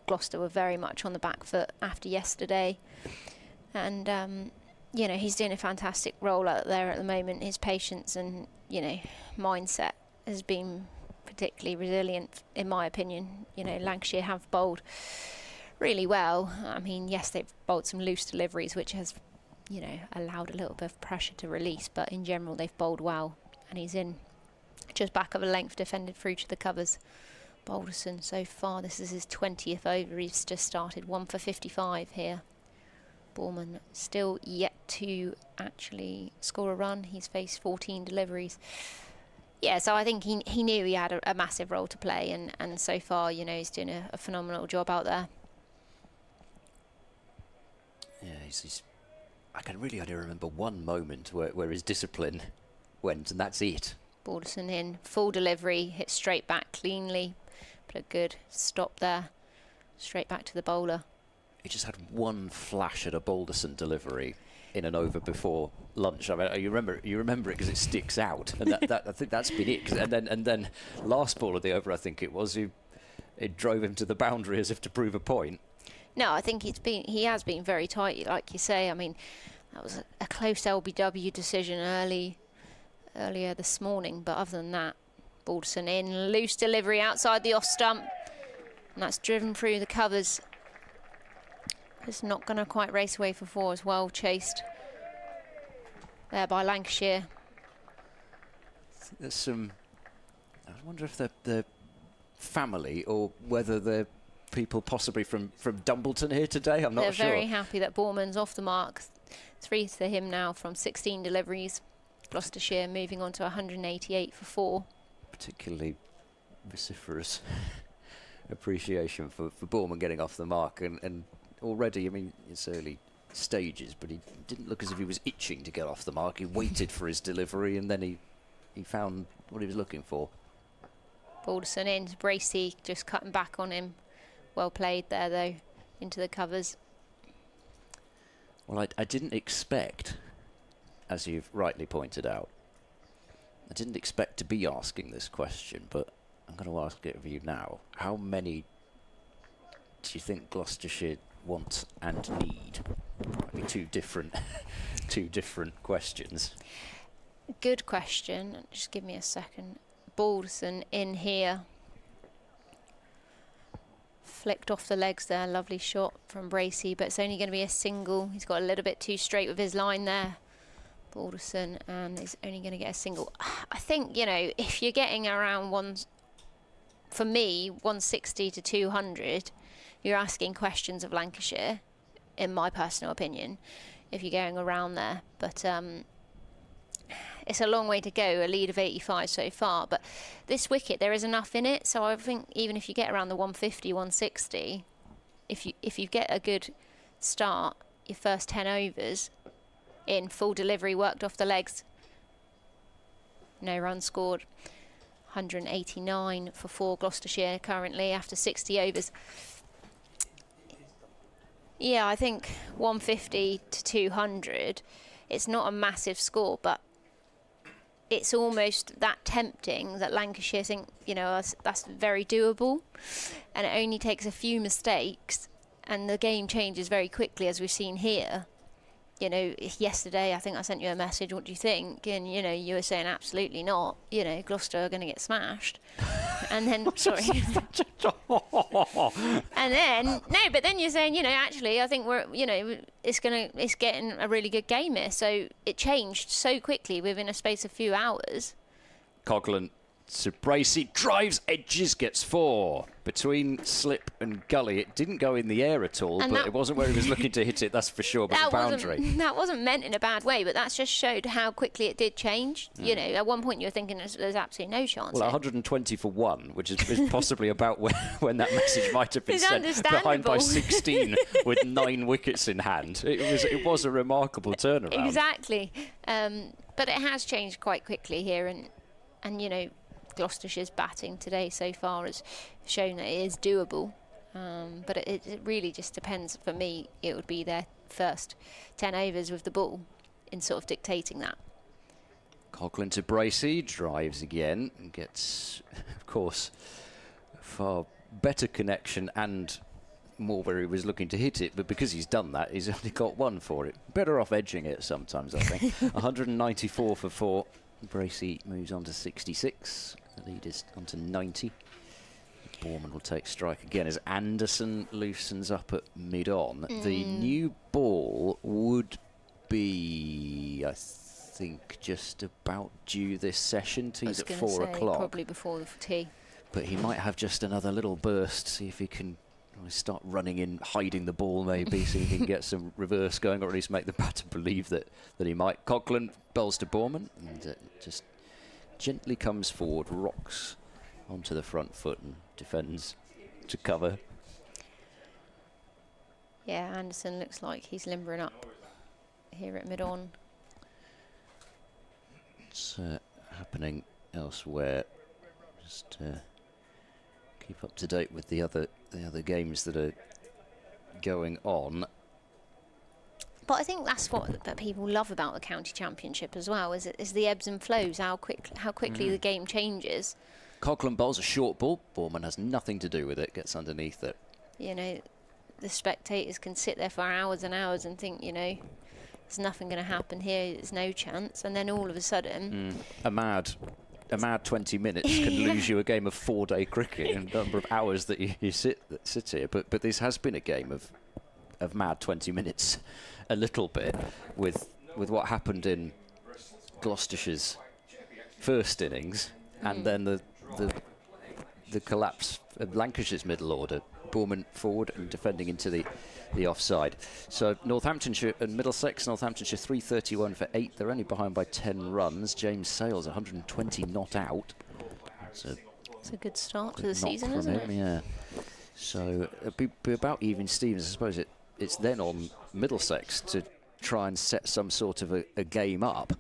Gloucester were very much on the back foot after yesterday, and you know, he's doing a fantastic role out there at the moment. His patience and, you know, mindset has been particularly resilient, in my opinion. You know, Lancashire have bowled really well. I mean, yes, they've bowled some loose deliveries, which has, you know, allowed a little bit of pressure to release, but in general they've bowled well, and he's in just back of a length, defended through to the covers. Balderson so far, this is his 20th over. He's just started 1 for 55 here. Borman still yet to actually score a run. He's faced 14 deliveries. Yeah, so I think he knew he had a massive role to play, and so far, you know, he's doing a phenomenal job out there. Yeah, I can really only remember one moment where his discipline went, and that's it. Balderson in, full delivery, hit straight back cleanly, but a good stop there, straight back to the bowler. He just had one flash at a Balderson delivery in an over before lunch. I mean, you remember it because it sticks out, and that I think that's been it. And then last ball of the over, I think it was, it drove him to the boundary as if to prove a point. No, I think he has been very tight, like you say. I mean, that was a close LBW decision earlier this morning, but other than that, Balderson in, loose delivery outside the off stump, and that's driven through the covers. It's not going to quite race away for 4 as well, chased there by Lancashire. There's some, I wonder if they're family or whether they're people possibly from Dumbleton here today. I'm not sure. They're very happy that Borman's off the mark. 3 to him now from 16 deliveries. Gloucestershire moving on to 188 for 4. Particularly vociferous appreciation for Borman getting off the mark, and already, I mean, it's early stages, but he didn't look as if he was itching to get off the mark. He waited for his delivery, and then he found what he was looking for. Balderson in, Bracey just cutting back on him. Well played there, though, into the covers. Well, I didn't expect, as you've rightly pointed out, I didn't expect to be asking this question, but I'm going to ask it of you now. How many do you think Gloucestershire want and need? Might be two different questions. Good question. Just give me a second. Balderson in here. Flicked off the legs there. Lovely shot from Bracey, but it's only going to be a single. He's got a little bit too straight with his line there, Balderson, and is only going to get a single. I think, you know, if you're getting around for me, 160 to 200, you're asking questions of Lancashire, in my personal opinion, if you're going around there. But it's a long way to go, a lead of 85 so far. But this wicket, there is enough in it. So I think even if you get around the 150, 160, if you get a good start, your first 10 overs in full delivery, worked off the legs, no runs scored. 189 for 4 Gloucestershire currently after 60 overs. Yeah, I think 150 to 200, it's not a massive score, but it's almost that tempting that Lancashire think, you know, that's very doable. And it only takes a few mistakes and the game changes very quickly, as we've seen here. you know, yesterday I think I sent you a message, what do you think? And, you know, you were saying absolutely not, you know, Gloucester are going to get smashed. And then, sorry. And then, no, but then you're saying, you know, actually I think we're, you know, it's getting a really good game here. So it changed so quickly within a space of a few hours. Coghlan to Bracey, drives, edges, gets 4. Between slip and gully, it didn't go in the air at all, and but it wasn't where he was looking to hit it, that's for sure, but the boundary. That wasn't meant in a bad way, but that's just showed how quickly it did change. You know, at one point you were thinking there's absolutely no chance. Well, 120 for 1, which is possibly about when that message might have been sent, behind by 16 with 9 wickets in hand. It was a remarkable turnaround. Exactly. But it has changed quite quickly here, and you know, Gloucestershire's batting today so far has shown that it is doable, but it really just depends. For me, it would be their first 10 overs with the ball in sort of dictating that. Coghlan to Bracey, drives again and gets, of course, a far better connection and more where he was looking to hit it, but because he's done that, he's only got 1 for it. Better off edging it sometimes, I think. 194 for 4. Bracey moves on to 66. The lead is on to 90. Borman will take strike again as Anderson loosens up at mid-on. The new ball would be, I think, just about due this session. Tea's at 4 o'clock. Probably before the tea. But he might have just another little burst, see if he can start running in, hiding the ball maybe, see if he can get some reverse going, or at least make the batter believe that he might. Coghlan bowls to Borman and just gently comes forward, rocks onto the front foot and defends to cover. Yeah, Anderson looks like he's limbering up here at mid-on. It's happening elsewhere. Just keep up to date with the other games that are going on. But I think that's what that people love about the county championship as well, is the ebbs and flows, how quickly the game changes. Coghlan bowls a short ball. Borman has nothing to do with it, gets underneath it. You know, the spectators can sit there for hours and hours and think, you know, there's nothing going to happen here, there's no chance, and then all of a sudden... A mad 20 minutes can lose you a game of 4-day cricket in the number of hours that you sit here. But this has been a game of mad 20 minutes, a little bit, with what happened in Gloucestershire's first innings, and then the collapse of Lancashire's middle order. Borman forward and defending into the offside. So Northamptonshire and Middlesex, Northamptonshire 331 for 8. They're only behind by 10 runs. James Sales 120 not out. It's a good start to the season, isn't it? Yeah. So it'll be about even Stevens. I suppose it's then on Middlesex to try and set some sort of a game up.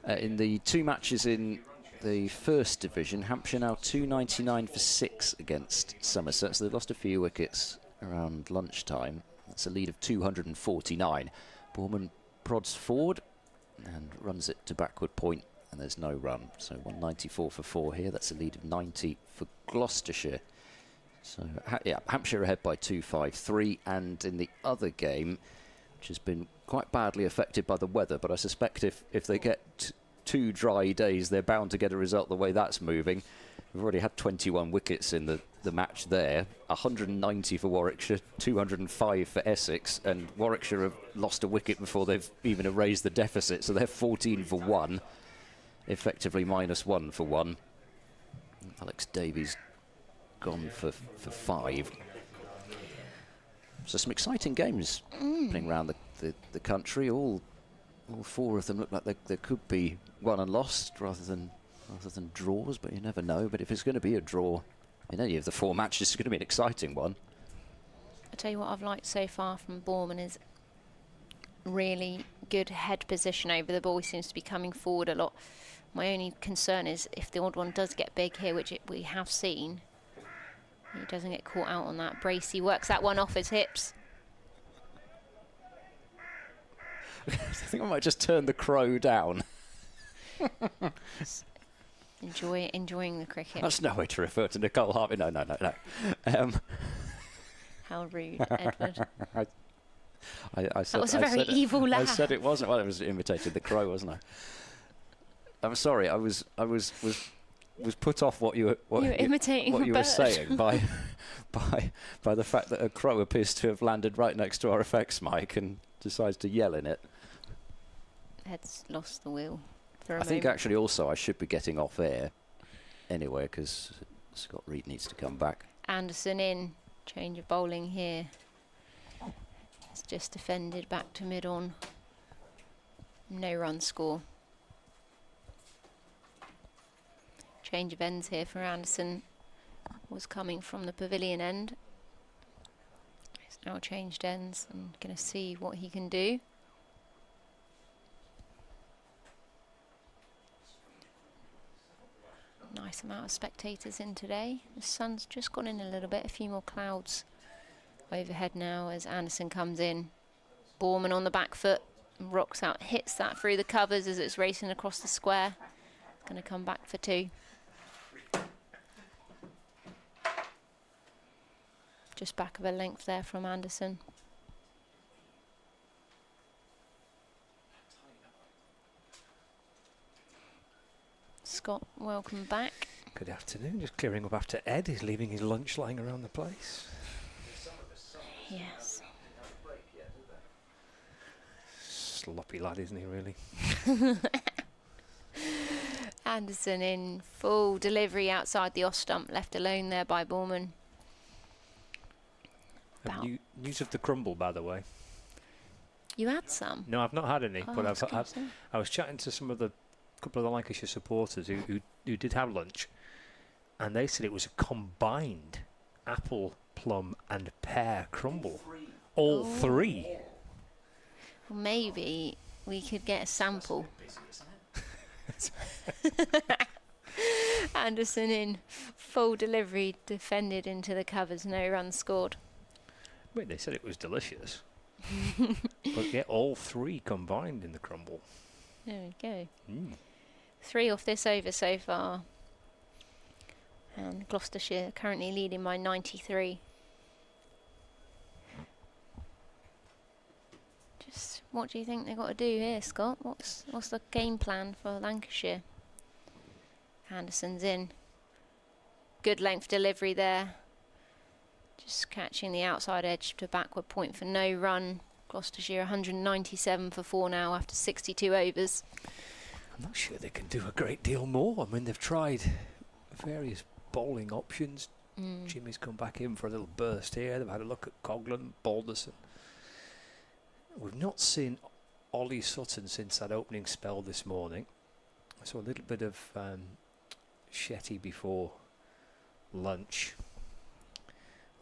In the 2 matches in the first division, Hampshire now 299 for 6 against Somerset, so they've lost a few wickets around lunchtime. That's a lead of 249. Borman prods forward and runs it to backward point, and there's no run. So 194 for 4 here. That's a lead of 90 for Gloucestershire. So Hampshire ahead by 253, and in the other game, which has been quite badly affected by the weather, but I suspect if they get 2 dry days, they're bound to get a result the way that's moving. We've already had 21 wickets in the match there, 190 for Warwickshire, 205 for Essex, and Warwickshire have lost a wicket before they've even erased the deficit, so they're 14 for 1, effectively -1 for 1. Alex Davies gone for 5. So some exciting games happening around the country. All 4 of them look like they could be won and lost rather than draws, but you never know. But if it's going to be a draw in any of the 4 matches, it's going to be an exciting one. I tell you what I've liked so far from Borman is really good head position over the ball. He seems to be coming forward a lot. My only concern is if the odd one does get big here, which we have seen, he doesn't get caught out on that. Bracey works that one off his hips. I think I might just turn the crow down. Enjoying the cricket. That's no way to refer to Nicole Harvey. No. How rude, Edward. I I said, That was a very evil laugh. I said it wasn't. Well, it was imitating the crow, wasn't I? I'm sorry. I was put off what you were imitating what a you were bird. saying by the fact that a crow appears to have landed right next to our effects mic and decides to yell in it. Ed's lost the wheel for a I moment. think actually also I should be getting off air anyway because Scott Reed needs to come back. Anderson in, change of bowling here. It's just defended back to mid-on. No run score. Change of ends here for Anderson. Was coming from the pavilion end. He's now changed ends and going to see what he can do. Nice amount of spectators in today. The sun's just gone in a little bit, a few more clouds overhead now as Anderson comes in. Borman on the back foot, rocks out, hits that through the covers as it's racing across the square. It's going to come back for 2. Just back of a length there from Anderson. Scott, welcome back. Good afternoon. Just clearing up after Ed. He's leaving his lunch lying around the place. Yes. Sloppy lad, isn't he, really? Anderson in full delivery outside the off stump, left alone there by Borman. News of the crumble, by the way. You had some? No, I've not had any, Oh, but excuse me. I was chatting to some of the couple of the Lancashire supporters who did have lunch, and they said it was a combined apple, plum, and pear crumble. All 3. Well, maybe we could get a sample. Anderson in full delivery, defended into the covers, no run scored. Wait, they said it was delicious. But yeah, all 3 combined in the crumble. There we go. 3 off this over so far. And Gloucestershire currently leading by 93. Just what do you think they've got to do here, Scott? What's the game plan for Lancashire? Anderson's in. Good length delivery there. Just catching the outside edge to backward point for no run. Gloucestershire 197 for 4 now after 62 overs. I'm not sure they can do a great deal more. I mean, they've tried various bowling options. Jimmy's come back in for a little burst here. They've had a look at Coghlan, Balderson. We've not seen Ollie Sutton since that opening spell this morning. I saw a little bit of Shetty before lunch.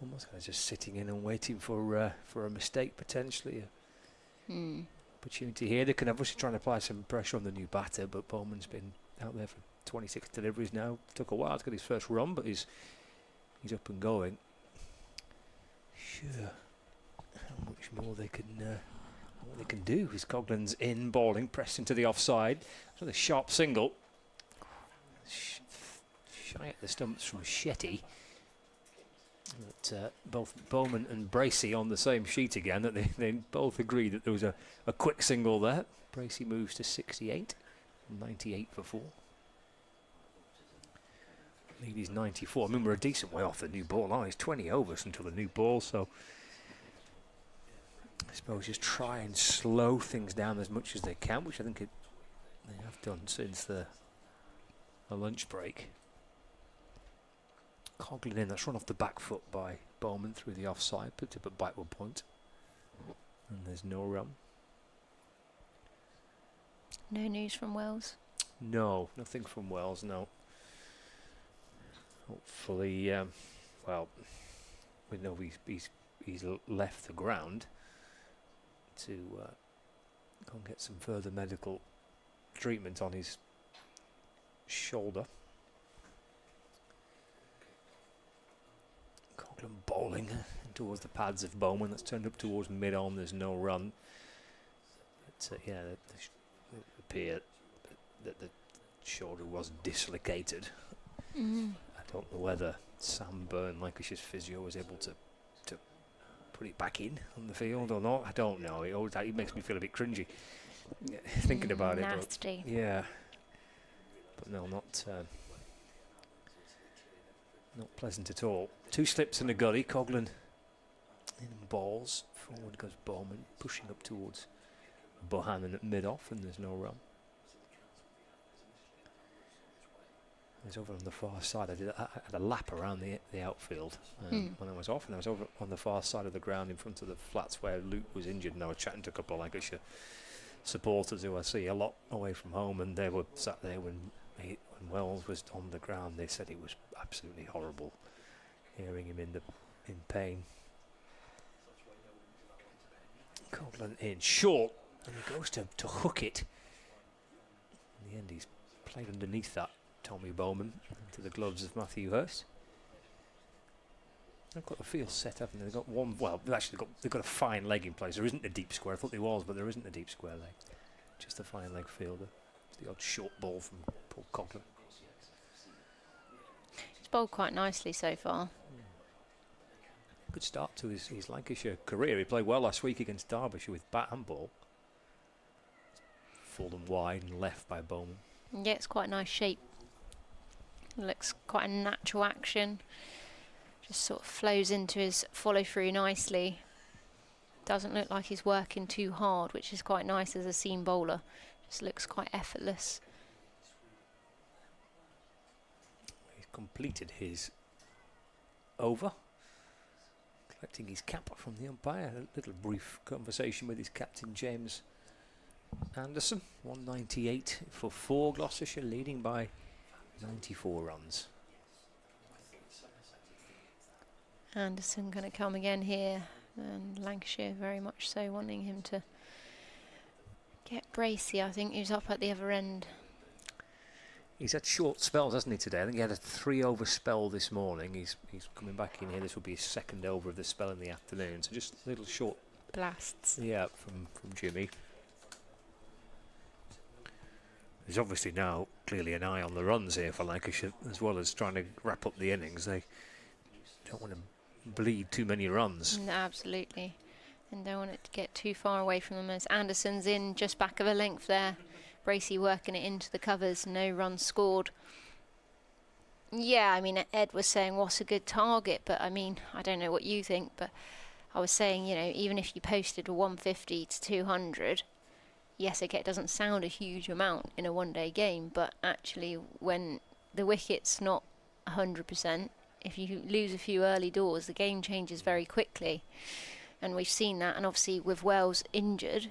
Almost kind of just sitting in and waiting for a mistake potentially. Opportunity here. They can obviously try and apply some pressure on the new batter, but Bowman's been out there for 26 deliveries now. Took a while to get his first run, but he's up and going. Sure, how much more they can what they can do is Coghlan's in bowling, pressed into the offside. So the sharp single. Shy at the stumps from Shetty. But both Bowman and Bracey on the same sheet again, that they both agree that there was a quick single there. Bracey moves to 68, 98 for 4. Lead is 94. I mean, we're a decent way off the new ball now. It's 20 overs until the new ball, so I suppose just try and slow things down as much as they can, which I think they have done since the lunch break. Coghlan in, that's run off the back foot by Bowman through the offside, picked up at backward point. And there's no run. No news from Wells? No, nothing from Wells, no. Hopefully, well, we know he's left the ground to go and get some further medical treatment on his shoulder. Coghlan bowling towards the pads of Bowman. That's turned up towards mid-on. There's no run. But yeah, it appeared that the shoulder was dislocated. I don't know whether Sam Byrne, Lancashire's physio, was able to put it back in on the field or not. I don't know. It makes me feel a bit cringy thinking about it. Nasty. But yeah. But no, not pleasant at all. 2 slips and a gully. Coghlan in balls. Forward goes Bowman, pushing up towards Bohannon at mid-off, and there's no run. He's over on the far side. I had a lap around the outfield when I was off, and I was over on the far side of the ground in front of the flats where Luke was injured, and I was chatting to a couple of Lancashire supporters who I see a lot away from home, and they were sat there when Wells was on the ground. They said it was absolutely horrible hearing him in pain. Coghlan in short, and he goes to hook it. In the end, he's played underneath that Tommy Bowman into the gloves of Matthew Hurst. They've got the field set up, and they've got one. Well, they've got a fine leg in place. There isn't a deep square. I thought there was, but there isn't a deep square leg. Just a fine leg fielder. It's the odd short ball from Paul Coghlan. He's bowled quite nicely so far. Good start to his Lancashire career. He played well last week against Derbyshire with bat and ball. Fallen wide and left by Bowman. Yeah, it's quite a nice shape. Looks quite a natural action. Just sort of flows into his follow through nicely. Doesn't look like he's working too hard, which is quite nice as a seam bowler. Just looks quite effortless. He's completed his over. Collecting his cap from the umpire. A little brief conversation with his captain, James Anderson. 198 for 4. Gloucestershire leading by 94 runs. Anderson going to come again here, and Lancashire very much so wanting him to get Bracey. I think he's up at the other end. He's had short spells, hasn't he, today? I think he had a 3-over spell this morning. He's coming back in here. This will be his second over of the spell in the afternoon. So just little short blasts. Yeah, from Jimmy. There's obviously now clearly an eye on the runs here for Lancashire, as well as trying to wrap up the innings. They don't want to bleed too many runs. No, absolutely. And don't want it to get too far away from them, as Anderson's in just back of a length there. Bracey working it into the covers, no runs scored. Yeah, I mean, Ed was saying what's a good target, but I mean, I don't know what you think, but I was saying, you know, even if you posted a 150 to 200, yes, okay, it doesn't sound a huge amount in a one-day game, but actually when the wicket's not 100%, if you lose a few early doors, the game changes very quickly. And we've seen that, and obviously with Wells injured,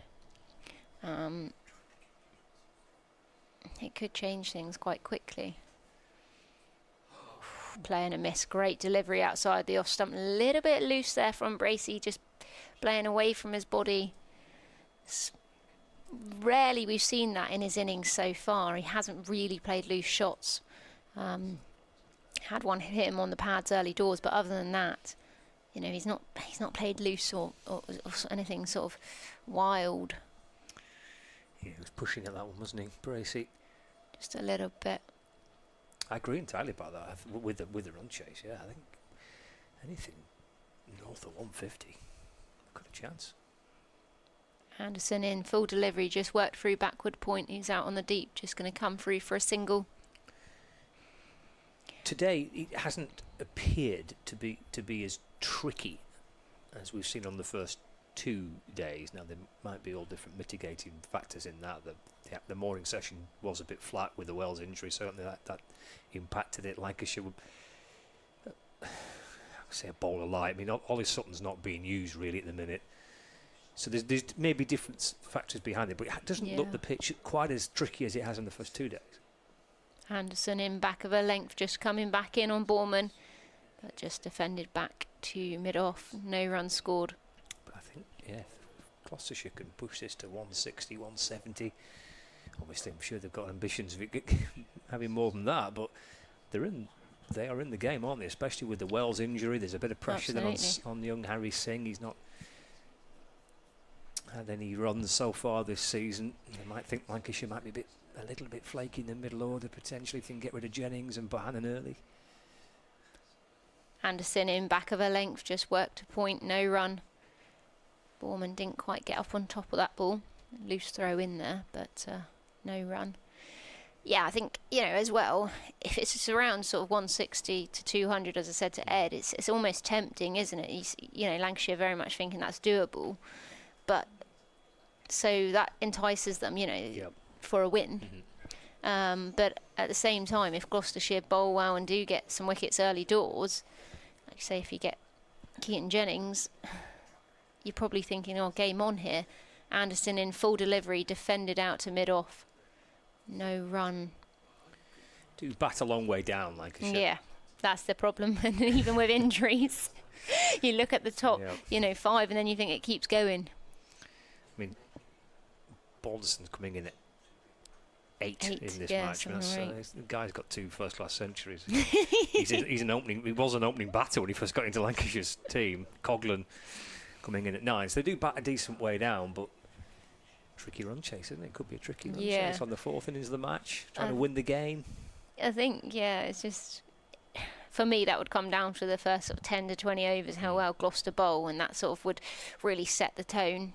it could change things quite quickly. Playing a miss, great delivery outside the off stump, a little bit loose there from Bracey, just playing away from his body. Rarely we've seen that in his innings so far. He hasn't really played loose shots. Had one hit him on the pads early doors, but other than that, you know, he's not played loose or anything sort of wild. Yeah, he was pushing at that one, wasn't he, Bracey? Just a little bit. I agree entirely about that. With the run chase, yeah, I think anything north of 150 got a chance. Anderson in full delivery, just worked through backward point. He's out on the deep, just going to come through for a single. Today it hasn't appeared to be as tricky as we've seen on the first 2 days. Now there might be all different mitigating factors in that. The morning session was a bit flat with the Wells injury, certainly that impacted it. Lancashire would say a bowler light. I mean, Ollie Sutton's not being used really at the minute, so there's maybe different factors behind it, but it doesn't look the pitch quite as tricky as it has in the first 2 days. Anderson in back of a length, just coming back in on Borman, but just defended back to mid-off. No runs scored. But I think, yeah, Gloucestershire can push this to 160, 170. Obviously, I'm sure they've got ambitions of having more than that, but they are in the game, aren't they? Especially with the Wells injury, there's a bit of pressure then on young Harry Singh. He's not had any runs so far this season. They might think Lancashire might be a little bit flaky in the middle order, potentially, if they can get rid of Jennings and Bohannon early. Anderson in back of a length, just worked to point, no run. Borman didn't quite get up on top of that ball. Loose throw in there, but no run. Yeah, I think, as well, if it's around sort of 160 to 200, as I said to Ed, it's almost tempting, isn't it? He's, Lancashire very much thinking that's doable. But so that entices them, for a win. But at the same time, if Gloucestershire bowl well and do get some wickets early doors, like you say, if you get Keaton Jennings, you're probably thinking, game on here. Anderson in full delivery, defended out to mid-off. No run. Do bat a long way down, Lancashire. Yeah, that's the problem. And even with injuries, you look at the top, 5, and then you think it keeps going. I mean, Balderson's coming in at 8 in this match. The guy's got 2 first-class centuries. He's an opening. He was an opening batter when he first got into Lancashire's team. Coghlan coming in at 9. So they do bat a decent way down, but tricky run chase, isn't it? Could be a tricky run chase on the 4th innings of the match, trying to win the game. I think, it's just, for me, that would come down to the first sort of 10 to 20 overs, how well Gloucester bowl, and that sort of would really set the tone.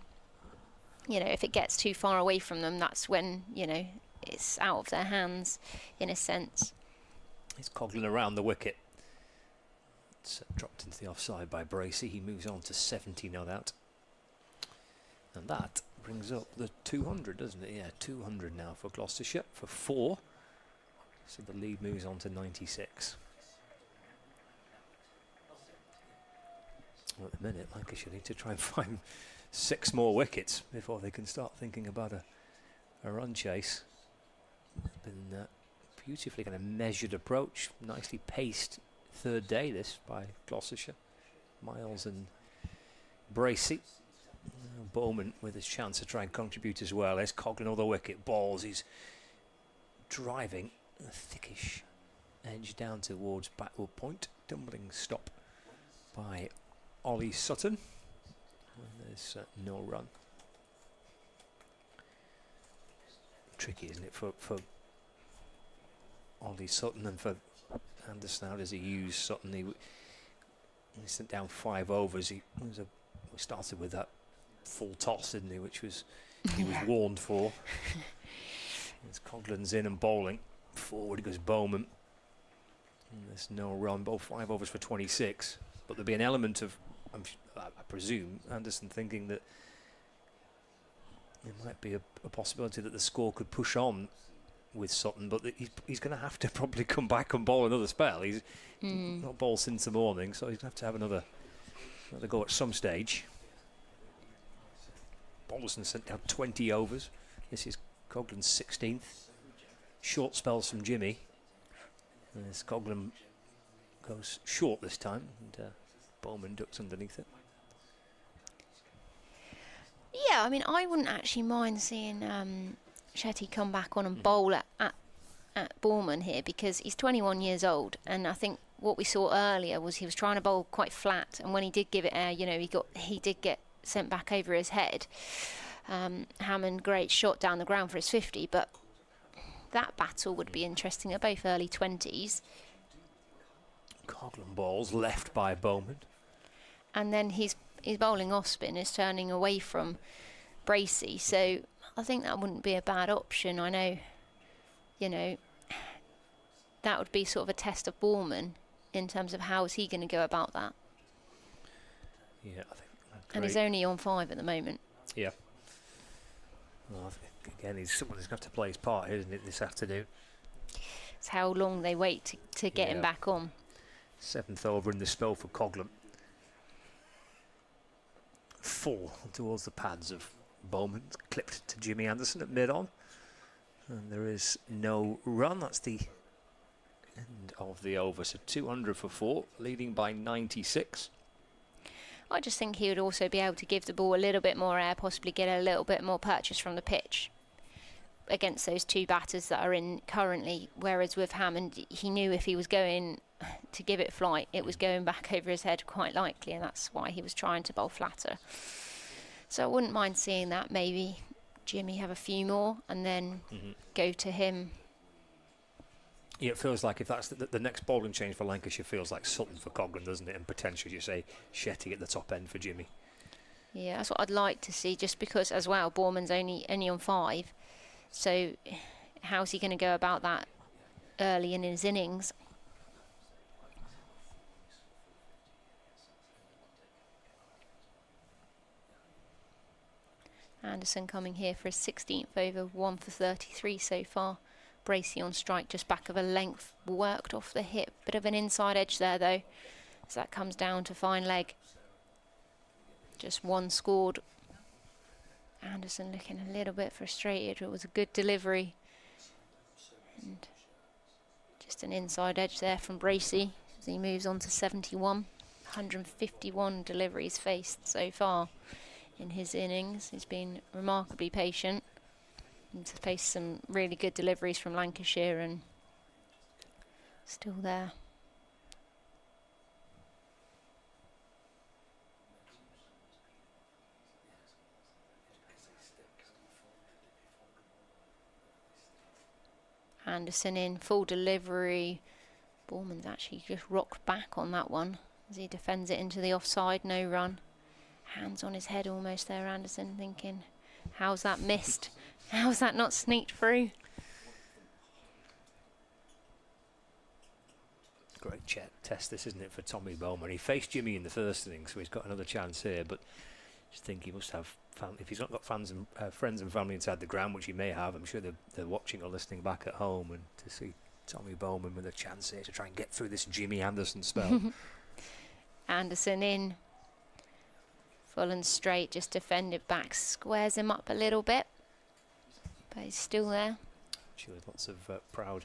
If it gets too far away from them, that's when, it's out of their hands, in a sense. It's Coghlan around the wicket. It's dropped into the offside by Bracey. He moves on to 70 not out. And that brings up the 200, doesn't it? Yeah, 200 now for Gloucestershire for 4. So the lead moves on to 96. Well, at the minute, Lancashire need to try and find 6 more wickets before they can start thinking about a run chase. It's been beautifully kind of measured approach, nicely paced third day this by Gloucestershire. Miles and Bracey. Bowman with his chance to try and contribute as well. There's Coghlan on the wicket. Balls. He's driving a thickish edge down towards backward point. Tumbling stop by Ollie Sutton. And there's no run. Tricky, isn't it, for Ollie Sutton and for Anderson? How does he use Sutton? He sent down 5 overs. We started with that full toss, didn't he? Which was he was warned for. As Coghlan's in and bowling forward goes Bowman. And there's no run. Both 5 overs for 26. But there'll be an element of, I presume, Anderson thinking that there might be a possibility that the score could push on with Sutton, but he's going to have to probably come back and bowl another spell. He's not bowled since the morning, so he's going to have another go at some stage. Balderson sent down 20 overs. This is Coghlan's 16th. Short spells from Jimmy. As Coghlan goes short this time, and Bowman ducks underneath it. Yeah, I mean, I wouldn't actually mind seeing Shetty come back on and bowl at Bowman here, because he's 21 years old, and I think what we saw earlier was he was trying to bowl quite flat, and when he did give it air, he did get sent back over his head. Hammond, great shot down the ground for his 50, but that battle would be interesting. They're both early 20s. Coghlan balls left by Bowman. And then his bowling off spin is turning away from Bracey, so I think that wouldn't be a bad option. I know, that would be sort of a test of Bowman in terms of how is he going to go about that. Yeah, I think. And he's only on 5 at the moment. Yeah. Well, I think, again, someone's going to have to play his part, isn't it, this afternoon? It's how long they wait to get him back on. 7th over in the spell for Coghlan. 4 towards the pads of Bowman, clipped to Jimmy Anderson at mid-on. And there is no run. That's the end of the over. So 200 for 4, leading by 96. I just think he would also be able to give the ball a little bit more air, possibly get a little bit more purchase from the pitch against those 2 batters that are in currently. Whereas with Hammond, he knew if he was going to give it flight, it was going back over his head quite likely, and that's why he was trying to bowl flatter. So I wouldn't mind seeing that. Maybe Jimmy have a few more and then go to him. Yeah, it feels like if that's the next bowling change for Lancashire, feels like Sutton for Coghlan, doesn't it? And potentially, you say, Shetty at the top end for Jimmy. Yeah, that's what I'd like to see, just because as well, Borman's only on 5. So how's he going to go about that early in his innings? Anderson coming here for his 16th over, 1 for 33 so far. Bracey on strike, just back of a length, worked off the hip. Bit of an inside edge there though, as that comes down to fine leg. Just 1 scored. Anderson looking a little bit frustrated. It was a good delivery. And just an inside edge there from Bracey as he moves on to 71. 151 deliveries faced so far in his innings. He's been remarkably patient and faced some really good deliveries from Lancashire and still there. Anderson in full delivery. Borman's actually just rocked back on that one as he defends it into the offside. No run. Hands on his head almost there, Anderson, thinking, how's that missed? How's that not sneaked through? Great test this, isn't it, for Tommy Bowman? He faced Jimmy in the first inning, so he's got another chance here, but just think he must have, if he's not got fans and friends and family inside the ground, which he may have, I'm sure they're watching or listening back at home, and to see Tommy Bowman with a chance here to try and get through this Jimmy Anderson spell. Anderson in. Full and straight, just defend it back, squares him up a little bit, but he's still there. Actually, lots of proud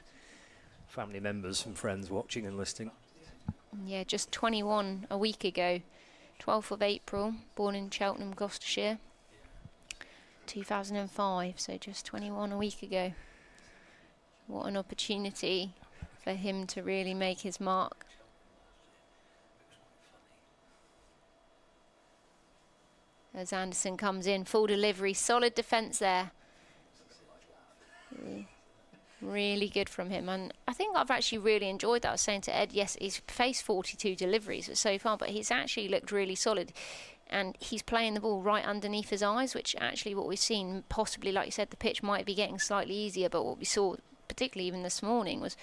family members and friends watching and listening. Yeah, just 21 a week ago, 12th of April, born in Cheltenham, Gloucestershire, 2005, so just 21 a week ago. What an opportunity for him to really make his mark. As Anderson comes in, full delivery, solid defence there. Really good from him, and I think I've actually really enjoyed that. I was saying to Ed, yes, he's faced 42 deliveries so far, but he's actually looked really solid, and he's playing the ball right underneath his eyes, which actually what we've seen, possibly, like you said, the pitch might be getting slightly easier, but what we saw, particularly even this morning, was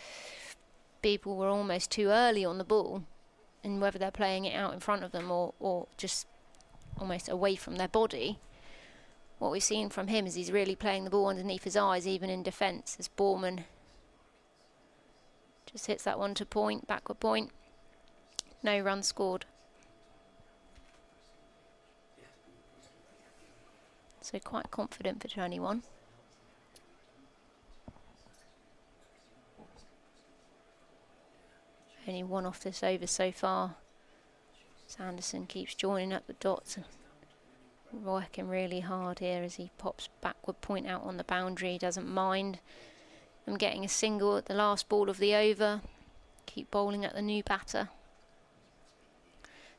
people were almost too early on the ball, and whether they're playing it out in front of them or just almost away from their body. What we've seen from him is he's really playing the ball underneath his eyes, even in defence, as Borman just hits that one to point, backward point. No run scored. So quite confident for 21. Only 1 off this over so far. Sanderson keeps joining up the dots and working really hard here as he pops backward point out on the boundary. He doesn't mind them getting a single at the last ball of the over. Keep bowling at the new batter.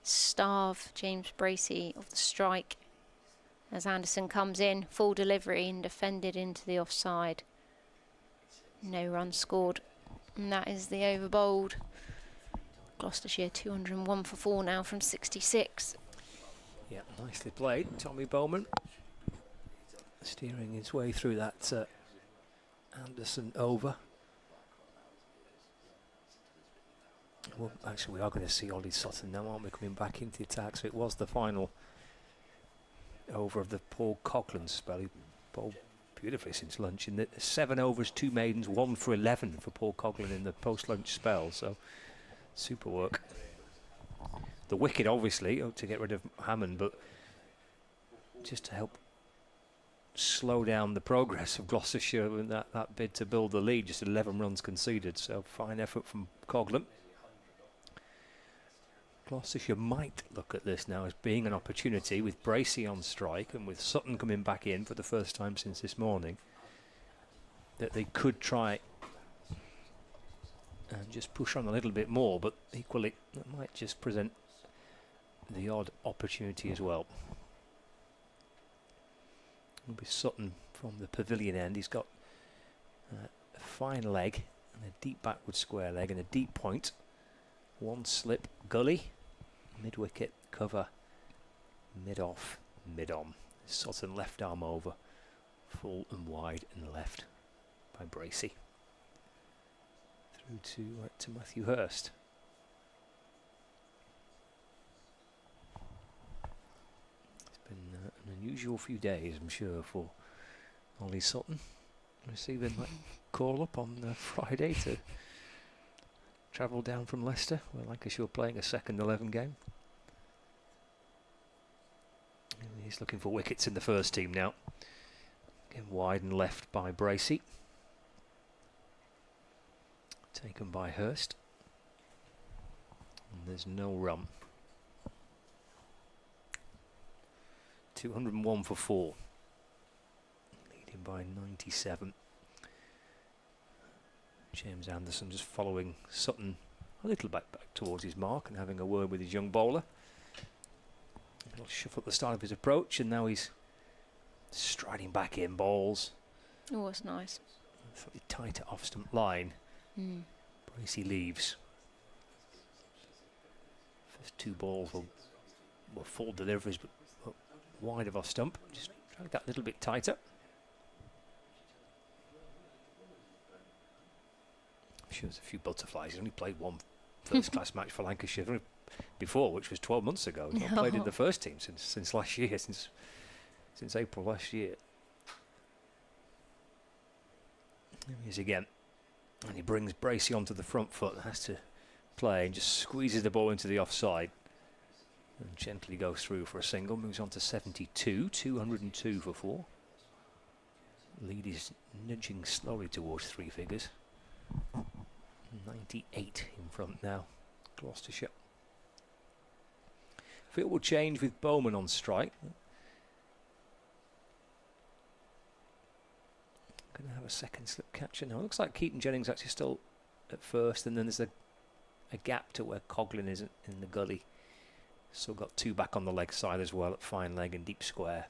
Starve James Bracey of the strike as Anderson comes in, full delivery and defended into the offside. No run scored, and that is the over bowled. Gloucestershire 201 for 4 now from 66. Yeah, nicely played, Tommy Bowman. Steering his way through that Anderson over. Well, actually, we are going to see Ollie Sutton now, aren't we, coming back into the attack? So it was the final over of the Paul Coughlin spell. He bowled beautifully since lunch. In the 7 overs, 2 maidens, 1 for 11 for Paul Coughlin in the post-lunch spell. So super work. The wicket, obviously, to get rid of Hammond, but just to help slow down the progress of Gloucestershire in that bid to build the lead. Just 11 runs conceded, so fine effort from Coughlin. Gloucestershire might look at this now as being an opportunity with Bracey on strike and with Sutton coming back in for the first time since this morning, that they could try and just push on a little bit more, but equally it might just present the odd opportunity as well. It'll be Sutton from the pavilion end. He's got a fine leg and a deep backward square leg and a deep point. 1 slip gully, mid wicket cover, mid off, mid-on. Sutton left arm over, full and wide and left by Bracey. Through to Matthew Hurst. It's been an unusual few days, I'm sure, for Ollie Sutton. Receiving that call up on Friday to travel down from Leicester, where Lancashire playing a second 11 game. And he's looking for wickets in the first team now. Again, wide and left by Bracey. Taken by Hurst. And there's no run. 201 for 4. Leading by 97. James Anderson just following Sutton a little back towards his mark and having a word with his young bowler. A little shuffle at the start of his approach, and now he's striding back in balls. Oh, that's nice. Slightly tighter off stump line. Bracey leaves. First 2 balls were full deliveries, but wide of off stump. Just drag that a little bit tighter. I'm sure there's a few butterflies. He's only played one first-class match for Lancashire before, which was 12 months ago. He's not played in the first team since last year, since April last year. There he is again. And he brings Bracey onto the front foot, has to play and just squeezes the ball into the offside. And gently goes through for a single, moves on to 72, 202 for 4. Lead is nudging slowly towards 3 figures. 98 in front now, Gloucestershire. Field will change with Bowman on strike. Going to have a second slip catcher now. It looks like Keaton Jennings actually still at first, and then there's a gap to where Coughlin is in the gully. Still got 2 back on the leg side as well at fine leg and deep square.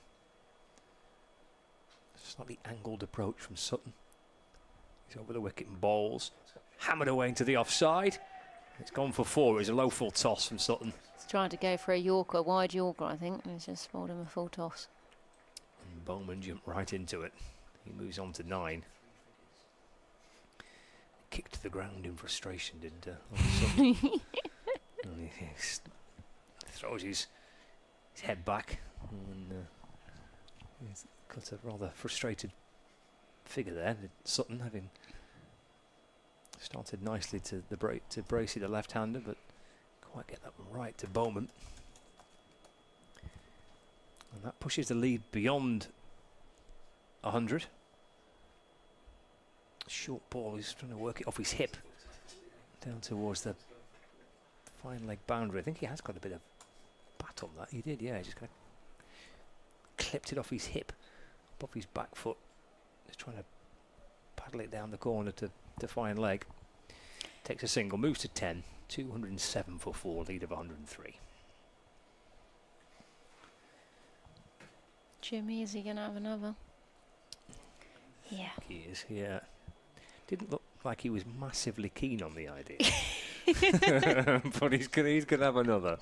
Slightly angled approach from Sutton. He's over the wicket and bowls. Hammered away into the offside. It's gone for 4. It was a low full toss from Sutton. He's trying to go for a Yorker, wide Yorker, I think. He's just spoiled him a full toss. And Bowman jumped right into it. He moves on to 9. Kicked to the ground in frustration, didn't Sutton? And he throws his head back and he's got a rather frustrated figure there. Sutton having started nicely to Bracey, the left-hander, but quite get that one right to Bowman. And that pushes the lead beyond 100. Short ball, he's trying to work it off his hip down towards the fine leg boundary. I think he has got a bit of bat on that. He did, yeah. He just kind of clipped it off his hip, off his back foot. Just trying to paddle it down the corner to fine leg. Takes a single, moves to 10. 207 for 4, lead of 103. Jimmy, is he going to have another? Yeah. He is, yeah. Didn't look like he was massively keen on the idea. But he's gonna have another.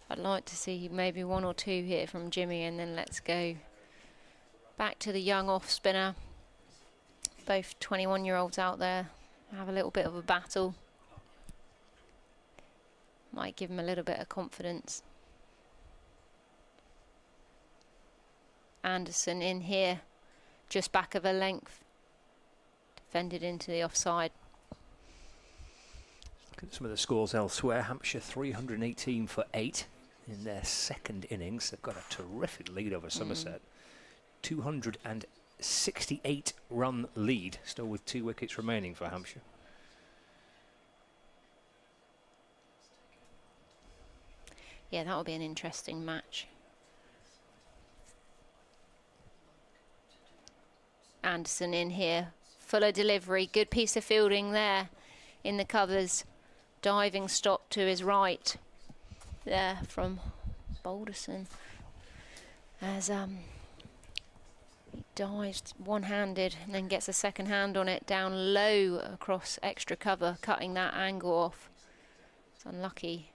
I'd like to see maybe 1 or 2 here from Jimmy, and then let's go back to the young off spinner. Both 21-year-olds out there have a little bit of a battle. Might give him a little bit of confidence. Anderson in here, just back of a length. Defended into the offside. Look at some of the scores elsewhere. Hampshire 318 for 8 in their second innings. They've got a terrific lead over Somerset. 268 run lead, still with 2 wickets remaining for Hampshire. Yeah, that will be an interesting match. Anderson in here, fuller delivery, good piece of fielding there in the covers. Diving stop to his right there from Balderson as he dives one-handed and then gets a second hand on it down low across extra cover, cutting that angle off. It's unlucky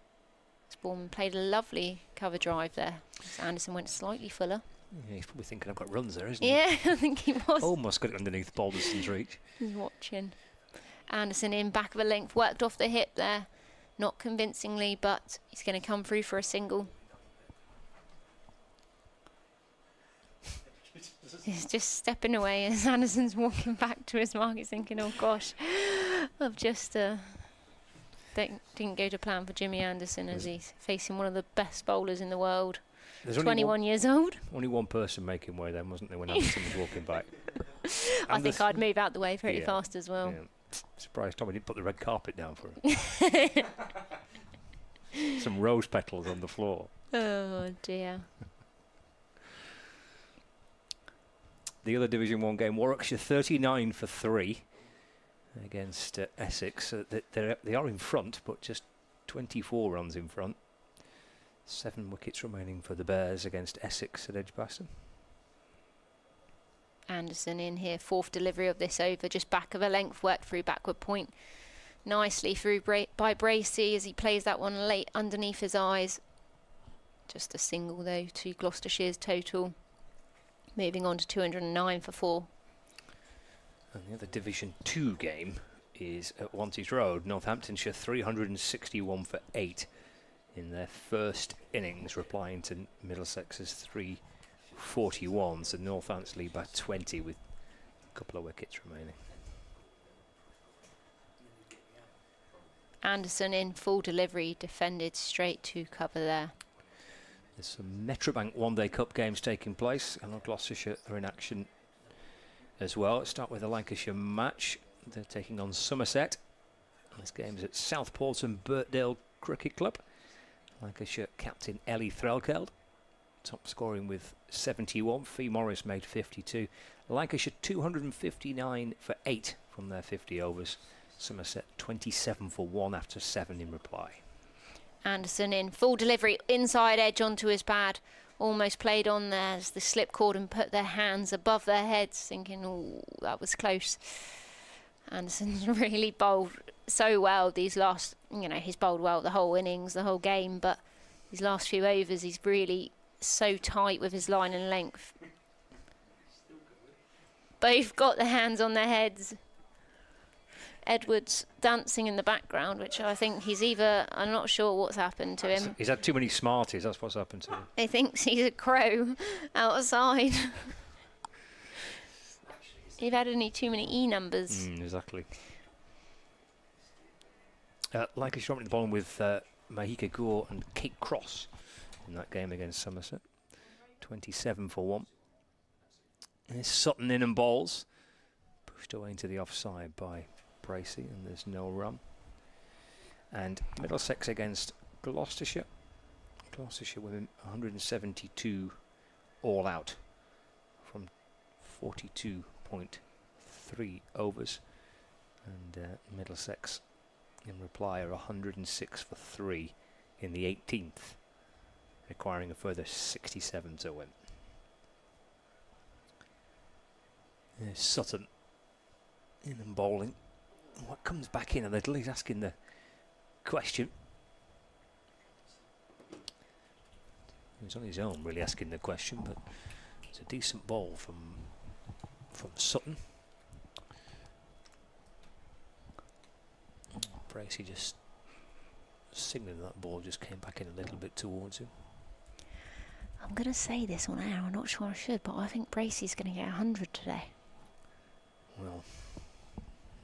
Bournemouth played a lovely cover drive there. So Anderson went slightly fuller. Yeah, he's probably thinking, I've got runs there, isn't he? Yeah, I think he was. Almost got it underneath Balderson's reach. He's watching. Anderson in, back of a length, worked off the hip there. Not convincingly, but he's going to come through for a single. He's just stepping away as Anderson's walking back to his mark. He's thinking, oh gosh, I've just... didn't go to plan for Jimmy Anderson as he's facing one of the best bowlers in the world. There's 21 years old. Only one person making way then, wasn't there, when Anderson was walking back? I think I'd move out the way very fast as well. Yeah. Surprised Tommy didn't put the red carpet down for him. Some rose petals on the floor. Oh dear. The other Division 1 game, Warwickshire 39 for 3 against Essex. They are in front, but just 24 runs in front. 7 wickets remaining for the Bears against Essex at Edgbaston. Anderson in here, 4th delivery of this over, just back of a length, worked through backward point. Nicely through by Bracey as he plays that one late underneath his eyes. Just a single though to Gloucestershire's total. Moving on to 209 for 4. And the other Division 2 game is at Wantage Road. Northamptonshire 361 for 8 in their first innings, replying to Middlesex's 341. So Northants lead by 20 with a couple of wickets remaining. Anderson in full delivery, defended straight to cover there. There's some Metrobank one-day cup games taking place. I know Gloucestershire are in action as well. Let's start with the Lancashire match. They're taking on Somerset. This game's at Southport Birkdale Cricket Club. Lancashire captain Ellie Threlkeld, top scoring with 71. Fee Morris made 52. Lancashire 259 for 8 from their 50 overs. Somerset 27 for 1 after 7 in reply. Anderson in full delivery, inside edge onto his pad. Almost played on there as the slip cord and put their hands above their heads, thinking, oh, that was close. Anderson's really bowled so well these last, he's bowled well the whole innings, the whole game, but these last few overs he's really so tight with his line and length. Both got their hands on their heads. Edwards dancing in the background, which I think he's I'm not sure what's happened to him. He's had too many Smarties, that's what's happened to him. He thinks he's a crow outside. You've had too many E numbers. Exactly. Lancashire opening the bottom with Mahika Gore and Kate Cross in that game against Somerset. 27 for 1. There's Sutton in and bowls. Pushed away into the offside by Bracey, and there's no run. And Middlesex against Gloucestershire. Gloucestershire with 172 all out from 42.3 overs, and Middlesex in reply are 106 for 3 in the 18th, requiring a further 67 to win. There's Sutton in and bowling. What comes back in a little, he's asking the question. He's on his own really asking the question, but it's a decent ball from Sutton. Bracey just signalling that ball just came back in a little bit towards him. I'm going to say this on air, I'm not sure I should, but I think Bracey's going to get 100 today. Well,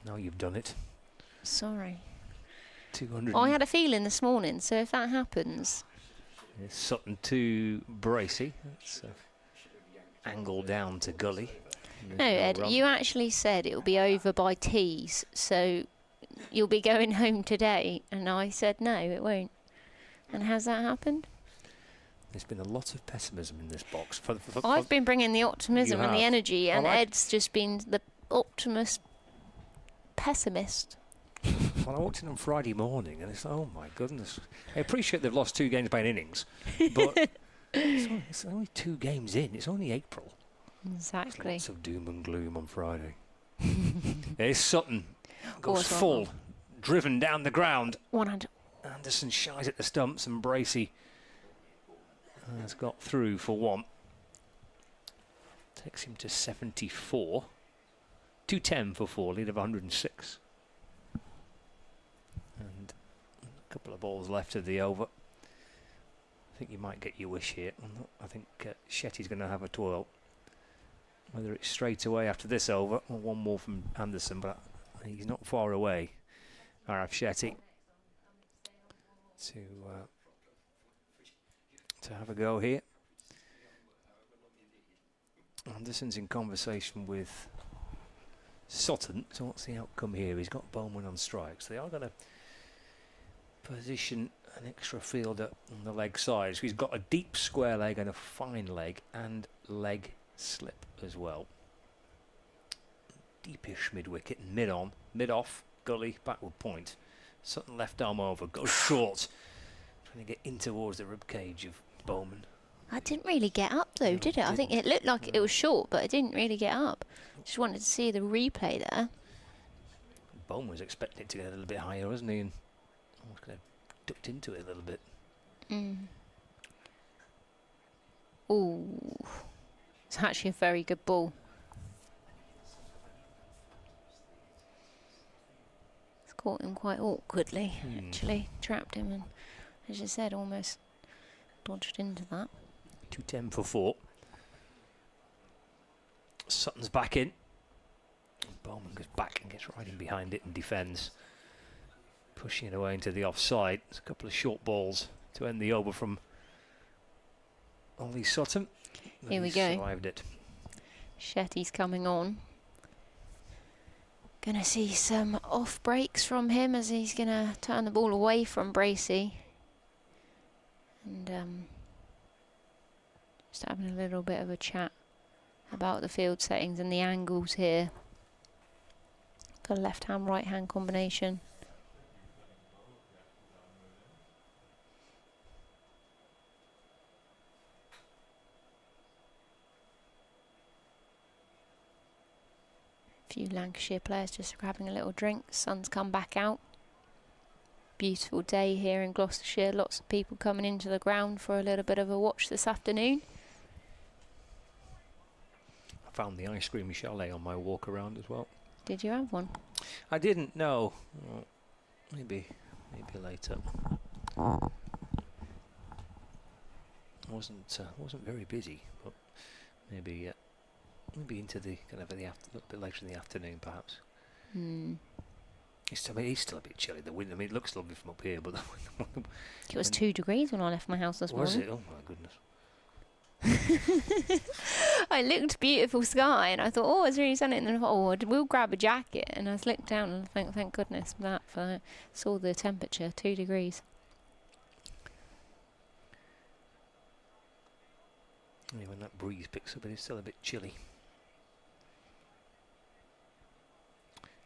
now you've done it. Sorry. 200. I had a feeling this morning, so if that happens... It's Sutton to Bracey. That's angle down to Gully. No, Ed, you actually said it will be over by tees, so you'll be going home today. And I said, no, it won't. And has that happened? There's been a lot of pessimism in this box. I've been bringing the optimism and the energy, and like Ed's just been the optimist pessimist. Well, I walked in on Friday morning and it's like, oh my goodness. I appreciate they've lost 2 games by an innings, but it's only 2 games in. It's only April. Exactly. There's lots of doom and gloom on Friday. There's Sutton. Goes full, driven down the ground. 100. Anderson shies at the stumps, and Bracey has got through for one. Takes him to 74. 210 for 4, lead of 106. And a couple of balls left of the over. I think you might get your wish here. I think Shetty's going to have a twirl. Whether it's straight away after this over or one more from Anderson, but he's not far away. Araf Shetty to have a go here. Anderson's in conversation with Sutton, so what's the outcome here? He's got Bowman on strikes. They are going to position an extra fielder on the leg side. So he's got a deep square leg and a fine leg and leg slip as well. Deepish mid-wicket, mid-on, mid-off, gully, backward point. Sutton left arm over, goes short. Trying to get in towards the rib cage of Bowman. That didn't really get up though, did it? I think it looked like it was short, but it didn't really get up. Just wanted to see the replay there. Bowman was expecting it to get a little bit higher, wasn't he? And almost kind of ducked into it a little bit. Ooh. It's actually a very good ball. It's caught him quite awkwardly, actually. Trapped him and, as you said, almost dodged into that. 210 for 4. Sutton's back in. Bowman goes back and gets right in behind it and defends. Pushing it away into the offside. There's a couple of short balls to end the over from Ollie Sutton. Here we go. Survived it. Shetty's coming on. Gonna see some off breaks from him as he's gonna turn the ball away from Bracey. And just having a little bit of a chat about the field settings and the angles here for left-hand, right-hand combination. A few Lancashire players just grabbing a little drink. The sun's come back out. Beautiful day here in Gloucestershire. Lots of people coming into the ground for a little bit of a watch this afternoon. I found the ice cream chalet on my walk around as well. Did you have one? I didn't know. Well, maybe later. Wasn't very busy, but maybe into the kind of a little bit later in the afternoon, perhaps. It's still a bit chilly. The wind. I mean, it looks lovely from up here, but It was 2 degrees when I left my house this morning. Was it? Oh my goodness. I looked beautiful sky and I thought, oh, it's really sunny, and then I thought, oh, we'll grab a jacket, and I looked down and thank goodness for that. Saw the temperature, 2 degrees. Yeah, when that breeze picks up, it's still a bit chilly.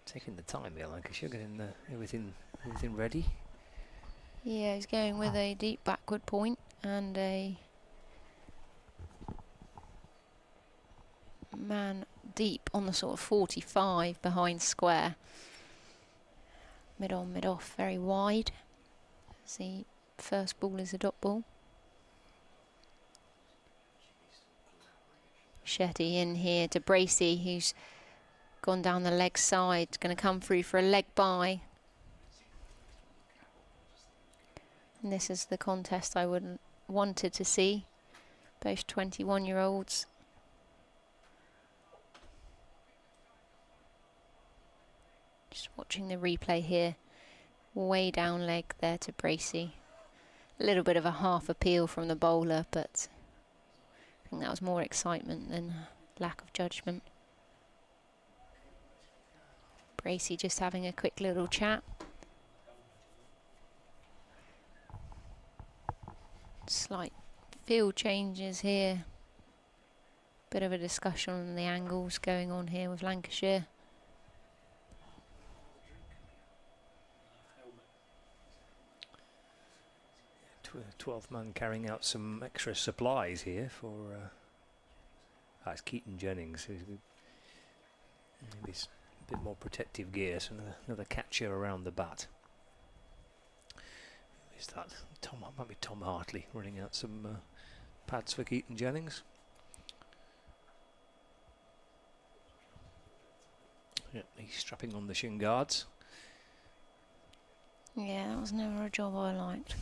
Taking the time here, Lancashire, getting everything ready. Yeah, he's going with a deep backward point and a man deep on the sort of 45 behind square. Mid on, mid off, very wide. The first ball is a dot ball. Shetty in here to Bracey, who's gone down the leg side, going to come through for a leg bye. And this is the contest I wanted to see. Both 21-year-olds. Just watching the replay here. Way down leg there to Bracey. A little bit of a half appeal from the bowler, but I think that was more excitement than lack of judgment. Bracey just having a quick little chat. Slight field changes here. Bit of a discussion on the angles going on here with Lancashire. 12th man carrying out some extra supplies here for it's Keaton Jennings, who's maybe a bit more protective gear, so another catcher around the bat Is that Tom? Might be Tom Hartley running out some pads for Keaton Jennings. Yep, he's strapping on the shin guards. Yeah, that was never a job I liked.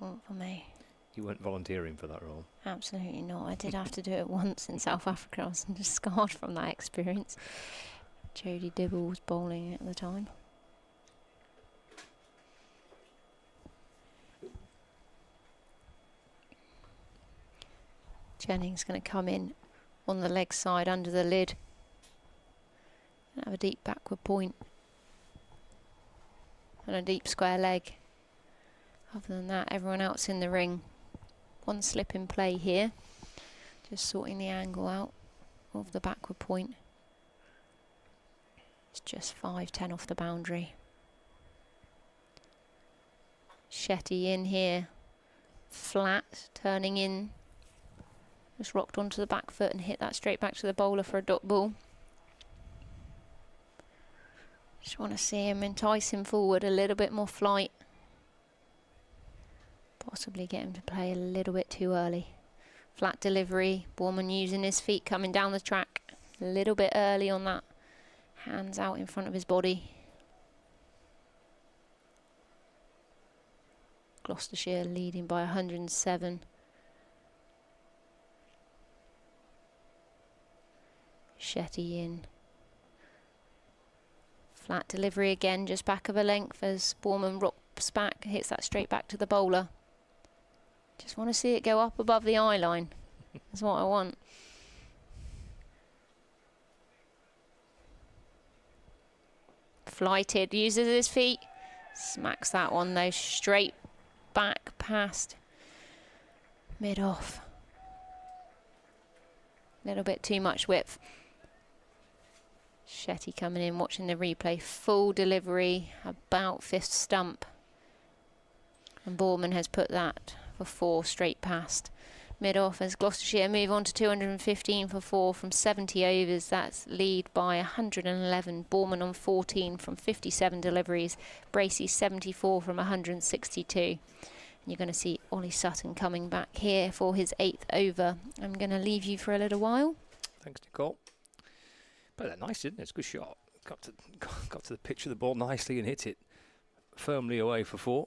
Not for me. You weren't volunteering for that role? Absolutely not. I did have to do it once in South Africa. I was scarred from that experience. Jodie Dibble was bowling at the time. Jennings going to come in on the leg side under the lid. And have a deep backward point. And a deep square leg. Other than that, everyone else in the ring. One slip in play here. Just sorting the angle out of the backward point. It's just 5-10 off the boundary. Shetty in here. Flat, turning in. Just rocked onto the back foot and hit that straight back to the bowler for a dot ball. Just want to see him entice him forward, a little bit more flight. Possibly get him to play a little bit too early. Flat delivery, Borman using his feet coming down the track. A little bit early on that. Hands out in front of his body. Gloucestershire leading by 107. Shetty in. Flat delivery again, just back of a length as Borman rocks back, hits that straight back to the bowler. Just want to see it go up above the eye line. That's what I want. Flighted, uses his feet. Smacks that one though, straight back past mid-off. Little bit too much width. Shetty coming in, watching the replay. Full delivery, about fifth stump. And Borman has put that for 4 straight past. Mid-off as Gloucestershire move on to 215 for 4 from 70 overs. That's lead by 111. Borman on 14 from 57 deliveries. Bracey 74 from 162. And you're going to see Ollie Sutton coming back here for his 8th over. I'm going to leave you for a little while. Thanks, Nicole. But that nice, didn't it? It's a good shot. Got to the pitch of the ball nicely and hit it firmly away for 4.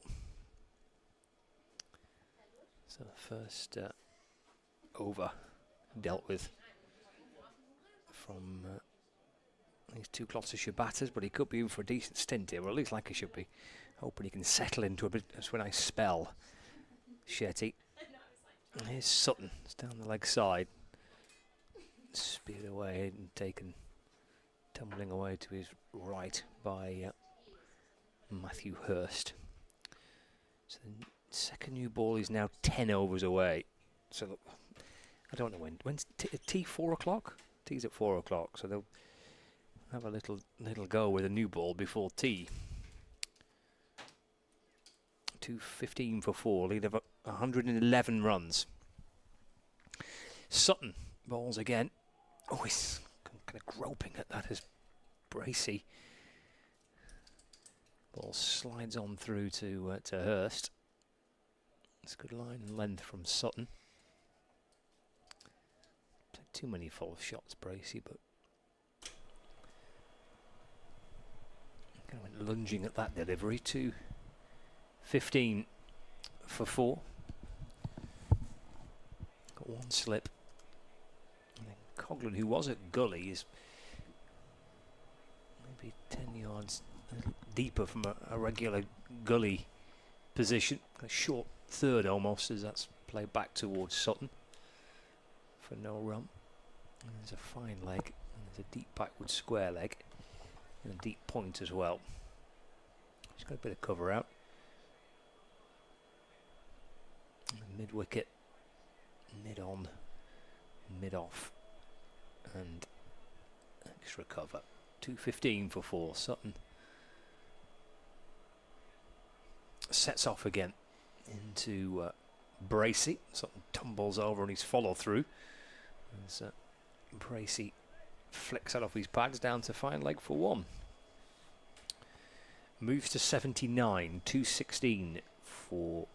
So the first over dealt with from these 2 Gloucestershire batters, but he could be in for a decent stint here, or at least like he should be. Hoping he can settle into a bit of a nice spell. Shetty. And here's Sutton. It's down the leg side. Speared away and taken, tumbling away to his right by Matthew Hurst. So the second new ball is now 10 overs away. So look, I don't know when's tea 4 o'clock? Tea's at 4 o'clock, so they'll have a little go with a new ball before tea. 215 for 4, lead of 111 runs. Sutton bowls again. Oh, he's kind of groping at that as Bracey. Ball slides on through to Hurst. It's a good line and length from Sutton. Played too many false shots, Bracey, but kind of went lunging at that delivery. 215 for 4. Got 1 slip. And then Coghlan, who was at gully, is maybe 10 yards deeper from a regular gully position. A short third almost, as that's played back towards Sutton for no run. And there's a fine leg, and there's a deep backward square leg, and a deep point as well. He's got a bit of cover out. Mid wicket, mid on, mid off, and extra cover. 215 for 4. Sutton sets off again into Bracey. Sutton tumbles over on his follow through as Bracey flicks that off his pads down to fine leg for 1. moves to 79, 216 for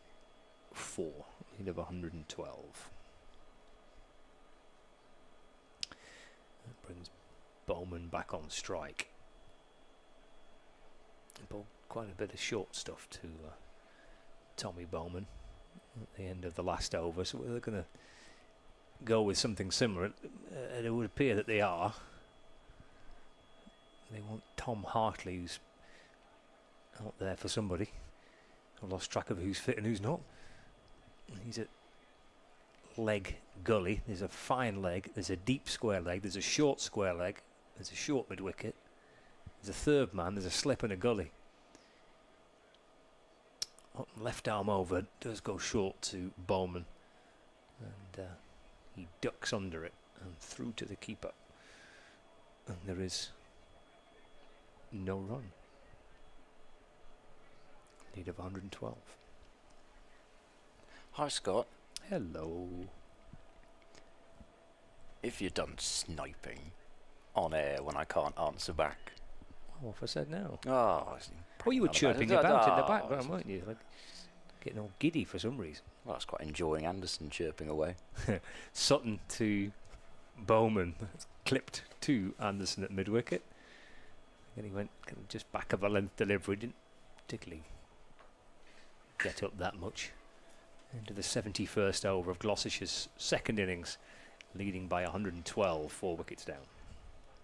4, lead of 112. That brings Bowman back on strike. Bowled quite a bit of short stuff to Tommy Bowman at the end of the last over, so they're going to go with something similar. It would appear that they are. They want Tom Hartley, who's out there for somebody. I've lost track of who's fit and who's not. He's at leg gully. There's a fine leg, there's a deep square leg, there's a short square leg, there's a short mid wicket, there's a third man, there's a slip and a gully. Left arm over does go short to Bowman, and he ducks under it and through to the keeper, and there is no run. Lead of 112. Hi, Scott. Hello. If you're done sniping on air when I can't answer back. What have I said now? Oh, Oh, you were chirping about in the background, weren't you? Like getting all giddy for some reason. Well, I was quite enjoying Anderson chirping away. Sutton to Bowman, clipped to Anderson at mid-wicket. And he went just back of a length delivery, didn't particularly get up that much. Into the 71st over of Gloucestershire's second innings, leading by 112, 4 wickets down.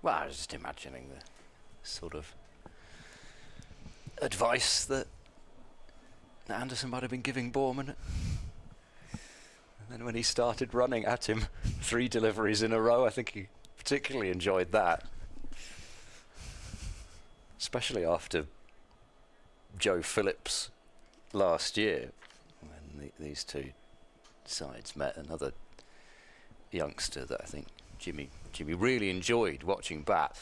Well, I was just imagining the sort of advice that Anderson might have been giving Bowman. And then when he started running at him 3 deliveries in a row, I think he particularly enjoyed that. Especially after Joe Phillips last year, when these two sides met. Another youngster that I think Jimmy really enjoyed watching bat.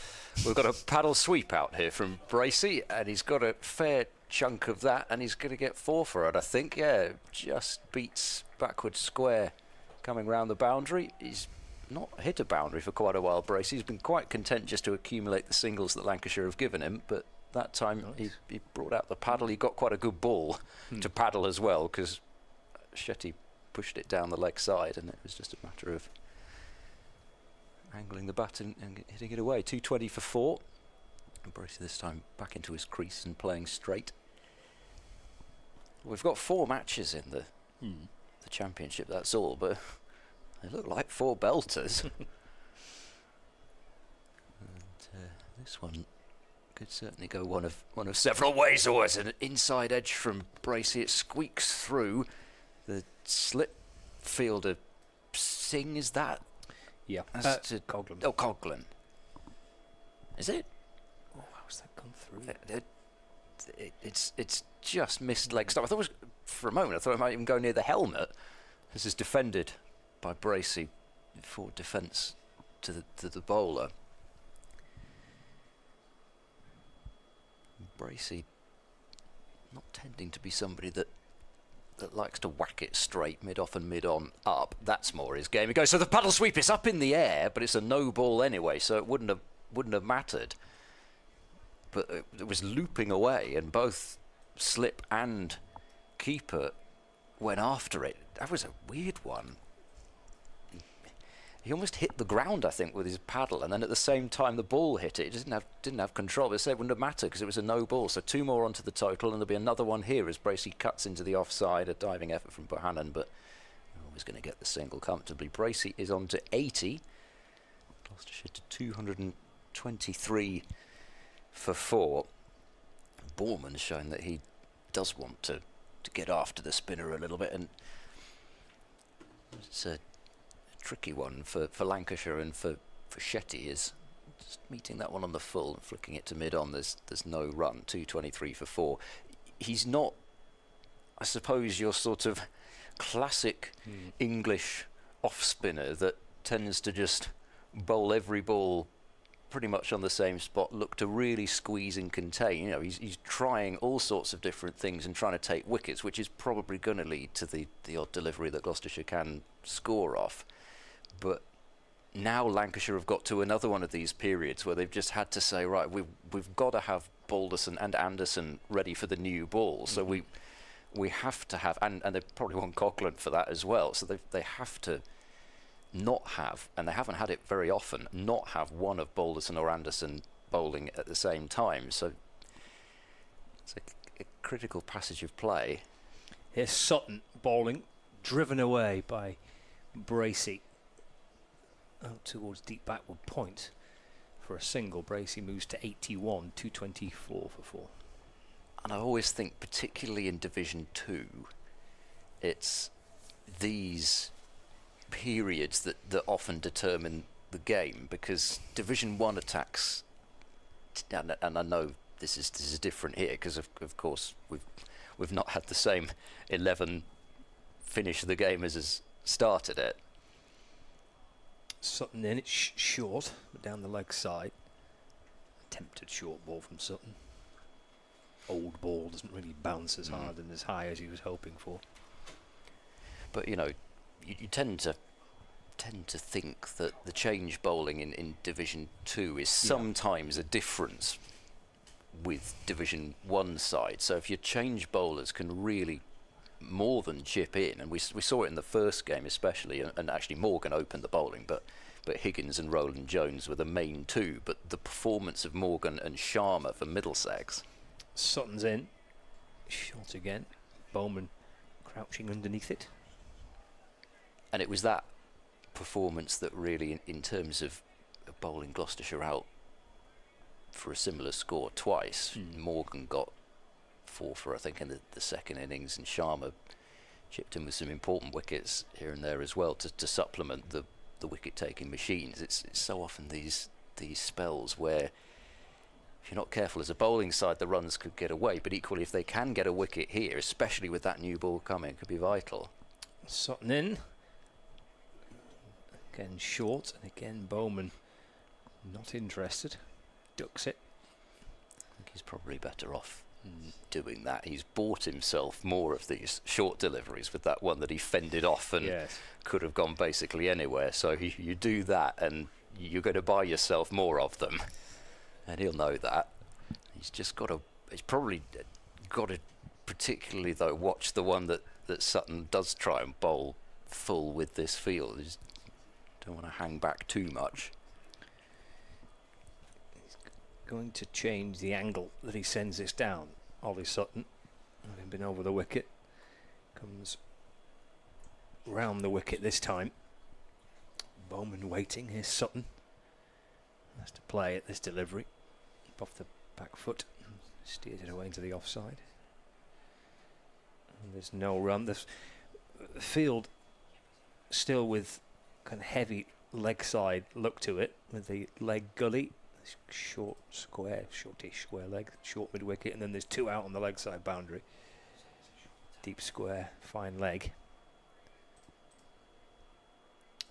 We've got a paddle sweep out here from Bracey, and he's got a fair chunk of that, and he's going to get 4 for it, I think. Yeah, just beats backward square coming round the boundary. He's not hit a boundary for quite a while, Bracey. He's been quite content just to accumulate the singles that Lancashire have given him, but that time he brought out the paddle. He got quite a good ball to paddle as well, because Shetty pushed it down the leg side, and it was just a matter of angling the bat and hitting it away. 220 for 4. And Bracey this time back into his crease and playing straight. We've got 4 matches in the championship, that's all, but they look like 4 belters. And this one could certainly go one of several ways. Oh, it's an inside edge from Bracey. It squeaks through. The slip fielder Singh, is that? Yeah. Coghlan. Oh, Coghlan. Is it? Oh, how's that gone through? It's just missed leg stop. I thought it was, for a moment, I thought it might even go near the helmet. This is defended by Bracey. Forward defence to the bowler. Bracey not tending to be somebody that likes to whack it straight, mid-off and mid-on up. That's more his game. He goes, so the paddle sweep is up in the air, but it's a no ball anyway, so it wouldn't have mattered. But it was looping away, and both slip and keeper went after it. That was a weird one. He almost hit the ground, I think, with his paddle, and then at the same time the ball hit it. It didn't have control. But it wouldn't have mattered because it was a no ball. So 2 more onto the total, and there'll be another one here as Bracey cuts into the offside. A diving effort from Bohannon, but always going to get the single comfortably. Bracey is on to 80. Gloucestershire to 223 for 4. Borman's shown that he does want to get after the spinner a little bit, and it's a tricky one for Lancashire and for Shetty is just meeting that one on the full and flicking it to mid-on. There's no run. 223 for 4. He's not, I suppose, your sort of classic English off-spinner that tends to just bowl every ball pretty much on the same spot, look to really squeeze and contain. You know, he's trying all sorts of different things and trying to take wickets, which is probably going to lead to the odd delivery that Gloucestershire can score off. But now Lancashire have got to another one of these periods where they've just had to say, right, we've got to have Balderson and Anderson ready for the new ball. So we have to have, and they probably want Coghlan for that as well. So they have to not have, and they haven't had it very often, not have one of Balderson or Anderson bowling at the same time. So it's a critical passage of play. Here's Sutton bowling, driven away by Bracey. Out towards deep backward point for a single. Bracey moves to 81, 224 for 4. And I always think, particularly in Division 2, it's these periods that often determine the game, because Division 1 attacks, and I know this is different here because of course we've not had the same 11 finish the game as has started it. Sutton in, it's short, but down the leg side. Attempted short ball from Sutton. Old ball doesn't really bounce as hard and as high as he was hoping for. But you know, you tend to think that the change bowling in Division 2 is sometimes a difference with Division 1 side. So if your change bowlers can really more than chip in, and we saw it in the first game especially, and actually Morgan opened the bowling, but Higgins and Roland Jones were the main two. But the performance of Morgan and Sharma for Middlesex. Sutton's in, short again. Bowman crouching underneath it. And it was that performance that really, in terms of bowling Gloucestershire out for a similar score twice, Morgan got 4 for I think in the second innings, and Sharma chipped in with some important wickets here and there as well to supplement the wicket taking machines. It's so often these spells where if you're not careful as a bowling side, the runs could get away, but equally if they can get a wicket here, especially with that new ball coming, it could be vital. Sutton in, again short, and again Bowman not interested, ducks it. I think he's probably better off doing that. He's bought himself more of these short deliveries with that one that he fended off and could have gone basically anywhere. So you do that and you're going to buy yourself more of them, and he'll know that. He's probably got to particularly though watch the one that Sutton does try and bowl full with this field. You just don't want to hang back too much. Going to change the angle that he sends this down. Ollie Sutton, having been over the wicket, comes round the wicket this time. Bowman waiting. Here's Sutton. Has to play at this delivery. Off the back foot. Steers it away into the offside. And there's no run. The field still with kind of heavy leg side look to it, with the leg gully. Short square, shortish square leg, short mid wicket, and then there's 2 out on the leg side boundary. Deep square, fine leg.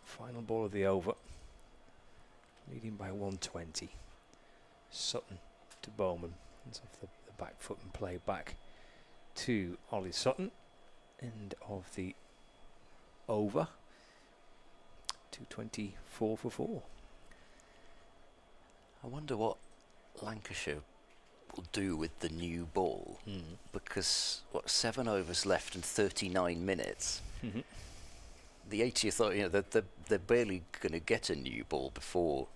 Final ball of the over. Leading by 120. Sutton to Bowman. It's off the back foot and play back to Ollie Sutton. End of the over. 224 for 4. I wonder what Lancashire will do with the new ball, because 7 overs left and 39 minutes. The 80th, they're barely going to get a new ball before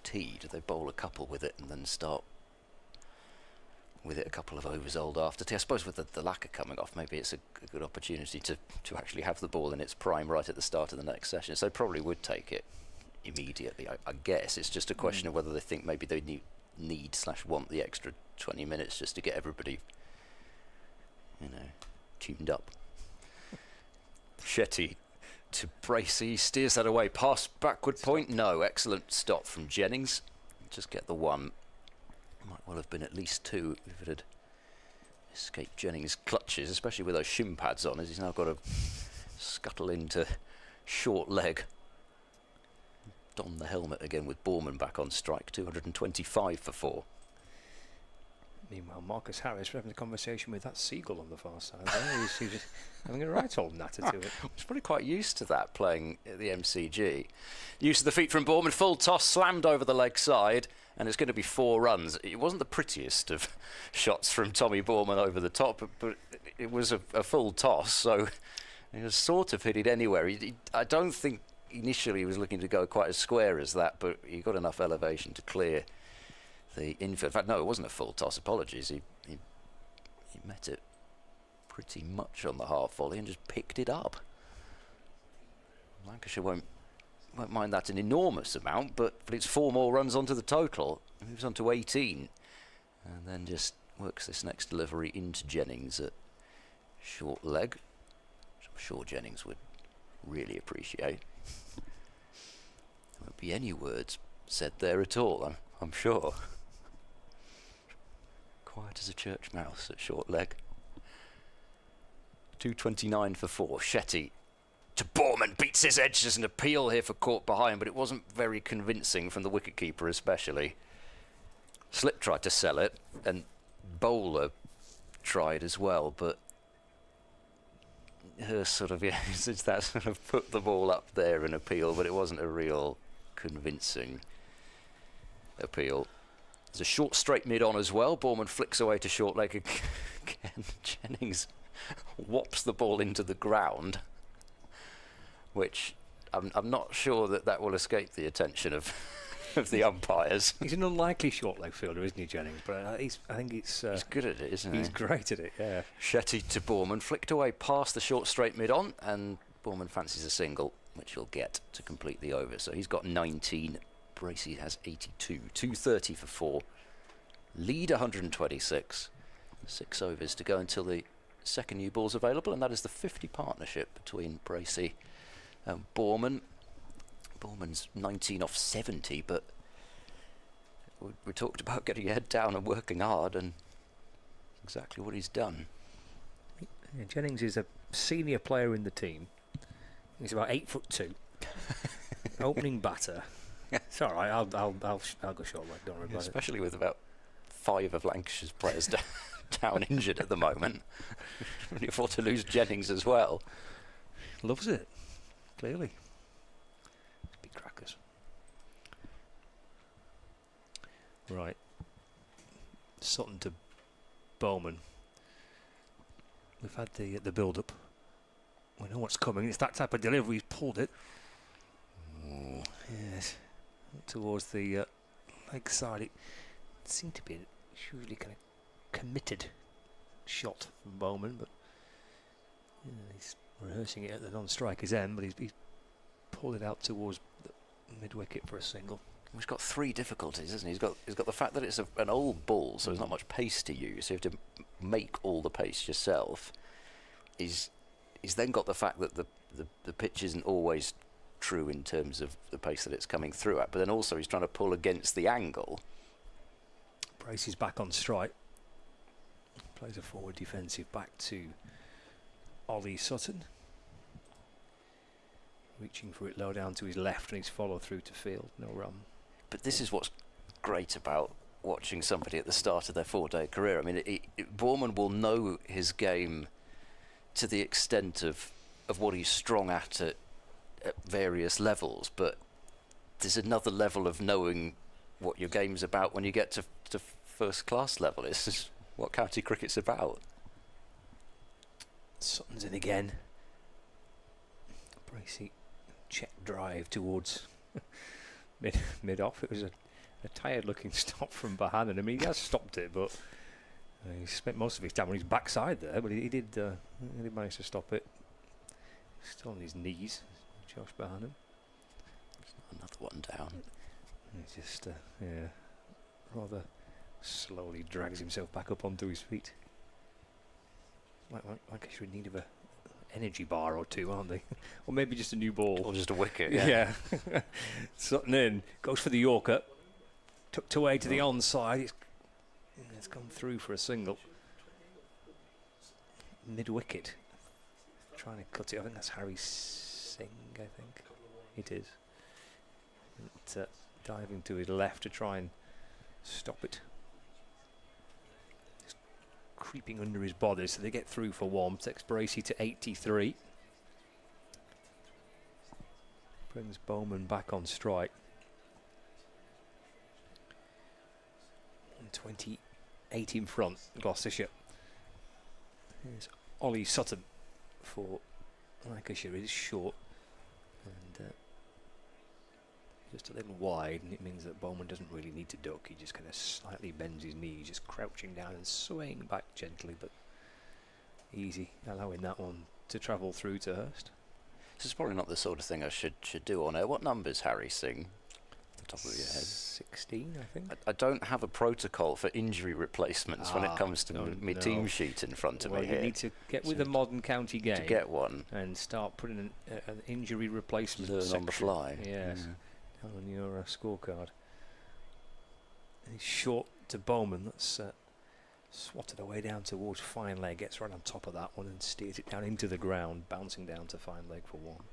tea. Do they bowl a couple with it and then start with it a couple of overs old after tea? I suppose with the lacquer coming off, maybe it's a good opportunity to actually have the ball in its prime right at the start of the next session. So they probably would take it immediately, I guess. It's just a question of whether they think maybe they need/want the extra 20 minutes just to get everybody, tuned up. Shetty to Bracey, steers that away past backward point. No, excellent stop from Jennings. Just get the one. Might well have been at least 2 if it had escaped Jennings' clutches, especially with those shin pads on, as he's now got to scuttle into short leg. Don the helmet again with Borman back on strike. 225 for 4. Meanwhile, Marcus Harris was having a conversation with that seagull on the far side. He was just having a right old natter to it. He's probably quite used to that, playing at the MCG. Use of the feet from Bournemouth, full toss, slammed over the leg side, and it's going to be 4 runs. It wasn't the prettiest of shots from Tommy Bournemouth over the top, but it was a full toss, so he was sort of hit it anywhere. I don't think initially he was looking to go quite as square as that, but he got enough elevation to clear the infield. In fact, no, it wasn't a full toss. Apologies. He met it pretty much on the half volley and just picked it up. Lancashire won't mind that an enormous amount, but it's 4 more runs onto the total. Moves on to 18, and then just works this next delivery into Jennings at short leg, which I'm sure Jennings would really appreciate. There won't be any words said there at all, I'm sure. Quiet as a church mouse at short leg. 2:29 for 4. Shetty to Bournemouth, beats his edge. There's an appeal here for caught behind, but it wasn't very convincing from the wicketkeeper especially. Slip tried to sell it, and Bowler tried as well, but her sort of, it's that sort of put the ball up there and appeal, but it wasn't a real convincing appeal. There's a short straight mid on as well. Bournemouth flicks away to short leg again. Jennings whops the ball into the ground, which I'm not sure that will escape the attention of the umpires. He's an unlikely short leg fielder, isn't he, Jennings? But I think he's good at it, isn't he? He's great at it, yeah. Shetty to Bournemouth, flicked away past the short straight mid on, and Bournemouth fancies a single, which he'll get to complete the over. So he's got 19. Bracey has 82. 2:30 for 4. Lead 126. 6 overs to go until the second new ball's available, and that is the 50 partnership between Bracey and Bournemouth. Bournemouth's 19 off 70, but we talked about getting your head down and working hard, and exactly what he's done. Yeah, Jennings is a senior player in the team. He's about 8'2". Opening batter. It's all right. I'll go short leg. Don't worry about it. Especially with about 5 of Lancashire's players down injured at the moment. Really afford to lose Jennings as well. Loves it. Clearly. Big crackers. Right. Sutton to Bowman. We've had the build-up. We know what's coming. It's that type of delivery. He's pulled it. Oh. Yes. Towards the leg side. It seemed to be a hugely kind of committed shot from Bowman, but he's rehearsing it at the non-striker's end, but he's pulled it out towards the mid-wicket for a single. He's got 3 difficulties, isn't he? He's got the fact that it's an old ball, so there's not much pace to use. So you have to make all the pace yourself. He's then got the fact that the pitch isn't always true in terms of the pace that it's coming through at, but then also he's trying to pull against the angle. Bracey's back on strike. Plays a forward defensive back to Ollie Sutton. Reaching for it low down to his left, and he's followed through to field. No run. But this is what's great about watching somebody at the start of their 4-day career. I mean, Bournemouth will know his game to the extent of what he's strong at various levels, but there's another level of knowing what your game's about when you get to first class level. This is what county cricket's about. Sutton's in again. Bracey check drive towards mid off. It was a tired looking stop from Bahanan. I mean, he has stopped it, but he spent most of his time on his backside there, but he did manage to stop it. Still on his knees, Josh Bahanan. Another one down. He just rather slowly drags himself back up onto his feet. Like he's in need of a energy bar or two, aren't they? Or maybe just a new ball. Or just a wicket, yeah. Sutton in, goes for the Yorker. Tucked away to the onside. It's gone through for a single. Mid-wicket. Trying to cut it. I think that's Harry Singh, I think. It is. Diving to his left to try and stop it. creeping under his body, so they get through for one. Takes Bracey to 83. Brings Bowman back on strike. 28 in front, Gloucestershire. Here's Ollie Sutton for Lancashire. It is short and just a little wide, and it means that Bowman doesn't really need to duck. He just kind of slightly bends his knees, just crouching down and swaying back gently, but easy, allowing that one to travel through to Hurst. This is probably not the sort of thing I should do on air. What numbers Harry sing? Off the top of your head. 16, I think. I don't have a protocol for injury replacements when it comes to my team sheet in front of me here. You need to get with the modern county game to get one and start putting an injury replacement learn section on the fly. Yes, on your scorecard. And he's short to Bowman. That's swatted away down towards fine leg. Gets right on top of that one and steers it down into the ground, bouncing down to fine leg for one.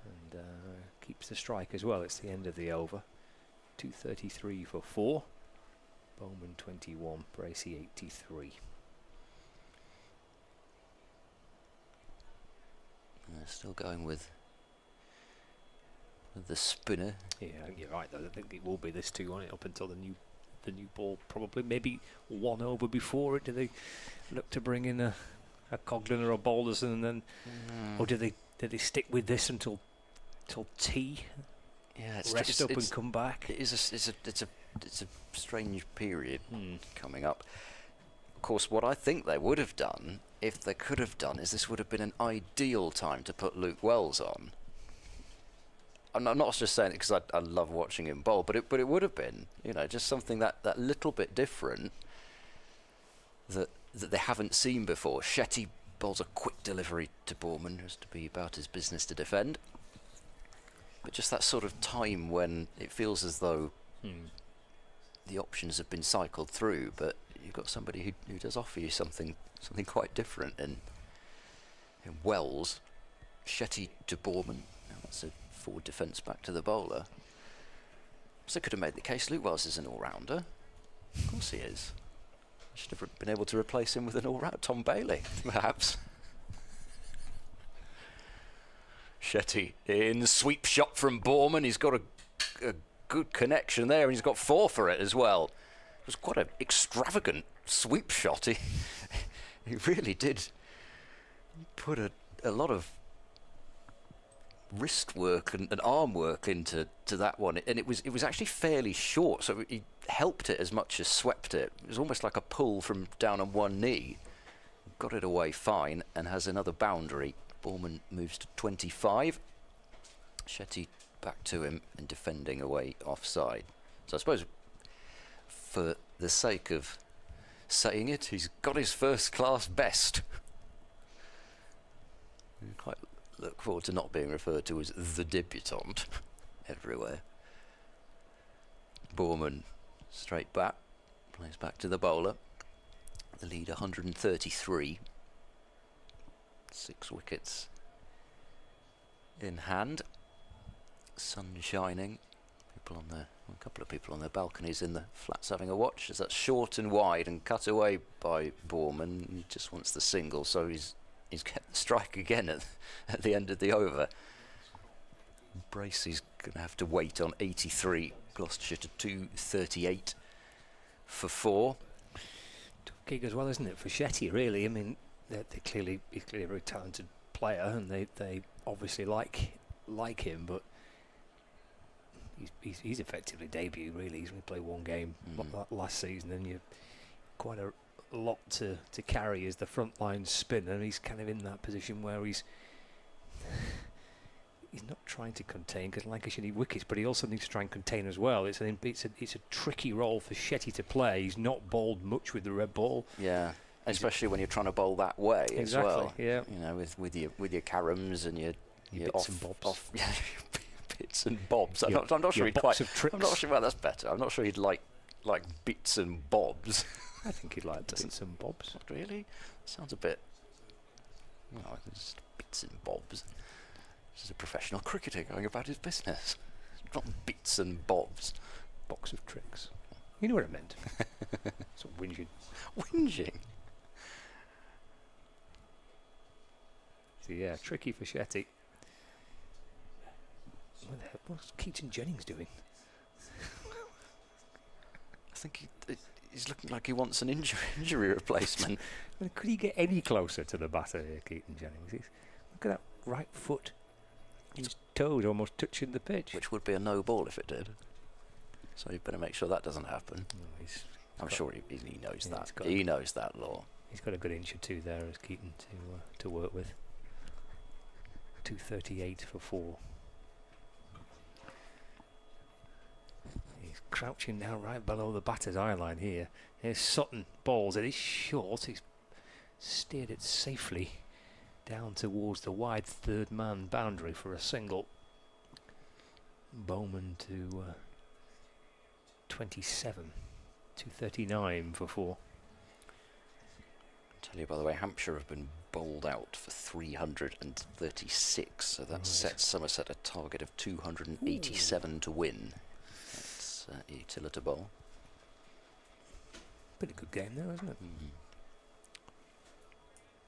And keeps the strike as well. It's the end of the over. 233 for 4. Bowman 21, Bracey 83. Still going with the spinner. Yeah, you're right though. I think it will be this 2 on it up until the new ball, probably maybe one over before it. Do they look to bring in a Coghlan or a Balderson, and then, or do they stick with this until tea? Yeah, rest up and come back. It's a strange period coming up. Of course, what I think they would have done, if they could have done, is this would have been an ideal time to put Luke Wells on. I'm not just saying it because I love watching him bowl, but it would have been, just something that little bit different that they haven't seen before. Shetty bowls a quick delivery to Bowman, just to be about his business to defend. But just that sort of time when it feels as though the options have been cycled through, but you've got somebody who does offer you something quite different. And in Wells, Shetty to Bowman. Now that's a forward defence back to the bowler. So could have made the case Luke Wells is an all-rounder. Of course he is. Should have been able to replace him with an all-rounder, Tom Bailey, perhaps. Shetty in, sweep shot from Bowman. He's got a good connection there, and he's got 4 for it as well. It was quite an extravagant sweep shot. He really did put a lot of wrist work and arm work into that one, and it was actually fairly short, so he helped it as much as swept it. It was almost like a pull from down on one knee. Got it away fine and has another boundary. Bowman moves to 25. Shetty back to him and defending away offside. So I suppose for the sake of saying it, he's got his first class best. Quite look forward to not being referred to as the debutant everywhere. Bowman straight back, plays back to the bowler. The lead 133. 6 wickets in hand. Sun shining. A couple of people on their balconies in the flats having a watch as that's short and wide and cut away by Bowman. He just wants the single, so he's kept the strike again at the end of the over. Bracey's going to have to wait on 83. Gloucestershire to 238 for 4. Gig as well, isn't it, for Shetty? Really, I mean, he's clearly a very talented player, and they obviously like him, but he's effectively debuted. Really, he's only played one game last season, and you're quite a lot to carry as the frontline spinner. And he's kind of in that position where he's not trying to contain, because Lancashire need wickets, but he also needs to try and contain as well. It's a tricky role for Shetty to play. He's not bowled much with the red ball. Yeah. Especially when you're trying to bowl that way as well. Yeah. With your carams and your bits and bobs. Bits and bobs. I'm not sure he'd quite. I'm not sure. Well, that's better. I'm not sure he'd like bits and bobs. I think he'd like bits and bobs. Not really. Sounds a bit. Well, just bits and bobs. This is a professional cricketer going about his business. Not bits and bobs. Box of tricks. You know what I meant. It's whinging. Whinging? So yeah, tricky for Shetty. What's Keaton Jennings doing? I think he's looking like he wants an injury replacement. I mean, could he get any closer to the batter here, Keaton Jennings? Look at that right foot. His toes almost touching the pitch. Which would be a no ball if it did. So you better make sure that doesn't happen. No, I'm sure he knows that. Got He knows that law. He's got a good inch or two there as Keaton to work with. 238 for 4. He's crouching now right below the batter's eye line here. Here's Sutton, balls. It is short. He's steered it safely down towards the wide third man boundary for a single. Bowman to 27. 239 for 4. Tell you, by the way, Hampshire have been bowled out for 336, so that sets Somerset a target of 287 to win. That's utility bowl. Been a good game there, isn't it?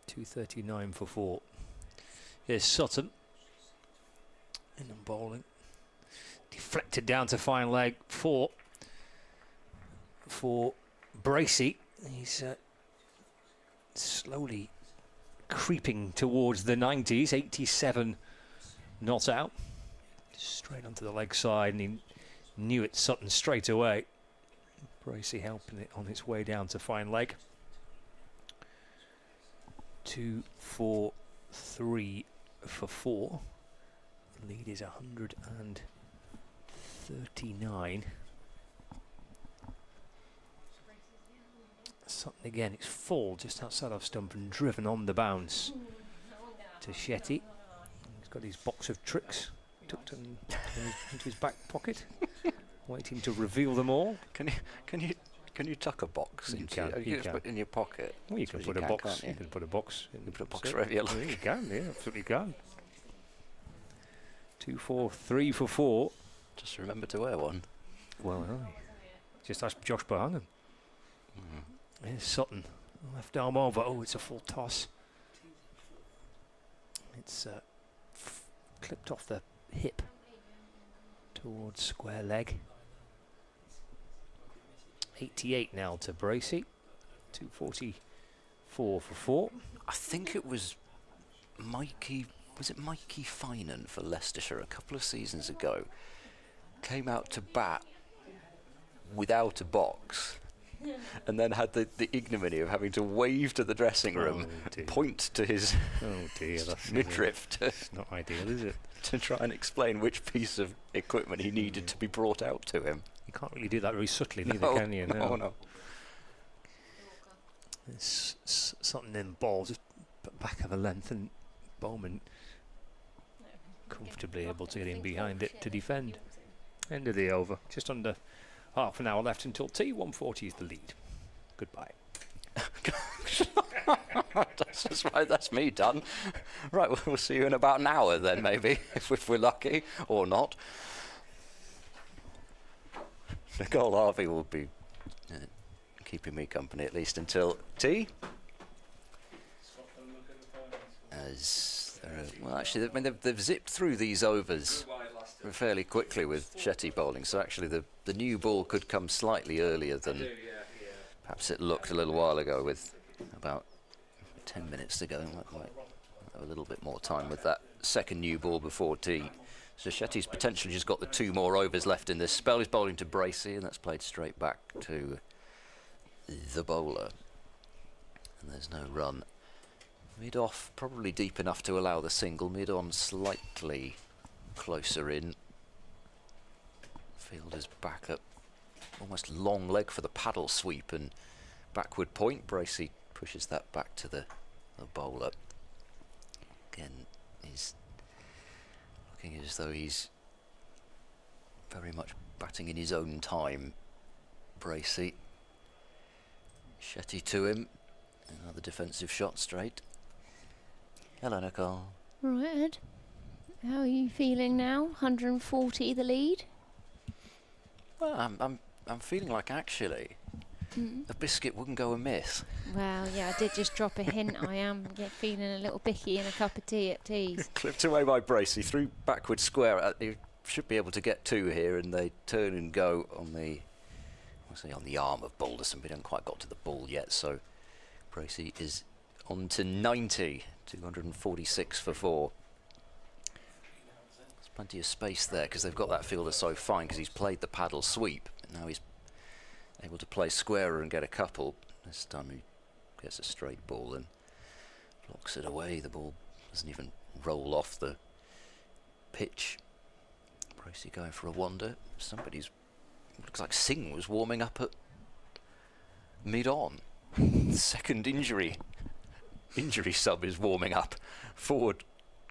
239 for 4. Here's Sutton. In and bowling. Deflected down to fine leg. 4 for Bracey. He's slowly creeping towards the 90s. 87 not out. Straight onto the leg side, and he knew it Sutton straight away. Bracey helping it on its way down to fine leg. 2, 4, 3 for 4. The lead is 139. Sutton again, it's full just outside of stump and driven on the bounce to Shetty. He's got his box of tricks tucked into his back pocket, waiting to reveal them all. Can you tuck a box You can. in your pocket? Well, you can put a box. You can put a box. You can put a box wherever you like. You can, yeah, absolutely can. 2, 4, 3 for 4. Just remember to wear one. Well, just ask Josh Bohannon. Here's Sutton, left arm over. Oh, it's a full toss. It's clipped off the hip towards square leg. 88 now to Bracey. 244 for 4. I think it was Mikey. Was it Mikey Finan for Leicestershire a couple of seasons ago? Came out to bat without a box. And then had the ignominy of having to wave to the dressing room, point to his midriff. It's not ideal, is it? To try and explain which piece of equipment he needed to be brought out to him. You can't really do that very subtly, neither, can you? No. It's something in ball, just back of a length, and Bowman comfortably able to get in behind it to defend. End of the over, just under half an hour left until tea. 140 is the lead. Goodbye. That's right, that's me done. Right, we'll see you in about an hour then, maybe, if we're lucky, or not. Nicole Harvey will be keeping me company at least until tea. Well, actually, they've zipped through these overs fairly quickly with Shetty bowling, so actually the new ball could come slightly earlier than perhaps it looked a little while ago, with about 10 minutes to go. Might have a little bit more time with that second new ball before tea. So Shetty's potentially just got the 2 more overs left in this spell. He's bowling to Bracey, and that's played straight back to the bowler. And there's no run. Mid off, probably deep enough to allow the single. Mid on, slightly closer in. Fielder's back up, almost long leg for the paddle sweep and backward point. Bracey pushes that back to the bowler. Again, he's looking as though he's very much batting in his own time. Bracey. Shetty to him. Another defensive shot straight. Hello, Nicole. Right, Ed. How are you feeling now? 140 the lead? Well, I'm I'm feeling like actually a biscuit wouldn't go amiss. Well, yeah, I did just drop a hint. I am feeling a little bicky in a cup of tea at teas. Clipped away by Bracey, through backward square. He should be able to get 2 here, and they turn and go on the, on the arm of Balderson. We haven't quite got to the ball yet, so Bracey is on to 90, 246 for 4. There's plenty of space there because they've got that fielder so fine because he's played the paddle sweep, and now he's able to play squarer and get a couple. This time he gets a straight ball and blocks it away. The ball doesn't even roll off the pitch. Bracey going for a wander. Looks like Singh was warming up at mid-on. Second injury sub is warming up. Forward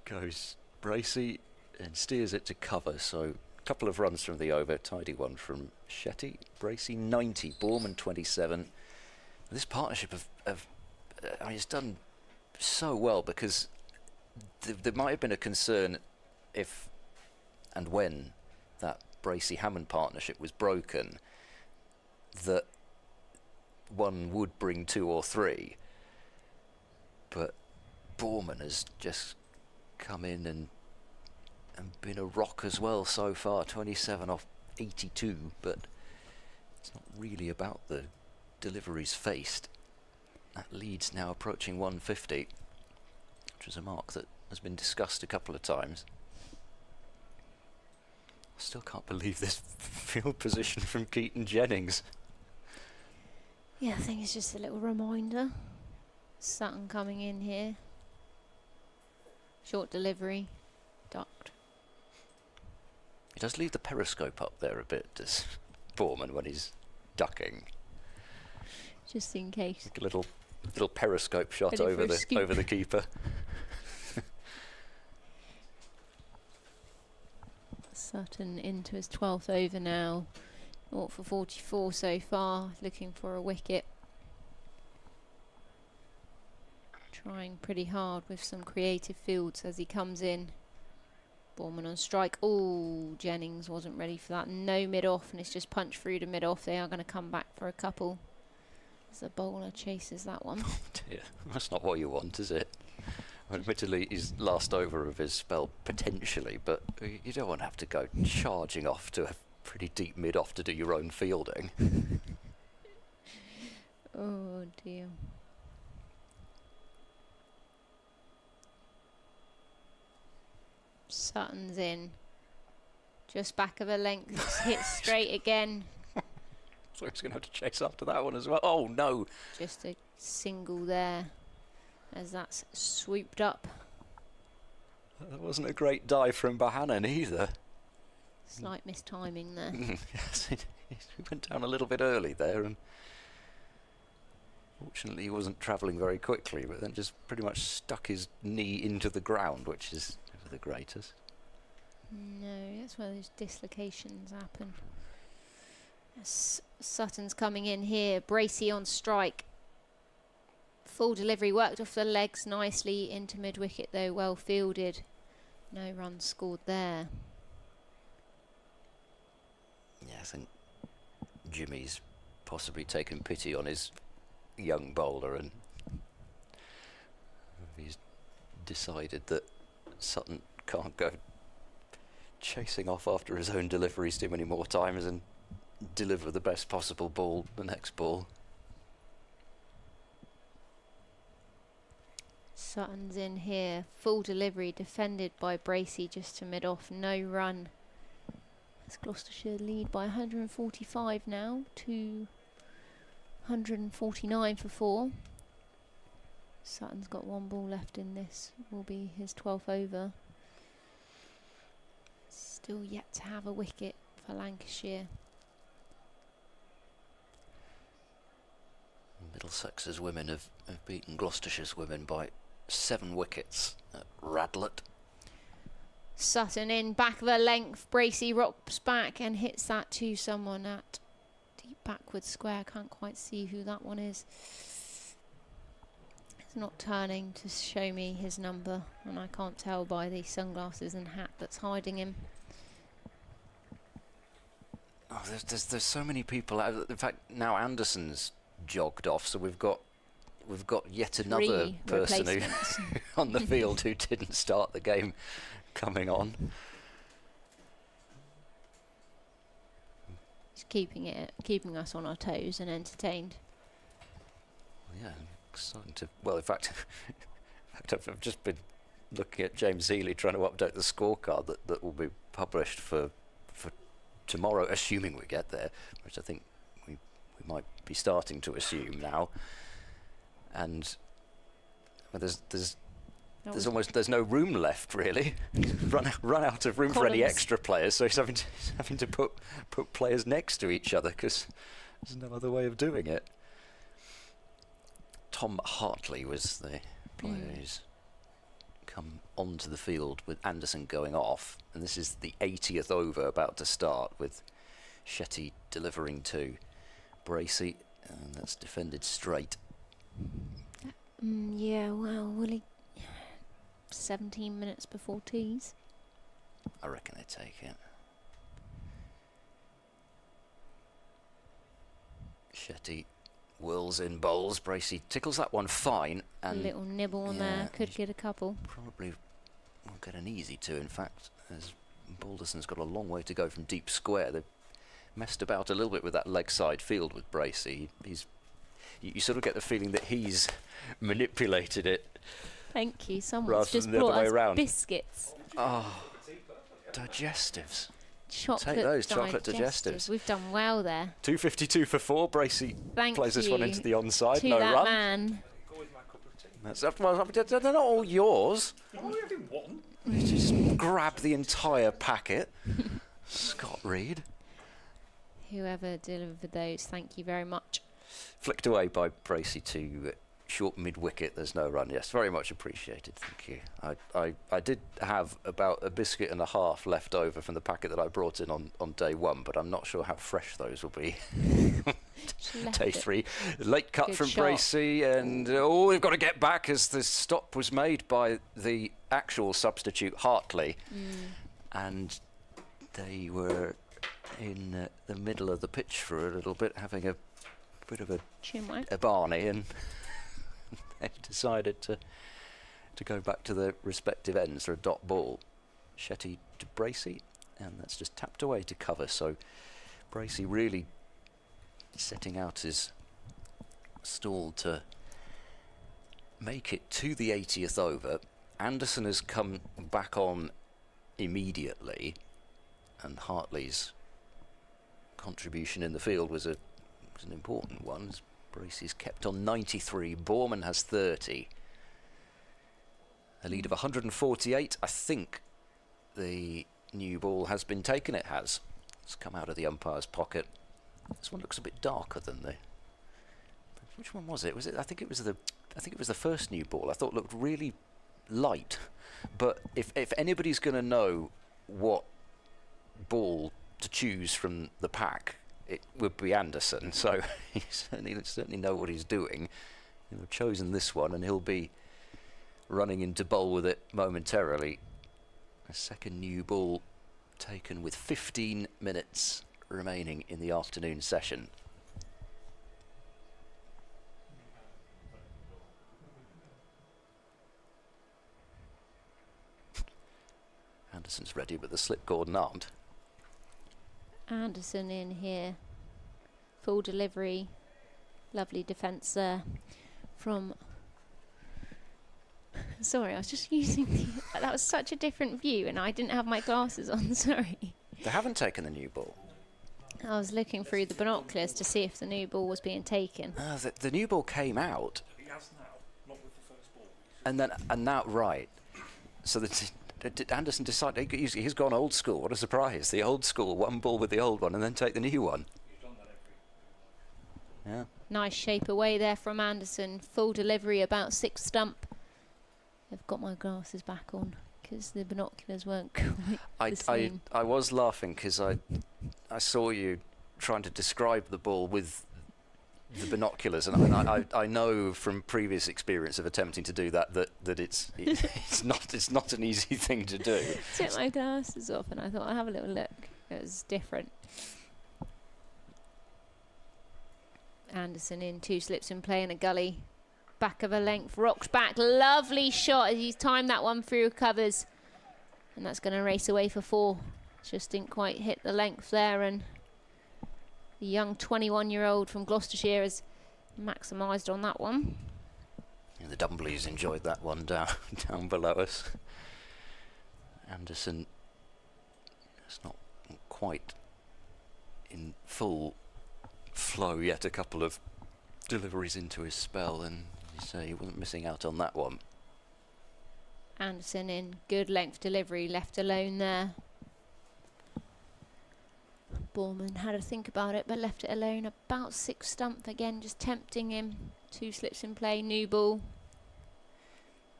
goes Bracey and steers it to cover, so a couple of runs from the over, tidy one from Shetty. Bracey 90, Borman 27. This partnership I mean, it's done so well because there might have been a concern if and when that Bracey-Hammond partnership was broken that one would bring 2 or 3, but Borman has just come in and been a rock as well so far. 27 off 82, but it's not really about the deliveries faced. That lead's now approaching 150, which is a mark that has been discussed a couple of times. I still can't believe this field position from Keaton Jennings. Yeah, I think it's just a little reminder. Sutton coming in here. Short delivery, ducked. He does leave the periscope up there a bit, does Borman, when he's ducking. Just in case. Like a little periscope shot Ready over for a the keeper. Sutton into his 12th over now. 0 for 44 so far, looking for a wicket. Trying pretty hard with some creative fields as he comes in. Borman on strike. Oh, Jennings wasn't ready for that. No mid-off, and it's just punched through to mid-off. They are going to come back for a couple as the bowler chases that one. Oh dear, that's not what you want, is it? Well, admittedly, he's last over of his spell potentially, but you don't want to have to go charging off to a pretty deep mid-off to do your own fielding. Oh dear. Sutton's in. Just back of a length, hit straight again. So he's going to have to chase after that one as well. Oh no! Just a single there as that's swooped up. That wasn't a great dive from Bahanan either. Slight mistiming there. Yes, he went down a little bit early there, and fortunately he wasn't travelling very quickly, but then just pretty much stuck his knee into the ground, which is never the greatest. No, that's where those dislocations happen. Sutton's coming in here. Bracey on strike. Full delivery, worked off the legs nicely into mid-wicket though, well fielded. No runs scored there. Yeah, I think Jimmy's possibly taken pity on his young bowler, and he's decided that Sutton can't go chasing off after his own deliveries too many more times and deliver the best possible ball the next ball. Sutton's in here. Full delivery, defended by Bracey just to mid-off. No run. As Gloucestershire lead by 145 now to 149 for 4. Sutton's got 1 ball left in this. Will be his 12th over. Still yet to have a wicket for Lancashire. Middlesex's women have beaten Gloucestershire's women by 7 wickets at Radlett. Sutton in, back of a length. Bracey rocks back and hits that to someone at deep backward square. Can't quite see who that one is. It's not turning to show me his number, and I can't tell by the sunglasses and hat that's hiding him. Oh, there's so many people out. In fact, now Anderson's jogged off, so we've got yet another person who on the field who didn't start the game coming on. It's keeping us on our toes and entertained. Yeah, exciting to. Well, in fact, I've just been looking at James Healy trying to update the scorecard that will be published for tomorrow, assuming we get there, which I think we might be starting to assume now. And well, there's no room left really. run out of room for any extra players, so he's having to put players next to each other because there's no other way of doing it. Tom Hartley was the player who's come onto the field with Anderson going off, and this is the 80th over about to start with Shetty delivering to Bracey, and that's defended straight. Yeah, well, will he? 17 minutes before tees. I reckon they take it. Shetty whirls in bowls. Bracey tickles that one fine. And a little nibble on there, could get a couple. Probably will get an easy two, in fact, as Balderson's got a long way to go from deep square. They've messed about a little bit with that leg side field with Bracey. You sort of get the feeling that he's manipulated it. Thank you. Someone's just brought us biscuits. Oh, digestives. Chocolate Take those chocolate digestives. We've done well there. 252 for 4. Bracey plays this one into the onside. To no that run. Man. They're not all yours. I'm only having one. You just grab the entire packet. Scott Reed. Whoever delivered those, thank you very much. Flicked away by Bracey to short mid-wicket. There's no run. Yes, very much appreciated. Thank you. I did have about a biscuit and a half left over from the packet that I brought in on day one, but I'm not sure how fresh those will be. Day 3. Late cut from Bracey, and we've got to get back as the stop was made by the actual substitute Hartley, and they were in the middle of the pitch for a little bit, having a bit of a Barney, and they've decided to go back to their respective ends for a dot ball. Shetty to Bracey, and that's just tapped away to cover. So Bracey really setting out his stall to make it to the 80th over. Anderson has come back on immediately, and Hartley's contribution in the field was an important one, as Bracey's kept on 93. Borman has 30. A lead of 148. I think the new ball has been taken. It has. It's come out of the umpire's pocket. This one looks a bit darker than the. Which one was it? Was it? I think it was the first new ball. I thought it looked really light. But if anybody's going to know what ball to choose from the pack, it would be Anderson. So he certainly know what he's doing. He'll have chosen this one, and he'll be running into bowl with it momentarily. A second new ball taken with 15 minutes remaining in the afternoon session. Anderson's ready, but the slip Gordon aren't. Anderson in here, full delivery, lovely defence there from. Sorry, I was just using that was such a different view, and I didn't have my glasses on. Sorry. They haven't taken the new ball. I was looking through the binoculars to see if the new ball was being taken. The new ball came out. He has now, not with the first ball. And now right. So Anderson decided he's gone old school. What a surprise! The old school, one ball with the old one, and then take the new one. He's done that every. Yeah. Nice shape away there from Anderson. Full delivery, about 6 stump. I've got my glasses back on because the binoculars weren't quite the same. I was laughing because I saw you trying to describe the ball with the binoculars, and I know from previous experience of attempting to do that it's not an easy thing to do. Took my glasses off and I thought I'll have a little look. It was different. Anderson in, 2 slips in play and a gully. Back of a length, rocks back, lovely shot as he's timed that one through covers. And that's going to race away for 4. Just didn't quite hit the length there, and the young 21-year-old from Gloucestershire has maximised on that one. Yeah, the Dumblies enjoyed that one down below us. Anderson is not quite in full flow yet. A couple of deliveries into his spell, and you say he wasn't missing out on that one. Anderson in, good length delivery, left alone there. Borman had to think about it, but left it alone. About 6 stump again, just tempting him. 2 slips in play, new ball.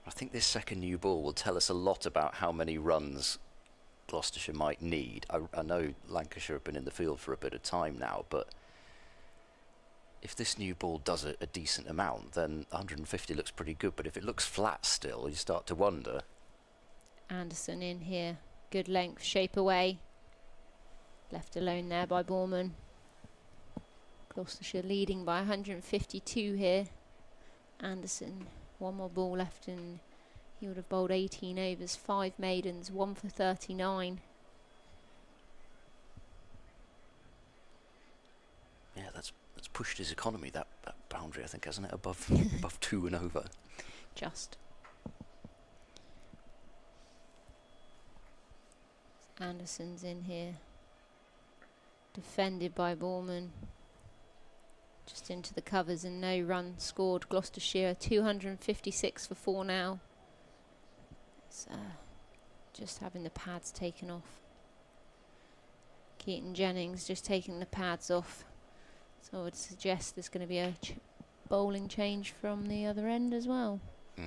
I think this second new ball will tell us a lot about how many runs Gloucestershire might need. I know Lancashire have been in the field for a bit of time now, but if this new ball does a decent amount, then 150 looks pretty good. But if it looks flat still, you start to wonder. Anderson in here, good length, shape away. Left alone there by Borman. Gloucestershire leading by 152 here. Anderson, 1 more ball left, and he would have bowled 18 overs, 5 maidens, 1 for 39. Yeah, that's pushed his economy, that boundary, I think, hasn't it? Above 2 and over. Just. Anderson's in here. Defended by Borman. Just into the covers and no run scored. Gloucestershire 256 for 4 now. It's just having the pads taken off. Keaton Jennings just taking the pads off. So I would suggest there's going to be a bowling change from the other end as well. No,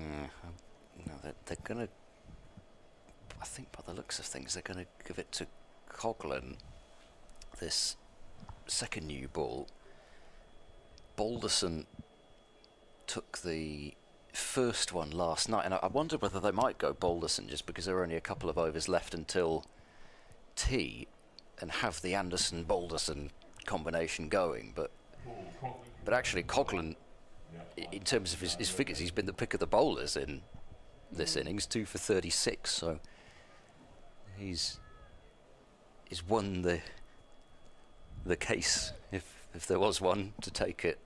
they're going to, I think by the looks of things, they're going to give it to Coghlan, this second new ball. Balderson took the first one last night, and I wondered whether they might go Balderson just because there are only a couple of overs left until tea, and have the Anderson-Balderson combination going, but actually Coghlan, in terms of his figures, he's been the pick of the bowlers in this innings, 2 for 36, so he's won the case, if there was one, to take it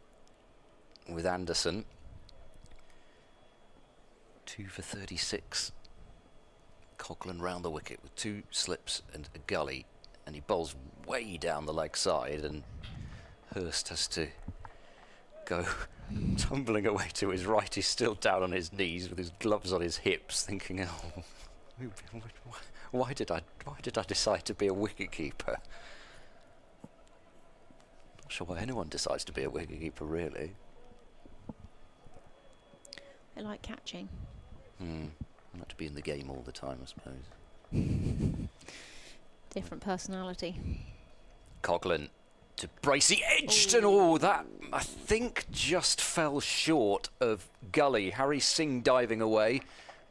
with Anderson. 2 for 36. Coghlan round the wicket with 2 slips and a gully, and he bowls way down the leg side, and Hurst has to go tumbling away to his right. He's still down on his knees with his gloves on his hips, thinking, "Oh, why did I decide to be a wicketkeeper?" Not sure why anyone decides to be a wicketkeeper, really. I like catching. Not to be in the game all the time, I suppose. Different personality. Coghlan to Bracey, edged, and that I think just fell short of gully. Harry Singh diving away.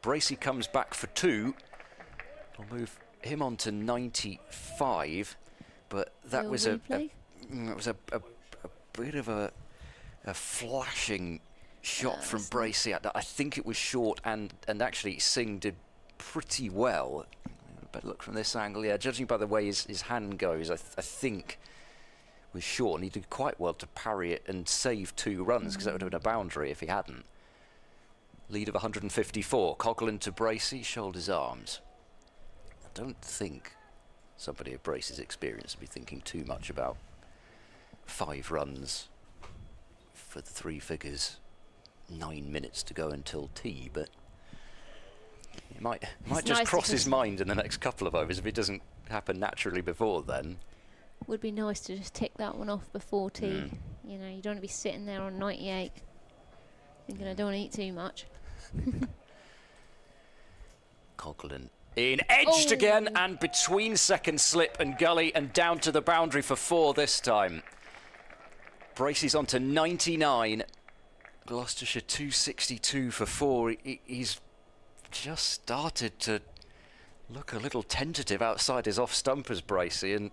Bracey comes back for 2. I'll move him on to 95, but that was a bit of a flashing shot from Bracey. I think it was short, and actually Singh did pretty well. Better look from this angle, yeah. Judging by the way his hand goes, I think was short, and he did quite well to parry it and save 2 runs, because that would have been a boundary if he hadn't. Lead of 154. Coghlan to Bracey, shoulders arms. I don't think somebody of Bracey's experience would be thinking too much about 5 runs for the 3 figures, 9 minutes to go until tea, but it might just cross his mind in the next couple of overs if it doesn't happen naturally before then. Would be nice to just tick that one off before tea. You know, you don't want to be sitting there on 98 thinking I don't want to eat too much. Coghlan in, edged again, and between second slip and gully, and down to the boundary for 4 this time. Bracey's on to 99. Gloucestershire 262 for 4. He's just started to look a little tentative outside his off stumpers, Bracey, and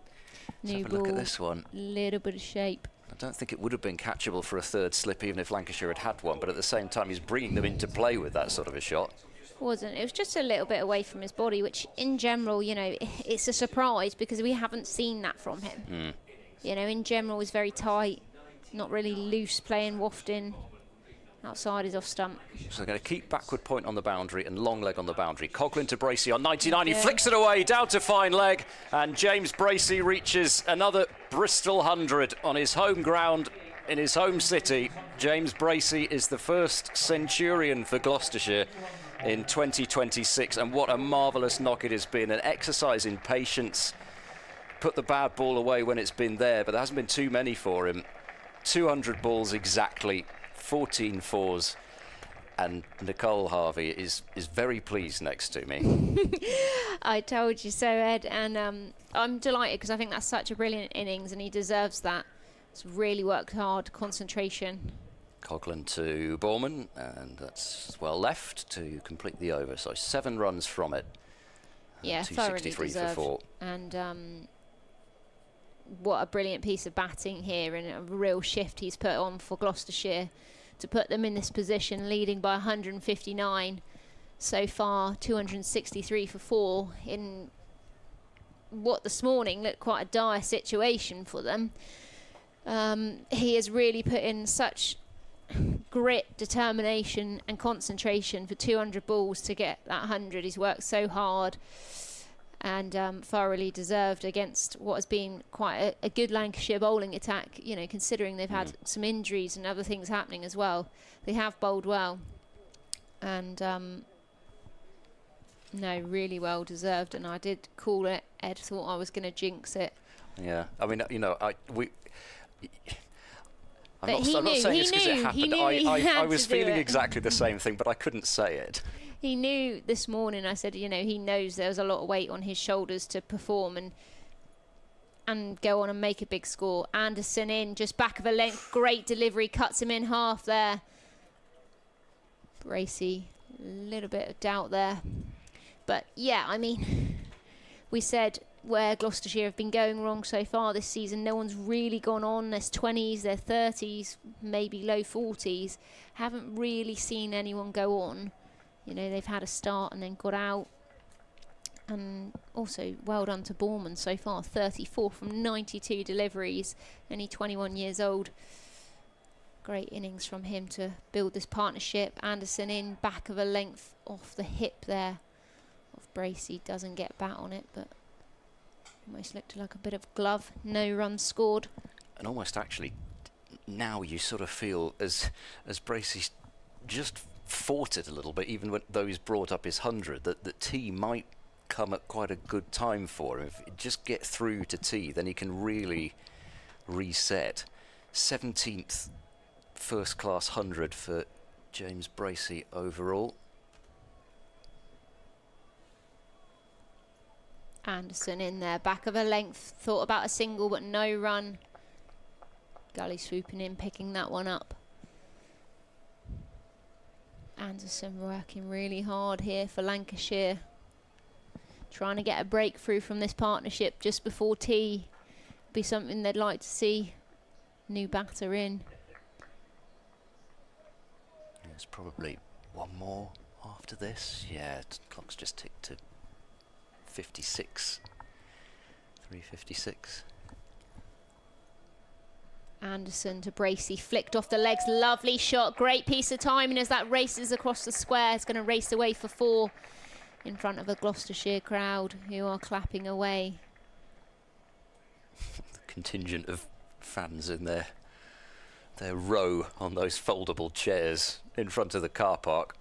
let's have a look at this one. Little bit of shape. I don't think it would have been catchable for a third slip even if Lancashire had one, but at the same time he's bringing them into play with that sort of a shot. It was just a little bit away from his body, which in general, you know, it's a surprise because we haven't seen that from him. You know, in general he's very tight, not really loose playing, wafting. Outside is off stump. So they're going to keep backward point on the boundary and long leg on the boundary. Coughlin to Bracey on 99. He flicks it away, down to fine leg. And James Bracey reaches another Bristol 100 on his home ground in his home city. James Bracey is the first centurion for Gloucestershire in 2026. And what a marvellous knock it has been. An exercise in patience. Put the bad ball away when it's been there, but there hasn't been too many for him. 200 balls exactly. 14 fours, and Nicole Harvey is very pleased next to me. I told you so, Ed, and I'm delighted because I think that's such a brilliant innings and he deserves that. He's really worked hard, concentration. Coughlin to Borman, and that's well left to complete the over. So 7 runs from it. Yeah, 263 for 4. And what a brilliant piece of batting here, and a real shift he's put on for Gloucestershire to put them in this position, leading by 159 so far, 263 for 4 in what this morning looked quite a dire situation for them. He has really put in such grit, determination and concentration for 200 balls to get that 100. He's worked so hard and thoroughly deserved against what has been quite a good Lancashire bowling attack, you know, considering they've had some injuries and other things happening as well. They have bowled well, and no, really well deserved. And I did call it. Ed thought I was going to jinx it. Yeah, I mean, you know, I'm not saying it's because it happened. I was feeling exactly the same thing, but I couldn't say it. He knew this morning. I said, you know, he knows there was a lot of weight on his shoulders to perform and go on and make a big score. Anderson in, just back of a length, great delivery, cuts him in half there. Bracey, a little bit of doubt there. But yeah, I mean, we said where Gloucestershire have been going wrong so far this season, no one's really gone on. There's 20s, their 30s, maybe low 40s. Haven't really seen anyone go on. You know, they've had a start and then got out. And also, well done to Borman so far. 34 from 92 deliveries. Only 21 years old. Great innings from him to build this partnership. Anderson in, back of a length off the hip there of Bracey. Doesn't get bat on it, but almost looked like a bit of glove. No runs scored. And almost actually, now you sort of feel as Bracey's just fought it a little bit, even though he's brought up his 100, that tea might come at quite a good time for him. If he just get through to tea, then he can really reset. 17th first class 100 for James Bracey overall. Anderson in there, back of a length, thought about a single but no run. Gully swooping in, picking that one up. Anderson working really hard here for Lancashire, trying to get a breakthrough from this partnership just before tea. Be something they'd like to see. New batter in. There's probably one more after this. Yeah, clock's just ticked to 56. 3:56. Anderson to Bracey, flicked off the legs, lovely shot, great piece of timing as that races across the square. It's going to race away for 4 in front of a Gloucestershire crowd who are clapping away. The contingent of fans in their row on those foldable chairs in front of the car park.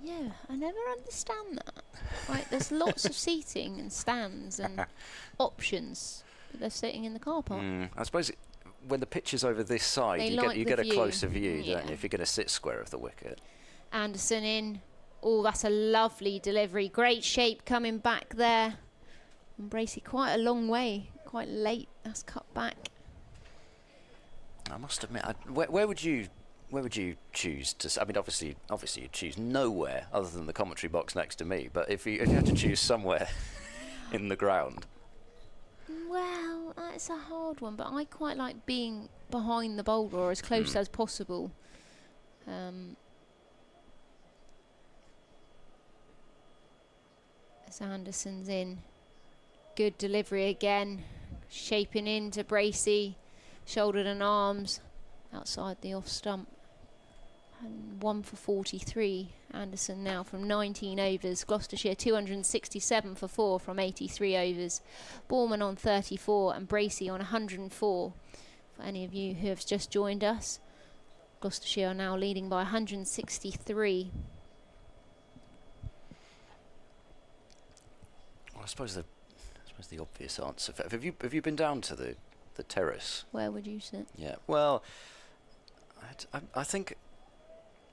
Yeah, I never understand that. Like, there's lots of seating and stands and options, but they're sitting in the car park. I suppose when the pitch is over this side, you get a closer view, don't you, if you're going to sit square of the wicket. Anderson in. Oh, that's a lovely delivery. Great shape coming back there. And Bracey quite a long way, quite late. That's cut back. I must admit, where would you choose to? I mean, obviously you'd choose nowhere other than the commentary box next to me. But if you had to choose somewhere in the ground. Well, it's a hard one, but I quite like being behind the bowler or as close as possible. As Anderson's in. Good delivery again. Shaping into Bracey. Shouldered and arms. Outside the off stump. And 1 for 43. Anderson now from 19 overs. Gloucestershire 267 for 4 from 83 overs. Borman on 34 and Bracey on 104. For any of you who have just joined us, Gloucestershire are now leading by 163. Well, I suppose the obvious answer. Have you been down to the terrace? Where would you sit? Yeah. Well, I think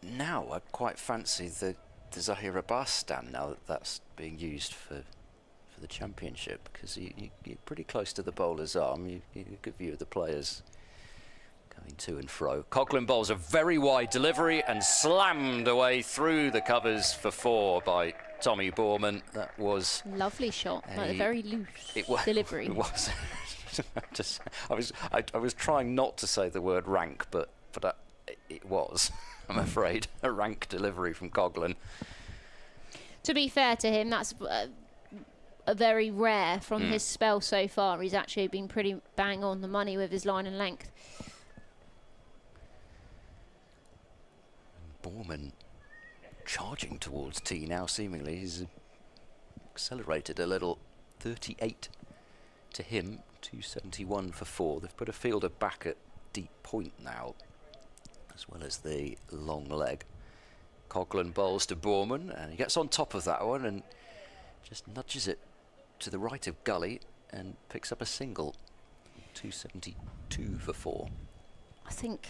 now I quite fancy the Zahir Abbas stand now that that's being used for the championship, because you're pretty close to the bowler's arm. You get a good view of the players going to and fro. Coghlan bowls a very wide delivery and slammed away through the covers for 4 by Tommy Borman. That was lovely shot, like a very loose delivery. It was. I was trying not to say the word rank, but it was, I'm afraid, a rank delivery from Coghlan. To be fair to him, that's a very rare from his spell so far. He's actually been pretty bang on the money with his line and length. Borman Charging towards tee now, seemingly. He's accelerated a little. 38 to him, 271 for 4. They've put a fielder back at deep point now, as well as the long leg. Coghlan bowls to Borman, and he gets on top of that one and just nudges it to the right of gully and picks up a single. 272 for 4. I think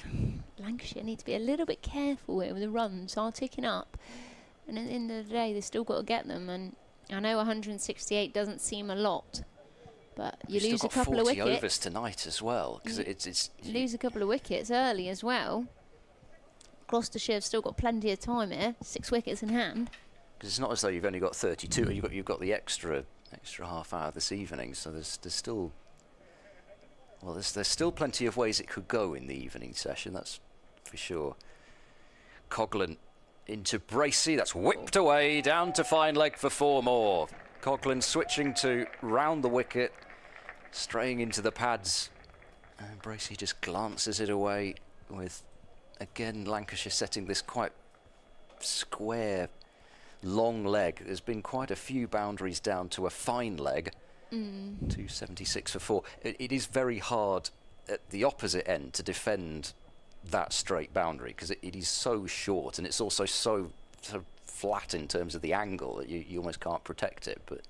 Lancashire need to be a little bit careful here with the runs are ticking up, and at the end of the day they've still got to get them. And I know 168 doesn't seem a lot, but you lose a couple of wickets. 40 overs tonight as well, because it's lose a couple of wickets early as well. Gloucestershire have still got plenty of time here, 6 wickets in hand. Because it's not as though you've only got 32. You've got the extra half hour this evening, so there's still. Well, there's still plenty of ways it could go in the evening session, that's for sure. Coghlan into Bracey, that's whipped away, down to fine leg for 4 more. Coghlan switching to round the wicket, straying into the pads, and Bracey just glances it away with, again, Lancashire setting this quite square, long leg. There's been quite a few boundaries down to a fine leg. 276 for 4. It is very hard at the opposite end to defend that straight boundary, because it is so short, and it's also so flat in terms of the angle that you almost can't protect it, but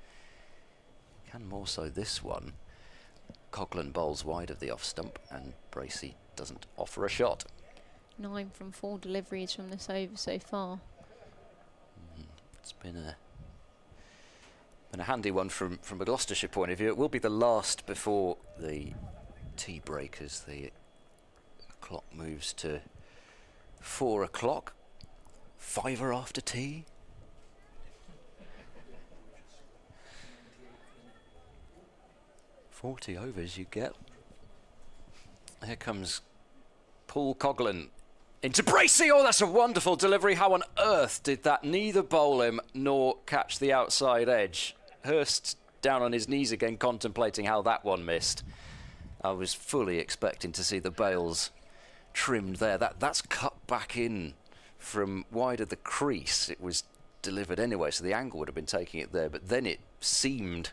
you can more so this one. Coghlan bowls wide of the off stump, and Bracey doesn't offer a shot. 9 from 4 deliveries from this over so far. It's been a handy one from a Gloucestershire point of view. It will be the last before the tea break, as the clock moves to 4 o'clock. 5 after tea. "40 overs you get." Here comes Paul Coghlan into Bracey. Oh, that's a wonderful delivery. How on earth did that neither bowl him nor catch the outside edge? Hurst down on his knees again, contemplating how that one missed. I was fully expecting to see the bails trimmed there. That's cut back in from wide of the crease. It was delivered anyway, so the angle would have been taking it there, but then it seemed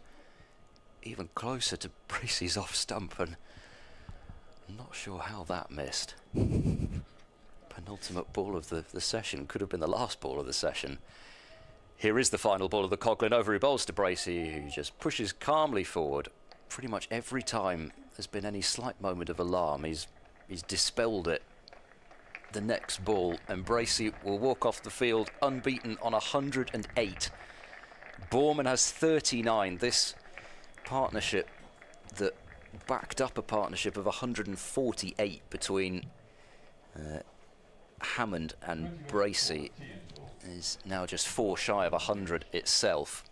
even closer to Bracey's off stump, and I'm not sure how that missed. Penultimate ball of the session, could have been the last ball of the session. Here is the final ball of the Coghlan over. He bowls to Bracey, who just pushes calmly forward. Pretty much every time there's been any slight moment of alarm, he's dispelled it. The next ball, and Bracey will walk off the field unbeaten on 108. Borman has 39. This partnership that backed up a partnership of 148 between Hammond and Bracey is now just 4 shy of 100 itself,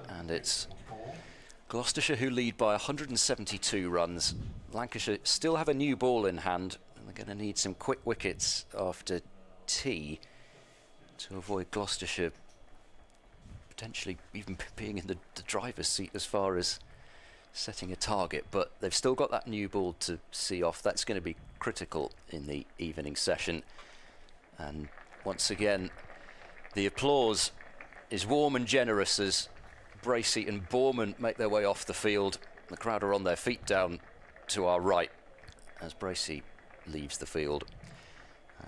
and it's Gloucestershire, who lead by 172 runs. Lancashire still have a new ball in hand, and they're going to need some quick wickets after tea to avoid Gloucestershire potentially even being in the driver's seat as far as setting a target. But they've still got that new ball to see off. That's going to be critical in the evening session. And once again, the applause is warm and generous as Bracey and Borman make their way off the field. The crowd are on their feet down to our right as Bracey leaves the field.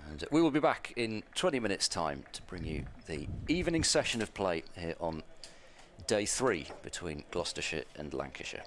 And we will be back in 20 minutes' time to bring you the evening session of play here on day 3 between Gloucestershire and Lancashire.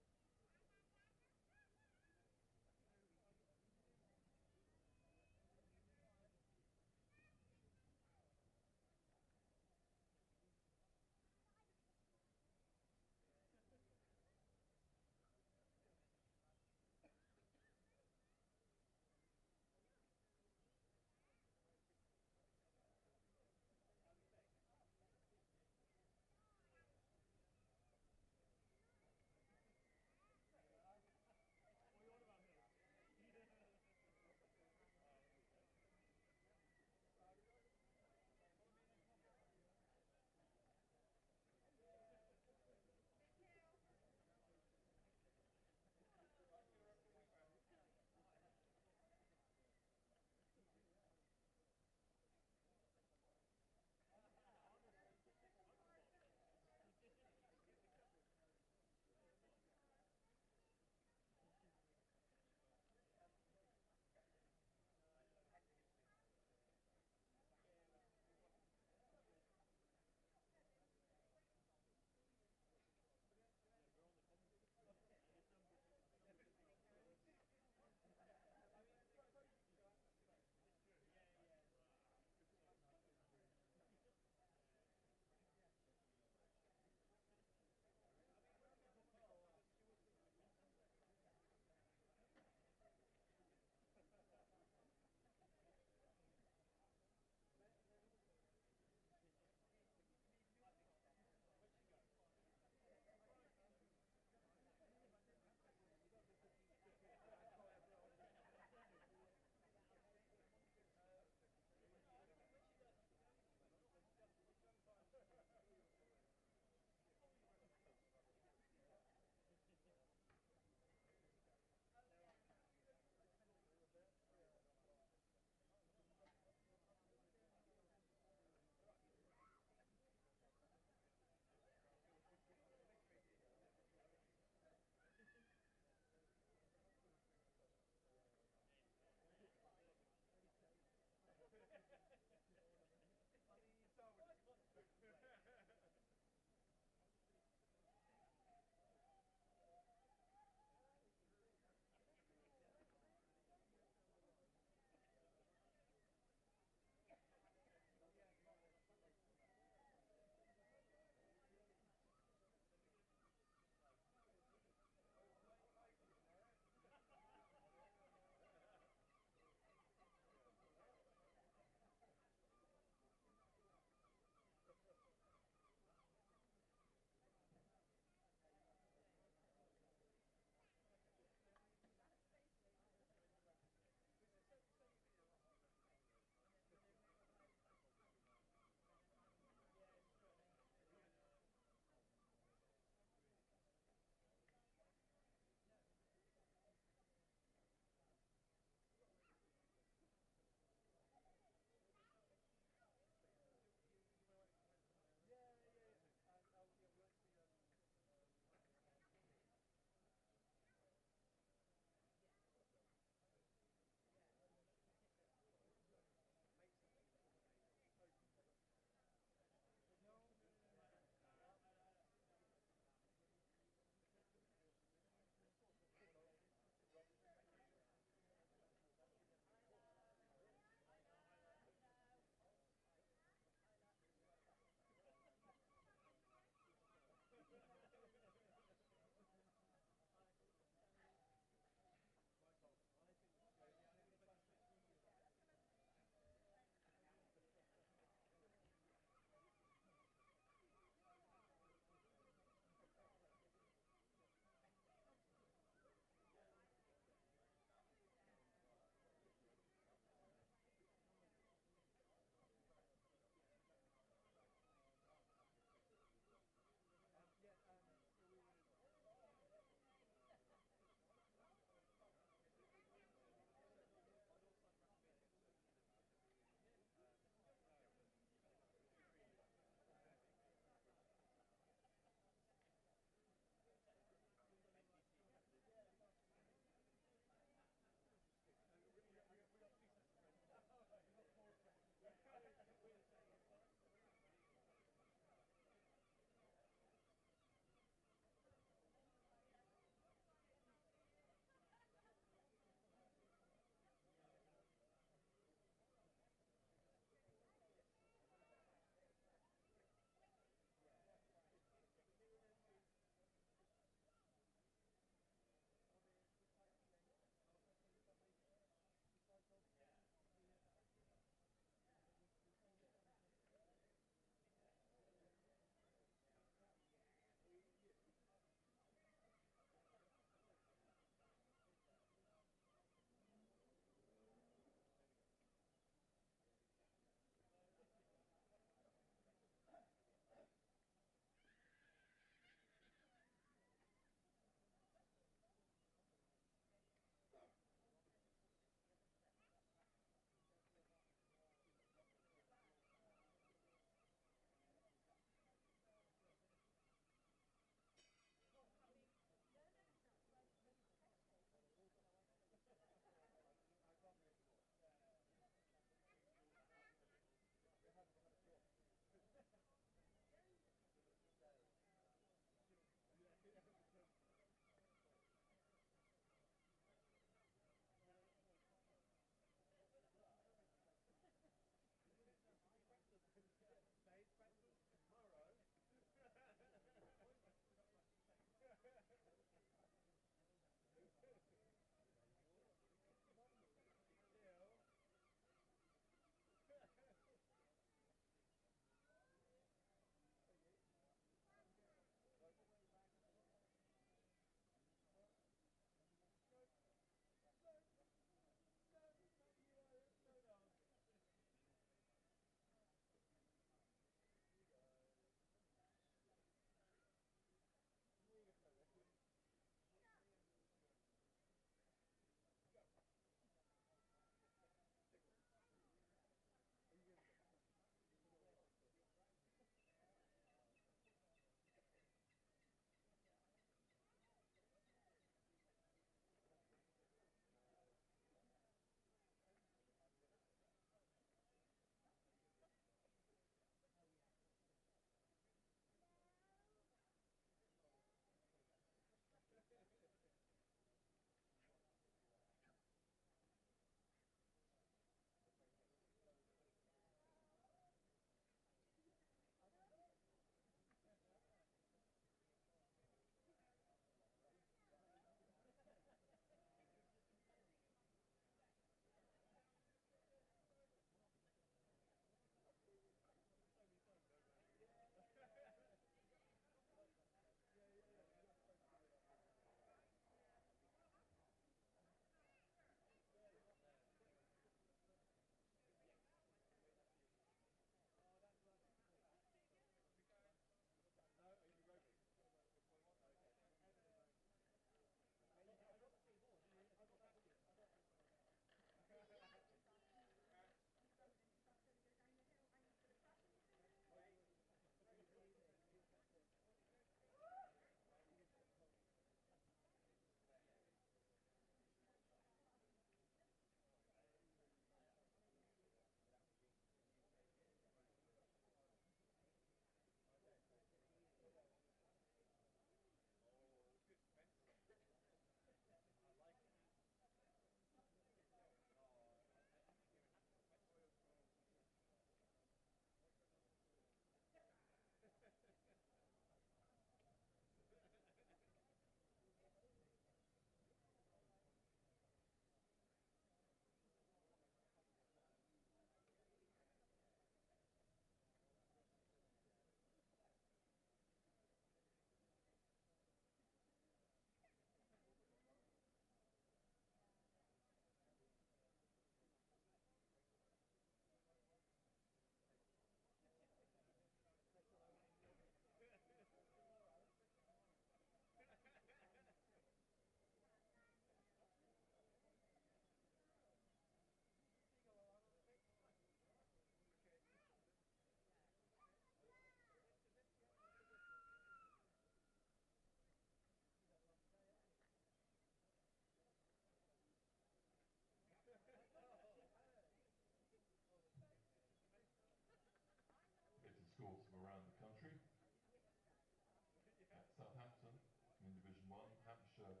Hampshire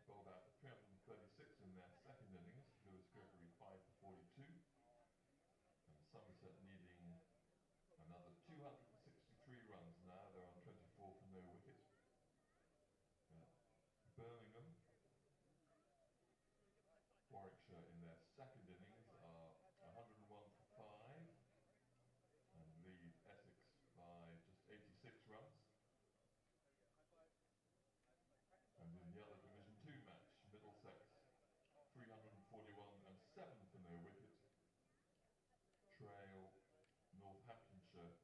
bowled out 336 in their second innings. Lewis Gregory 5 for 42. And Somerset needing another 263 runs now. They're on 24 for no wicket. Birmingham, Warwickshire in their second innings are 101 for 5 and lead Essex by just 86 runs. And in the other Division 2 match, Middlesex 341 and 7 for no wicket. Trail Northamptonshire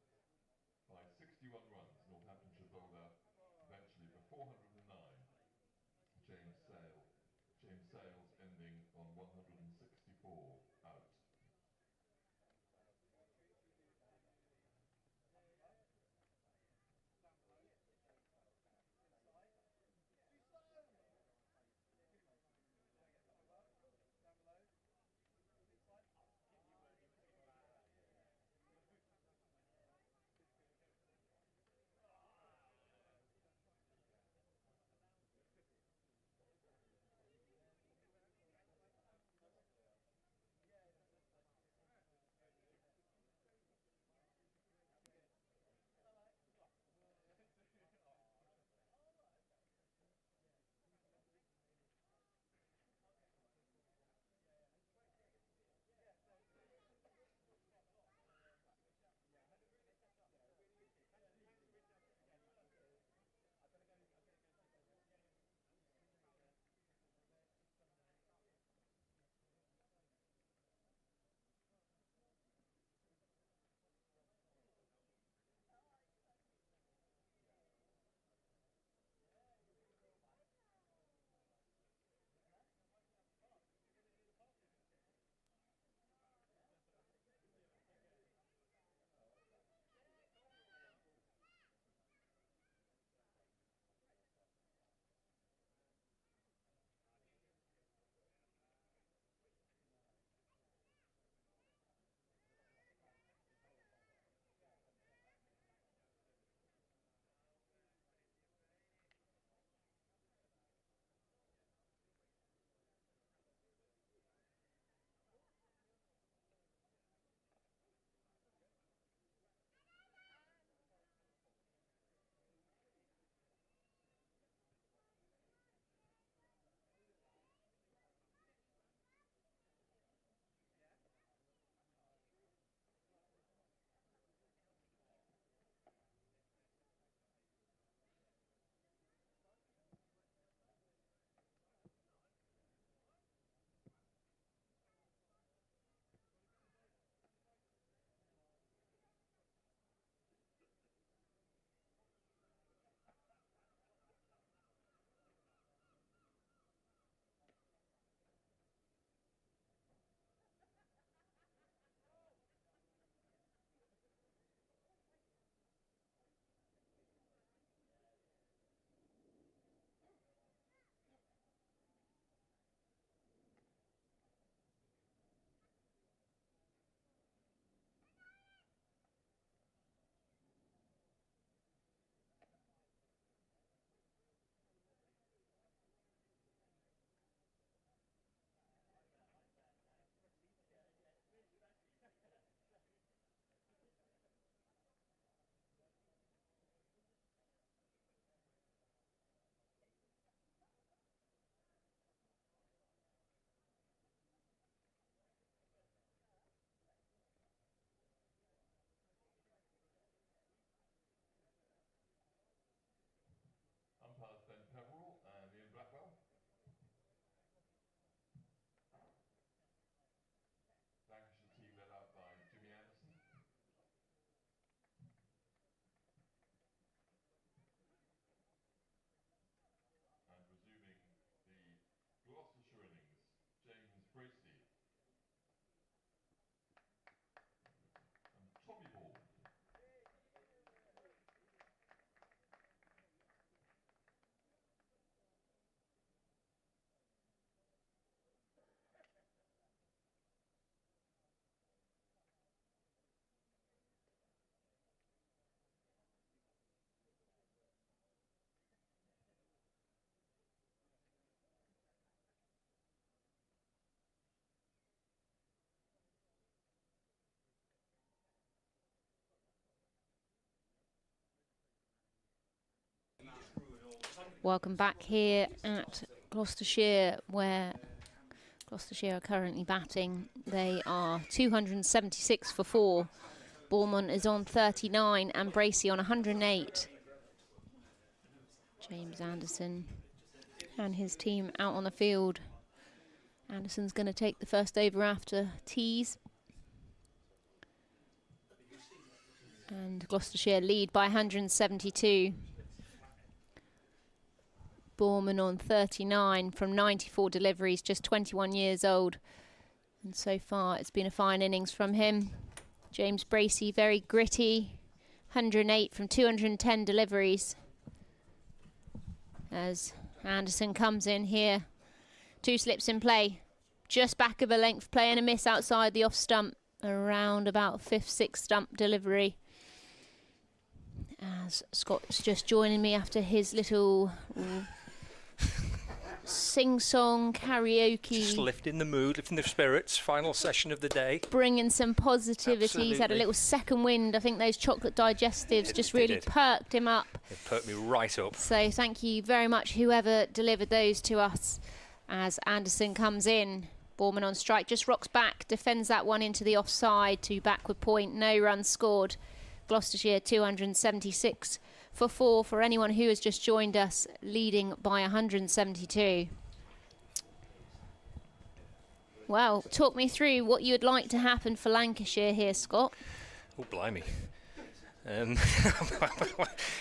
by 61 runs. Northamptonshire bowled out eventually for 409. James Sales ending on 164 out. Welcome back here at Gloucestershire, where Gloucestershire are currently batting. They are 276 for 4. Bournemouth is on 39 and Bracey on 108. James Anderson and his team out on the field. Anderson's going to take the first over after tees. And Gloucestershire lead by 172. Bournemouth on 39 from 94 deliveries, just 21 years old. And so far it's been a fine innings from him. James Bracey, very gritty, 108 from 210 deliveries. As Anderson comes in here. 2 slips in play. Just back of a length play and a miss outside the off stump. Around about 5th, 6th stump delivery. As Scott's just joining me after his little sing-song karaoke. Just lifting the mood, lifting the spirits. Final session of the day. Bringing some positivity. Absolutely. He's had a little second wind. I think those chocolate digestives just really perked him up. They perked me right up. So thank you very much, whoever delivered those to us. As Anderson comes in, Bournemouth on strike, just rocks back, defends that one into the offside to backward point. No runs scored. Gloucestershire 276 for 4 for anyone who has just joined us, leading by 172. Well, talk me through what you would like to happen for Lancashire here, Scott. Oh, blimey. A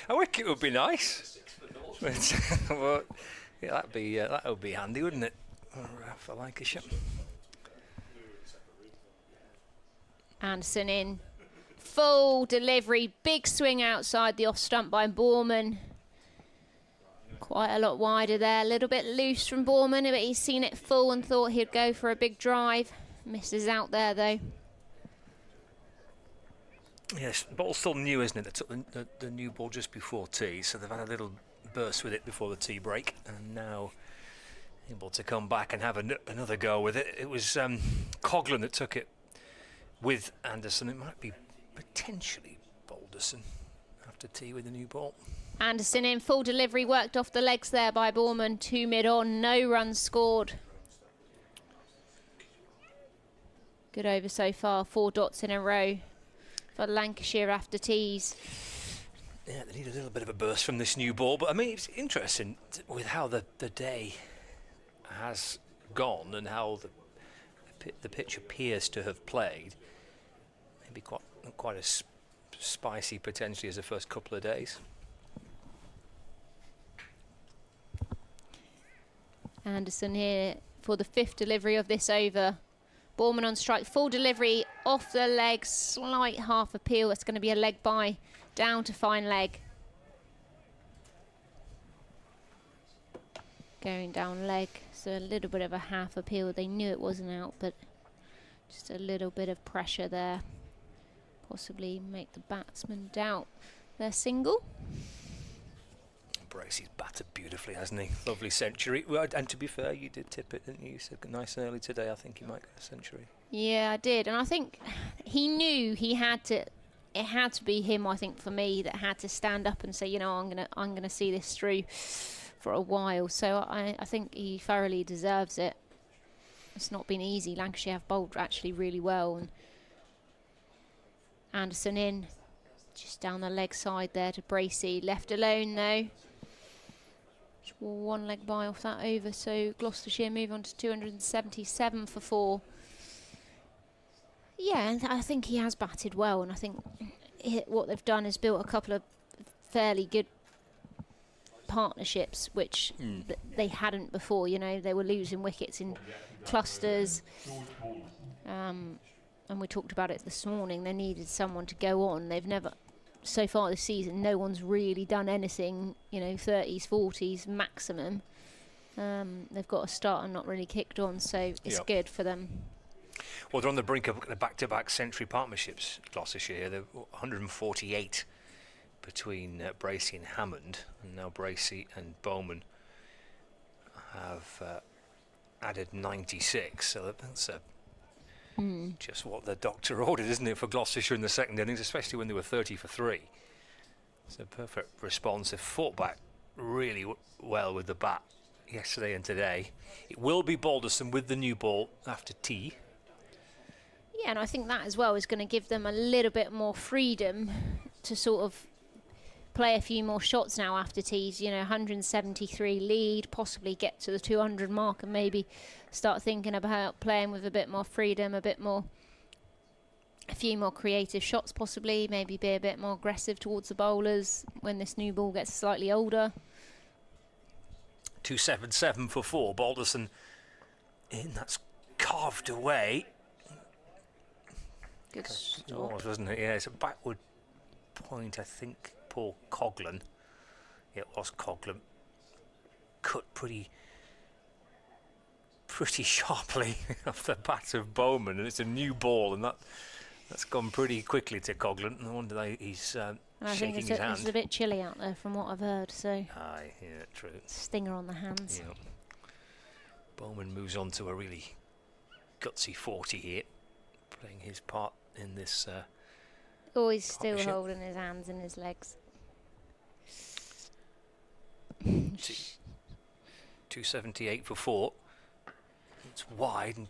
wicket would be nice. Well, yeah, that would be handy, wouldn't it, for Lancashire? Anderson in. Full delivery, big swing outside the off stump by Bournemouth. Quite a lot wider there, a little bit loose from Bournemouth, but he's seen it full and thought he'd go for a big drive. Misses out there though. Yes, the ball's still new, isn't it? They took the new ball just before tea, so they've had a little burst with it before the tea break, and now able to come back and have another go with it. It was Coghlan that took it with Anderson. It might be potentially Balderson after tea with the new ball. Anderson in, full delivery, worked off the legs there by Bournemouth. 2 mid-on, no runs scored. Good over so far, 4 dots in a row for Lancashire after tees. Yeah, they need a little bit of a burst from this new ball, but I mean, it's interesting with how the day has gone and how the pitch appears to have played. Maybe quite as spicy potentially as the first couple of days. Anderson here for the 5th delivery of this over. Bournemouth on strike, full delivery, off the leg, slight half appeal. That's going to be a leg by, down to fine leg. Going down leg, so a little bit of a half appeal. They knew it wasn't out, but just a little bit of pressure there. Possibly make the batsman doubt their single. Bracey's batted beautifully, hasn't he? Lovely century. Well, and to be fair, you did tip it, didn't you? You said nice and early today, I think he might get a century. Yeah, I did. And I think he knew he had to, it had to be him, I think, for me, that had to stand up and say, you know, I'm gonna see this through for a while. So I think he thoroughly deserves it. It's not been easy. Lancashire have bowled actually really well. And Anderson in, just down the leg side there to Bracey. Left alone though. Just 1 leg by off that over, so Gloucestershire move on to 277 for 4. Yeah, and I think he has batted well, and I think what they've done is built a couple of fairly good partnerships, which they hadn't before. You know, they were losing wickets in clusters. And we talked about it this morning. They needed someone to go on. They've never, so far this season, no one's really done anything, you know, 30s, 40s maximum. They've got a start and not really kicked on, so it's good for them. Well, they're on the brink of back-to-back century partnerships, Gloucestershire here. They're 148 between Bracey and Hammond, and now Bracey and Bowman have added 96, so that's just what the doctor ordered, isn't it, for Gloucestershire in the second innings, especially when they were 30 for 3. It's a perfect response. They've fought back really well with the bat yesterday and today. It will be Balderson with the new ball after tea. Yeah, and I think that as well is going to give them a little bit more freedom to sort of play a few more shots now after tees. 173 lead, possibly get to the 200 mark and maybe start thinking about playing with a bit more freedom, a few more creative shots possibly, maybe be a bit more aggressive towards the bowlers when this new ball gets slightly older. 277 for 4. Balderson in, that's carved away. Good It stop. was, wasn't it? Yeah, it's a backward point, I think. Poor Coghlan. It was Coghlan. Cut pretty sharply off the bat of Bowman, and it's a new ball, and that's gone pretty quickly to Coghlan. No wonder he's shaking his hand. It's a bit chilly out there from what I've heard, so Aye, yeah, true. stinger on the hands. Yeah. Bowman moves on to a really gutsy 40 here, playing his part in this. Always still partnership. holding his hands and his legs. 278 for 4. It's wide and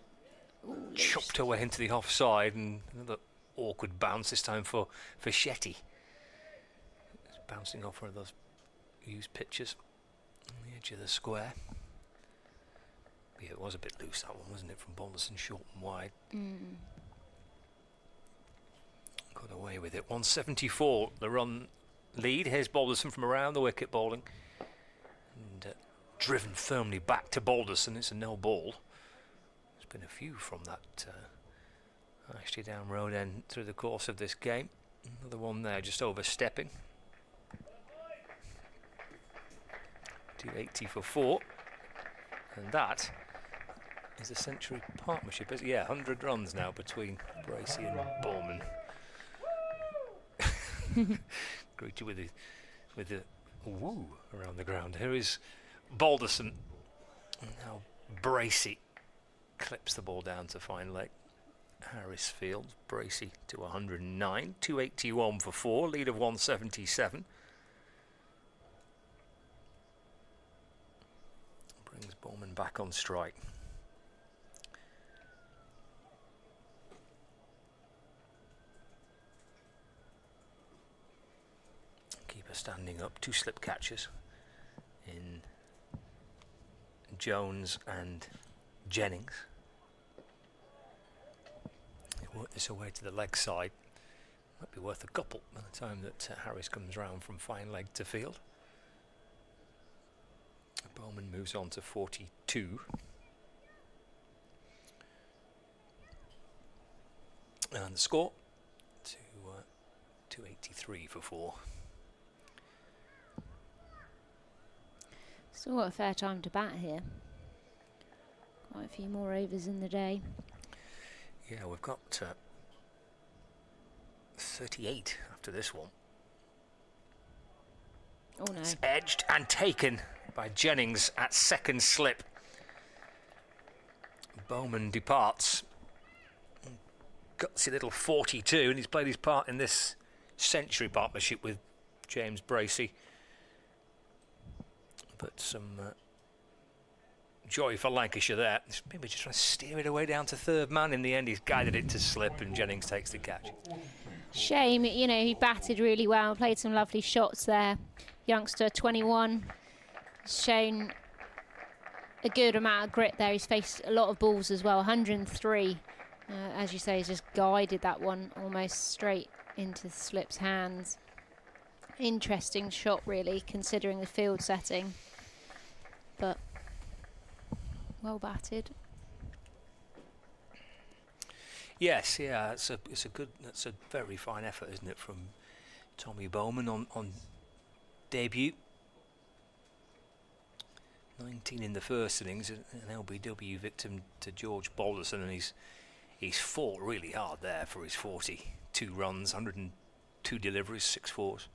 chopped away into the offside, and another awkward bounce this time for Shetty. It's bouncing off one of those used pitches on the edge of the square. Yeah, it was a bit loose, that one, wasn't it, from Balderson, short and wide. Got away with it. 174 the run lead. Here's Balderson from around the wicket bowling, and driven firmly back to Balderson. It's a no ball. There's been a few from that actually down road end through the course of this game. Another one there just overstepping. 280 for 4, and that is a century partnership. Yeah, 100 runs now between Bracey and Bowman. Greeted with the woo around the ground. Here is Balderson. Now Bracey clips the ball down to fine leg. Harris fields Bracey to 109. 281 for 4. Lead of 177. Brings Bowman back on strike. Keeper standing up. 2 slip catches in Jones and Jennings. They work this away to the leg side. Might be worth a couple by the time that Harris comes round from fine leg to field. Bowman moves on to 42. And the score to 283 for 4. So what a fair time to bat here. Quite a few more overs in the day. Yeah, we've got 38 after this one. Oh no. It's edged and taken by Jennings at second slip. Bowman departs. Gutsy little 42, and he's played his part in this century partnership with James Bracey. But some joy for Lancashire there. He's maybe just trying to steer it away down to third man. In the end, he's guided it to slip, and Jennings takes the catch. Shame, he batted really well, played some lovely shots there. Youngster, 21, shown a good amount of grit there. He's faced a lot of balls as well, 103. As you say, he's just guided that one almost straight into the slip's hands. Interesting shot, really, considering the field setting. But well batted. Yes, yeah, that's a very fine effort, isn't it, from Tommy Bowman on debut. 19 in the first innings, an LBW victim to George Balderson, and he's fought really hard there for his 42 runs, 102 deliveries, 6 fours.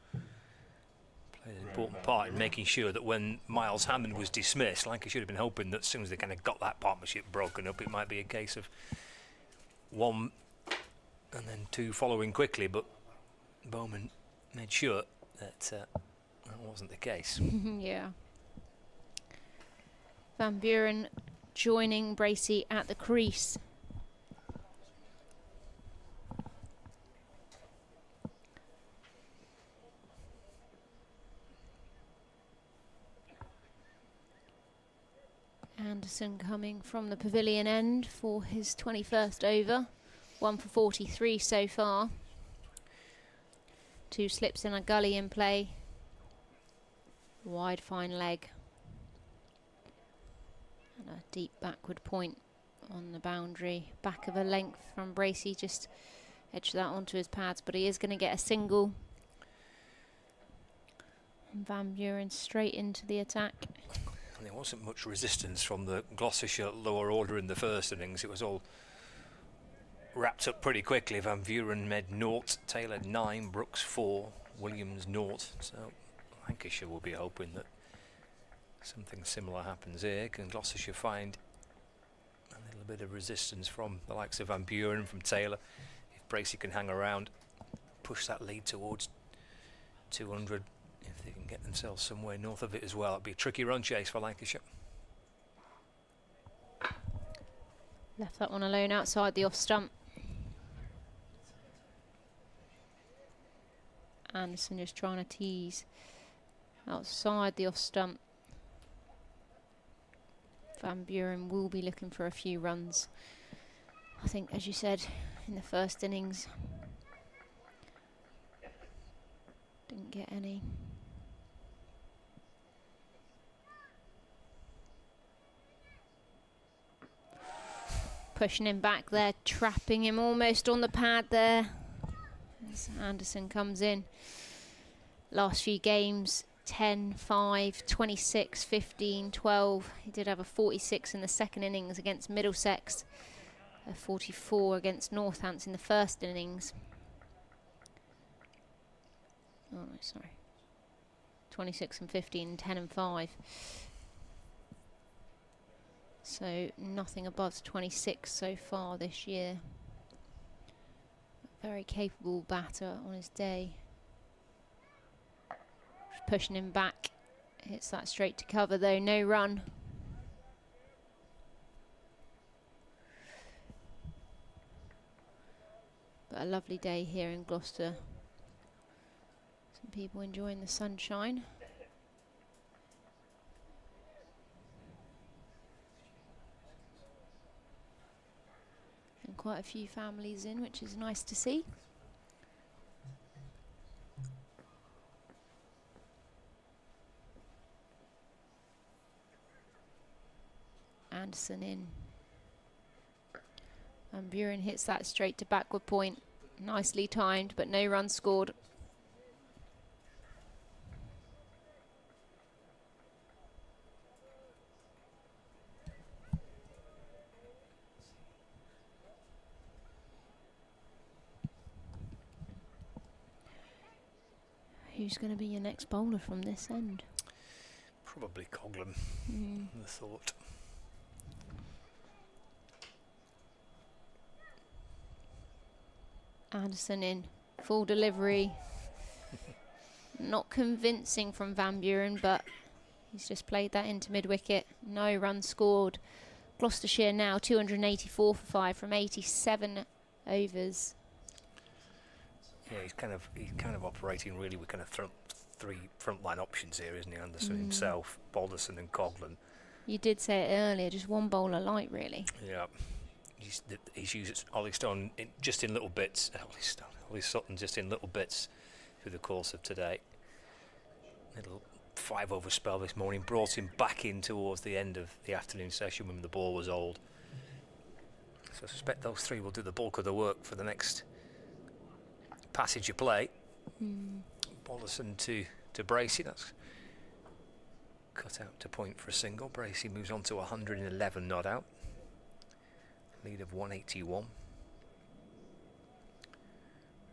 Played an important part in making sure that when Miles Hammond was dismissed, Lancashire should have been hoping that as soon as they kind of got that partnership broken up, it might be a case of 1 and then 2 following quickly, but Bowman made sure that That wasn't the case. Yeah. Van Buren joining Bracey at the crease. Anderson coming from the pavilion end for his 21st over. 1 for 43 so far. 2 slips in a gully in play. Wide fine leg. And a deep backward point on the boundary. Back of a length from Bracey, just edged that onto his pads, but he is going to get a single. And Van Buren straight into the attack. And there wasn't much resistance from the Gloucestershire lower order in the first innings. It was all wrapped up pretty quickly. Van Buren made 0, Taylor 9, Brooks 4, Williams 0. So Lancashire will be hoping that something similar happens here. Can Gloucestershire find a little bit of resistance from the likes of Van Buren, from Taylor? If Bracey can hang around, push that lead towards 200. If they can get themselves somewhere north of it as well, it'd be a tricky run chase for Lancashire. Left that one alone outside the off stump. Anderson just trying to tease outside the off stump. Van Buren will be looking for a few runs. I think, as you said, in the first innings, didn't get any. Pushing him back there, trapping him almost on the pad there as Anderson comes in. Last few games, 10, 5, 26, 15, 12. He did have a 46 in the second innings against Middlesex, a 44 against Northants in the first innings. Oh no, sorry. 26 and 15, 10 and 5. So nothing above 26 so far this year. Very capable batter on his day. Just pushing him back. Hits that straight to cover though, no run. But a lovely day here in Gloucester. Some people enjoying the sunshine. And quite a few families in, which is nice to see. Anderson in. And Buren hits that straight to backward point. Nicely timed, but no run scored. Who's going to be your next bowler from this end? Probably Coghlan, the thought. Anderson in, full delivery. Not convincing from Van Buren, but he's just played that into mid-wicket. No run scored. Gloucestershire now 284 for 5 from 87 overs. Yeah, he's kind of operating really with kind of three frontline options here, isn't he? Anderson himself, Balderson and Coghlan. You did say it earlier, just one bowler light, really. Yeah, he's used Ollie Stone just in little bits. Ollie Sutton just in little bits through the course of today. Little 5 over spell this morning brought him back in towards the end of the afternoon session when the ball was old. So I suspect those 3 will do the bulk of the work for the next passage of play. Balderson to Bracey, that's cut out to point for a single. Bracey moves on to 111 not out. Lead of 181.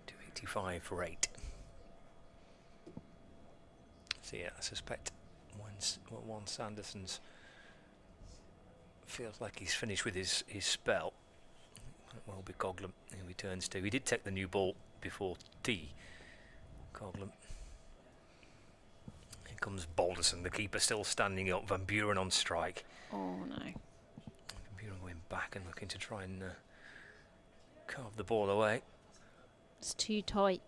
285 for 8. So yeah, I suspect once Anderson's feels like he's finished with his spell, it will be Coghlan who he turns to. He did take the new ball before tea, Coghlan. comes Balderson, the keeper still standing up. Van Buren on strike. Oh no. Van Buren going back and looking to try and carve the ball away. It's too tight.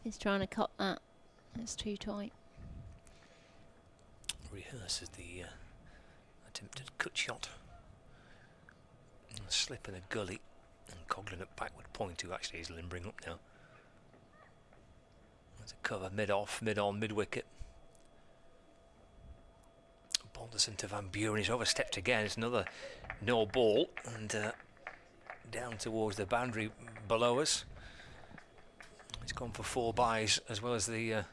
He's trying to cut that. It's too tight. Rehearses the attempted cut shot. And a slip in a gully. And Coghlan at backward point, who actually is limbering up now. There's a cover mid-off, mid-on, mid-wicket. Balderson to Van Buren. He's overstepped again. It's another no ball. And down towards the boundary below us. He's gone for 4 byes as well as the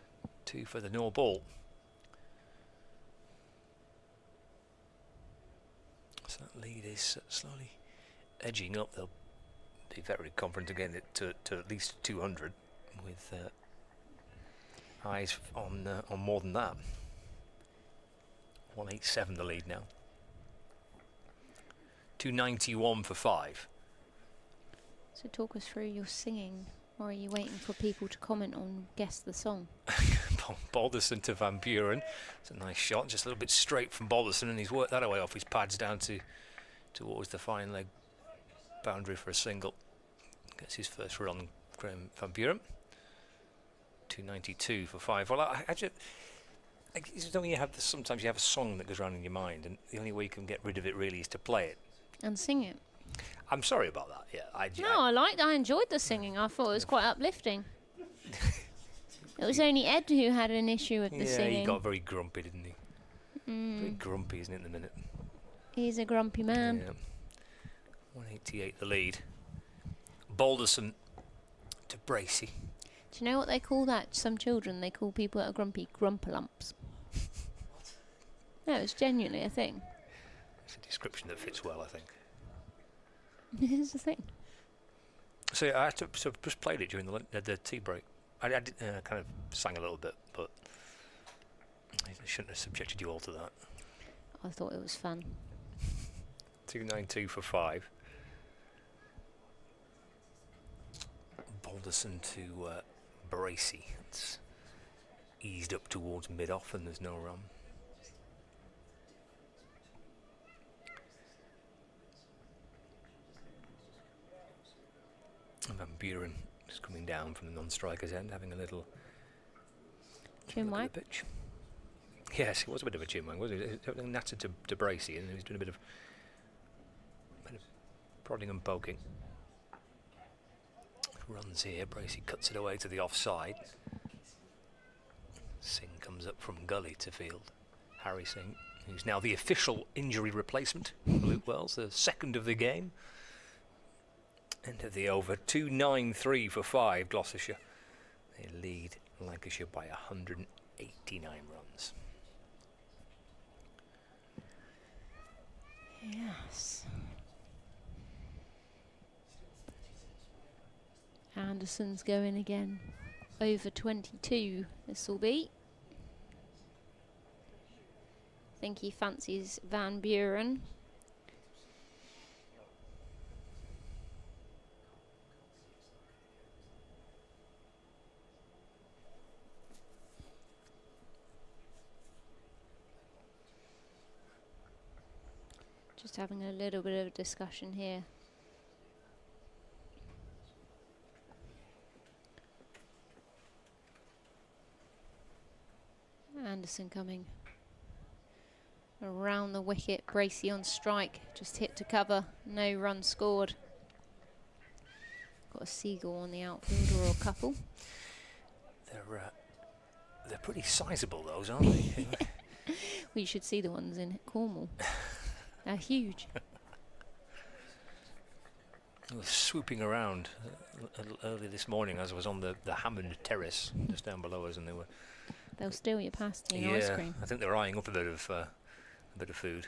2 for the no ball. So that lead is slowly edging up. They'll be very confident again to at least 200 with eyes on more than that. 187 the lead now. 291 for 5. So talk us through your singing, or are you waiting for people to comment on guess the song? Balderson to Van Buren. It's a nice shot, just a little bit straight from Balderson, and he's worked that away off his pads down towards the fine leg boundary for a single. Gets his first run, Graham Van Buren. 292 for 5. Well, I just don't you have this, sometimes you have a song that goes around in your mind, and the only way you can get rid of it really is to play it and sing it. I'm sorry about that. Yeah, I enjoyed the singing. I thought it was quite uplifting. It was only Ed who had an issue with the singing. Yeah, he got very grumpy, didn't he? Very grumpy, isn't it, in the minute? He's a grumpy man. Yeah. 188 the lead. Balderson to Bracey. Do you know what they call that? Some children, they call people that are grumpy grumpalumps. No, it's genuinely a thing. It's a description that fits well, I think. It's a thing. So I just played it during the tea break. I did, kind of sang a little bit, but I shouldn't have subjected you all to that. I thought it was fun. 292 for 5. Balderson to Bracey. It's eased up towards mid-off and there's no run. Van Buren just coming down from the non-striker's end, having a little chin wag. Pitch. Yes, it was a bit of a chin wag, wasn't it? It nattered to Bracey, and he was doing a bit of prodding and poking. Runs here, Bracey cuts it away to the offside. Singh comes up from gully to field. Harry Singh, who's now the official injury replacement for Luke Wells, the second of the game. End of the over, 293 for 5, Gloucestershire. They lead Lancashire by 189 runs. Yes. Anderson's going again. Over 22 this will be. I think he fancies Van Buren. Just having a little bit of a discussion here. Anderson coming around the wicket. Bracey on strike, just hit to cover, no run scored. Got a seagull on the outfield, or a couple. They're pretty sizable, those, aren't they? Well, you should see the ones in Cornwall. They're huge. I was swooping around early this morning as I was on the Hammond Terrace just down below us, and they'll steal your pasty and ice cream. I think they're eyeing up a bit of food.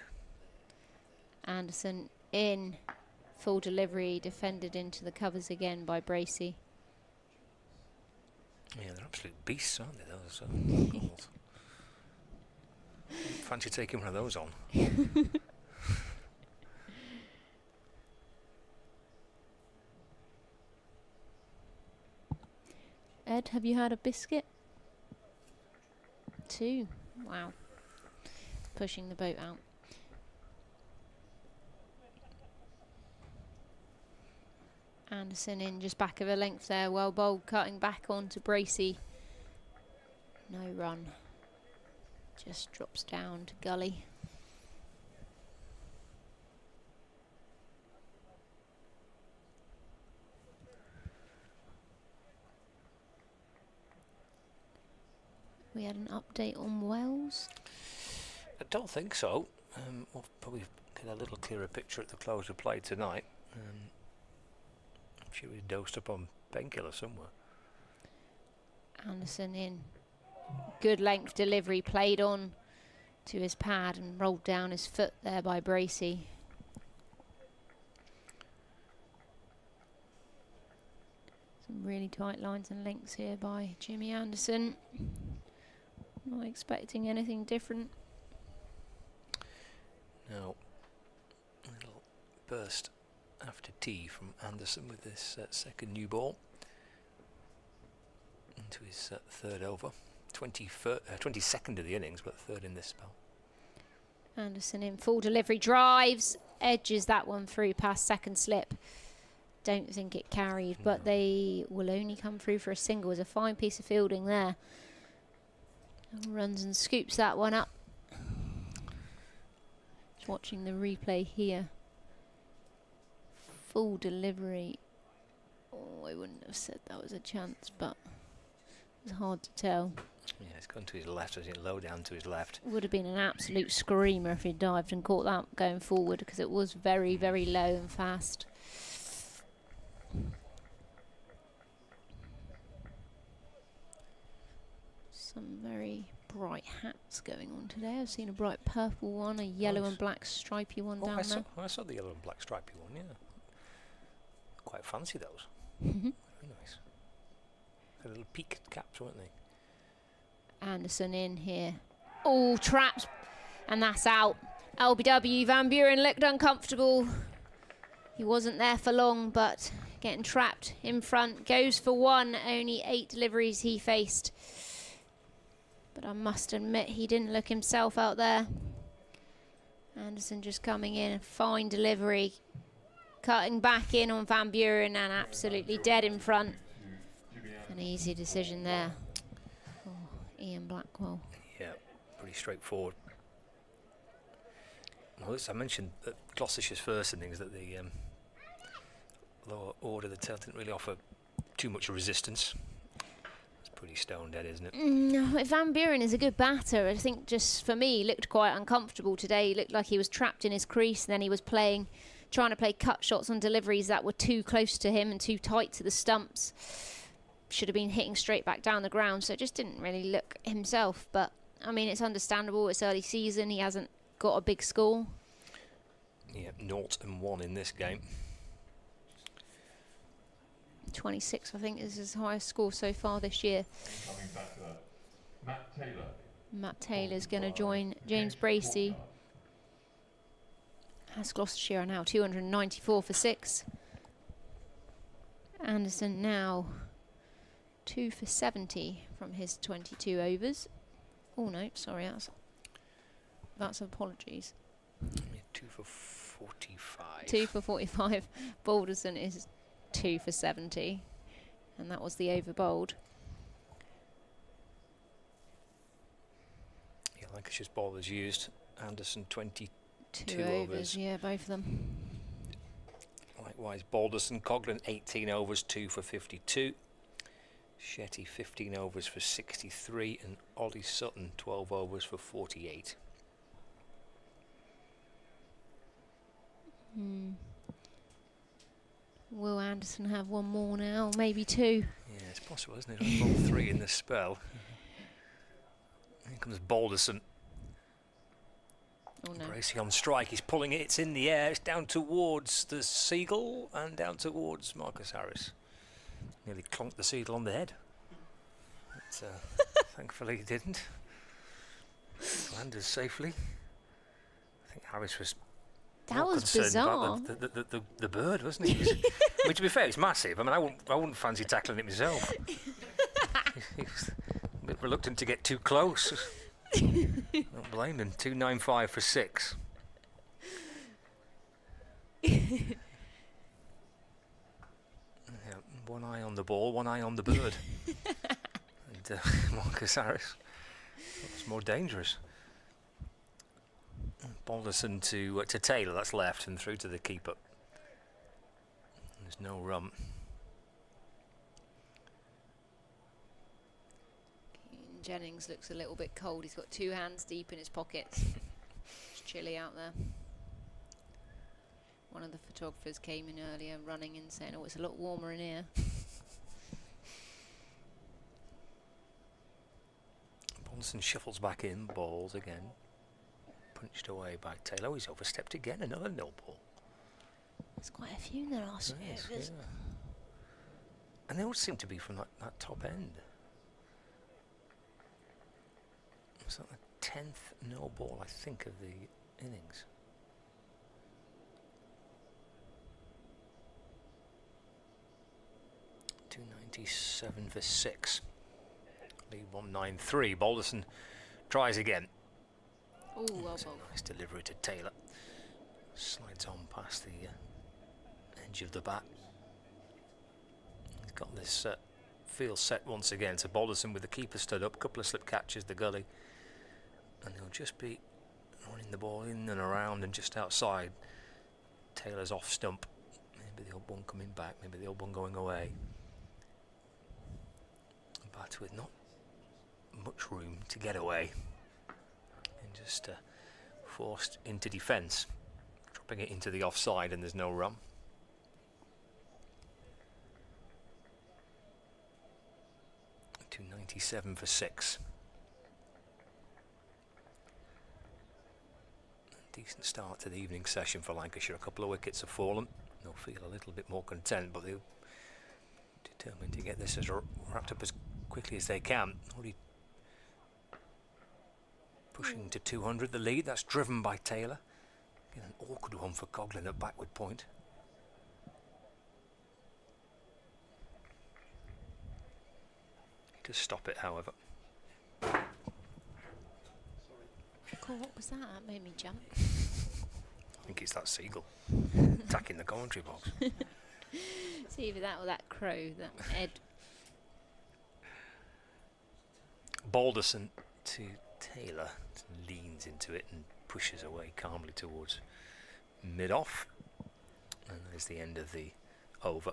Anderson in full delivery, defended into the covers again by Bracey. Yeah, they're absolute beasts, aren't they? Those goals. Fancy taking one of those on. Ed, have you had a biscuit? 2. Wow. Pushing the boat out. Anderson in just back of a length there. Well bowled, cutting back onto Bracey. No run. Just drops down to gully. We had an update on Wells. I don't think so. We'll probably get a little clearer picture at the close of play tonight. She was dosed up on painkiller somewhere. Anderson in. Good length delivery, played on to his pad and rolled down his foot there by Bracey. Some really tight lines and links here by Jimmy Anderson. Not expecting anything different. Now, a little burst after tea from Anderson with this second new ball into his third over. 22nd of the innings, but third in this spell. Anderson in full delivery, drives, edges that one through past second slip. Don't think it carried, but they will only come through for a single. It's a fine piece of fielding there. Runs and scoops that one up. Just watching the replay here. Full delivery. Oh, I wouldn't have said that was a chance, but it's hard to tell. Yeah, it's gone to his left, isn't it? Low down to his left. Would have been an absolute screamer if he dived and caught that going forward, because it was very, very low and fast. Some very bright hats going on today. I've seen a bright purple one, a yellow and black stripy one down there. I saw the yellow and black stripy one, yeah. Quite fancy those. Mhm. Very nice. Had little peaked caps, weren't they? Anderson in here. Oh, trapped. And that's out. LBW, Van Buren looked uncomfortable. He wasn't there for long, but getting trapped in front. Goes for one. Only 8 deliveries he faced. But I must admit, he didn't look himself out there. Anderson just coming in. Fine delivery. Cutting back in on Van Buren and absolutely dead in front. An easy decision there. Ian Blackwell. Yeah, pretty straightforward. Well, I mentioned that Gloucestershire's first innings that the lower order, the tail didn't really offer too much resistance. It's pretty stone dead, isn't it? No, Van Buren is a good batter. I think just for me, he looked quite uncomfortable today. He looked like he was trapped in his crease, and then he was trying to play cut shots on deliveries that were too close to him and too tight to the stumps. Should have been hitting straight back down the ground, so it just didn't really look himself. But I mean, it's understandable. It's early season. He hasn't got a big score. Yeah, 0-1 in this game. 26, I think, is his highest score so far this year. Coming back to Matt Taylor. Matt Taylor's going to join James Bracey. As Gloucestershire are now 294 for 6. Anderson now 2 for 70 from his 22 overs. Oh no, sorry, that's apologies. 2 for 45. 2 for 45. Balderson is 2 for 70, and that was the over bowled. Yeah, Lancashire's bowlers used. Anderson 22 overs. Yeah, both of them. Likewise, Balderson, Coghlan 18 overs, 2 for 52. Shetty 15 overs for 63, and Ollie Sutton 12 overs for 48. Will Anderson have one more now? Maybe 2. Yeah, it's possible, isn't it? Only bowled 3 in this spell. Here comes Balderson. Oh no. Bracey on strike, he's pulling it, it's in the air, it's down towards the Seagull and down towards Marcus Harris. Nearly clonked the Seagull on the head. But, thankfully he didn't. Landed safely. I think Harris was That was bizarre. About the bird, wasn't he? I mean, to be fair, it's massive. I mean, I wouldn't fancy tackling it myself. He was a bit reluctant to get too close. Don't blame him. 295 for 6. Yeah, one eye on the ball, one eye on the bird. And Marcus Harris looks more dangerous. Balderson to Taylor, that's left, and through to the keeper. There's no run. Jennings looks a little bit cold. He's got 2 hands deep in his pockets. It's chilly out there. One of the photographers came in earlier running and saying, oh, it's a lot warmer in here. Balderson shuffles back in, balls again. Punched away by Taylor. He's overstepped again, another no ball. There's quite a few in the last few. Yeah. And they all seem to be from that top end. It's like the 10th no ball, I think, of the innings. .297 for 6. Lead 193. Balderson tries again. Oh, well bowled. Nice delivery to Taylor. Slides on past the edge of the bat. He's got this field set once again. So Balderson with the keeper stood up, couple of slip catches, the gully, and he'll just be running the ball in and around and just outside. Taylor's off stump. Maybe the old one coming back, maybe the old one going away. But with not much room to get away. And just forced into defence, dropping it into the offside, and there's no run. .297 for 6. Decent start to the evening session for Lancashire. A couple of wickets have fallen. They'll feel a little bit more content, but they're determined to get this as wrapped up as quickly as they can. Already pushing to 200, the lead. That's driven by Taylor. Again, an awkward one for Coughlin at backward point. To stop it, however. Cool, what was that? That made me jump. I think it's that seagull attacking the commentary box. It's either that or that crow, that Ed. Balderson to Taylor, leans into it and pushes away calmly towards mid-off. And there's the end of the over.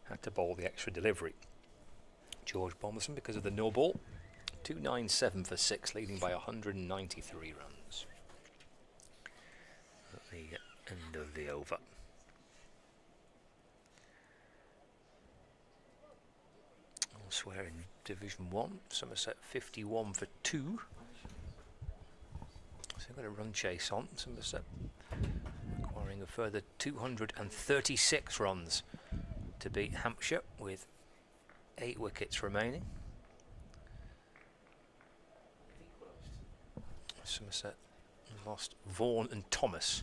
Had to bowl the extra delivery. George Balderson because of the no ball. 297 for 6, leading by 193 runs. At the end of the over. Elsewhere in Division 1, Somerset 51 for 2. So they've got a run chase on. Somerset requiring a further 236 runs to beat Hampshire with 8 wickets remaining. Somerset lost Vaughan and Thomas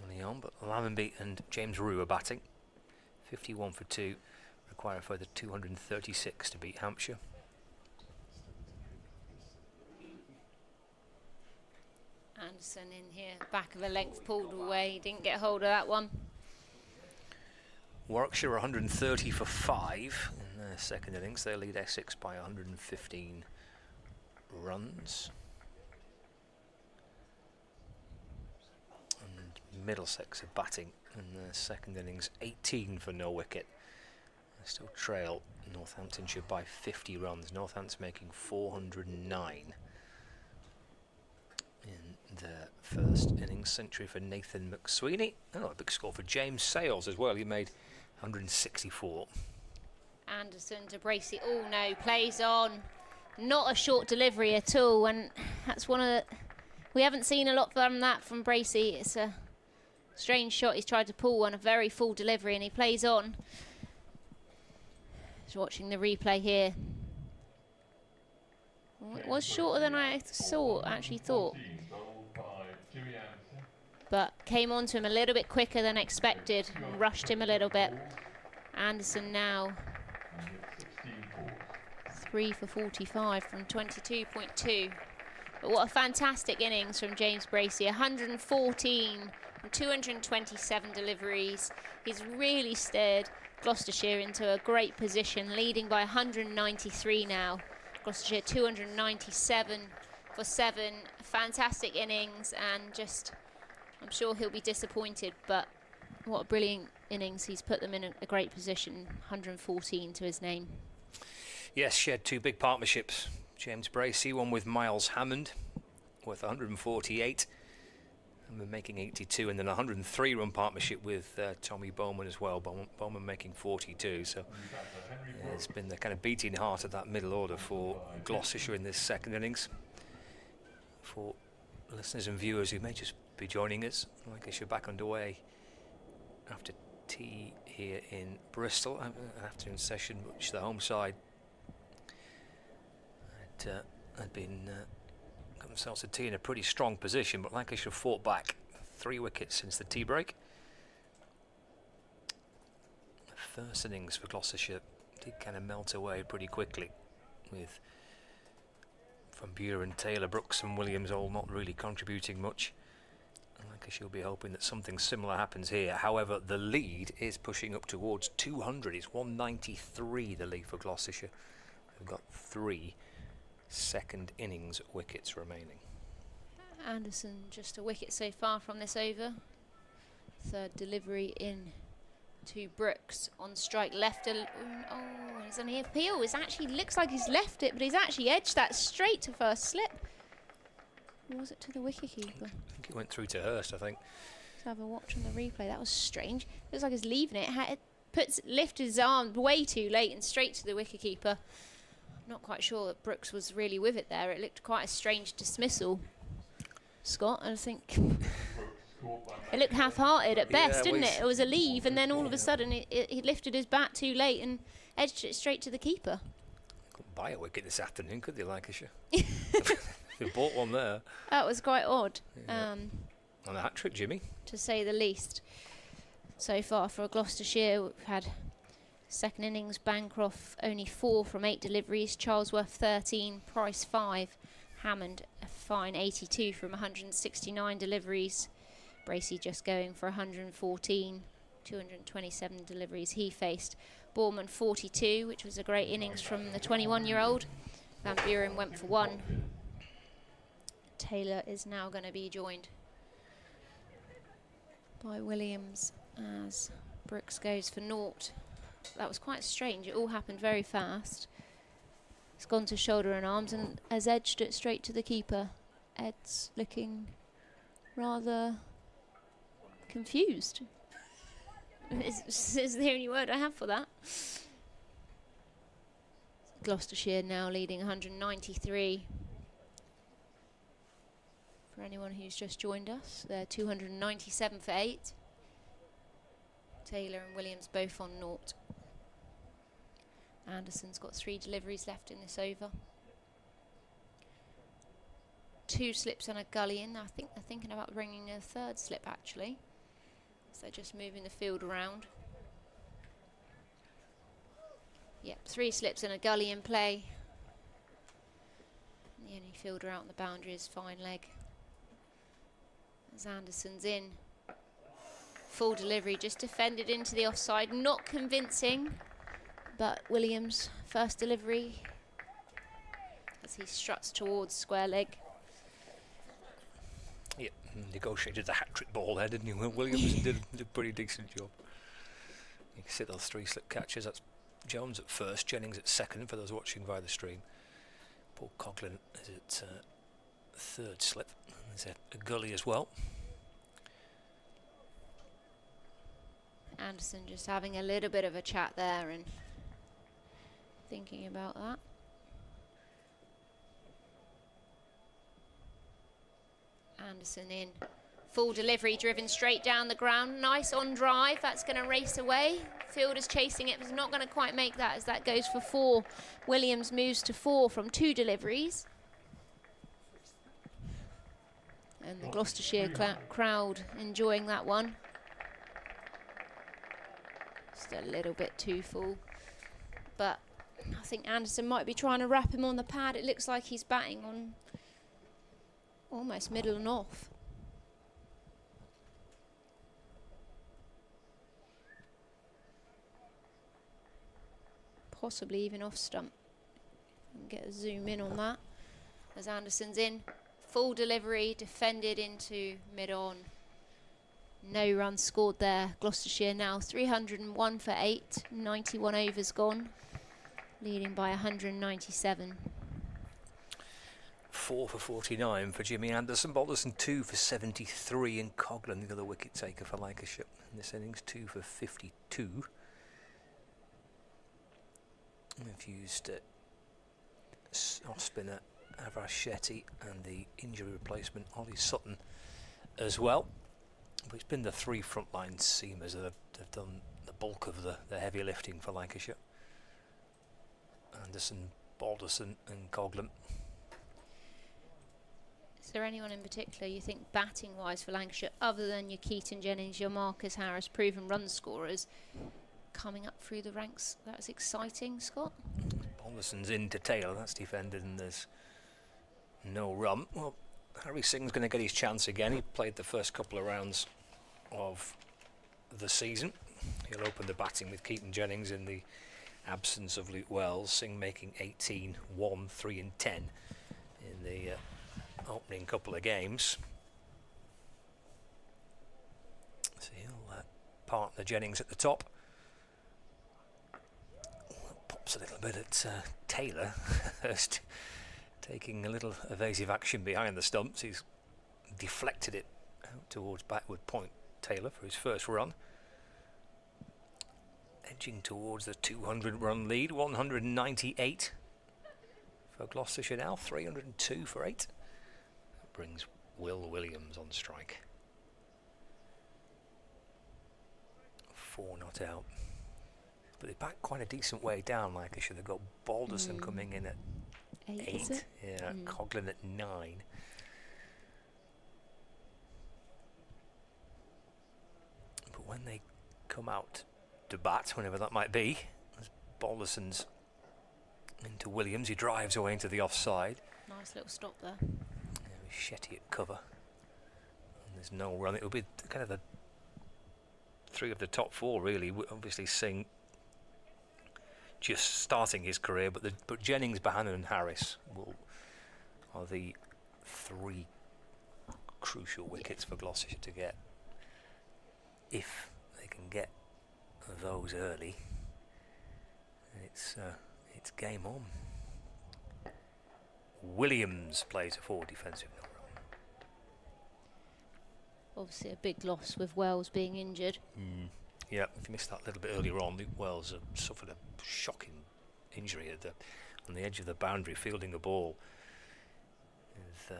early on, but Lavenby and James Rue are batting. 51 for 2, require a further 236 to beat Hampshire. Anderson in here, back of a length pulled away. He didn't get hold of that one. Warwickshire 130 for 5 in their second innings. They lead Essex by 115 runs. And Middlesex are batting in their second innings, 18 for no wicket. They still trail Northamptonshire by 50 runs. Northampton's making 409 in their first innings. Century for Nathan McSweeney. Oh, a big score for James Sales as well. He made 164. Anderson to Bracey. Oh no, plays on. Not a short delivery at all, and that's one of the... We haven't seen a lot from that from Bracey. It's a strange shot. He's tried to pull on a very full delivery, and he plays on. Just watching the replay here. Well, it was shorter than I actually thought. But came onto him a little bit quicker than expected. Rushed him a little bit. Anderson now 3 for 45 from 22.2. But what a fantastic innings from James Bracey. 114 and 227 deliveries. He's really steered Gloucestershire into a great position, leading by 193 now. Gloucestershire 297 for 7. Fantastic innings, and just, I'm sure he'll be disappointed, but what a brilliant innings. He's put them in a great position. 114 to his name. Yes, shared 2 big partnerships. James Bracey, one with Miles Hammond, worth 148. And we're making 82, and then a 103-run partnership with Tommy Bowman as well. Bowman making 42, so it's been the kind of beating heart of that middle order for Gloucestershire in this second innings. For listeners and viewers who may just be joining us, Lancashire back underway after tea here in Bristol, an afternoon session which the home side had been got themselves a tea in a pretty strong position, but Lancashire fought back. 3 wickets since the tea break. The first innings for Gloucestershire did kind of melt away pretty quickly, with Van Buren, Taylor, Brooks and Williams all not really contributing much. Lancashire will be hoping that something similar happens here. However, the lead is pushing up towards 200. It's 193, the lead for Gloucestershire. We've got 3 second innings wickets remaining. Anderson just a wicket so far from this over. Third delivery in to Brooks on strike left. Oh, he's on the appeal. It actually looks like he's left it, but he's actually edged that straight to first slip. Or was it to the wicketkeeper? I think it went through to Hurst, I think. Let's have a watch on the replay. That was strange. Looks like he's leaving it. Lifted his arm way too late and straight to the wicketkeeper. Not quite sure that Brooks was really with it there. It looked quite a strange dismissal, Scott. I think it looked half-hearted at best, didn't it? It was a leave, and then all of a sudden he lifted his bat too late and edged it straight to the keeper. Couldn't buy a wicket this afternoon, could they, Lancashire? They bought one there. That was quite odd. Yeah. On a hat-trick, Jimmy. To say the least. So far for Gloucestershire, we've had second innings, Bancroft only 4 from 8 deliveries, Charlesworth 13, Price 5, Hammond a fine 82 from 169 deliveries, Bracey just going for 114, 227 deliveries he faced, Borman 42, which was a great innings from the 21-year-old, Van Buren went for 1. Taylor is now going to be joined by Williams as Brooks goes for 0. That was quite strange. It all happened very fast. It's gone to shoulder and arms and has edged it straight to the keeper. Ed's looking rather confused. is the only word I have for that. Gloucestershire now leading 193. For anyone who's just joined us, they're 297 for 8. Taylor and Williams both on 0. Anderson's got 3 deliveries left in this over. 2 slips and a gully in. I think they're thinking about bringing a 3rd slip actually. So they're just moving the field around. Yep, 3 slips and a gully in play. The only fielder out on the boundary is Fine Leg. As Anderson's in. Full delivery, just defended into the offside. Not convincing, but Williams' first delivery as he struts towards square leg. Yeah, negotiated the hat-trick ball there, didn't he? Williams did a pretty decent job. You can see those 3 slip catches. That's Jones at first, Jennings at second for those watching via the stream. Paul Coughlin is at 3rd slip. There's a gully as well. Anderson just having a little bit of a chat there and thinking about that. Anderson in. Full delivery, driven straight down the ground. Nice on drive. That's going to race away. Fielder's chasing it, but is not going to quite make that as that goes for 4. Williams moves to 4 from 2 deliveries. And the Gloucestershire crowd enjoying that one. Just a little bit too full. But I think Anderson might be trying to wrap him on the pad. It looks like he's batting on Almost middle and off. Possibly even off stump. Get a zoom in on that. As Anderson's in. Full delivery, defended into mid-on. No runs scored there. Gloucestershire now 301 for 8. 91 overs gone. Leading by 197. 4 for 49 for Jimmy Anderson. Balderson 2 for 73, and Coghlan, the other wicket taker for Lancashire in this innings, 2 for 52. We've used off spinner Avash Shetty and the injury replacement Ollie Sutton as well. But it's been the three frontline seamers that have done the bulk of the heavy lifting for Lancashire. Anderson, Balderson and Coghlan. Is there anyone in particular you think batting wise for Lancashire, other than your Keaton Jennings, your Marcus Harris, proven run scorers, coming up through the ranks? That's exciting, Scott. Balderson's into Taylor, that's defended, and there's no run. Well, Harry Singh's going to get his chance again. He played the first couple of rounds of the season. He'll open the batting with Keaton Jennings in the absence of Luke Wells. Singh making 18, 1, 3 and 10 in the opening couple of games. So he'll partner Jennings at the top. Pops a little bit at Taylor. First taking a little evasive action behind the stumps. He's deflected it out towards backward point Taylor for his first run. Edging towards the 200 run lead. 198 for Gloucestershire now. 302 for 8. That brings Will Williams on strike. 4 not out. But they're back quite a decent way down, Lancashire. They've got Balderson coming in at 8. Yeah, Coghlan at 9. But when they come out to bat, whenever that might be, as Balderson's into Williams, he drives away into the offside. Nice little stop there. Yeah, Shetty at cover. And there's no run. It'll be kind of the 3 of the top 4, really. Obviously, Singh just starting his career, but Jennings, Bohannon and Harris are the 3 crucial wickets for Gloucestershire to get. If they can get those early, it's game on. Williams plays a forward defensive no run. Obviously a big loss with Wells being injured. Yeah, if you missed that a little bit earlier on, Luke Wells suffered a shocking injury on the edge of the boundary, fielding the ball. With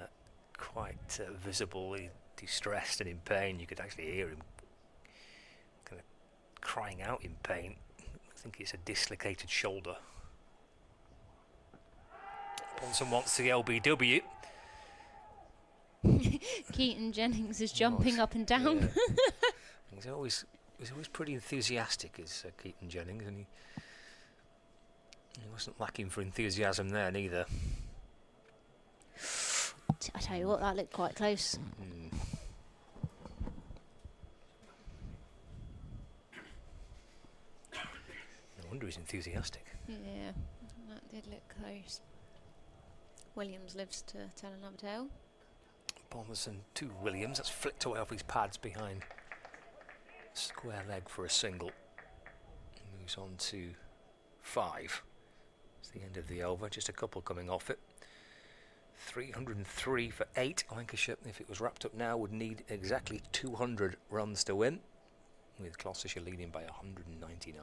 quite visibly distressed and in pain. You could actually hear him kind of crying out in pain. I think it's a dislocated shoulder. Bonson wants the LBW. Keaton Jennings is jumping up and down. Yeah. He's always pretty enthusiastic, is Keaton Jennings, and he wasn't lacking for enthusiasm there neither. I tell you what, that looked quite close. No wonder he's enthusiastic. Yeah, that did look close. Williams lives to tell another tale. Balderson to Williams. That's flicked away off his pads behind square leg for a single. Moves on to 5. It's the end of the over. Just a couple coming off it. 303 for 8. Lancashire, if it was wrapped up now, would need exactly 200 runs to win, with Gloucestershire leading by 199.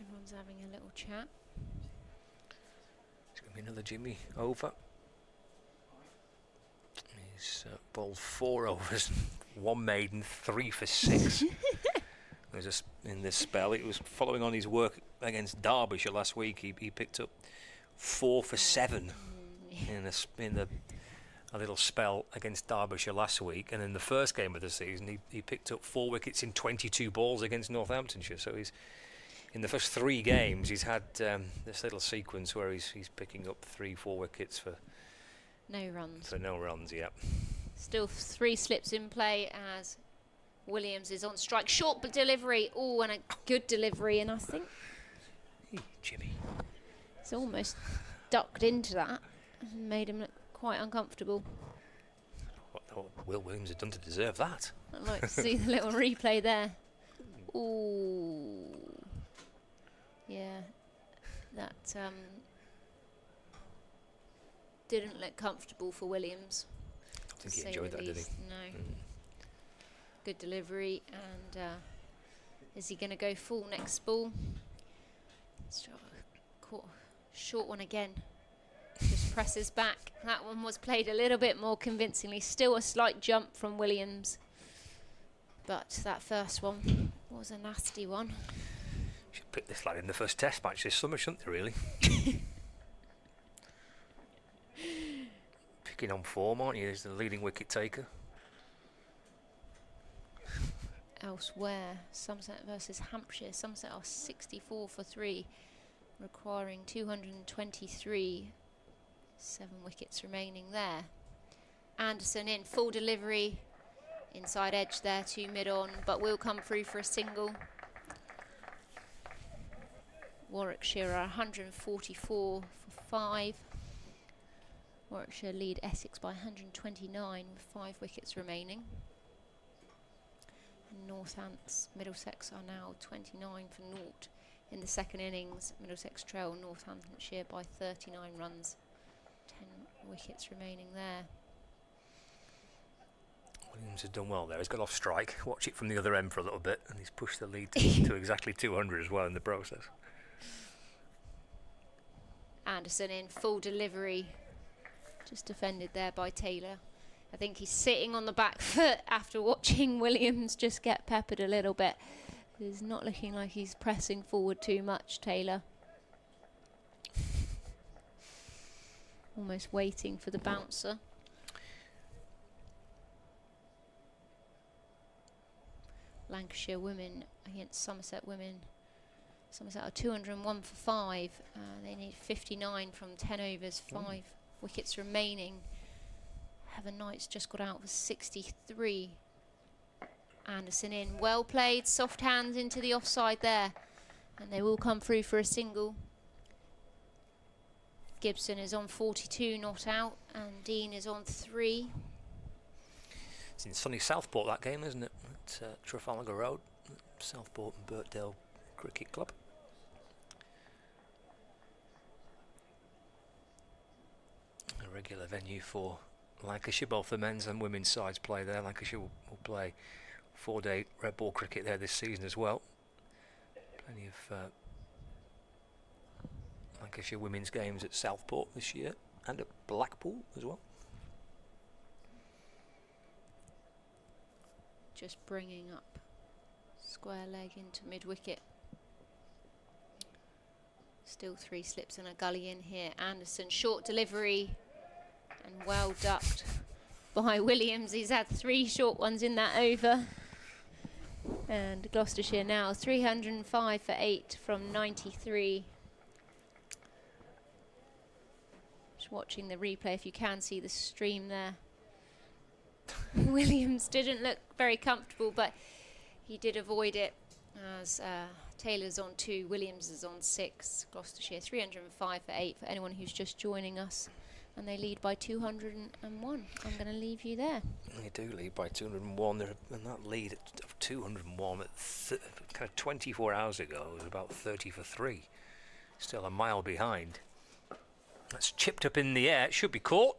Everyone's having a little chat. It's going to be another Jimmy over. He's bowled 4 overs, 1 maiden, 3 for 6. There's in this spell, it was following on his work against Derbyshire last week. He picked up 4 for 7 in the a little spell against Derbyshire last week, and in the first game of the season he picked up 4 wickets in 22 balls against Northamptonshire. So he's in the first 3 games he's had this little sequence where he's picking up 3-4 wickets for no runs. For no runs, yeah. Still 3 slips in play as Williams is on strike. Short delivery. Oh, and a good delivery, and I think Jimmy. He's almost ducked into that and made him look quite uncomfortable. What Will Williams had done to deserve that? I'd like to see the little replay there. Ooh. Yeah. That didn't look comfortable for Williams. I think he enjoyed that, did he? No. Good delivery, and is he going to go full next ball? Short one again. Just presses back. That one was played a little bit more convincingly. Still a slight jump from Williams, but that first one was a nasty one. Should pick this lad in the first Test match this summer, shouldn't they, really? Picking on form, aren't you, as the leading wicket taker? Elsewhere, Somerset versus Hampshire. Somerset are 64 for 3, requiring 223. 7 wickets remaining there. Anderson in full delivery, inside edge there to mid-on, but will come through for a single. Warwickshire are 144 for 5. Warwickshire lead Essex by 129 with 5 wickets remaining. Northants, Middlesex are now 29 for 0 in the second innings. Middlesex trail Northamptonshire by 39 runs. 10 wickets remaining there. Williams has done well there. He's got off strike. Watch it from the other end for a little bit, and he's pushed the lead to exactly 200 as well in the process. Anderson in full delivery. Just defended there by Taylor. I think he's sitting on the back foot after watching Williams just get peppered a little bit. He's not looking like he's pressing forward too much, Taylor. Almost waiting for the bouncer. Lancashire women against Somerset women. Somerset are 201 for 5. They need 59 from 10 overs, 5 wickets remaining. Heather Knight's just got out for 63. Anderson in, well played, soft hands into the offside there, and they will come through for a single. Gibson is on 42, not out, and Dean is on 3. It's in sunny Southport, that game, isn't it? At Trafalgar Road, Southport and Birkdale Cricket Club. A regular venue for Lancashire. Both the men's and women's sides play there. Lancashire will play 4-day red ball cricket there this season as well. Plenty of Lancashire women's games at Southport this year, and at Blackpool as well. Just bringing up square leg into mid-wicket. Still 3 slips and a gully in here. Anderson, short delivery and well ducked by Williams. He's had 3 short ones in that over. And Gloucestershire now 305 for 8 from 93. Just watching the replay, if you can see the stream there. Williams didn't look very comfortable, but he did avoid it as Taylor's on 2, Williams is on 6. Gloucestershire 305 for 8 for anyone who's just joining us. And they lead by 201. I'm going to leave you there. They do lead by 201. And that lead of 201 kind of 24 hours ago was about 30 for 3. Still a mile behind. That's chipped up in the air. It should be caught.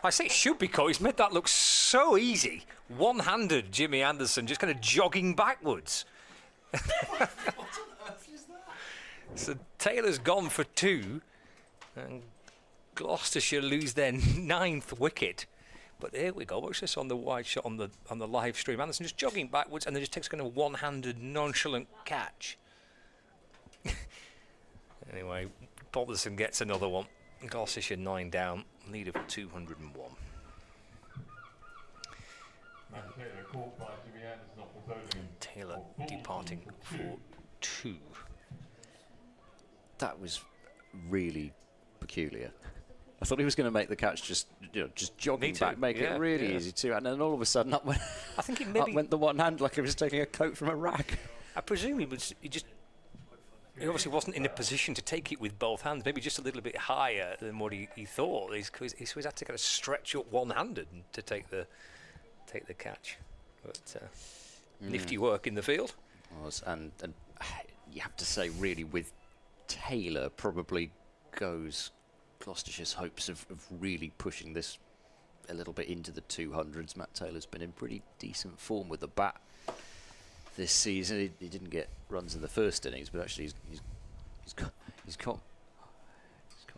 I say it should be caught. He's made that look so easy. One-handed Jimmy Anderson just kind of jogging backwards. What on earth is that? So Taylor's gone for 2. And Gloucestershire lose their 9th wicket. But here we go. Watch this on the wide shot on the live stream. Anderson just jogging backwards and then just takes kind of one-handed nonchalant catch. Anyway, Botherston gets another one. Gloucestershire 9 down. lead of 201. Matt Taylor caught by Jimmy Anderson off the bowling. Taylor for ball departing two. for 2. That was really peculiar. I thought he was going to make the catch just jogging back, make it really easy to, and then all of a sudden up went, I think it up maybe went the one hand like he was taking a coat from a rack. I presume he obviously wasn't in a position to take it with both hands, maybe just a little bit higher than what he thought. He had to kind of stretch up one-handed to take the catch. But nifty work in the field. And you have to say, really, with Taylor, probably goes Gloucestershire's hopes of really pushing this a little bit into the 200s. Matt Taylor's been in pretty decent form with the bat this season. He didn't get runs in the first innings, but actually he's got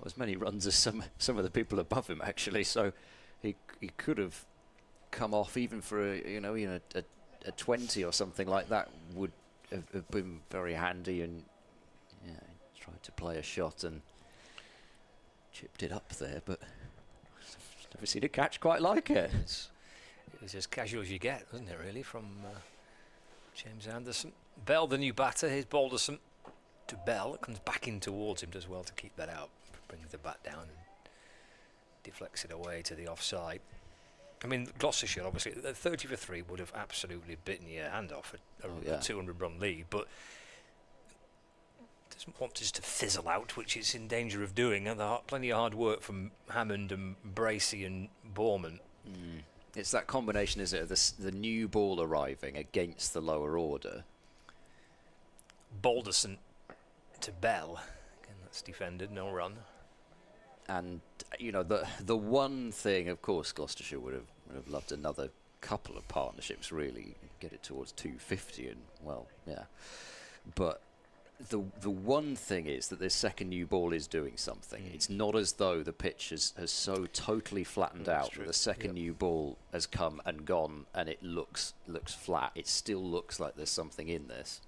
as many runs as some of the people above him, actually. So he could have come off even for a 20 or something like that would have been very handy, and tried to play a shot and chipped it up there, but I've never seen a catch quite like it. It was as casual as you get, wasn't it, really, from James Anderson. Bell, the new batter. Here's Balderson to Bell. It comes back in towards him, does well to keep that out. Brings the bat down and deflects it away to the offside. I mean, Gloucestershire, obviously, 30 for 3 would have absolutely bitten your hand off a 200-run lead, but doesn't want us to fizzle out, which it's in danger of doing. And plenty of hard work from Hammond and Bracey and Borman. It's that combination, isn't it, of the new ball arriving against the lower order. Balderson to Bell. Again, that's defended, no run. And the one thing, of course, Gloucestershire would have loved another couple of partnerships, really, get it towards 250, and but the one thing is that this second new ball is doing something. It's not as though the pitch has so totally flattened out that the second new ball has come and gone and it looks flat. It still looks like there's something in this.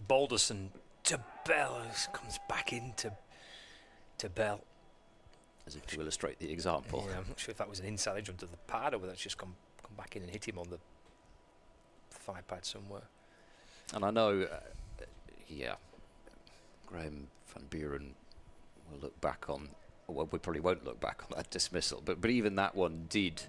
Balderson to Bell, comes back into Bell. As if to illustrate the example. Yeah, I'm not sure if that was an inside edge onto the pad or whether it's just come back in and hit him on the 5 pad somewhere. And I know, Graham van Buren will look back on, well, we probably won't look back on that dismissal, but even that one did,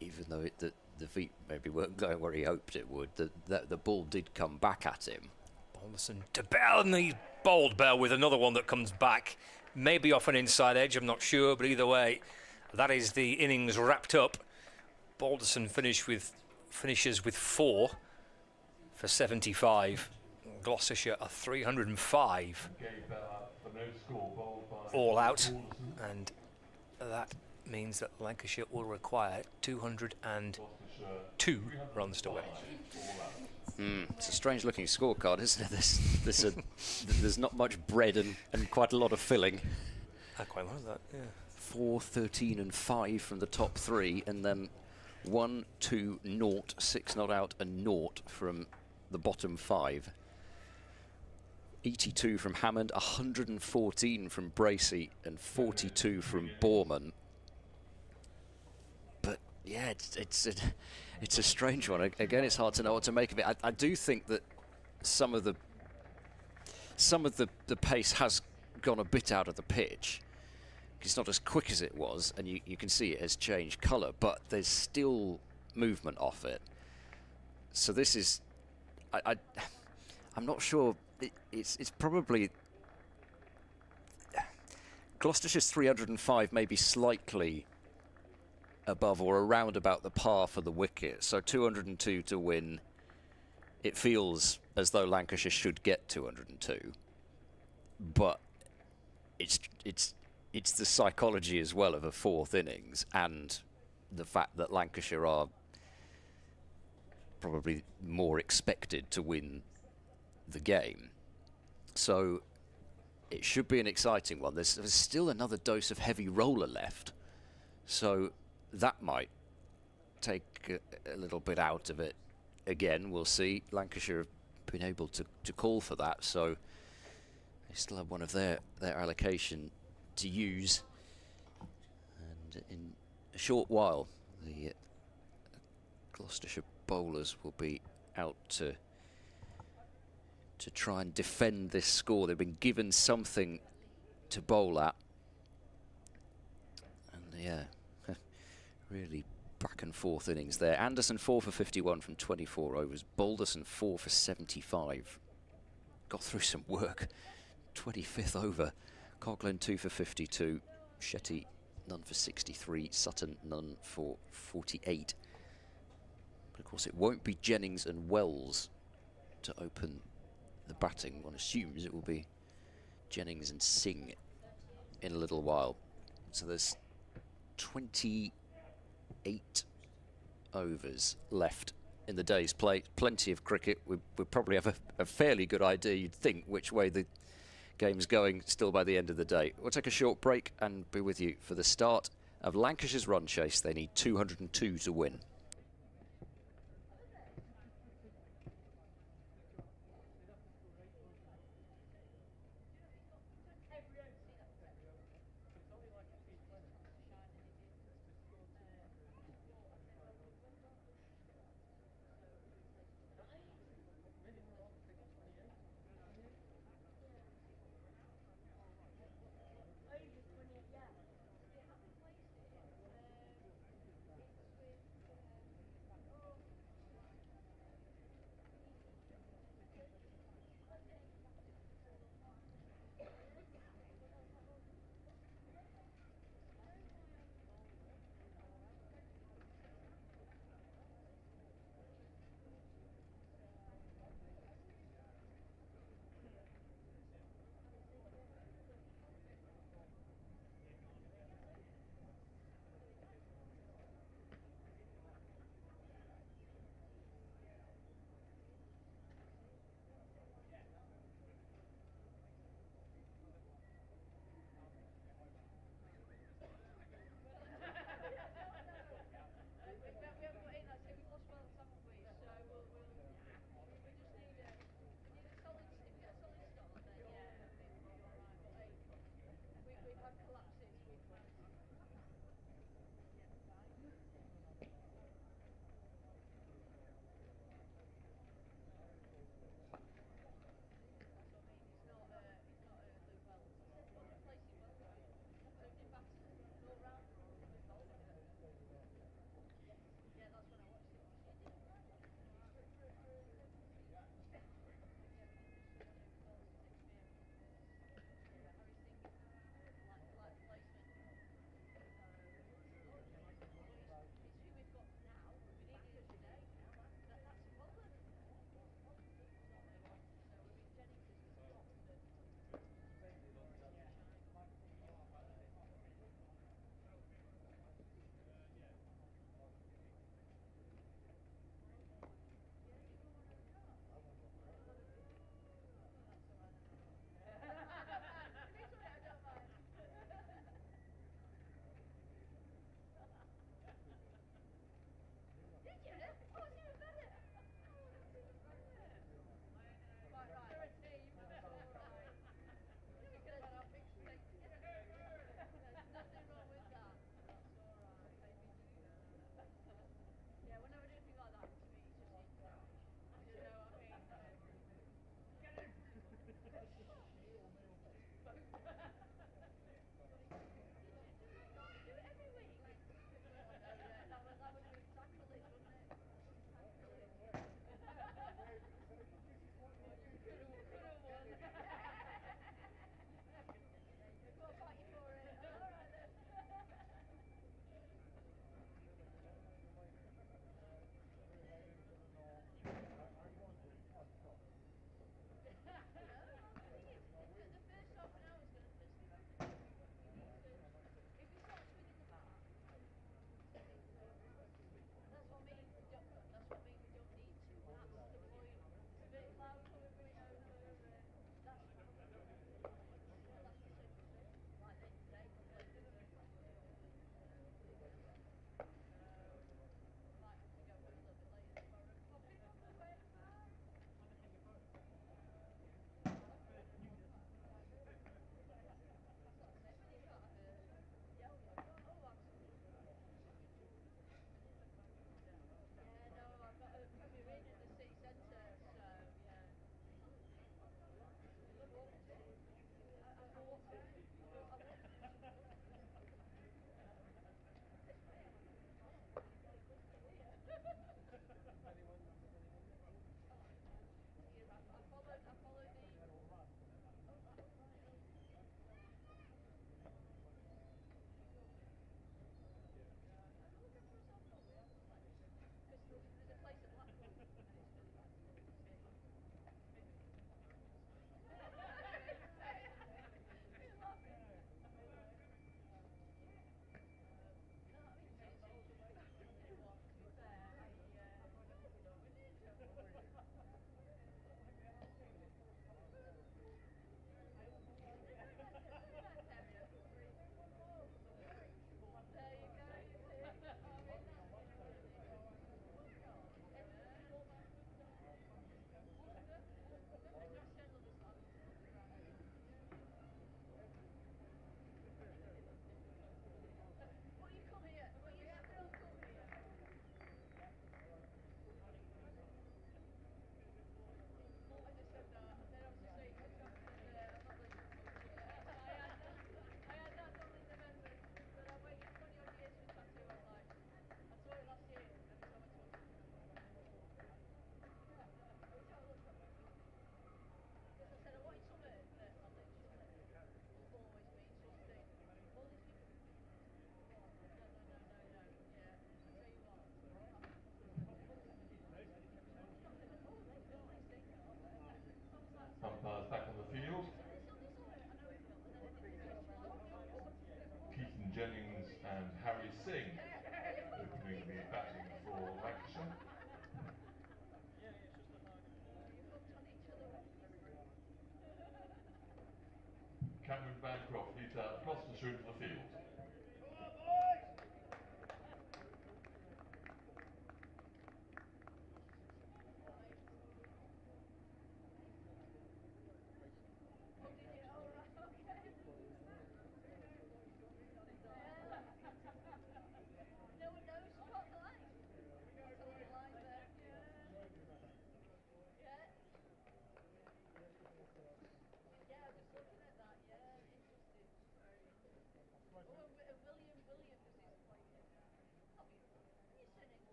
even though the feet maybe weren't going where he hoped it would, the ball did come back at him. Balderson to Bell, and he's bowled Bell with another one that comes back. Maybe off an inside edge, I'm not sure, but either way, that is the innings wrapped up. Balderson finishes with 4 for 75. Gloucestershire are 305 all out, and that means that Lancashire will require 202 runs to win. It's a strange looking scorecard, isn't it? There's not much bread and quite a lot of filling. I quite like that, yeah. 4, 13 and 5 from the top 3, and then 1, 2, 0, 6 not out and 0 from the bottom 5. 82 from Hammond, 114 from Bracey, and 42 from Borman. But yeah, it's a strange one. Again, it's hard to know what to make of it. I do think that some of the pace has gone a bit out of the pitch. It's not as quick as it was, and you can see it has changed colour, but there's still movement off it. So this is, I'm not sure. It's probably Gloucestershire's 305, maybe slightly above or around about the par for the wicket. So 202 to win. It feels as though Lancashire should get 202, but it's the psychology as well of a 4th innings and the fact that Lancashire are probably more expected to win the game. So it should be an exciting one. There's still another dose of heavy roller left, so that might take a little bit out of it. Again, we'll see. Lancashire have been able to call for that, so they still have one of their allocation to use. And in a short while, the Gloucestershire bowlers will be out to try and defend this score. They've been given something to bowl at. And yeah, really back and forth innings there. Anderson 4 for 51 from 24 overs. Balderson 4 for 75. Got through some work. 25th over. Coghlan 2 for 52. Shetty none for 63. Sutton none for 48. But of course it won't be Jennings and Wells to open the batting. One assumes it will be Jennings and Singh in a little while. So there's 28 overs left in the day's play. Plenty of cricket. We probably have a fairly good idea, you'd think, which way the game's going still by the end of the day. We'll take a short break and be with you for the start of Lancashire's run chase. They need 202 to win. and Harry Singh opening the batting for Lancashire. Cameron Bancroft leads out Gloucestershire into the field.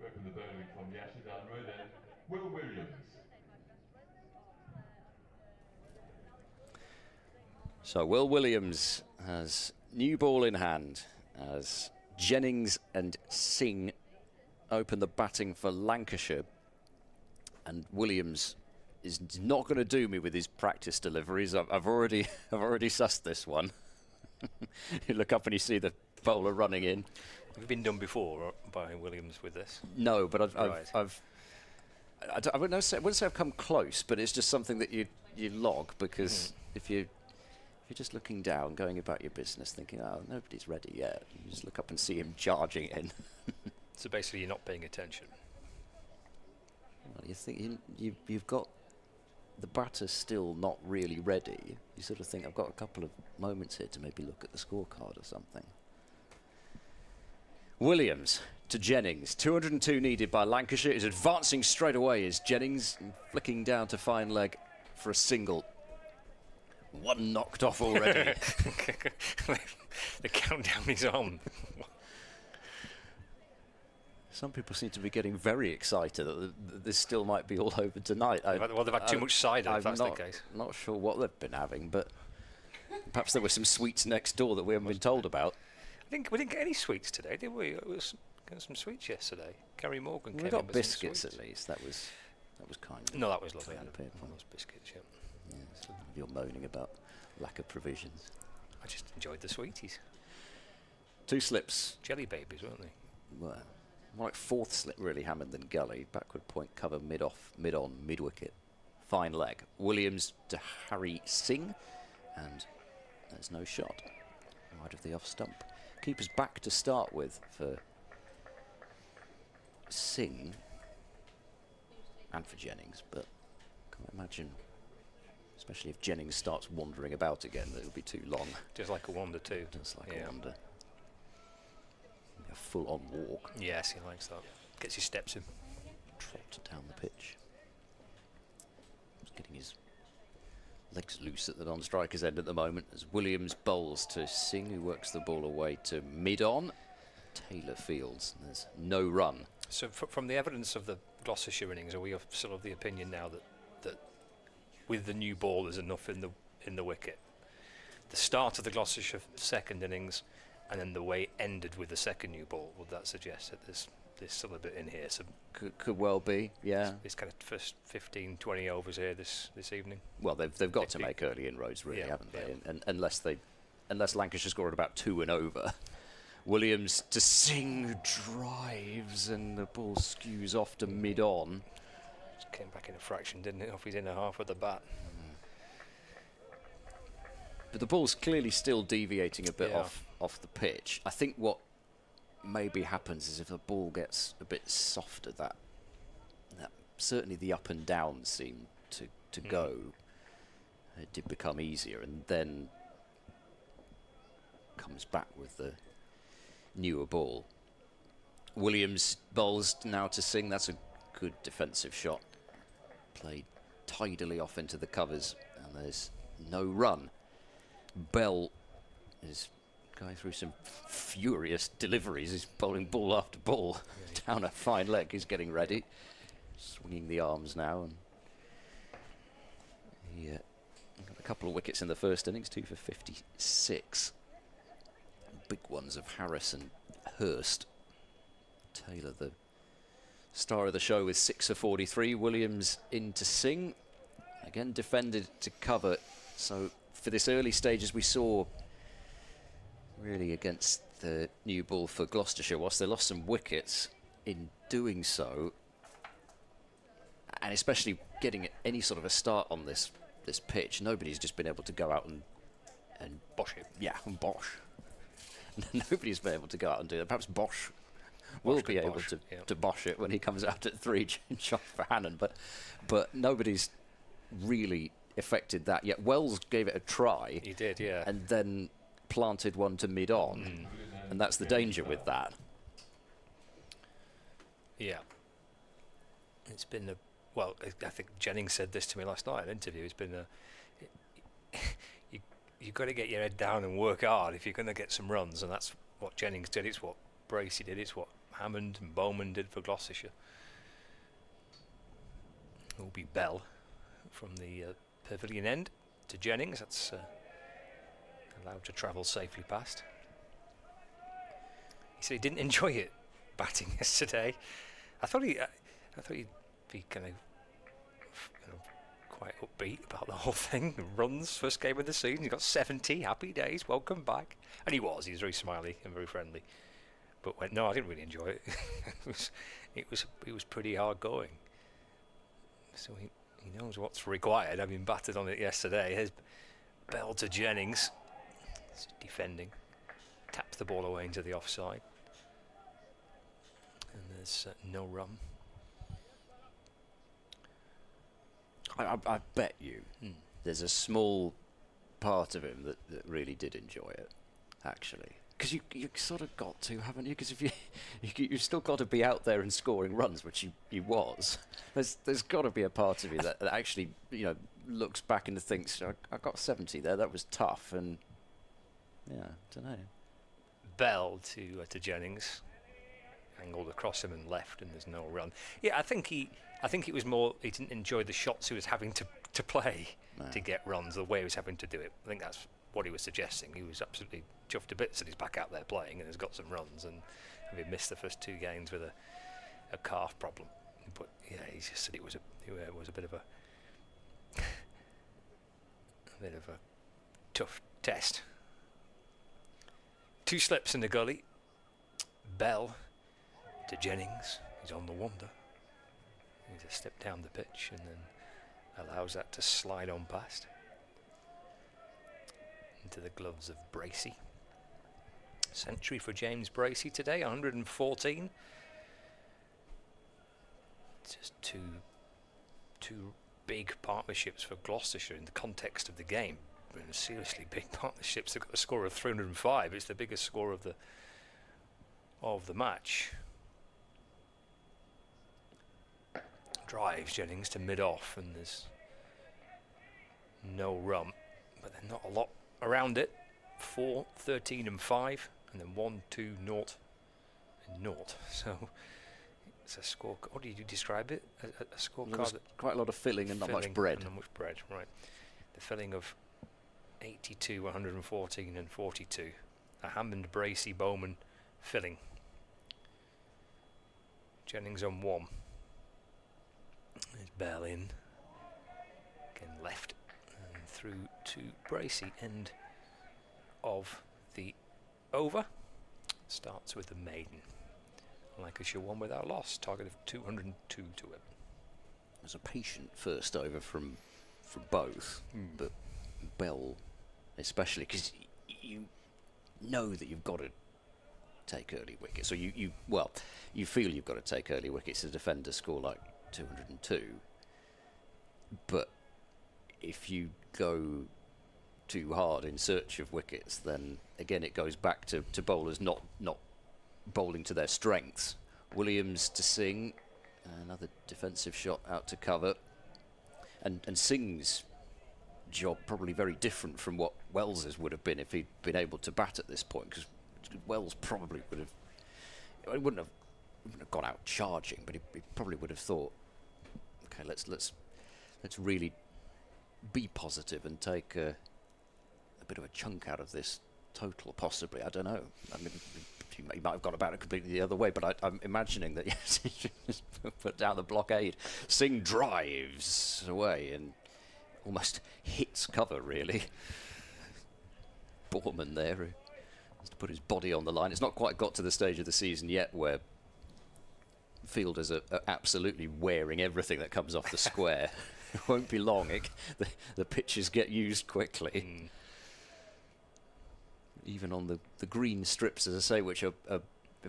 Open the bowling from the Ashley Down Road end, Will Williams. So Will Williams has new ball in hand as Jennings and Singh open the batting for Lancashire. And Williams is not going to do me with his practice deliveries. I've already sussed this one. You look up and you see the bowler running in. Have you been done before by Williams with this? No, but I wouldn't say I've come close, but it's just something that you log, because if you're just looking down, going about your business, thinking, oh, nobody's ready yet, you just look up and see him charging in. So basically, you're not paying attention. Well, you think you've got the batter still not really ready. You sort of think, I've got a couple of moments here to maybe look at the scorecard or something. Williams to Jennings. 202 needed by Lancashire. Is advancing straight away as Jennings flicking down to fine leg for a single. One knocked off already. The countdown is on. Some people seem to be getting very excited that this still might be all over tonight. Well, they've had too much cider, if that's the case. I'm not sure what they've been having, but perhaps there were some sweets next door that we haven't been told about. We didn't get any sweets today, did we? It was got some sweets yesterday. Kerry Morgan came We in got with biscuits some at sweets. least. That was kind. No, that was lovely. I kind had of one of those biscuits, yeah. Yes, you're moaning about lack of provisions. I just enjoyed the sweeties. 2 slips. Jelly babies, weren't they? Well, more like 4th slip really hammered than gully. Backward point cover mid-off, mid-on, mid-wicket. Fine leg. Williams to Harry Singh. And there's no shot. Wide of the off stump. Keeper's back to start with for Singh. And for Jennings, but can't imagine, especially if Jennings starts wandering about again, that it'll be too long. Just like a wander too. Just like a wander. A full-on walk. Yes, he likes that. Gets his steps in. Trot down the pitch. He's getting his legs loose at the non-striker's end at the moment as Williams bowls to Singh, who works the ball away to mid-on. Taylor fields. There's no run. So from the evidence of the Gloucestershire innings, are we still of the opinion now that with the new ball there's enough in the wicket? The start of the Gloucestershire second innings and then the way it ended with the second new ball, would that suggest that there's still a bit in here? So could well be, yeah. It's kind of first 15, 20 overs here this evening. Well, they've got to make early inroads, really, haven't they? Yeah. And unless Lancashire scored about 2 and over. Williams to Singh, drives, and the ball skews off to mid-on. Just came back in a fraction, didn't it, off his inner half of the bat. But the ball's clearly still deviating a bit off the pitch. I think what maybe happens is if the ball gets a bit softer, that certainly the up and down seemed to go. It did become easier, and then comes back with the newer ball. Williams bowls now to Singh. That's a good defensive shot. Played tidily off into the covers, and there's no run. Bell is going through some furious deliveries. He's bowling ball after ball down a fine leg. He's getting ready, swinging the arms now, and he got a couple of wickets in the first innings, 2 for 56. Big ones of Harris and Hurst. Taylor, the Star of the show with 6 for 43. Williams in to sing. Again, defended to cover. So for this early stage, as we saw, really against the new ball for Gloucestershire, whilst they lost some wickets in doing so, and especially getting any sort of a start on this pitch, nobody's just been able to go out and Bosh it. yeah, and bosh. Nobody's been able to go out and do that. Perhaps Bosch will be able to bosh it when he comes out at 3 in shot for Hannon, but nobody's really affected that yet. Wells gave it a try. He did, yeah. And then planted one to mid-on, and that's the danger with that. Yeah. It's been a... Well, I think Jennings said this to me last night in an interview. It's been a... You've got to get your head down and work hard if you're going to get some runs, and that's what Jennings did. It's what Bracey did. It's what Hammond and Bowman did for Gloucestershire. It will be Bell from the pavilion end to Jennings. That's allowed to travel safely past. He said he didn't enjoy it batting yesterday. I thought he'd be kind of quite upbeat about the whole thing. Runs, first game of the season, he got 70, happy days, welcome back. And he was very smiley and very friendly. But no, I didn't really enjoy it. it was pretty hard going. So he knows what's required. Having battered on it yesterday. Here's Bell to Jennings. It's defending. Taps the ball away into the offside. And there's no run. I bet you there's a small part of him that really did enjoy it, actually. Because you sort of got to, haven't you? Because if you've still got to be out there and scoring runs, which he was. There's got to be a part of you that actually, looks back and thinks, I got 70 there. That was tough, and yeah, I don't know. Bell to Jennings, angled across him and left, and there's no run. Yeah, I think it was more he didn't enjoy the shots he was having to play to get runs, the way he was having to do it. I think that's what he was suggesting. He was absolutely chuffed to bits that he's back out there playing and has got some runs, and having missed the first 2 games with a calf problem. But yeah, he just said it was a bit of a tough test. 2 slips in the gully. Bell to Jennings. He's on the wander. He's a step down the pitch and then allows that to slide on past into the gloves of Bracey. Century for James Bracey today, 114. Just two big partnerships for Gloucestershire in the context of the game. Seriously big partnerships. They've got a score of 305. It's the biggest score of the match. Drives Jennings to mid-off, and there's no run, but there's not a lot around it. 4, 13 and 5, and then 1, 2, 0 and 0. So it's a score. What did you describe it? A scorecard. Quite a lot of filling and not much bread. Not much bread, right. The filling of 82, 114 and 42. A Hammond, Bracey, Bowman filling. Jennings on 1. There's Bell in. Again left and through to Bracey. End of the over. Starts with the maiden. Lancashire 1 without loss. Target of 202 to it. It was a patient first over from both, but Bell especially, because you know that you've got to take early wickets. So you feel you've got to take early wickets to defend a score like 202. But if you go too hard in search of wickets, then again it goes back to bowlers not bowling to their strengths. Williams to Singh, another defensive shot out to cover, and Singh's job probably very different from what Wells's would have been if he'd been able to bat at this point, because Wells probably wouldn't have gone out charging, but he probably would have thought, okay, let's really be positive and take a bit of a chunk out of this total, possibly. I don't know. I mean, he might have gone about it completely the other way, but I'm imagining that yes, he just put down the blockade. Singh drives away and almost hits cover, really. Borman there, who has to put his body on the line. It's not quite got to the stage of the season yet where fielders are absolutely wearing everything that comes off the square. It won't be long. The pitches get used quickly. Even on the green strips, as I say, which are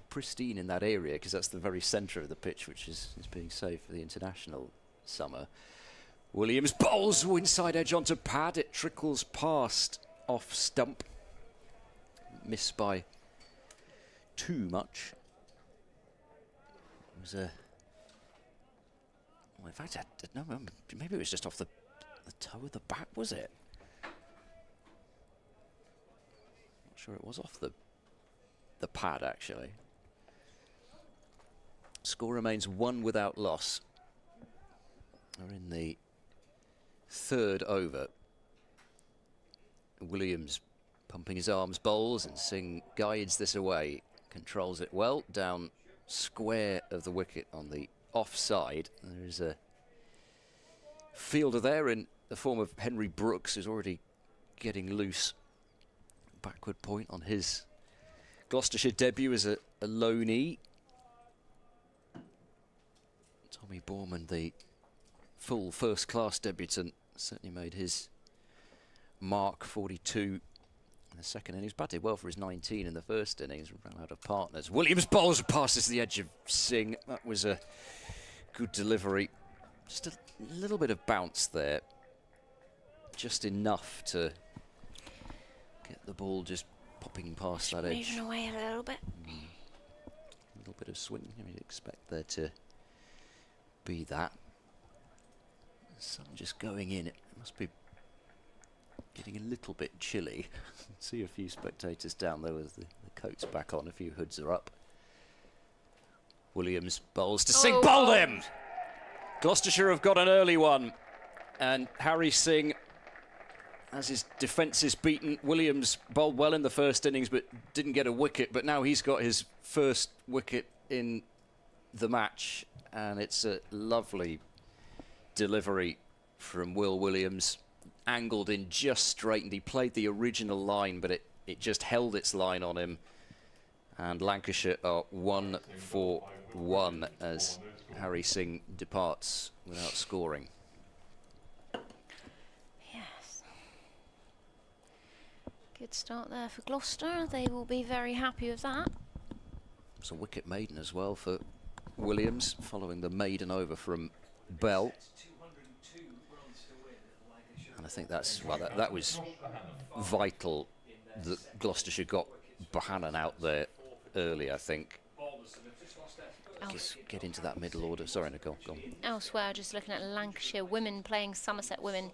pristine in that area, because that's the very centre of the pitch, which is being saved for the international summer. Williams bowls inside edge onto pad. It trickles past off stump. Missed by too much. It was a... Well, in fact, no, maybe it was just off the toe of the bat, was it? Not sure it was off the pad, actually. Score remains 1 without loss. We're in the 3rd over. Williams pumping his arms, bowls, and Singh guides this away. Controls it well, down square of the wicket on the offside. There's a fielder there in the form of Henry Brooks, who's already getting loose. Backward point on his Gloucestershire debut as a loanee. Tommy Borman, the full first-class debutant, certainly made his mark. 42 in the second innings. Batted well for his 19 in the first innings. Ran out of partners. Williams bowls passes the edge of Singh. That was a good delivery. Just a little bit of bounce there. Just enough to get the ball just popping past that edge. Moving away a little bit. A little bit of swing. You'd expect there to be that. The sun just going in. It must be getting a little bit chilly. See a few spectators down there with the coats back on. A few hoods are up. Williams bowls to Singh. Bowled him! Gloucestershire have got an early one. And Harry Singh, as his defence is beaten, Williams bowled well in the first innings but didn't get a wicket. But now he's got his first wicket in the match. And it's a lovely delivery from Will Williams. Angled in just straight, and he played the original line, but it just held its line on him. And Lancashire are 1 for 1 as Harry Singh departs without scoring. Yes. Good start there for Gloucester. They will be very happy with that. It's a wicket maiden as well for Williams, following the maiden over from Bell. And I think that's, well, that was vital that Gloucestershire got Bohannon out there early, I think. Just get into that middle order. Sorry, Nicole, go on. Elsewhere, just looking at Lancashire women playing Somerset women.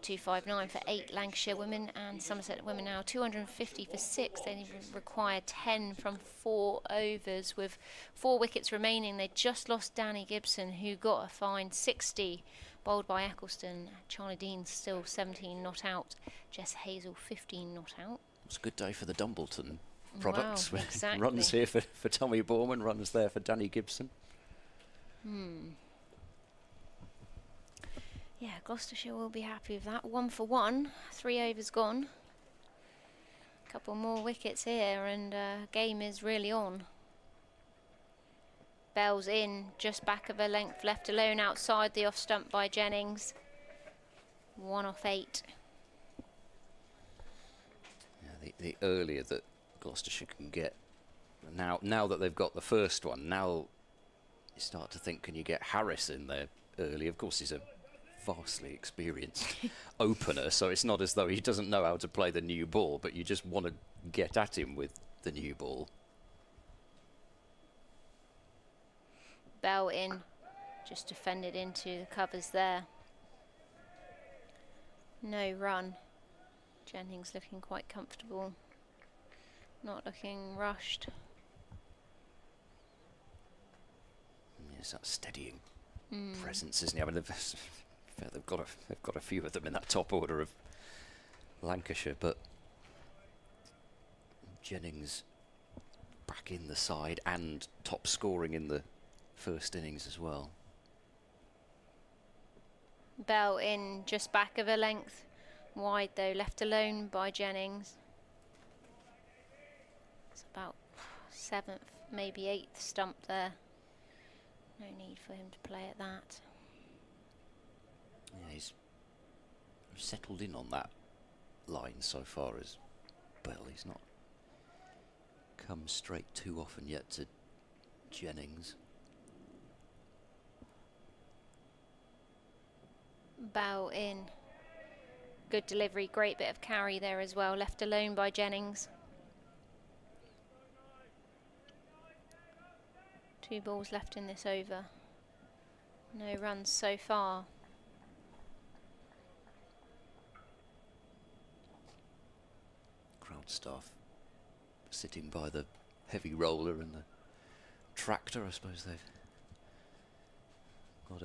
259 for 8 Lancashire women, and Somerset women now 250 for 6. They require 10 from 4 overs with 4 wickets remaining. They just lost Danny Gibson, who got a fine 60, bowled by Eccleston. Charlie Dean still 17 not out. Jess Hazel 15 not out. It's a good day for the Dumbleton products. Wow, exactly. Runs here for Tommy Borman, runs there for Danny Gibson. Yeah, Gloucestershire will be happy with that. 1 for 1, 3 overs gone. A couple more wickets here, and game is really on. Bell's in, just back of a length, left alone outside the off stump by Jennings. 1 off 8. Yeah, the earlier that Gloucestershire can get, now that they've got the first one, now you start to think, can you get Harris in there early? Of course, he's a vastly experienced opener, so it's not as though he doesn't know how to play the new ball, but you just want to get at him with the new ball. Bell in, just defended into the covers there. No run. Jennings looking quite comfortable, not looking rushed. It's that steadying presence, isn't he? I mean, they've got a few of them in that top order of Lancashire, but Jennings back in the side and top scoring in the first innings as well. Bell in just back of a length. Wide though, left alone by Jennings. It's about 7th, maybe 8th stump there. No need for him to play at that. Yeah, he's settled in on that line so far as Bell. He's not come straight too often yet to Jennings. Bell in. Good delivery, great bit of carry there as well. Left alone by Jennings. 2 balls left in this over. No runs so far. Ground staff sitting by the heavy roller and the tractor. I suppose they've got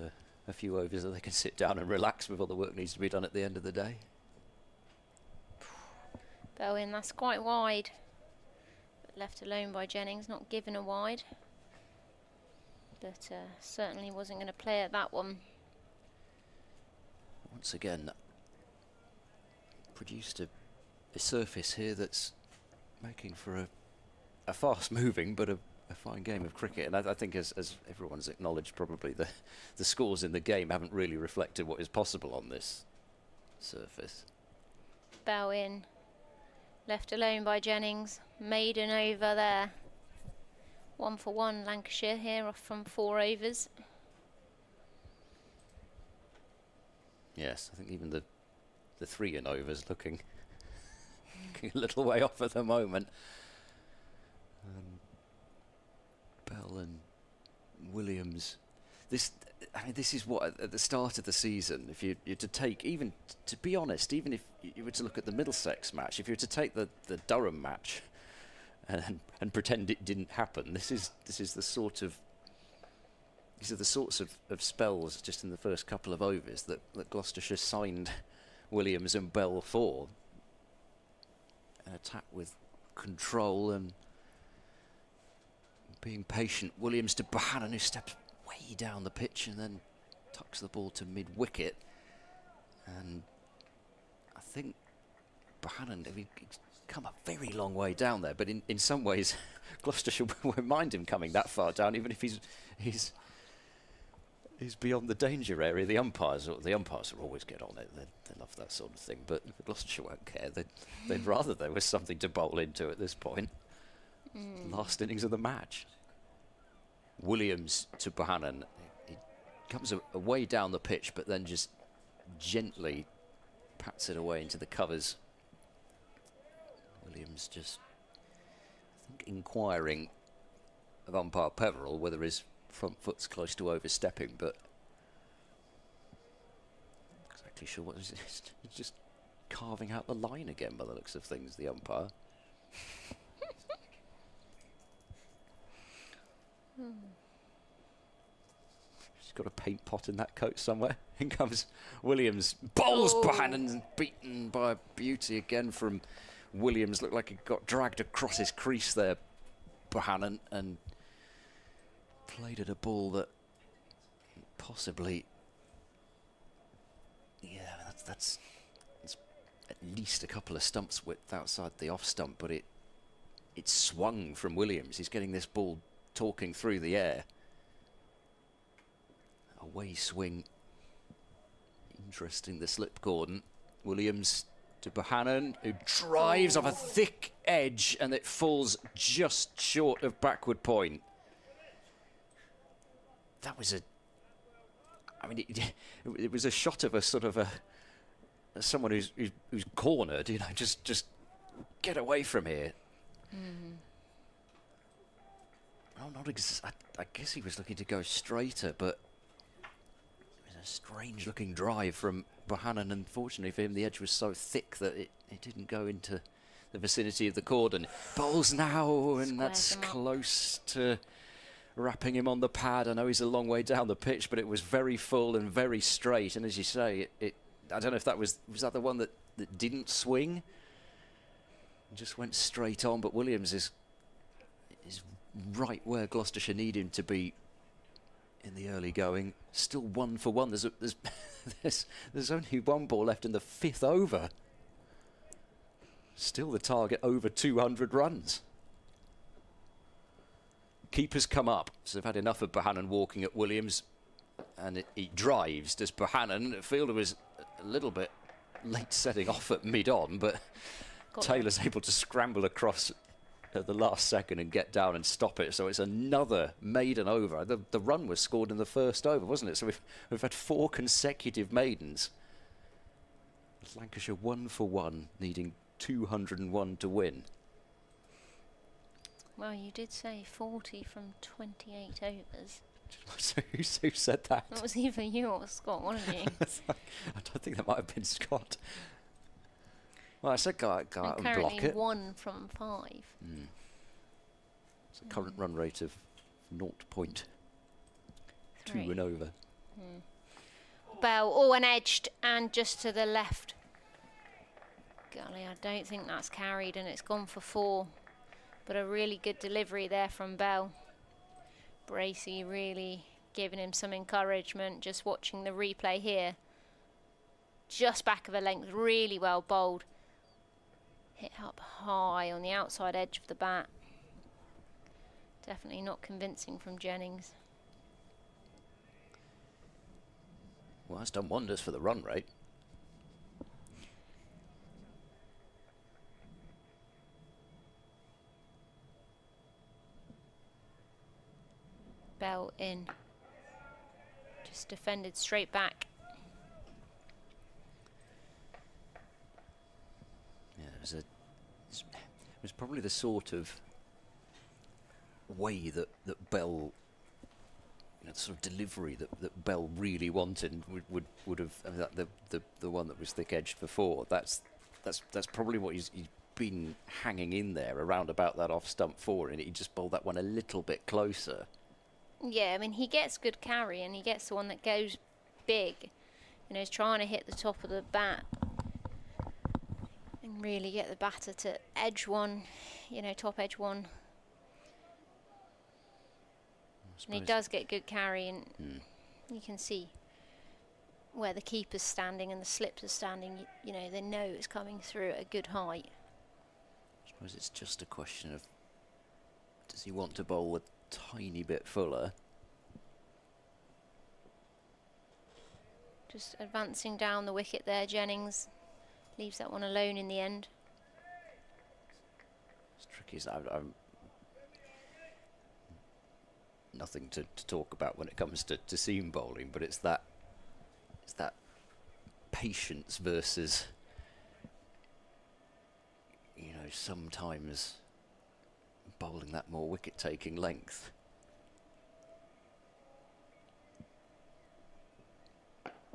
a few overs that they can sit down and relax before the work needs to be done at the end of the day. Bell in, that's quite wide. But left alone by Jennings, not given a wide. But certainly wasn't going to play at that one. Once again, produced a surface here that's making for a fast-moving but a fine game of cricket. And I think, as everyone's acknowledged, probably the scores in the game haven't really reflected what is possible on this surface. Bell in, left alone by Jennings. Maiden over there. 1 for 1 Lancashire here, off from 4 overs. Yes, I think even the 3 in overs looking a little way off at the moment. Bell and Williams. I mean, this is what at the start of the season. If you're to take, even to be honest, even if you were to look at the Middlesex match, if you were to take the Durham match and pretend it didn't happen, this is the sort of these are the sorts of spells just in the first couple of overs that Gloucestershire signed Williams and Bell for. An attack with control and being patient. Williams to Bohannon, who steps way down the pitch and then tucks the ball to mid-wicket. And I think Bohannon, he's come a very long way down there, but in some ways Gloucestershire won't mind him coming that far down, even if he's beyond the danger area. The umpires will always get on it. They love that sort of thing, but Gloucestershire won't care. They'd rather there was something to bowl into at this point. Last innings of the match. Williams to Bohannon. He comes a way down the pitch, but then just gently pats it away into the covers. Williams just, I think, inquiring of umpire Peveril whether his front foot's close to overstepping, but not exactly sure what it is. He's just carving out the line again by the looks of things, the umpire. She's got a paint pot in that coat somewhere. In comes Williams, bowls Bohannon, beaten by beauty again from Williams. Looked like he got dragged across his crease there, Bohannon, and played at a ball that possibly, yeah, that's at least a couple of stumps width outside the off stump, but it swung from Williams. He's getting this ball talking through the air. Away swing. Interesting, the slip cordon. Williams to Bohannon, who drives off a thick edge, and it falls just short of backward point. That was I mean, it was a shot of a sort of someone who's cornered, you know, just get away from here. I guess he was looking to go straighter, but it was a strange looking drive from Bohannon. Unfortunately for him, the edge was so thick that it didn't go into the vicinity of the cordon. Bowls now, and that's close to wrapping him on the pad. I know he's a long way down the pitch, but it was very full and very straight. And as you say, I don't know if that was that the one that didn't swing? It just went straight on, but Williams is right where Gloucestershire need him to be in the early going. Still 1 for 1. There's only 1 ball left in the 5th over. Still the target over 200 runs. Keeper's come up, so they've had enough of Bohannon walking at Williams, and he drives. Does Bohannon? The fielder was a little bit late setting off at mid-on, but Taylor's able to scramble across at the last second and get down and stop it. So it's another maiden over. The run was scored in the 1st over, wasn't it? So we've had 4 consecutive maidens. Lancashire 1 for 1, needing 201 to win. Well, you did say 40 from 28 overs. So who said that? That was either you or Scott, wasn't you? I don't think that might have been Scott. Well, I said go out and block it. Currently 1 from 5. It's a current run rate of 0.2 3. and over. Bell, and edged, and just to the left. Golly, I don't think that's carried, and it's gone for 4. But a really good delivery there from Bell. Bracey really giving him some encouragement, just watching the replay here. Just back of a length, really well bowled. Hit up high on the outside edge of the bat. Definitely not convincing from Jennings. Well, that's done wonders for the run rate. Bell in. Just defended straight back. Yeah, it was probably the sort of way that Bell, the sort of delivery that Bell really wanted would have the one that was thick edged before. That's probably what he's been hanging in there around about that off stump 4, and he just bowled that one a little bit closer. Yeah, I mean, he gets good carry, and he gets the one that goes big. You know, he's trying to hit the top of the bat and really get the batter to edge one, you know, top edge one. And he does get good carry, and you can see where the keeper's standing and the slips are standing. You know, they know it's coming through at a good height. I suppose it's just a question of, does he want to bowl a tiny bit fuller? Just advancing down the wicket there, Jennings leaves that one alone in the end. It's tricky. I'm nothing to talk about when it comes to seam bowling, but it's that patience versus, you know, sometimes bowling that more wicket-taking length.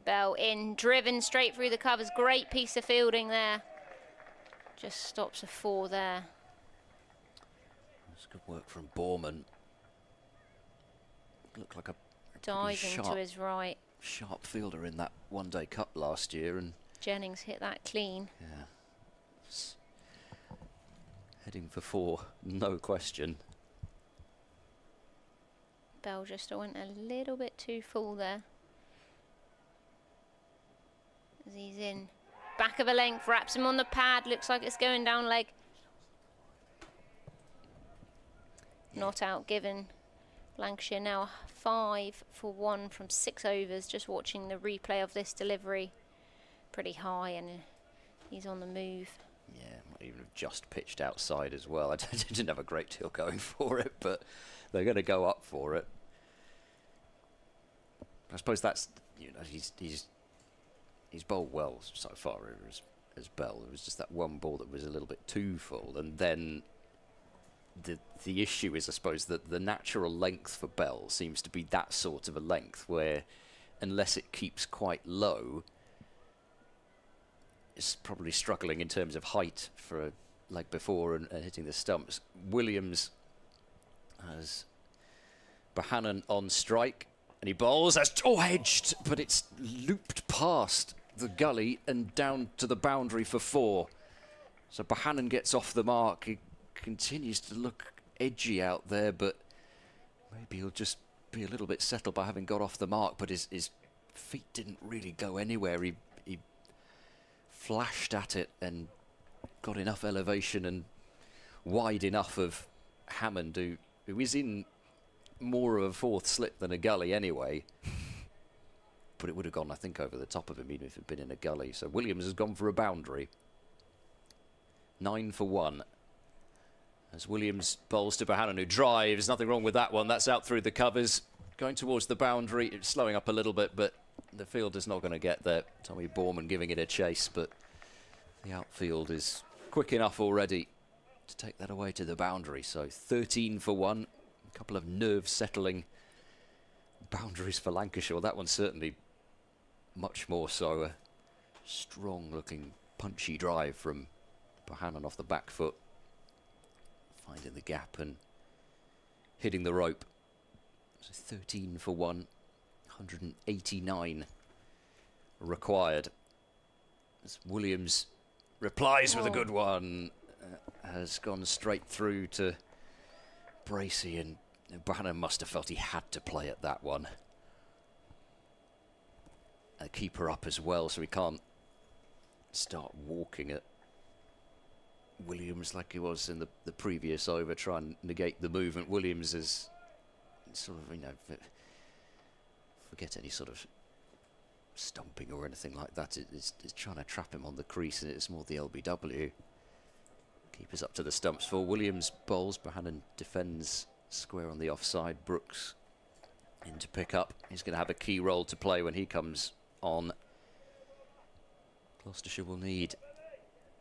Bell in, driven straight through the covers. Great piece of fielding there. Just stops a 4 there. That's good work from Borman. Looked like a diving to his right. Sharp fielder in that one-day cup last year, and Jennings hit that clean. Yeah. Heading for 4, no question. Bell just went a little bit too full there. As he's in. Back of a length, wraps him on the pad. Looks like it's going down leg. Not out given. Lancashire now 5 for 1 from 6 overs. Just watching the replay of this delivery. Pretty high, and he's on the move. Yeah, might even have just pitched outside as well. I didn't have a great deal going for it, but they're going to go up for it. I suppose that's, you know, he's bowled well so far as Bell. It was just that one ball that was a little bit too full, and then the issue is, I suppose, that the natural length for Bell seems to be that sort of a length where, unless it keeps quite low, it's probably struggling in terms of height for a leg before and hitting the stumps. Williams has Bohannon on strike, and he bowls as edged, but it's looped past the gully and down to the boundary for 4. So Bohannon gets off the mark. He continues to look edgy out there, but maybe he'll just be a little bit settled by having got off the mark. But his feet didn't really go anywhere. He flashed at it and got enough elevation and wide enough of Hammond, who is in more of a fourth slip than a gully anyway. But it would have gone, I think, over the top of him, even if it had been in a gully. So Williams has gone for a boundary. 9 for 1. As Williams bowls to Bohannon, who drives. Nothing wrong with that one. That's out through the covers. Going towards the boundary. It's slowing up a little bit, but the fielder's not going to get there. Tommy Borman giving it a chase, but the outfield is quick enough already to take that away to the boundary. So 13 for 1. A couple of nerve-settling boundaries for Lancashire. Well, that one's certainly much more so. A strong-looking, punchy drive from Bohannon off the back foot, finding the gap and hitting the rope. So 13 for 1, 189 required. As Williams replies with a good one, has gone straight through to Bracey, and Bohannon must have felt he had to play at that one. A keeper up as well, so he can't start walking at Williams like he was in the previous over, try and negate the movement. Williams is sort of, you know, forget any sort of stomping or anything like that. It's trying to trap him on the crease, and it's more the LBW. Keepers up to the stumps for Williams bowls. Bohannon defends square on the offside. Brooks in to pick up. He's going to have a key role to play when he comes on. Gloucestershire will need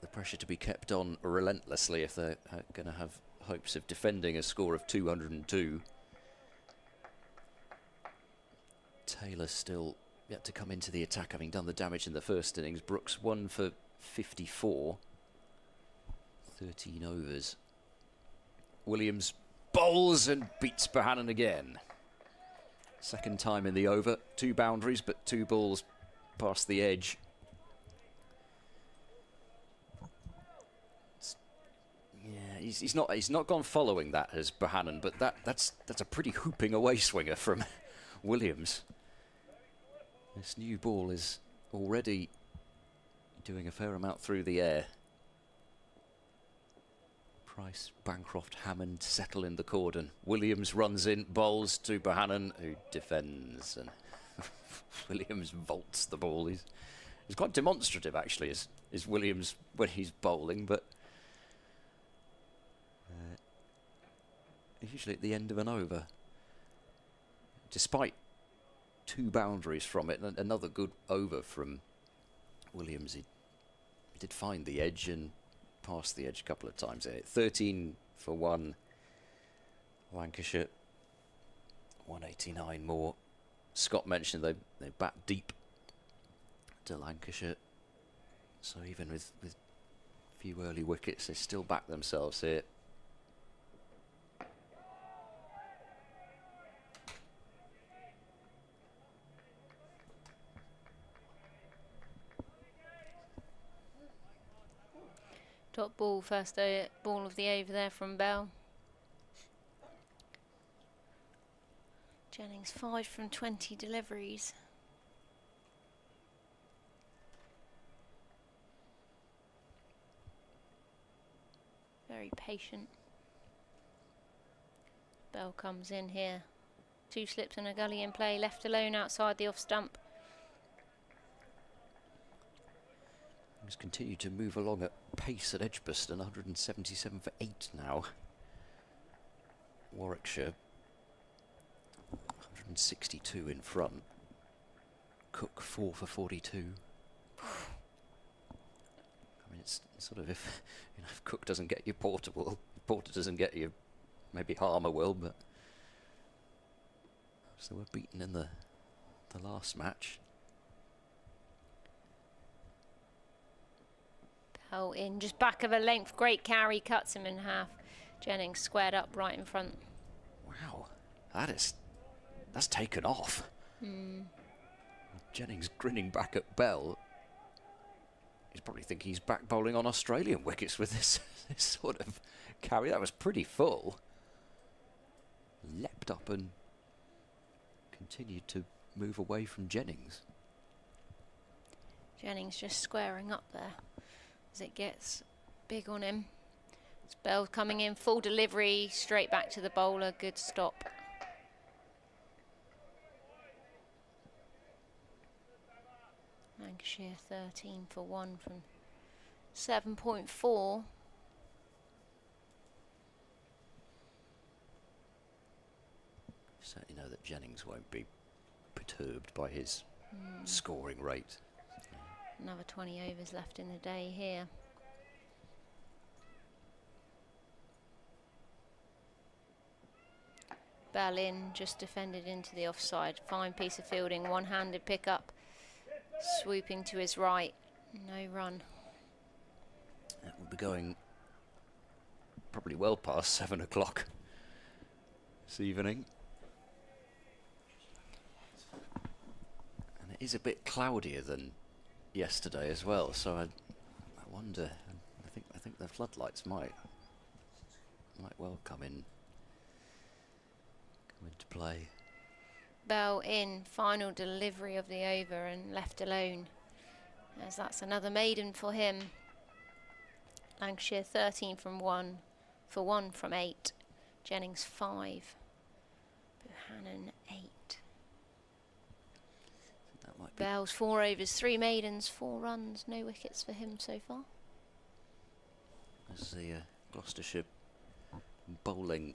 the pressure to be kept on relentlessly if they're going to have hopes of defending a score of 202. Taylor still yet to come into the attack, having done the damage in the first innings. Brooks 1 for 54. 13 overs. Williams bowls and beats Bohannon again. Second time in the over. 2 boundaries, but 2 balls past the edge. Yeah, he's not gone following that as Bohannon, but that's a pretty hooping away swinger from Williams. This new ball is already doing a fair amount through the air. Price, Bancroft, Hammond settle in the cordon. Williams runs in, bowls to Bohannon, who defends, and Williams vaults the ball. He's quite demonstrative, actually, is Williams when he's bowling, but usually at the end of an over. Despite 2 boundaries from it, and another good over from Williams. He did find the edge and passed the edge a couple of times. 13 for 1. Lancashire 189 more. Scott mentioned they bat deep to Lancashire, so even with few early wickets, they still back themselves here. Top ball, first ball of the over there from Bell. Jennings 5 from 20 deliveries. Very patient. Bell comes in here. 2 slips and a gully in play, left alone outside the off stump. He's continued to move along at pace at Edgbaston, 177 for 8 now. Warwickshire 162 in front. Cook 4 for 42. I mean, it's sort of if Cook doesn't get you, Porter will. If Porter doesn't get you, maybe Harmer will. But so we're beaten in the last match. Bell in just back of a length, great carry, cuts him in half. Jennings squared up right in front. Wow, that's taken off. Jennings grinning back at Bell. He's probably thinking he's back bowling on Australian wickets with this sort of carry. That was pretty full. leapt up and continued to move away from Jennings. Jennings just squaring up there as it gets big on him. It's Bell coming in, full delivery, straight back to the bowler, good stop. Lancashire 13 for 1 from 7.4. Certainly know that Jennings won't be perturbed by his scoring rate. Another 20 overs left in the day here. Bell in, just defended into the offside. Fine piece of fielding, one-handed pickup. Swooping to his right, no run. That will be going probably well past 7 o'clock this evening. And it is a bit cloudier than yesterday as well, so I wonder. I think the floodlights might well come into play. Bell in, final delivery of the over and left alone, as that's another maiden for him. Lancashire 13 for 1 from 8. Jennings 5. Buchanan 8. That might be Bell's 4 overs, 3 maidens, 4 runs, no wickets for him so far. as the Gloucestershire bowling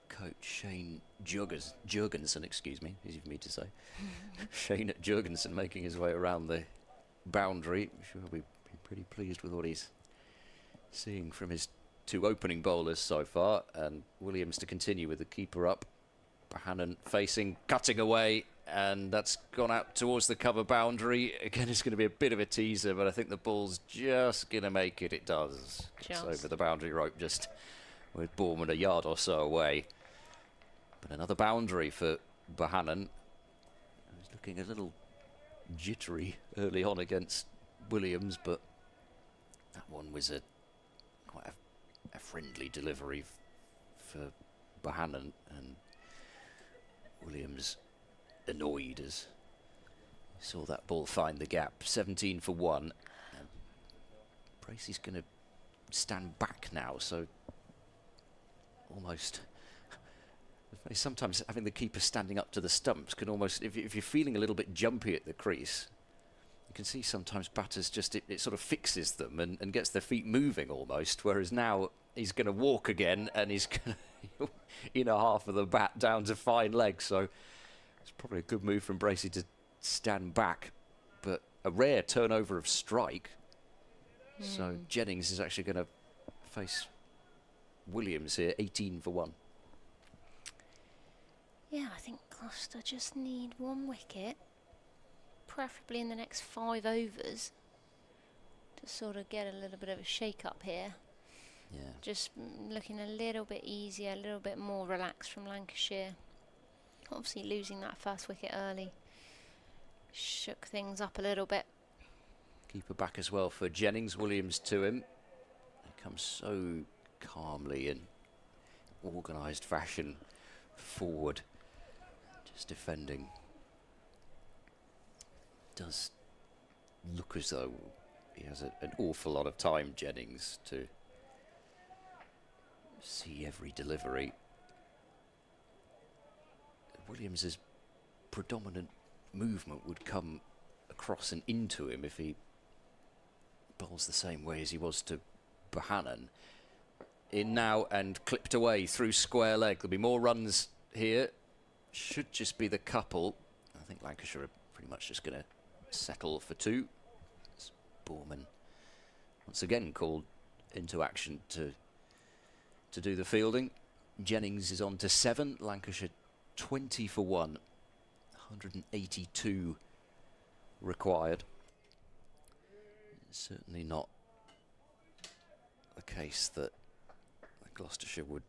coach Shane Jurgensen, excuse me, easy for me to say. Shane Jurgensen making his way around the boundary. I'm sure he'll be pretty pleased with what he's seeing from his 2 opening bowlers so far, and Williams to continue with the keeper up. Buchanan facing, cutting away, and that's gone out towards the cover boundary. Again, it's going to be a bit of a teaser, but I think the ball's just going to make it. It does. It's over the boundary rope, just with Bournemouth a yard or so away. But another boundary for Buchanan. He's looking a little jittery early on against Williams, but that one was quite a friendly delivery for Buchanan, and Williams annoyed as he saw that ball find the gap. 17 for 1. Bracey's going to stand back now, so almost sometimes having the keeper standing up to the stumps can almost, if you're feeling a little bit jumpy at the crease, you can see sometimes batters just it sort of fixes them and gets their feet moving almost, whereas now he's going to walk again and he's going to inner half of the bat down to fine legs, so it's probably a good move from Bracey to stand back, but a rare turnover of strike. So Jennings is actually going to face Williams here, 18 for 1. Yeah, I think Gloucester just need 1 wicket, preferably in the next 5 overs, to sort of get a little bit of a shake-up here. Yeah. Just looking a little bit easier, a little bit more relaxed from Lancashire. Obviously losing that first wicket early shook things up a little bit. Keeper back as well for Jennings. Williams to him. He comes so calmly in organised fashion forward, just defending. Does look as though he has an awful lot of time, Jennings, to see every delivery. Williams's predominant movement would come across and into him if he bowls the same way as he was to Buchanan. In now and clipped away through square leg. There'll be more runs here. Should just be the couple. I think Lancashire are pretty much just going to settle for 2. It's Bournemouth once again called into action to do the fielding. Jennings is on to 7. Lancashire 20 for 1. 182 required. It's certainly not the case that Gloucestershire would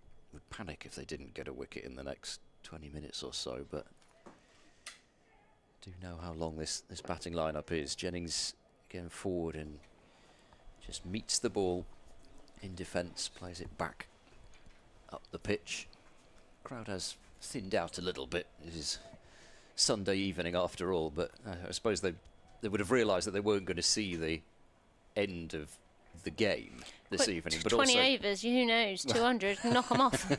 panic if they didn't get a wicket in the next 20 minutes or so, but do know how long this batting lineup is. Jennings again forward and just meets the ball in defence, plays it back up the pitch. Crowd has thinned out a little bit. It is Sunday evening after all, but I suppose they would have realised that they weren't going to see the end of the game this evening. But 20 also overs, who knows, 200, knock them off.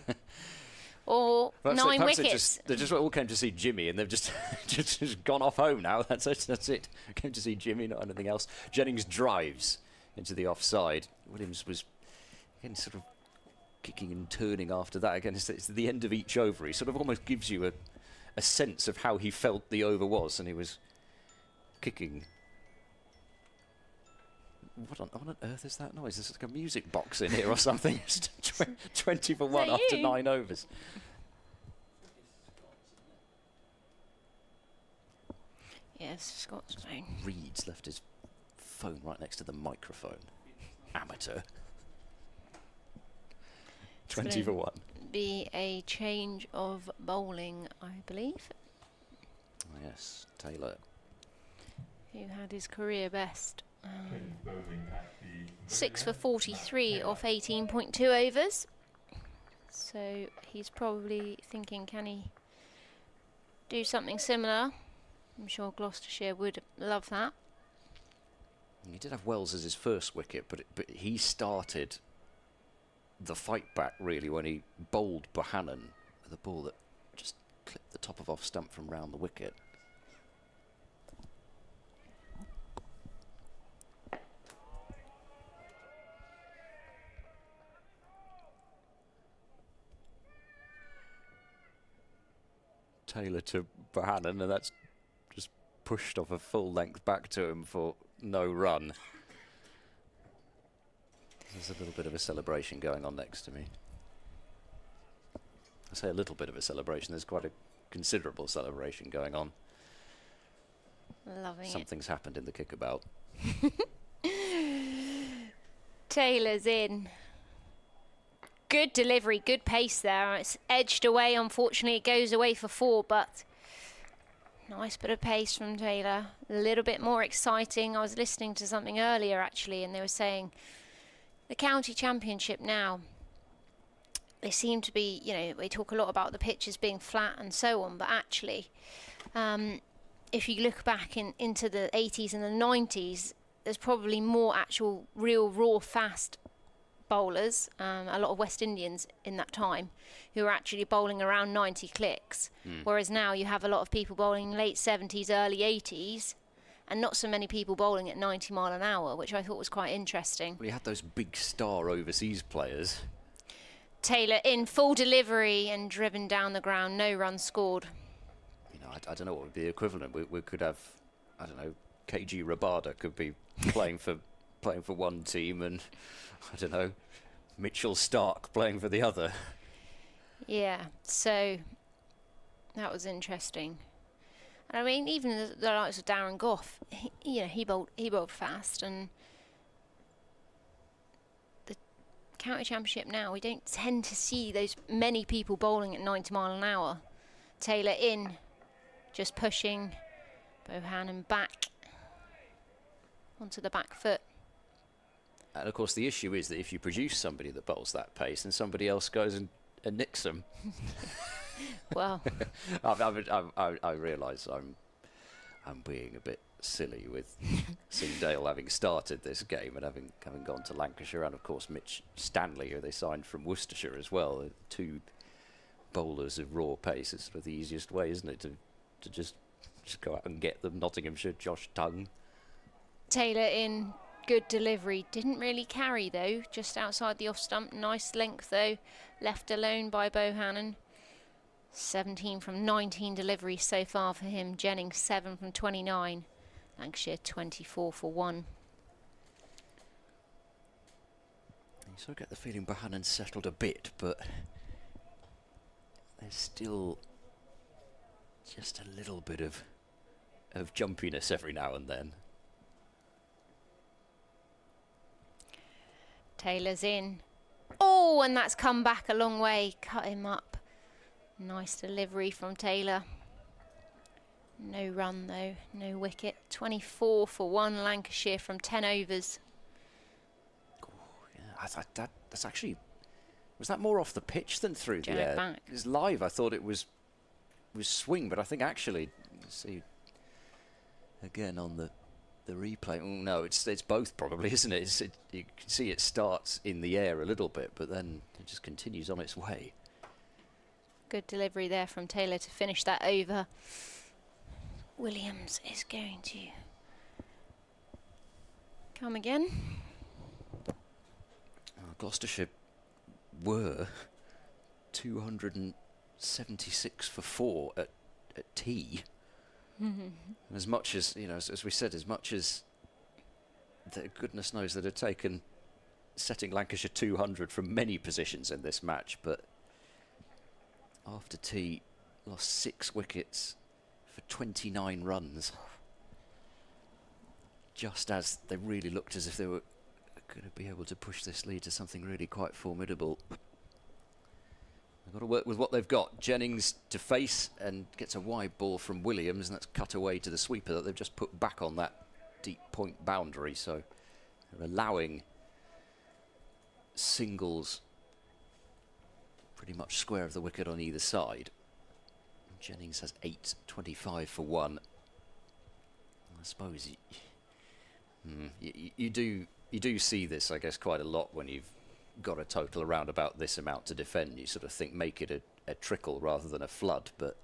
Or perhaps 9 perhaps wickets. They just all came to see Jimmy, and they've just just gone off home now. That's it. Came to see Jimmy, not anything else. Jennings drives into the offside. Williams was again sort of kicking and turning after that. Again, it's the end of each over. He sort of almost gives you a sense of how he felt the over was, and he was kicking. What on earth is that noise? There's like a music box in here or something. It's 20 for 1 after 9 overs. Yes, Scott's phone. Reed's left his phone right next to the microphone. Amateur. 20 for 1. Be a change of bowling, I believe. Yes, Taylor. Who had his career best. Bowling at the 6 for 43 off 18.2 overs. So he's probably thinking, can he do something similar? I'm sure Gloucestershire would love that. He did have Wells as his first wicket, but he started the fight back really when he bowled Bohannon with a ball that just clipped the top of off stump from round the wicket. Taylor to Bohannon, and that's just pushed off a full length back to him for no run. There's a little bit of a celebration going on next to me. I say a little bit of a celebration, there's quite a considerable celebration going on. Loving Something's happened in the kickabout. Taylor's in. Good delivery, good pace there. It's edged away, unfortunately. It goes away for 4, but nice bit of pace from Taylor. A little bit more exciting. I was listening to something earlier, actually, and they were saying the county championship now, they seem to be, you know, we talk a lot about the pitches being flat and so on, but actually, if you look back into the 80s and the 90s, there's probably more actual real raw fast bowlers, a lot of West Indians in that time, who were actually bowling around 90 clicks, whereas now you have a lot of people bowling late 70s, early 80s, and not so many people bowling at 90 mile an hour, which I thought was quite interesting. We had those big star overseas players. Taylor in full delivery and driven down the ground, no run scored. You know, I don't know what would be the equivalent. We could have, I don't know, KG Rabada could be playing for one team, and I don't know, Mitchell Stark playing for the other. Yeah, so that was interesting. And I mean, even the likes of Darren Gough, he bowled fast, and the county championship now, we don't tend to see those many people bowling at 90 mile an hour. Taylor in, just pushing Bohannon back onto the back foot. And of course the issue is that if you produce somebody that bowls that pace, and somebody else goes and nicks them. Well, I realise I'm being a bit silly with Singdale having started this game and having gone to Lancashire, and of course Mitch Stanley, who they signed from Worcestershire as well. 2 bowlers of raw pace. It's sort of the easiest way, isn't it, to just go out and get them. Nottinghamshire, Josh Tongue. Taylor in, good delivery. Didn't really carry though, just outside the off stump. Nice length though, left alone by Bohannon. 17 from 19 deliveries so far for him. Jennings 7 from 29. Lancashire 24 for 1. You sort of get the feeling Bohannon's settled a bit, but there's still just a little bit of jumpiness every now and then. Taylor's in. Oh, and that's come back a long way. Cut him up. Nice delivery from Taylor. No run though, no wicket. 24 for 1 Lancashire from 10 overs. Ooh, yeah, I thought that's actually Was that more off the pitch than through the Jared air? back. It was live. I thought it was swing, but I think actually, see again on the replay. Oh, no, it's both probably, isn't it? You can see it starts in the air a little bit, but then it just continues on its way. Good delivery there from Taylor to finish that over. Williams is going to come again. Gloucestershire were 276 for 4 at tea. And as much as, you know, as we said, as much as goodness knows that had taken setting Lancashire 200 from many positions in this match, but after tea, lost 6 wickets for 29 runs. Just as they really looked as if they were going to be able to push this lead to something really quite formidable. They've got to work with what they've got. Jennings to face and gets a wide ball from Williams, and that's cut away to the sweeper that they've just put back on that deep point boundary. So they're allowing singles pretty much square of the wicket on either side. Jennings has 8, 25 for 1. I suppose you do see this, I guess, quite a lot when you've got a total around about this amount to defend. You sort of think make it a trickle rather than a flood, but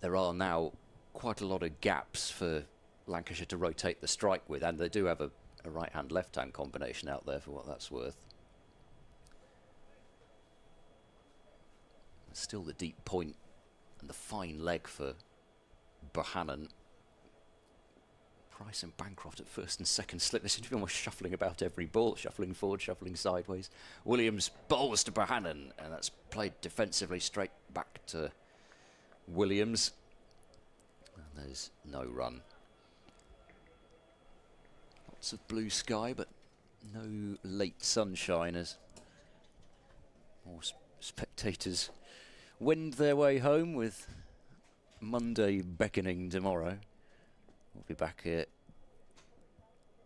there are now quite a lot of gaps for Lancashire to rotate the strike with, and they do have a right-hand, left-hand combination out there for what that's worth. Still the deep point and the fine leg for Bohannon. Price and Bancroft at first and second slip. They seem to be almost shuffling about every ball, shuffling forward, shuffling sideways. Williams bowls to Bohannon, and that's played defensively straight back to Williams. And there's no run. Lots of blue sky, but no late sunshine as more spectators wend their way home, with Monday beckoning tomorrow. We'll be back here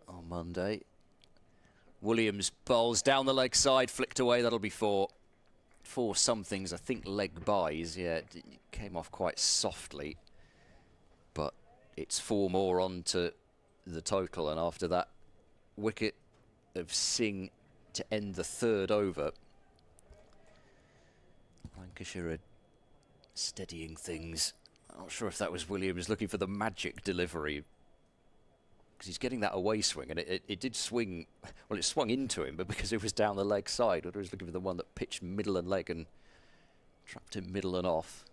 on Monday. Williams bowls down the leg side, flicked away. That'll be four somethings. I think leg buys. Yeah, it came off quite softly, but it's 4 more on to the total. And after that wicket of Singh to end the 3rd over, Lancashire are steadying things. I'm not sure if that was Williams looking for the magic delivery, because he's getting that away swing, and it did swing. Well, it swung into him, but because it was down the leg side, whether he was looking for the one that pitched middle and leg and trapped him middle and off.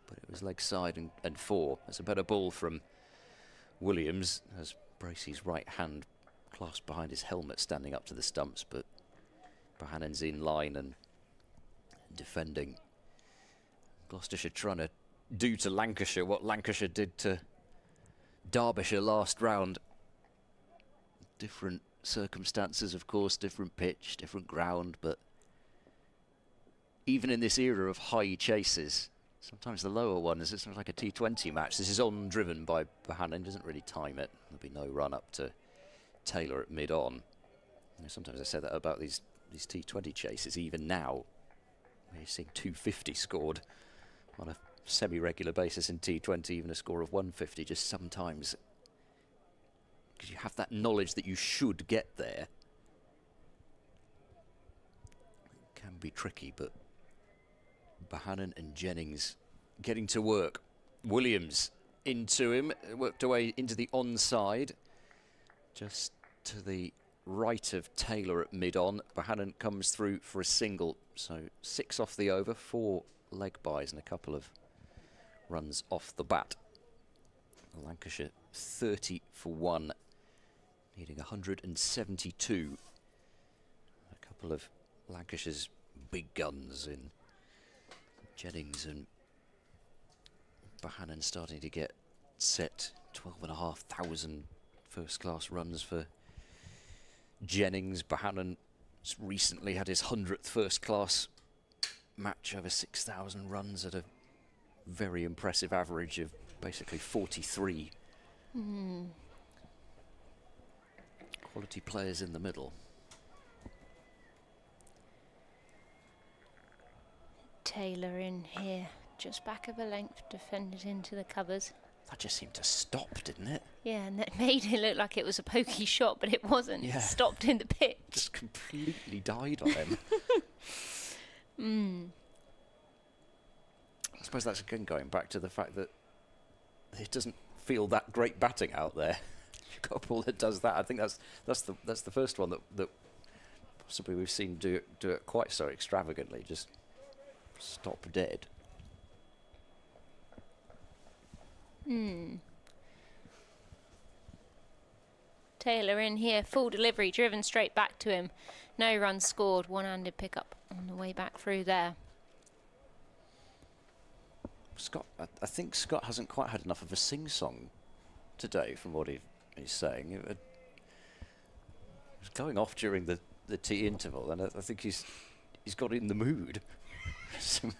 But it was leg side and 4. That's a better ball from Williams, as Bracey's right hand clasped behind his helmet, standing up to the stumps, but Bohannon's in line and defending. Gloucestershire trying to do to Lancashire what Lancashire did to Derbyshire last round. Different circumstances, of course, different pitch, different ground, but even in this era of high chases, sometimes the lower one is like a T20 match. This is on driven by Bohannon, doesn't really time it. There'll be no run up to Taylor at mid-on. You know, sometimes I say that about these T20 chases, even now. We're seeing 250 scored on a semi-regular basis in T20, even a score of 150 just sometimes, because you have that knowledge that you should get there. It can be tricky, but Bohannon and Jennings getting to work. Williams into him, worked away into the onside, just to the right of Taylor at mid-on. Bohannon comes through for a single, so 6 off the over, 4 leg buys and a couple of runs off the bat. Lancashire 30 for 1, needing 172. A couple of Lancashire's big guns in Jennings and Bohannon starting to get set. 12,500 first-class runs for Jennings. Bohannon recently had his 100th first-class match, over 6,000 runs at a very impressive average of basically 43. Quality players in the middle. Taylor in here, just back of a length, defended into the covers. That just seemed to stop, didn't it? Yeah, and that made it look like it was a pokey shot, but it wasn't. Yeah. It stopped in the pitch. Just completely died on him. I suppose that's again going back to the fact that it doesn't feel that great batting out there. You've got a ball that does that. I think that's the first one that possibly we've seen do it quite so extravagantly. Just stop dead. Taylor in here, full delivery, driven straight back to him. No runs scored, one-handed pickup on the way back through there. Scott, I think Scott hasn't quite had enough of a sing-song today, from what he's saying. It was going off during the tea interval, and I think he's got in the mood. some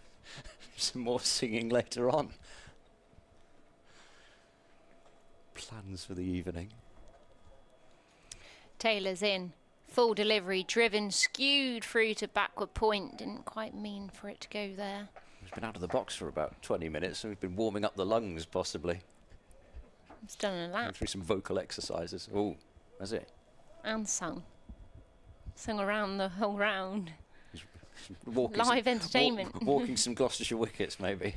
more singing later on. Plans for the evening. Taylor's in, full delivery, driven, skewed through to backward point. Didn't quite mean for it to go there. He's been out of the box for about 20 minutes, so we've been warming up the lungs, possibly. He's done a Going lap through some vocal exercises. Oh, has it? and sung. Sung around the whole round. Walking Live entertainment. Walking some Gloucestershire wickets, maybe.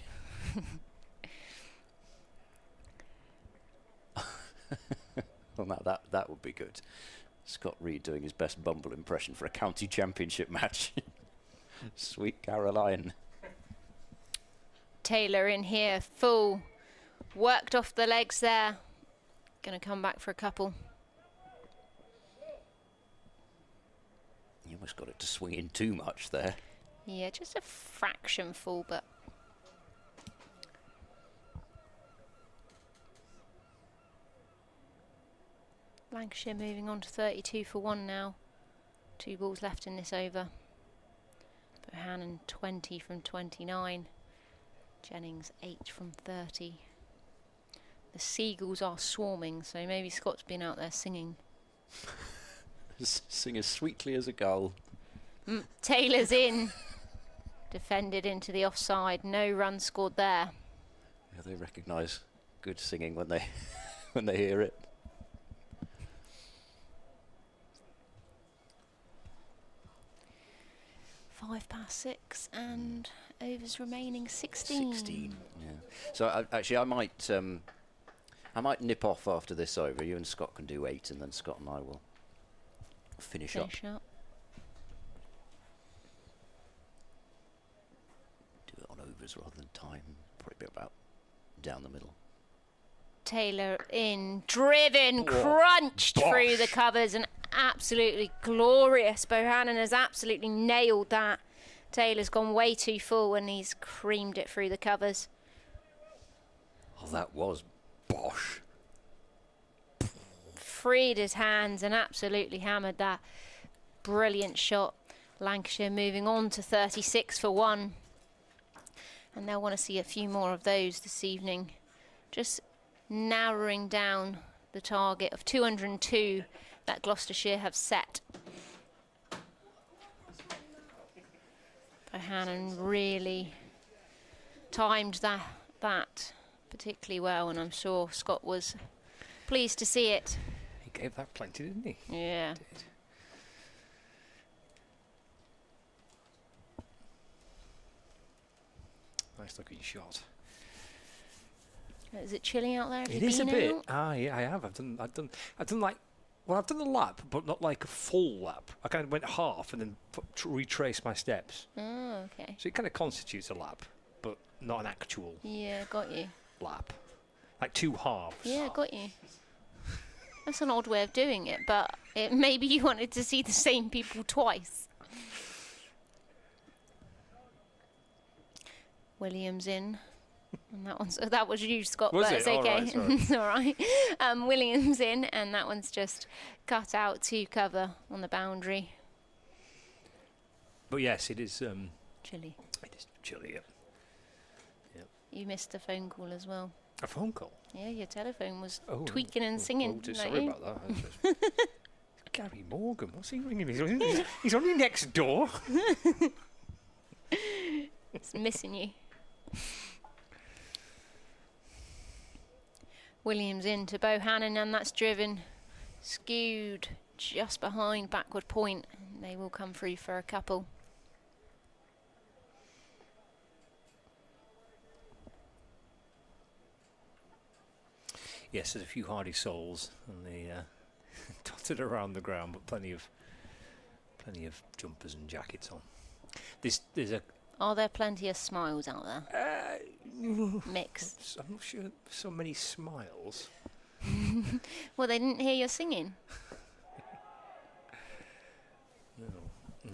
Well, now that would be good. Scott Reed doing his best Bumble impression for a county championship match. Sweet Caroline. Taylor in here, full. Worked off the legs there. Going to come back for a couple. You almost got it to swing in too much there. Yeah, just a fraction full, but... Lancashire moving on to 32 for 1 now. 2 balls left in this over. Bohannon 20 from 29. Jennings 8 from 30. The seagulls are swarming, so maybe Scott's been out there singing. Sing as sweetly as a gull. Taylor's in. Defended into the offside. No run scored there. Yeah, they recognise good singing when they when they hear it. Five past 6 and overs remaining 16. 16. Yeah. So actually, I might nip off after this over. You and Scott can do 8, and then Scott and I will finish up. Finish up. Do it on overs rather than time. Probably be about down the middle. Taylor in, driven, Whoa. crunched Bosh. through the covers, and absolutely glorious. Bohannon has absolutely nailed that. Taylor's gone way too full and he's creamed it through the covers. Oh, that was bosh. Freed his hands and absolutely hammered that. Brilliant shot. Lancashire moving on to 36 for 1. And they'll want to see a few more of those this evening. Just narrowing down the target of 202 that Gloucestershire have set. Bohannon really timed that particularly well, and I'm sure Scott was pleased to see it. He gave that plenty, didn't he? Yeah. He did. Nice looking shot. Is it chilly out there? Have It you is a been bit. out? Ah, yeah, I have. I've done like, well, I've done the lap, but not like a full lap. I kind of went half and then retraced my steps. Oh, okay. So it kind of constitutes a lap, but not an actual Yeah, got you. lap. Like 2 halves. Yeah, got you. That's an odd way of doing it, but maybe you wanted to see the same people twice. Williams in. And that was you, Scott, Was but it? it's All okay. right, sorry. It's all right. Williams in, and that one's just cut out to cover on the boundary. But yes, it is. Chilly. It is chilly. Yeah. You missed a phone call as well. A phone call. Yeah, your telephone was Oh, tweaking and singing. Oh, like sorry you. about that. I was just- Gary Morgan, what's he ringing me? He's only next door. It's missing you. Williams into Bohannon, and that's driven, skewed just behind backward point. And they will come through for a couple. Yes, there's a few hardy souls, and they dotted around the ground, but plenty of jumpers and jackets on. There's a. Are there plenty of smiles out there? Mix. I'm not sure so many smiles. Well, they didn't hear you singing.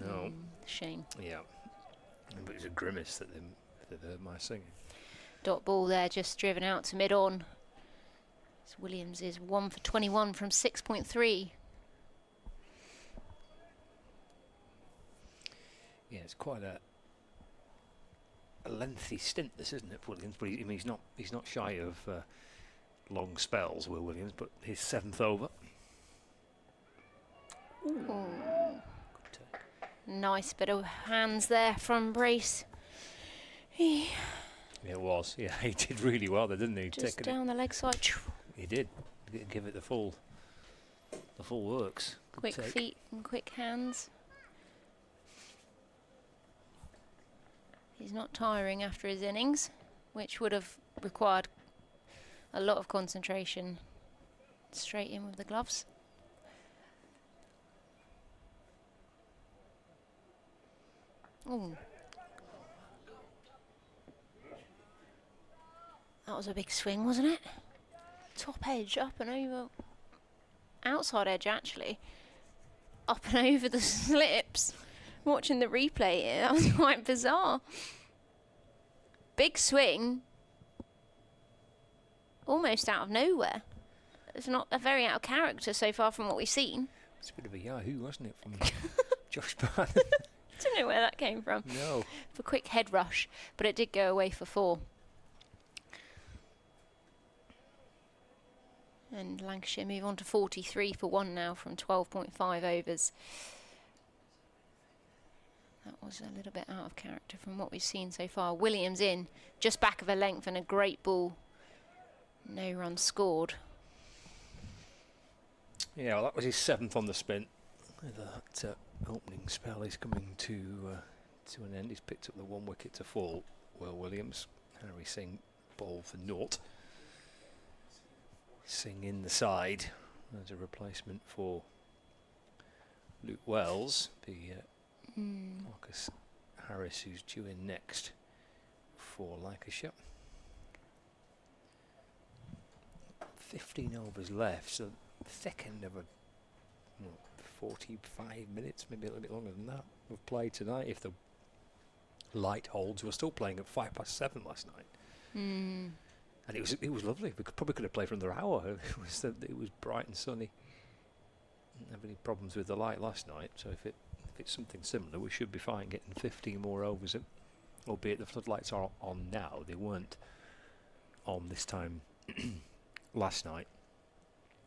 No. Shame. Yeah, but it's a grimace that they've heard my singing. Dot ball there, just driven out to mid-on. Williams is 1 for 21 from 6.3. Yeah, it's quite a lengthy stint, this, isn't it, Williams? But he's not shy of long spells, Will Williams. But his 7th over. Ooh. Nice bit of hands there from Brace. It was. Yeah, he did really well there, didn't he? Just down the leg side. He did. Give it the full works. Quick feet and quick hands. He's not tiring after his innings, which would have required a lot of concentration. Straight in with the gloves. Ooh. That was a big swing, wasn't it? Top edge, up and over. Outside edge, actually. Up and over the slips. Watching the replay here, that was quite bizarre. Big swing. Almost out of nowhere. It's not a very out of character so far from what we've seen. It's a bit of a yahoo, wasn't it, from Josh Barn? Don't know where that came from. No. For a quick head rush, but it did go away for 4. And Lancashire move on to 43 for 1 now from 12.5 overs. That was a little bit out of character from what we've seen so far. Williams in, just back of a length and a great ball. No run scored. Yeah, well, that was his 7th on the spin. With that opening spell, he's coming to an end. He's picked up the 1 wicket to fall. Will Williams, Harry Singh, ball for naught. Singh in the side as a replacement for Luke Wells, the Marcus Harris, who's due in next for Lancashire. 15 overs left, so the thick end of a 45 minutes, maybe a little bit longer than that, of play tonight. If the light holds, we're still playing at 7:05 last night. And it was lovely. We probably could have played for another hour. It was bright and sunny. Didn't have any problems with the light last night. So if it's something similar, we should be fine getting 15 more overs in. Albeit the floodlights are on now. They weren't on this time last night.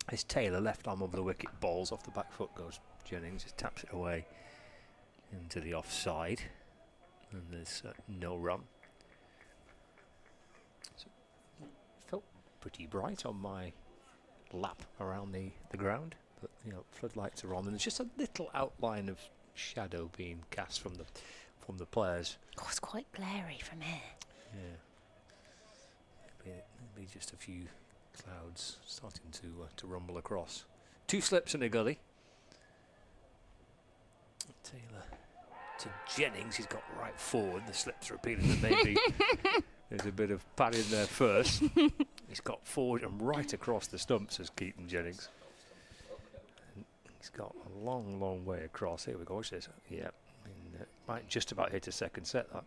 As Taylor left arm over the wicket, balls off the back foot goes Jennings, just taps it away into the offside, and there's no run. So felt pretty bright on my lap around the ground, but floodlights are on, and there's just a little outline of shadow being cast from the players. Oh, it's quite glary from here. Yeah, maybe just a few clouds starting to rumble across. 2 slips in a gully. Taylor to Jennings. He's got right forward. The slips are appealing, and maybe there's a bit of padding there first. He's got forward and right across the stumps as Keaton Jennings. And he's got a long way across. Here we go. Watch this. Yeah, might just about hit a second set. That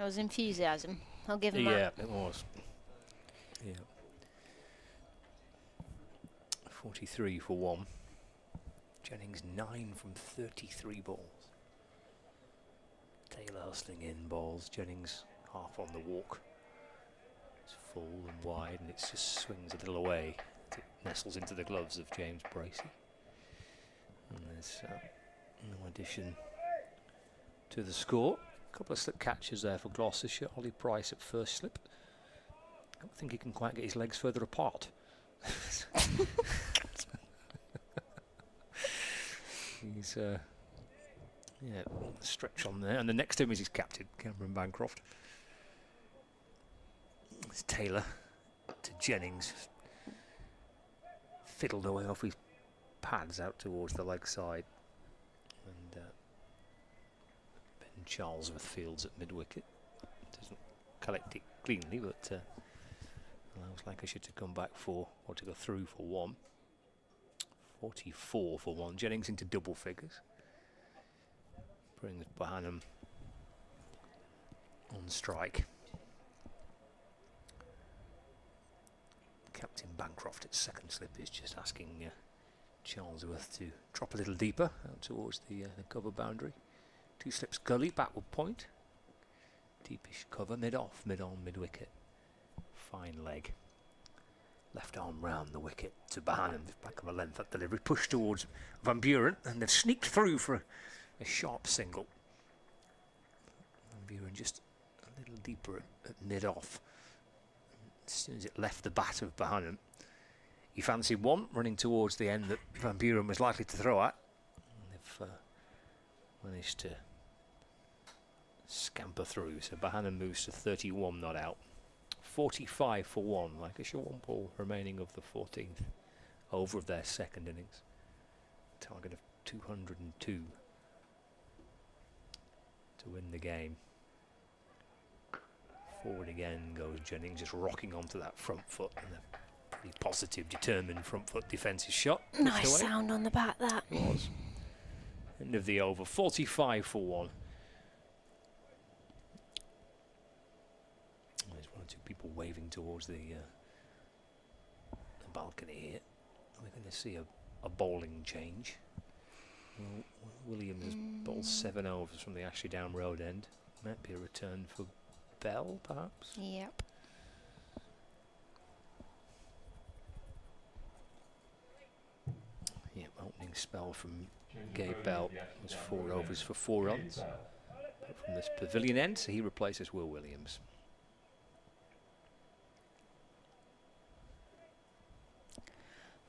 was enthusiasm. I'll give him that. that. It was. Yeah. 43 for 1. Jennings 9 from 33 balls. Taylor hustling in balls. Jennings half on the walk. It's full and wide, and it just swings a little away. It nestles into the gloves of James Bracey. And there's no addition to the score. A couple of slip catches there for Gloucestershire. Ollie Price at first slip. I don't think he can quite get his legs further apart. He's stretch on there, and the next to him is his captain, Cameron Bancroft. It's Taylor to Jennings, fiddled away off his pads out towards the leg side, and Ben Charlesworth fields at mid-wicket. Doesn't collect it cleanly, but allows Lancashire to come back for, or to go through for one. 44 for one. Jennings into double figures. Brings Bohannon on strike. Captain Bancroft at second slip is just asking Charlesworth to drop a little deeper out towards the cover boundary. 2 slips gully, backward point. Deepish cover, mid-off, mid-on, mid-wicket. Fine leg. Left arm round the wicket to Bohannon, back of a length at delivery, pushed towards Van Buren, and they've sneaked through for a sharp single. Van Buren just a little deeper at mid-off. As soon as it left the bat of Bohannon, he fancied one running towards the end that Van Buren was likely to throw at. And they've managed to scamper through, so Bohannon moves to 31 not out. 45 for one, Lancashire 1 ball remaining of the 14th over of their second innings. Target of 202 to win the game. Forward again goes Jennings, just rocking onto that front foot, and a pretty positive, determined front foot defensive shot. Nice sound on the bat, that. It was. End of the over, 45 for one. There's 1 or 2 people waving towards the balcony here. We're going to see a bowling change. Well, Williams has bowled 7 overs from the Ashley Down Road end. Might be a return for Bell, perhaps? Yep. Yep, opening spell from Gabe Bell was 4 overs for 4 runs. But from this pavilion end, so he replaces Will Williams.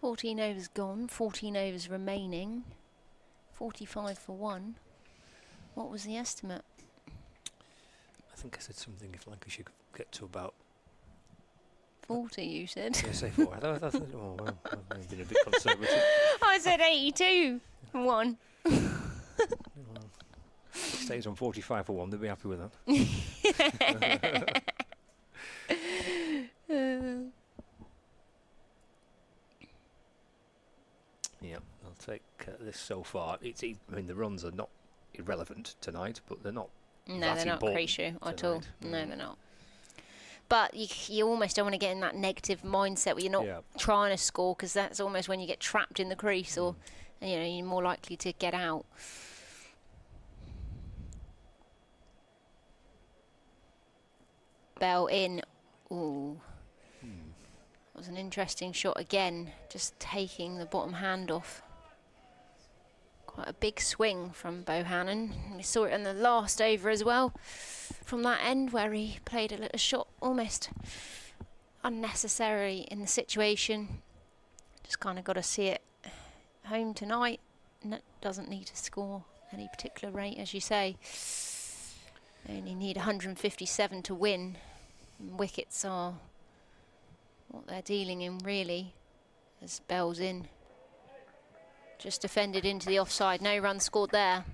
$14 overs gone, 14 overs remaining, 45 for one. What was the estimate? I think I said something if Lancashire could get to about 40, you said. Yeah, say 4. I thought, oh, well, I've been a bit conservative. I said 82 for one. Well, stays on 45 for one, they'll be happy with that. Yeah, I'll take this so far. I mean, the runs are not irrelevant tonight, but they're not. No, they're not crucial at all. No, they're not. But you almost don't want to get in that negative mindset where you're not trying to score, because that's almost when you get trapped in the crease, or you're more likely to get out. Bell in. Ooh. That was an interesting shot again, just taking the bottom hand off. Quite a big swing from Bohannon. We saw it in the last over as well, from that end where he played a little shot almost unnecessary in the situation. Just kind of got to see it home tonight. Doesn't need to score any particular rate, as you say. They only need 157 to win. And wickets are what they're dealing in, really, as Bell's in. Just defended into the offside. No run scored there.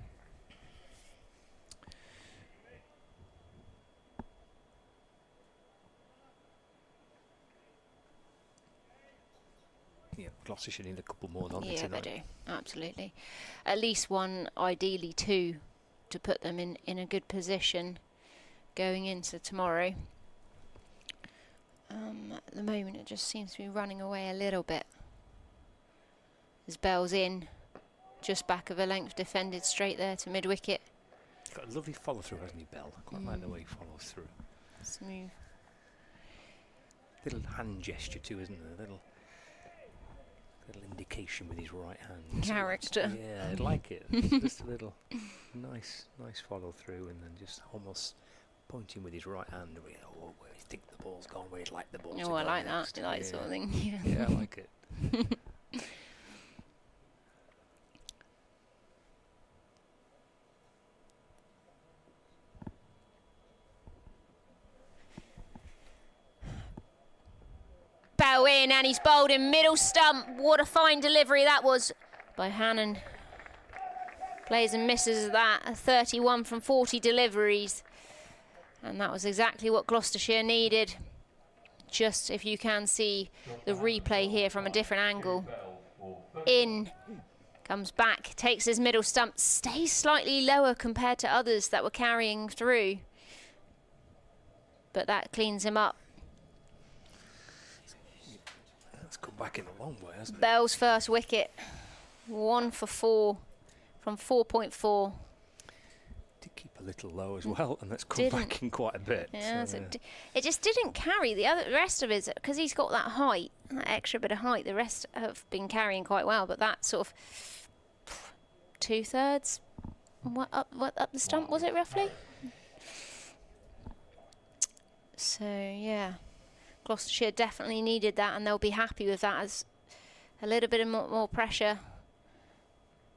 Yeah, Gloucestershire need a couple more, don't they? Yeah, they do. Absolutely. At least one, ideally 2, to put them in a good position going into tomorrow. At the moment, it just seems to be running away a little bit. As Bell's in, just back of a length, defended straight there to mid-wicket. He's got a lovely follow-through, hasn't he, Bell? I quite like the way he follows through. Smooth. Little hand gesture too, isn't there? Little indication with his right hand. Character. Yeah, I'd like it. Just a little nice follow through, and then just almost pointing with his right hand where you think the ball's gone, where you'd like the ball to Oh, go I like next. that. I like sort of thing. Yeah, I like it. Bow in, and he's bowled in middle stump. What a fine delivery that was by Hannon. Plays and misses that. A 31 from 40 deliveries. And that was exactly what Gloucestershire needed. Just if you can see the replay here from a different angle. In, comes back, takes his middle stump, stays slightly lower compared to others that were carrying through. But that cleans him up. That's come back in a long way, hasn't it? Bell's first wicket. 1 for 4 from 4.4. Did keep a little low as well, and that's come back in quite a bit. Yeah, so, it just didn't carry the rest of his, because he's got that height, that extra bit of height. The rest have been carrying quite well, but that sort of 2/3 up the stump, was it roughly? So yeah, Gloucestershire definitely needed that, and they'll be happy with that as a little bit of more pressure.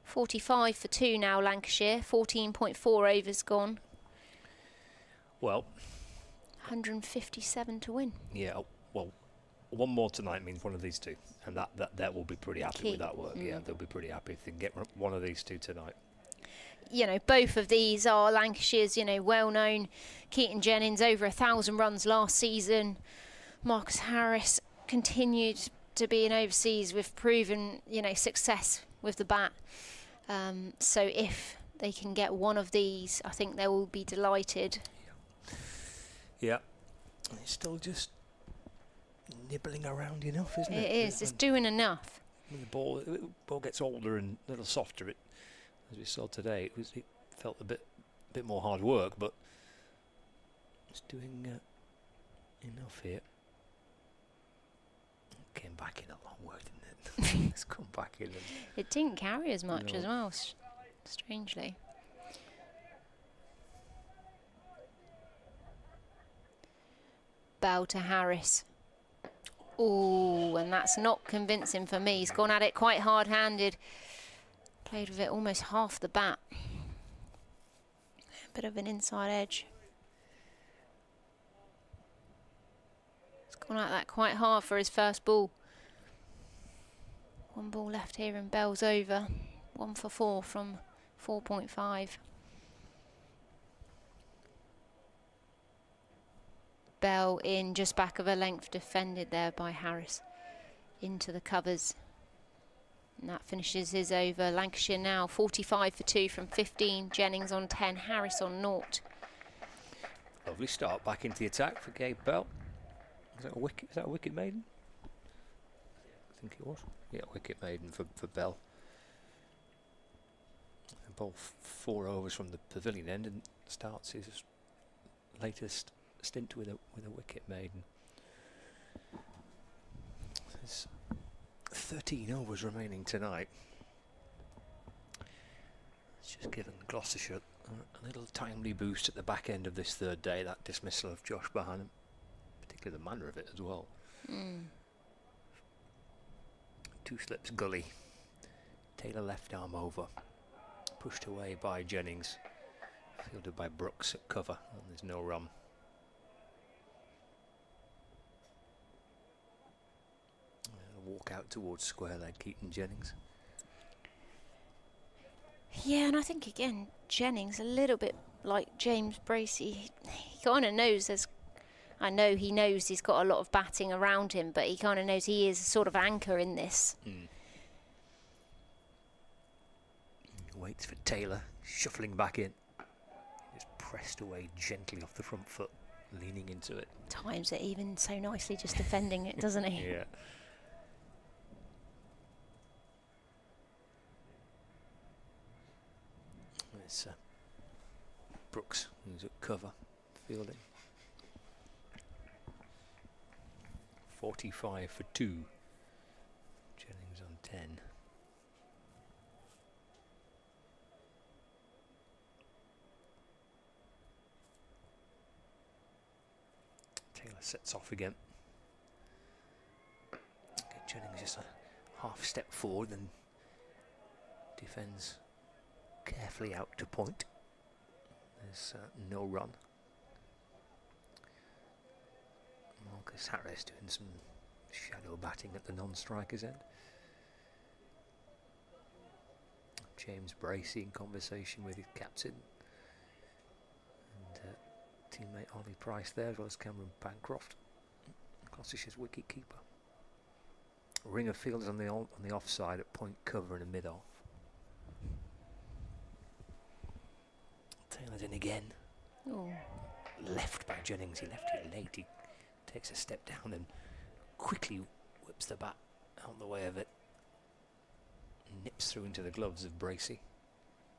45 for 2 now, Lancashire. 14.4 overs gone. well, 157 to win. yeah. Well, one more tonight means one of these two, and that will be pretty happy with that work. Yeah, they'll be pretty happy if they can get one of these two tonight. You know, both of these are Lancashire's, you know, well-known. Keaton Jennings, over 1,000 runs last season. Marcus Harris continued to be in overseas with proven, you know, success with the bat. So if they can get one of these, I think they will be delighted. Yeah. It's still just nibbling around enough, isn't it? It is. It's doing enough. When the ball gets older and a little softer, as we saw today, it felt a bit more hard work, but it's doing enough here. It came back in a long way, didn't it? It's come back in. It didn't carry as much as well, strangely. Bell to Harris. Ooh, and that's not convincing for me. He's gone at it quite hard-handed. Played with it almost half the bat. A bit of an inside edge. He's gone at that quite hard for his first ball. One ball left here and Bell's over. 1 for 4 from 4.5. Bell in just back of a length, defended there by Harris. Into the covers. And that finishes his over. Lancashire now 45 for 2 from 15. Jennings on 10. Harris on 0. Lovely start back into the attack for Gabe Bell. Is that a wicket? Is that a wicket maiden? I think it was. Yeah, wicket maiden for Bell. The ball 4 overs from the pavilion end and starts his latest stint with a wicket maiden. There's 13 overs remaining tonight. It's just given Gloucestershire a little timely boost at the back end of this third day, that dismissal of Josh Bahan, particularly the manner of it as well. 2 slips gully. Taylor left arm over. Pushed away by Jennings. Fielded by Brooks at cover, and there's no run. Walk out towards square leg, Keaton Jennings. Yeah, and I think again, Jennings a little bit like James Bracey. He kind of knows I know he knows he's got a lot of batting around him, but he kind of knows he is a sort of anchor in this. Waits for Taylor, shuffling back in. Just pressed away gently off the front foot, leaning into it. Times it even so nicely, just defending it, doesn't he? Yeah. It's Brooks, who's at cover, fielding. 45 for 2. Jennings on 10. Taylor sets off again. Okay, Jennings just a half step forward and defends carefully out to point. There's no run. Marcus Harris doing some shadow batting at the non-striker's end. James Bracey in conversation with his captain. And teammate Ollie Price there, as well as Cameron Bancroft, Gloucestershire's wicket keeper. Ring of fielders on the offside at point cover and a mid-off. Taylor's in again. Oh. Left by Jennings. He left it late. He takes a step down and quickly whips the bat out the way of it. Nips through into the gloves of Bracey.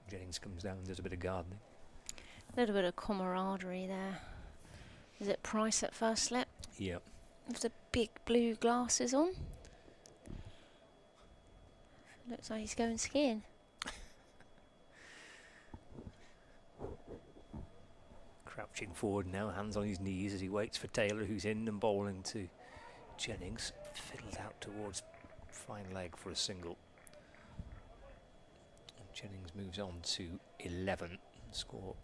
Jennings comes down and does a bit of gardening. A little bit of camaraderie there. Is it Price at first slip? Yep. With the big blue glasses on. Looks like he's going skiing. Crouching forward now, hands on his knees as he waits for Taylor, who's in and bowling to Jennings. Fiddled out towards fine leg for a single. And Jennings moves on to 11 and score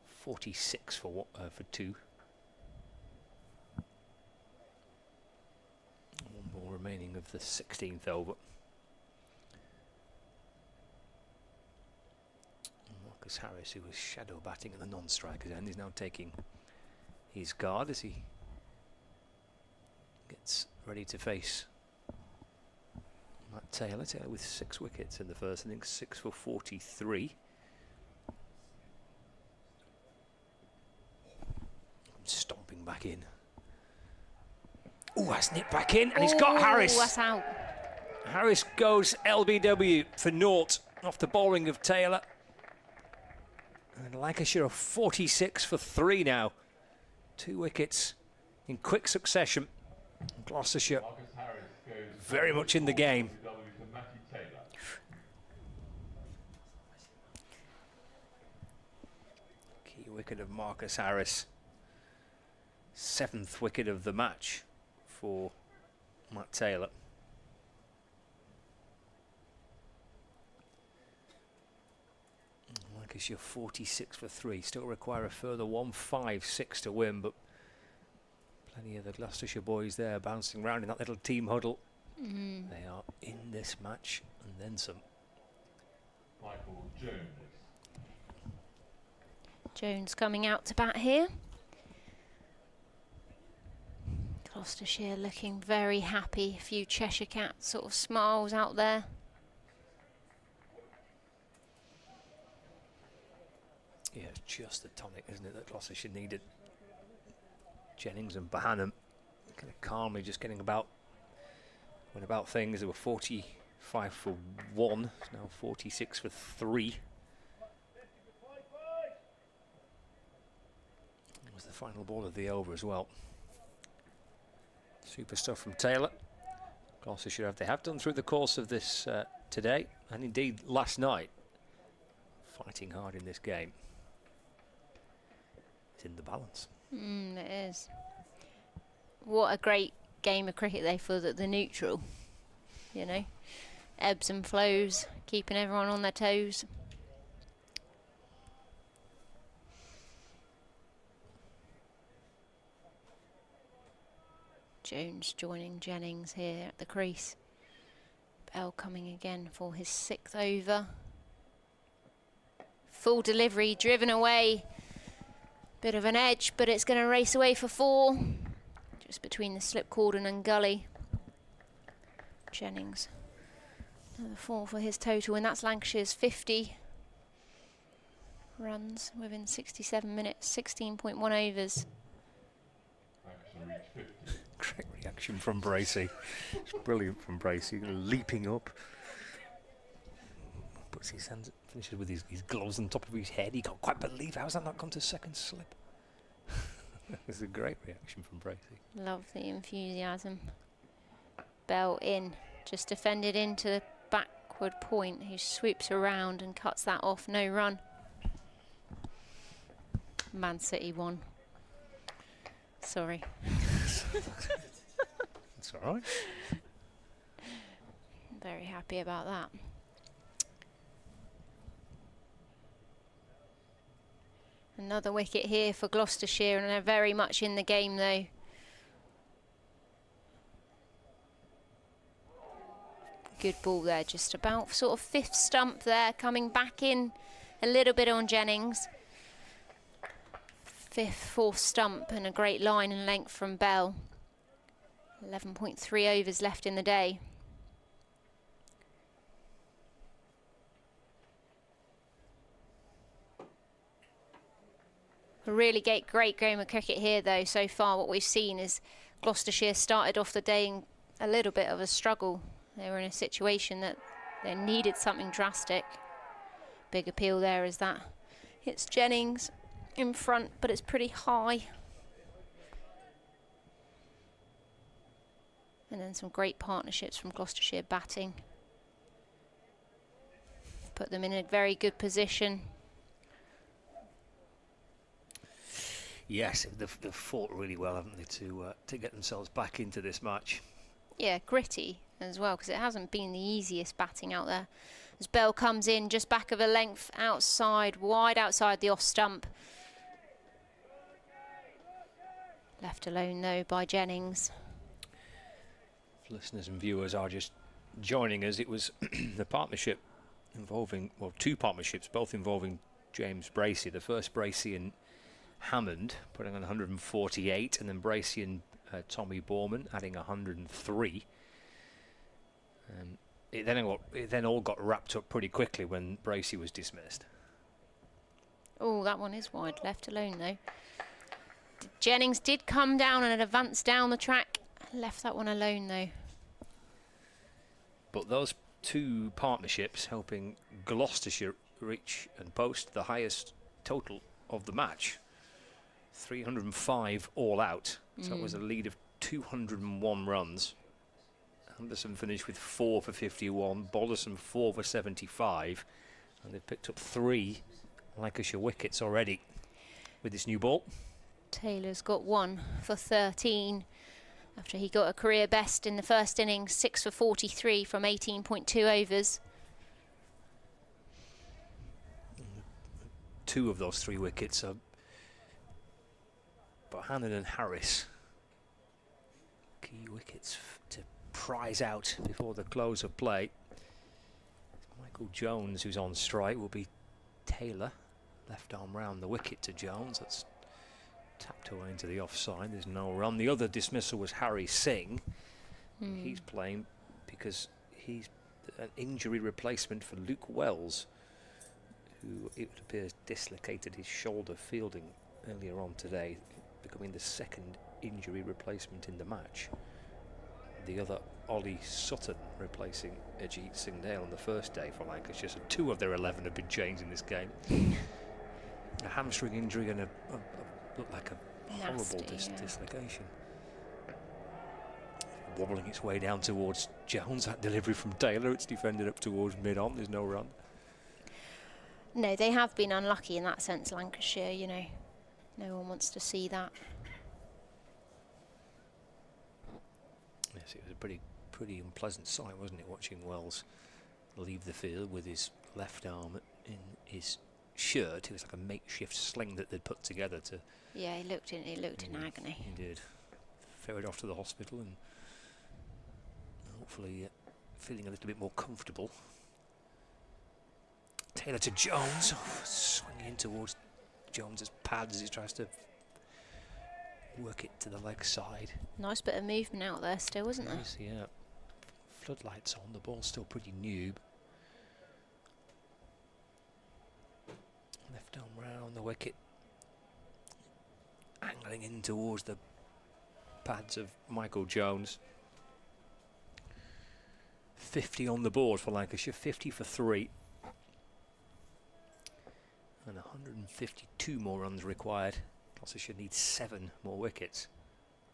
46 for 2. One ball remaining of the 16th over. Marcus Harris, who was shadow batting at the non-striker's end, is now taking his guard as he gets ready to face Matt Taylor. Taylor with 6 wickets in the first innings, 6 for 43. Stomping back in. Oh, that's nipped back in, and he's got Harris. That's out. Harris goes LBW for naught off the bowling of Taylor. And Lancashire are 46 for 3 now. 2 wickets in quick succession. Gloucestershire very much in the game. Key wicket of Marcus Harris. 7th wicket of the match for Matt Taylor. Lancashire 46 for 3. Still require a further 156 to win, but plenty of the Gloucestershire boys there bouncing around in that little team huddle. They are in this match and then some. Michael Jones. Jones coming out to bat here. Gloucestershire looking very happy. A few Cheshire Cat sort of smiles out there. Yeah, it's just the tonic, isn't it, that Gloucestershire needed. Jennings and Bohannon kind of calmly just getting about, went about things. They were 45 for 1, it's now 46 for 3. It was the final ball of the over as well. Super stuff from Taylor. Gloucestershire, they have done through the course of this today, and indeed last night, fighting hard in this game. It's in the balance. It is. What a great game of cricket they feel at the neutral. You know, ebbs and flows, keeping everyone on their toes. Jones joining Jennings here at the crease. Bell coming again for his 6th over. Full delivery, driven away. Bit of an edge, but it's going to race away for 4. Just between the slip cordon and gully. Jennings, another 4 for his total, and that's Lancashire's 50 runs within 67 minutes, 16.1 overs. Lancashire reached 50. Great reaction from Bracey. It's brilliant from Bracey, leaping up. Puts his hands, finishes with his gloves on top of his head. He can't quite believe, how's that not gone to second slip? It's a great reaction from Bracey. Love the enthusiasm. Bell in, Just defended into the backward point, who swoops around and cuts that off. No run. Man City won. Sorry. That's all right. Very happy about that. Another wicket here for Gloucestershire, and they're very much in the game though. Good ball there, just about sort of fifth stump there, coming back in a little bit on Jennings. Fifth, fourth stump, and a great line and length from Bell. 11.3 overs left in the day. A really great game of cricket here though. So far what we've seen is Gloucestershire started off the day in a little bit of a struggle. They were in a situation that they needed something drastic. Big appeal there is that hits Jennings in front, but it's pretty high. And then some great partnerships from Gloucestershire batting. Put them in a very good position. Yes, they've fought really well, haven't they, to get themselves back into this match. Yeah, gritty as well, because it hasn't been the easiest batting out there. As Bell comes in just back of a length outside, wide outside the off stump. Left alone though by Jennings. If listeners and viewers are just joining us, it was the partnership involving, well, two partnerships, both involving James Bracey. The first, Bracey and Hammond putting on 148, and then Bracey and Tommy Borman adding 103. It then all got wrapped up pretty quickly when Bracey was dismissed. Oh, that one is wide, left alone though. Jennings did come down and advance down the track, left that one alone though. But those two partnerships helping Gloucestershire reach and post the highest total of the match. 305 all out. So it was a lead of 201 runs. Anderson finished with 4 for 51, Balderson 4 for 75, and they've picked up 3 Lancashire wickets already with this new ball. Taylor's got 1 for 13 after he got a career best in the first innings, 6 for 43 from 18.2 overs. 2 of those 3 wickets are Bohannon and Harris. Key wickets to prize out before the close of play. Michael Jones, who's on strike, will be Taylor. Left arm round the wicket to Jones. That's tapped away into the offside. There's no run. The other dismissal was Harry Singh. He's playing because he's an injury replacement for Luke Wells, who it appears dislocated his shoulder fielding earlier on today, becoming the second injury replacement in the match. The other, Ollie Sutton, replacing Ajit Singh Dale on the first day for Lancashire. So 2 of their 11 have been changed in this game. A hamstring injury and looked like a horrible dislocation. Wobbling its way down towards Jones. That delivery from Taylor, it's defended up towards mid-on. There's no run. No, they have been unlucky in that sense, Lancashire, you know. No one wants to see that. Yes, it was a pretty unpleasant sight, wasn't it, watching Wells leave the field with his left arm in his shirt. It was like a makeshift sling that they'd put together to... Yeah, he looked in agony. He did. Ferried off to the hospital and hopefully feeling a little bit more comfortable. Taylor to Jones, swinging in towards Jones's pads as he tries to work it to the leg side. Nice bit of movement out there still, wasn't there? Yeah. Floodlights on, the ball's still pretty new. Left arm round the wicket, angling in towards the pads of Michael Jones. 50 on the board for Lancashire, 50 for 3. And 152 more runs required. Gloucestershire needs 7 more wickets.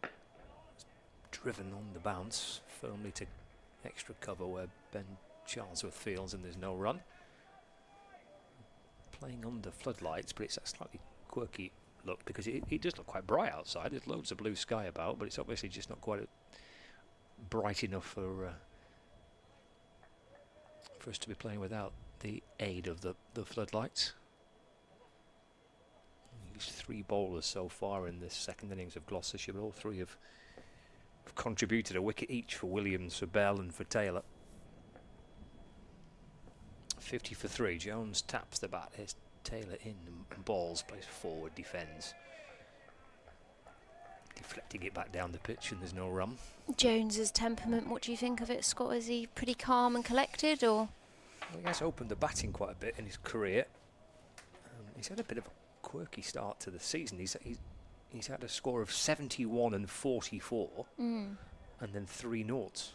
It's driven on the bounce firmly to extra cover where Ben Charlesworth fields and there's no run. Playing under floodlights, but it's a slightly quirky look because it does look quite bright outside. There's loads of blue sky about, but it's obviously just not quite bright enough for us to be playing without the aid of the floodlights. These 3 bowlers so far in this second innings of Gloucestershire, but all 3 have contributed a wicket each for Williams, for Bell and for Taylor. 50 for 3. Jones taps the bat. Here's Taylor in and balls, plays forward, defends. Deflecting it back down the pitch and there's no run. Jones's temperament, what do you think of it, Scott? Is he pretty calm and collected, or? Well, he has opened the batting quite a bit in his career. He's had a bit of a quirky start to the season. He's had a score of 71 and 44 and then 3 noughts.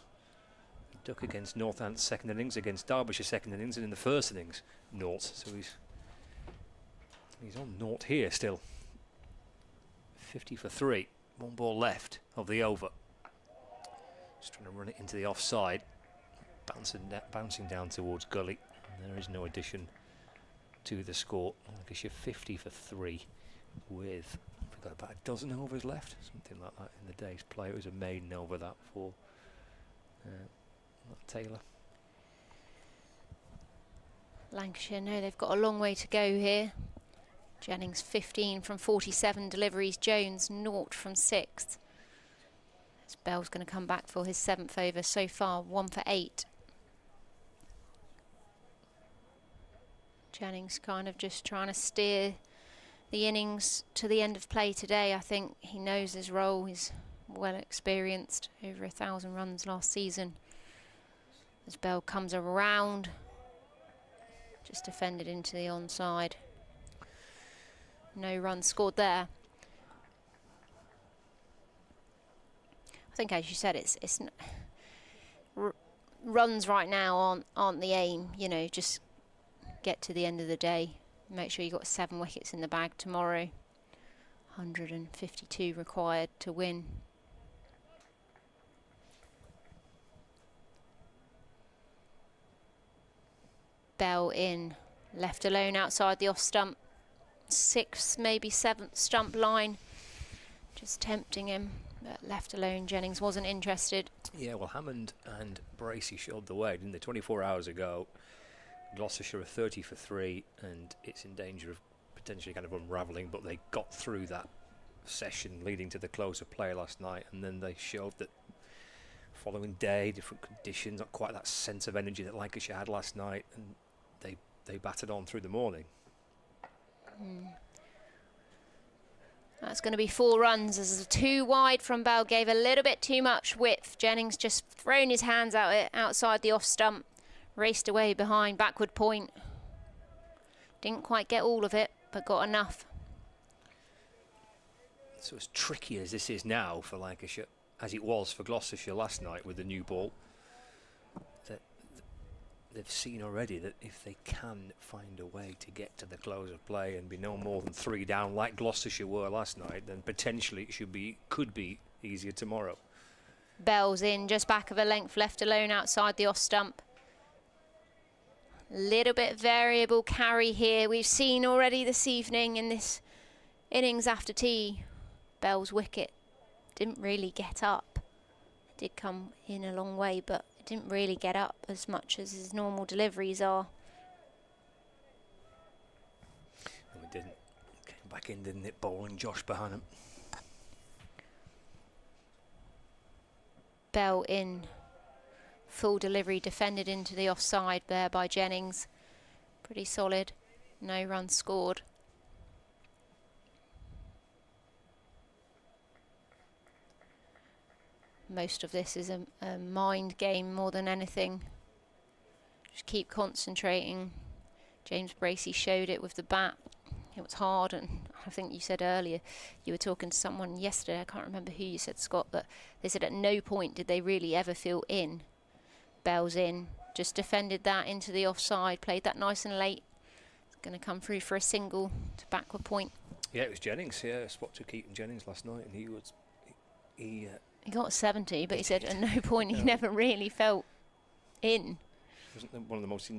Duck against Northants second innings, against Derbyshire second innings, and in the first innings noughts. So he's on nought here still. 50 for 3. 1 ball left of the over. Just trying to run it into the offside. Bouncing down towards gully. And there is no addition to the score. Lancashire 50 for 3 with, we've got about a dozen overs left, something like that in the day's play. It was a maiden over that for Taylor. Lancashire know they've got a long way to go here. Jennings 15 from 47 deliveries. Jones 0 from 6. As Bell's going to come back for his 7th over so far, 1 for 8. Jennings kind of just trying to steer the innings to the end of play today. I think he knows his role. He's well experienced, over 1,000 runs last season. As Bell comes around, just defended into the onside. No runs scored there. I think, as you said, runs right now aren't the aim. You know, just get to the end of the day. Make sure you got 7 wickets in the bag tomorrow. 152 required to win. Bell in, left alone outside the off stump. 6th, maybe 7th stump line. Just tempting him, but left alone. Jennings wasn't interested. Yeah, well, Hammond and Bracey showed the way, didn't they? 24 hours ago, Gloucestershire are 30 for 3, and it's in danger of potentially kind of unravelling, but they got through that session leading to the close of play last night, and then they showed that following day, different conditions, not quite that sense of energy that Lancashire had last night, and they battered on through the morning. That's going to be 4 runs as 2 wide from Bell. Gave a little bit too much width. Jennings just thrown his hands outside the off stump. Raced away behind, backward point. Didn't quite get all of it, but got enough. So as tricky as this is now for Lancashire, as it was for Gloucestershire last night with the new ball, they've seen already that if they can find a way to get to the close of play and be no more than 3 down like Gloucestershire were last night, then potentially it could be easier tomorrow. Bell's in, just back of a length, left alone outside the off stump. Little bit variable carry here. We've seen already this evening in this innings after tea, Bell's wicket didn't really get up. It did come in a long way, but it didn't really get up as much as his normal deliveries are. No, it didn't. Came back in, didn't it, bowling Josh behind him. Bell in. Full delivery, defended into the offside there by Jennings. Pretty solid. No runs scored. Most of this is a mind game more than anything. Just keep concentrating. James Bracey showed it with the bat. It was hard, and I think you said earlier, you were talking to someone yesterday, I can't remember who you said, Scott, but they said at no point did they really ever feel in. Bell's in, just defended that into the offside, played that nice and late. It's going to come through for a single to backward point. Yeah, it was Jennings, yeah, spot to Keaton Jennings last night, and he got 70, but he said at no point he never really felt In. Wasn't one of the most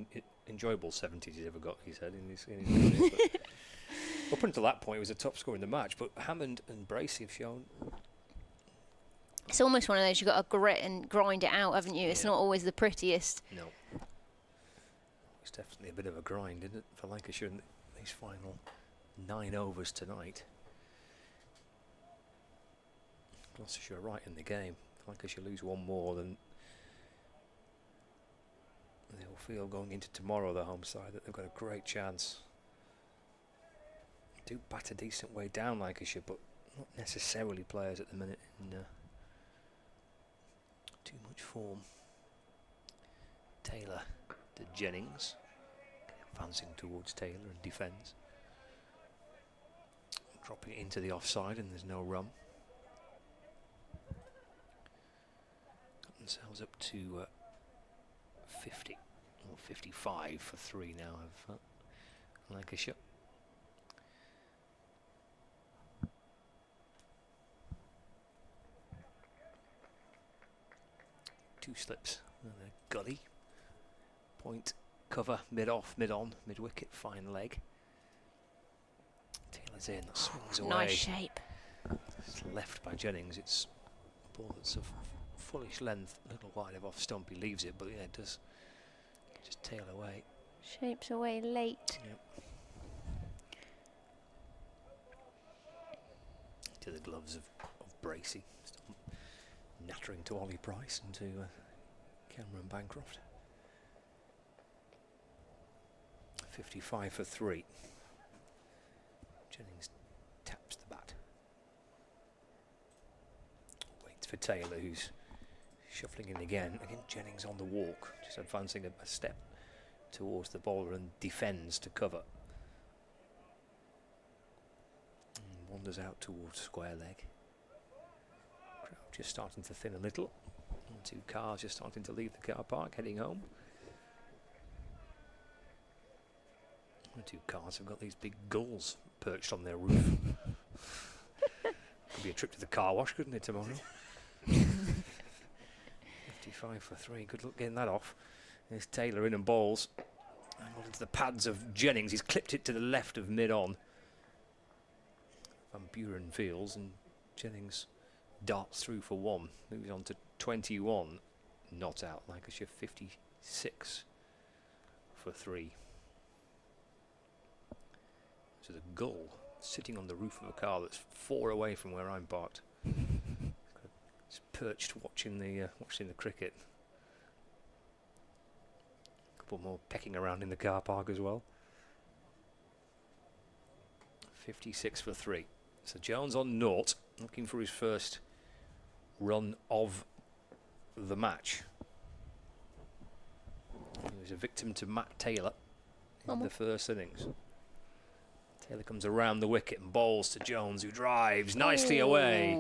enjoyable 70s he's ever got, he said, in his career. But up until that point, he was a top scorer in the match, but Hammond and Bracey have shown... It's almost one of those, you've got to grit and grind it out, haven't you? It's not always the prettiest. No. It's definitely a bit of a grind, isn't it, for Lancashire in these final 9 overs tonight. Gloucestershire right in the game. If Lancashire lose one more, then they'll feel going into tomorrow, the home side, that they've got a great chance. They do bat a decent way down, Lancashire, but not necessarily players at the minute in too much form. Taylor to Jennings, advancing towards Taylor and defends. Dropping it into the offside and there's no run. Got themselves up to 50 or 55 for 3 now of Lancashire. Two slips and a gully. Point, cover, mid-off, mid-on, mid-wicket, fine leg. Taylor's in, that swings away. Nice shape. It's left by Jennings. It's a ball that's of fullish length, a little wide of off stump. He leaves it, but yeah, it does just tail away. Shapes away late. Yep. To the gloves of Bracey. Still nattering to Ollie Price and to Cameron Bancroft. 55 for 3. Jennings taps the bat. Waits for Taylor, who's shuffling in again. Again, Jennings on the walk, just advancing a step towards the bowler and defends to cover. And wanders out towards square leg. Crowd just starting to thin a little. And 2 cars just starting to leave the car park, heading home. The 2 cars have got these big gulls perched on their roof. Could be a trip to the car wash, couldn't it, tomorrow? 55 for 3. Good luck getting that off. There's Taylor in and bowls. Angled into the pads of Jennings. He's clipped it to the left of mid-on. Van Buren fields and Jennings darts through for 1. Moves on to 21. Not out. Lancashire 56 for 3. So the gull sitting on the roof of a car that's 4 away from where I'm parked. It's perched watching the cricket. A couple more pecking around in the car park as well. 56 for 3. So Jones on 0, looking for his first run of the match. He was a victim to Matt Taylor in the first innings. Taylor comes around the wicket and bowls to Jones, who drives nicely away.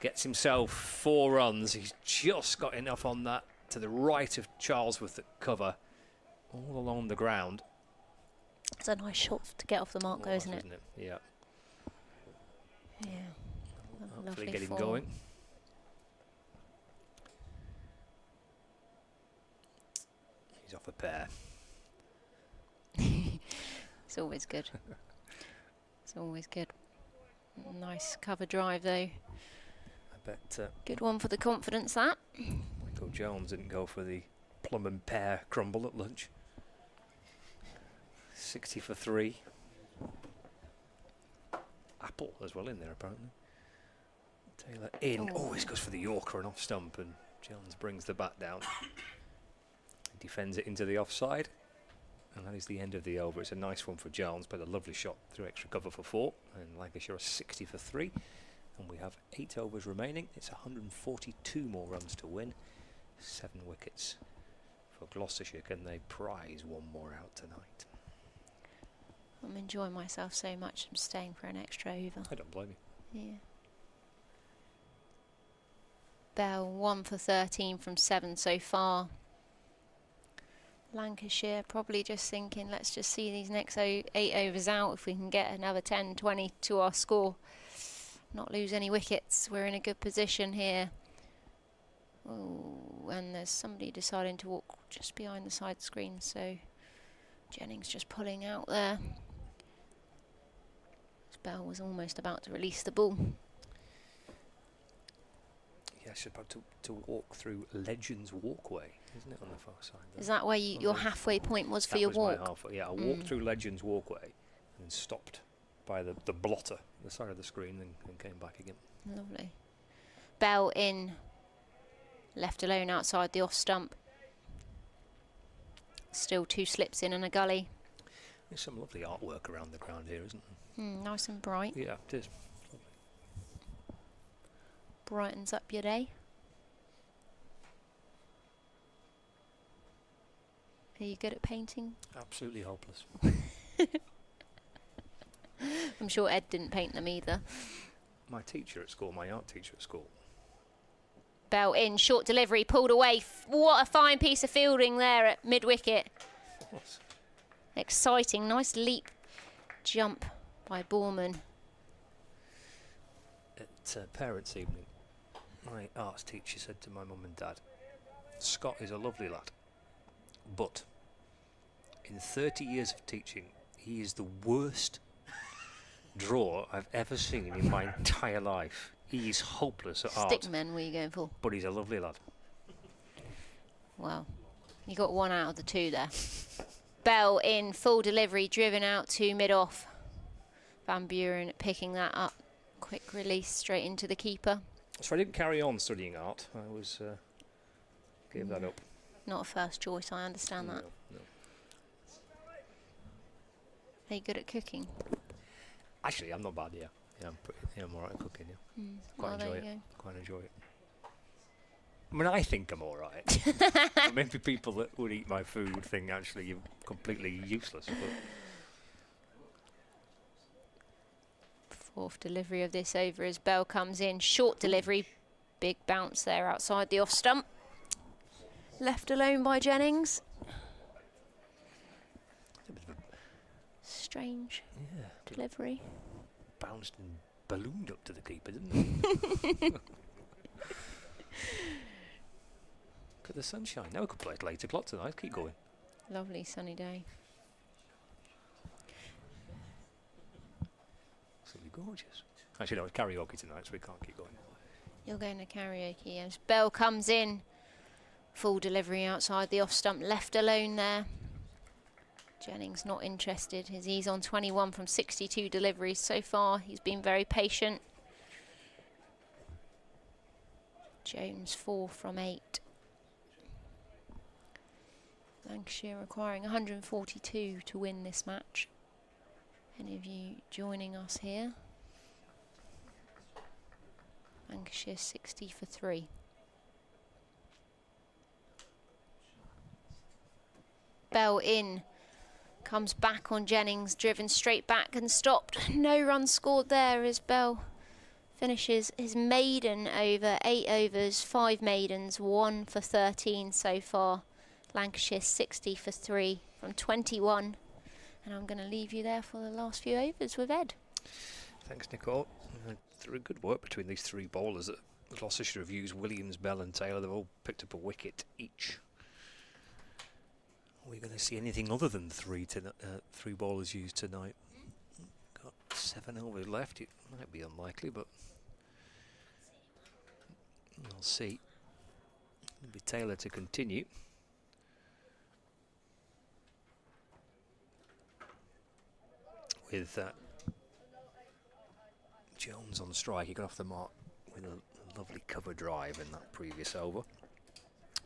Gets himself 4 runs. He's just got enough on that to the right of Charlesworth at cover, all along the ground. It's a nice shot to get off the mark, though, isn't it? Yeah. Yeah. Hopefully get him going. He's off a pair. It's always good. It's always good. Nice cover drive, though. I bet good one for the confidence, that. Michael Jones didn't go for the plum and pear crumble at lunch. 60 for 3. Apple as well in there, apparently. Taylor in. Oh, he goes for the Yorker and off stump, and Jones brings the bat down. He defends it into the offside. And that is the end of the over. It's a nice one for Jones, but a lovely shot through extra cover for 4. And Lancashire are 60 for 3. And we have 8 overs remaining. It's 142 more runs to win. 7 wickets for Gloucestershire. Can they prize one more out tonight? I'm enjoying myself so much. I'm staying for an extra over. I don't blame you. Yeah. Bell 1 for 13 from 7 so far. Lancashire probably just thinking, let's just see these next 8 overs out. If we can get another 10, 20 to our score, not lose any wickets, we're in a good position here. Oh, and there's somebody deciding to walk just behind the side screen, so Jennings just pulling out there. Bell was almost about to release the ball. Yeah, she's about to walk through Legends Walkway, isn't it, on the far side there? Is that where your halfway point was for your walk? That was my halfway, yeah. I walked through Legends Walkway and then stopped by the blotter, the side of the screen, and came back again. Lovely. Bell in, left alone outside the off stump. Still 2 slips in and a gully. There's some lovely artwork around the ground here, isn't there? Nice and bright. Yeah, it is. Brightens up your day. Are you good at painting? Absolutely hopeless. I'm sure Ed didn't paint them either. My teacher at school, my art teacher at school. Bell in, short delivery, pulled away. What a fine piece of fielding there at mid-wicket. Exciting, nice leap jump by Borman. At parents' evening, my arts teacher said to my mum and dad, Scott is a lovely lad, but in 30 years of teaching, he is the worst drawer I've ever seen in my entire life. He is hopeless at art. Stickman were you going for? But he's a lovely lad. Well, you got 1 out of the 2 there. Bell in, full delivery, driven out to mid-off. Van Buren picking that up. Quick release straight into the keeper. So I didn't carry on studying art. I was gave that up. Not a first choice, I understand that. No. Are you good at cooking? Actually, I'm not bad. Yeah, I'm alright at cooking. Yeah, quite Well, there enjoy you it. go. Quite enjoy it. I mean, I think I'm alright. Maybe people that would eat my food would think actually you're completely useless. But 4th delivery of this over as Bell comes in. Short delivery, big bounce there outside the off stump. Left alone by Jennings. Strange delivery. Bounced and ballooned up to the keeper, didn't it? Look at the sunshine. Now we could play at 8 o'clock tonight. Keep going. Lovely sunny day. Absolutely gorgeous. Actually, no, it's karaoke tonight, so we can't keep going. You're going to karaoke, yes. Bell comes in. Full delivery outside the off stump. Left alone there. Jennings not interested as he's on 21 from 62 deliveries so far. He's been very patient. Jones 4 from 8. Lancashire requiring 142 to win this match. Any of you joining us here? Lancashire 60 for 3. Bell in. Comes back on Jennings, driven straight back and stopped. No run scored there as Bell finishes his maiden over. 8 overs, 5 maidens, 1 for 13 so far. Lancashire 60 for 3 from 21. And I'm going to leave you there for the last few overs with Ed. Thanks, Nicole. Through good work between these 3 bowlers that Gloucestershire have used. Williams, Bell and Taylor, they've all picked up a wicket each. Are we going to see anything other than 3 bowlers used tonight? Got 7 overs left. It might be unlikely, but we'll see. It'll be Taylor to continue. With Jones on strike, he got off the mark with a lovely cover drive in that previous over.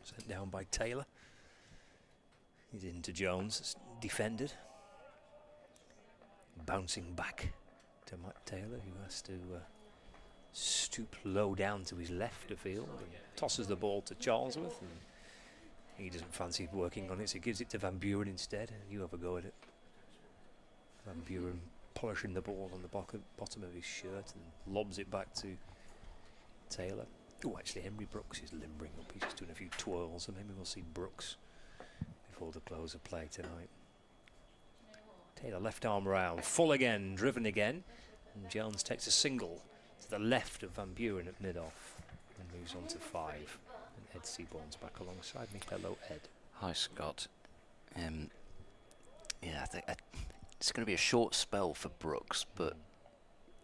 Sent down by Taylor. He's into Jones, defended. Bouncing back to Matt Taylor, who has to stoop low down to his left of field and tosses the ball to Charlesworth. And he doesn't fancy working on it, so he gives it to Van Buren instead. You have a go at it. Van Buren polishing the ball on the bottom of his shirt and lobs it back to Taylor. Oh, actually, Henry Brooks is limbering up. He's just doing a few twirls, so maybe we'll see Brooks before the close of play tonight. Taylor left arm round, full again, driven again, and Jones takes a single to the left of Van Buren at mid-off and moves on to 5. Ed Seaborn's back alongside me. Hello, Ed. Hi, Scott. Yeah, I think it's going to be a short spell for Brooks, but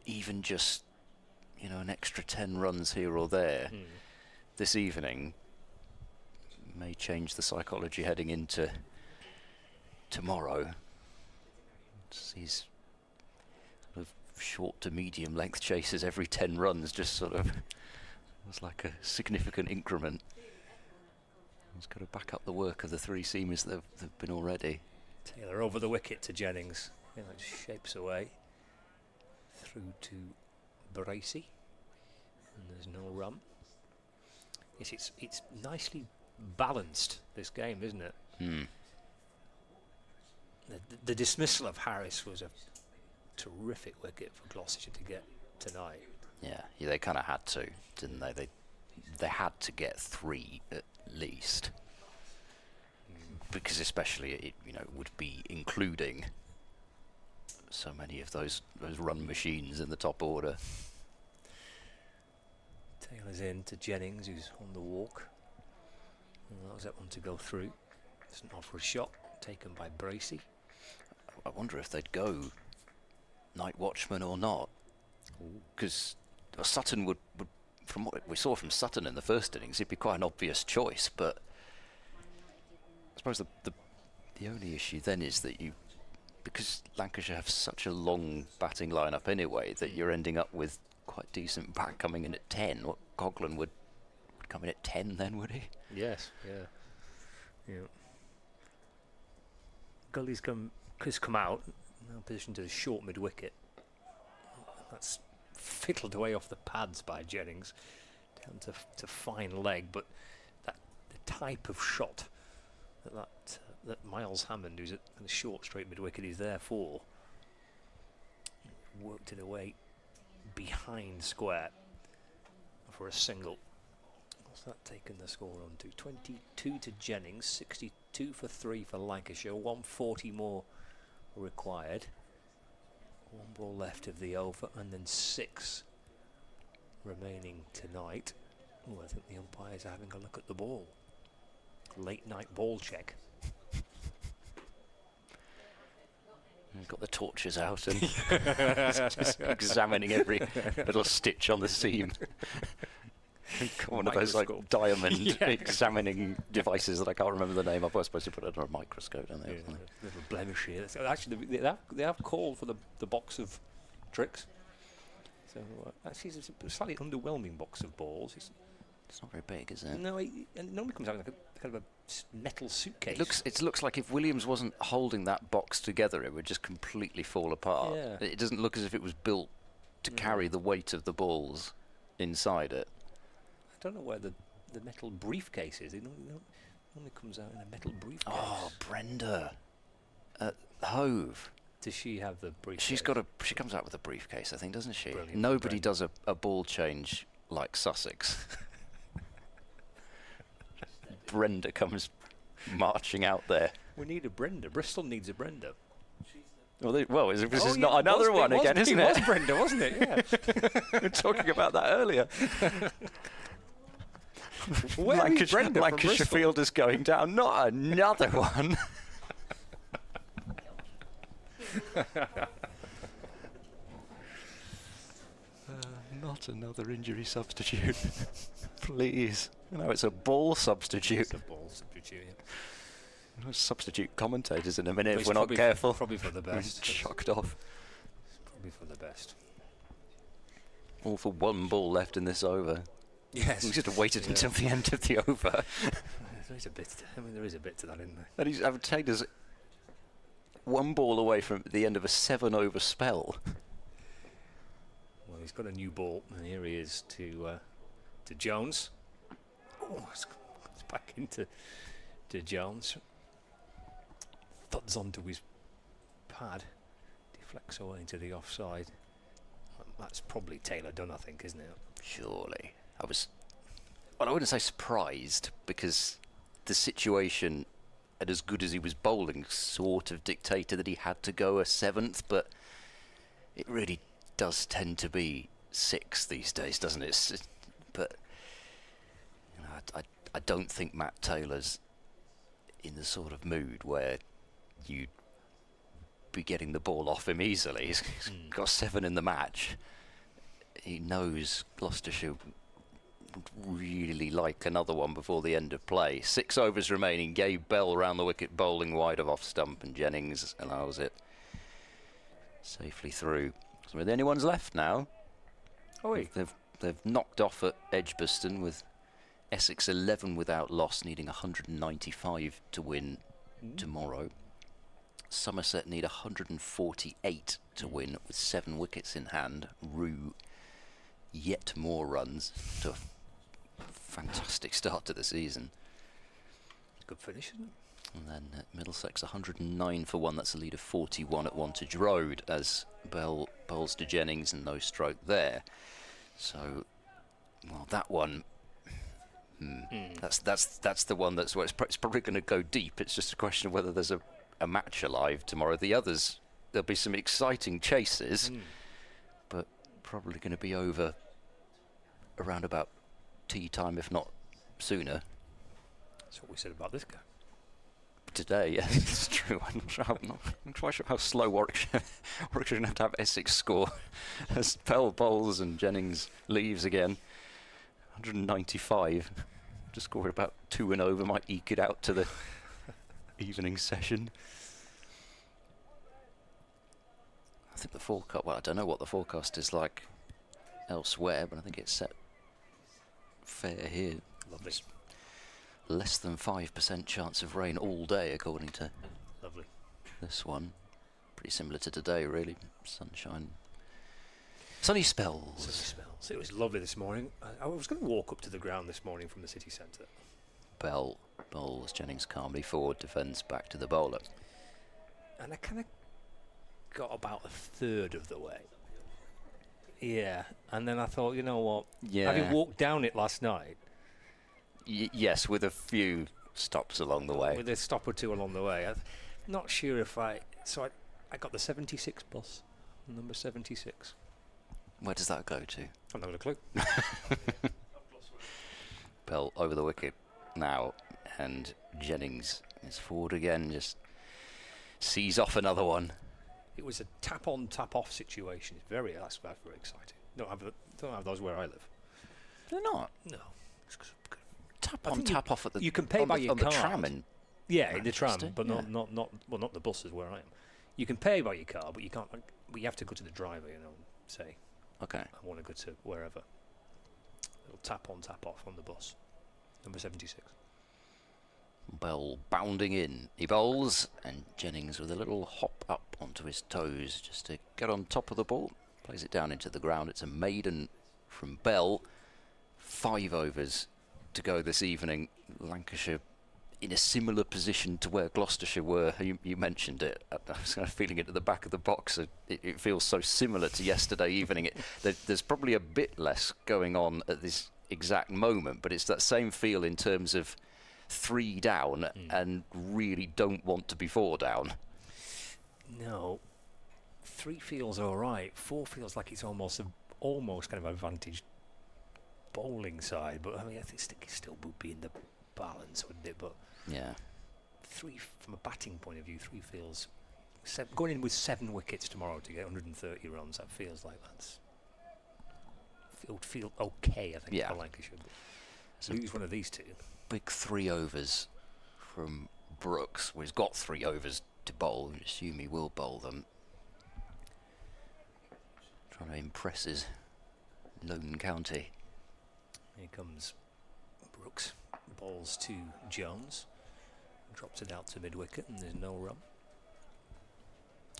even just, you know, an extra 10 runs here or there this evening may change the psychology heading into tomorrow. These sort of short to medium length chases every 10 runs just sort of was like a significant increment. He's got to back up the work of the three seamers that have been already. Taylor over the wicket to Jennings. Yeah, it shapes away through to Bracey, and there's no run. Yes, it's nicely balanced, this game, isn't it? The dismissal of Harris was a terrific wicket for Gloucestershire to get tonight. Yeah, they kind of had to, didn't they? They had to get 3 at least, because especially it, you know, would be including so many of those run machines in the top order. Taylor's in to Jennings, who's on the walk. And that was that one to go through. Doesn't offer a shot, taken by Bracey. I wonder if they'd go night watchman or not, because Sutton would, from what we saw from Sutton in the first innings, it'd be quite an obvious choice. But I suppose the only issue then is that because Lancashire have such a long batting lineup anyway, that you're ending up with quite decent back coming in at 10. What, Coghlan would come in at 10 then, would he? Yes, yeah. Gully's come out, now positioned to the short mid-wicket. That's fiddled away off the pads by Jennings, down to fine leg, but the type of shot that Miles Hammond, who's at the short straight mid-wicket, is there for, worked it away behind square for a single. What's that taken the score on to? 22 to Jennings, 62 for 3 for Lancashire, 140 more required. 1 ball left of the over, and then 6 remaining tonight. Oh, I think the umpires are having a look at the ball. Late night ball check. We've got the torches out and just examining every little stitch on the seam. One of those like diamond examining devices that I can't remember the name of. I was supposed to put it under a microscope, don't they? Yeah, little blemish here. Actually, they have called for the box of tricks. So actually, it's a slightly underwhelming box of balls. It's not very big, is it? No, it normally comes out in like a kind of a metal suitcase. It looks like if Williams wasn't holding that box together, it would just completely fall apart. Yeah. It doesn't look as if it was built to carry the weight of the balls inside it. I don't know where the metal briefcase is. It normally comes out in a metal briefcase. Oh, Brenda at Hove. Does she have the briefcase? She comes out with a briefcase, I think, doesn't she? Brilliant. Nobody does a ball change like Sussex. Brenda comes marching out there. We need a Brenda. Bristol needs a Brenda. This is not another one again, isn't it? It was Brenda, wasn't it? Yeah. We were talking about that earlier. Where is Brenda from Lancashire Bristol? Field is going down. Not another one. Not another injury substitute. Please. No, it's a ball substitute. It's a ball substitute, yeah. We'll substitute commentators in a minute But if we're not careful. Probably for the best. Chucked off. It's probably for the best. All for 1 ball left in this over. Yes. We should have waited until the end of the over. There is a bit. There is a bit to that, isn't there? And I would take us 1 ball away from the end of a 7-over spell. Well, he's got a new ball, and here he is to Jones. Oh, it's back into Jones. Thuds onto his pad, deflects away into the offside. That's probably Taylor done, I think, isn't it? Surely. I wouldn't say surprised, because the situation, and as good as he was bowling, sort of dictated that he had to go a 7th, but it really does tend to be 6 these days, doesn't it? But you know, I don't think Matt Taylor's in the sort of mood where you'd be getting the ball off him easily. He's got 7 in the match. He knows Gloucestershire really like another one before the end of play. 6 overs remaining. Gabe Bell round the wicket, bowling wide of off stump, and Jennings allows it safely through. So are there anyone's left now? Oh, wait. They've knocked off at Edgbaston with Essex 11 without loss, needing 195 to win tomorrow. Somerset need 148 to win with 7 wickets in hand. Rue yet more runs to a fantastic start to the season. Good finish, isn't it? And then Middlesex 109 for 1. That's a lead of 41 at Wantage Road as Bell bowls to Jennings and no stroke there. So, well, that one. That's the one that's where it's probably going to go deep. It's just a question of whether there's a match alive tomorrow. The others, there'll be some exciting chases, but probably going to be over around about tea time, if not sooner. That's what we said about this guy. Today, yes, it's true. I'm not quite sure how slow Warwickshire going to have Essex score as Bell bowls and Jennings leaves again. 195. Just scored about 2 and over. Might eke it out to the evening session. I think the forecast. Well, I don't know what the forecast is like elsewhere, but I think it's set fair here. Lovely. It's less than 5% chance of rain all day, according to Lovely. this one. Pretty similar to today, really. Sunshine. Sunny spells. Sunny spells. It was lovely this morning. I was going to walk up to the ground this morning from the city centre. Bell bowls, Jennings calmly forward, defends back to the bowler. And I kind of got about a third of the way. Yeah. And then I thought, you know what? Yeah. Having walked down it last night. Yes, with a few stops along the way. With a stop or two along the way. I'm not sure if I... So I got the 76 bus. Number 76. Where does that go to? I've not got a clue. Bell over the wicket now, and Jennings is forward again, just sees off another one. It was a tap-on, tap-off situation. It's that's very exciting. Don't have those where I live. They're not. No. Tap on, tap off at the. You can pay by your on card. the tram in in the tram, Manchester, but yeah. not the buses where I am. You can pay by your car, but you can't. But you have to go to the driver, say, Okay. I want to go to wherever. It'll tap on, tap off on the bus. Number 76. Bell bounding in. He bowls, and Jennings with a little hop up onto his toes just to get on top of the ball. Plays it down into the ground. It's a maiden from Bell. 5 overs to go this evening. Lancashire in a similar position to where Gloucestershire were. You mentioned it. I was kind of feeling it at the back of the box. It feels so similar to yesterday evening. There's probably a bit less going on at this exact moment, but it's that same feel in terms of 3 down and really don't want to be 4 down. No. 3 feels all right. 4 feels like it's almost kind of advantaged bowling side, but I mean, I think it still would be in the balance, wouldn't it? But yeah, 3 from a batting point of view, 3 feels going in with 7 wickets tomorrow to get 130 runs. That feels like would feel okay, I think, for Lancashire. So lose one of these 2. Big 3 overs from Brooks. Well, he's got 3 overs to bowl. I assume he will bowl them. Trying to impress his lone county. Here comes Brooks. Bowls to Jones. Drops it out to mid-wicket and there's no run.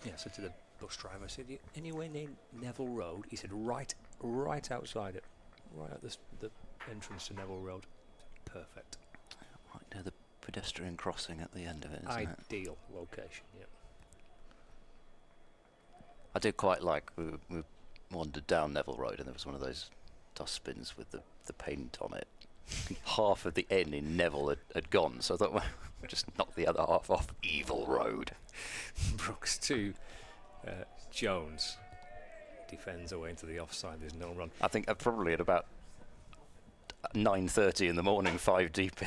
Yeah, so to the bus driver, I said, anywhere near Neville Road? He said, right outside it. Right at the entrance to Neville Road. Perfect. Right near the pedestrian crossing at the end of it, isn't it? Ideal location, yeah. I did quite like, we wandered down Neville Road and there was one of those dustbins with the paint on it. Half of the N in Neville had gone, so I thought, well, we'll just knock the other half off. Evil Road. Brooks to Jones. Defends away into the offside. There's no run. I think probably at about at 9:30 in the morning, 5 deep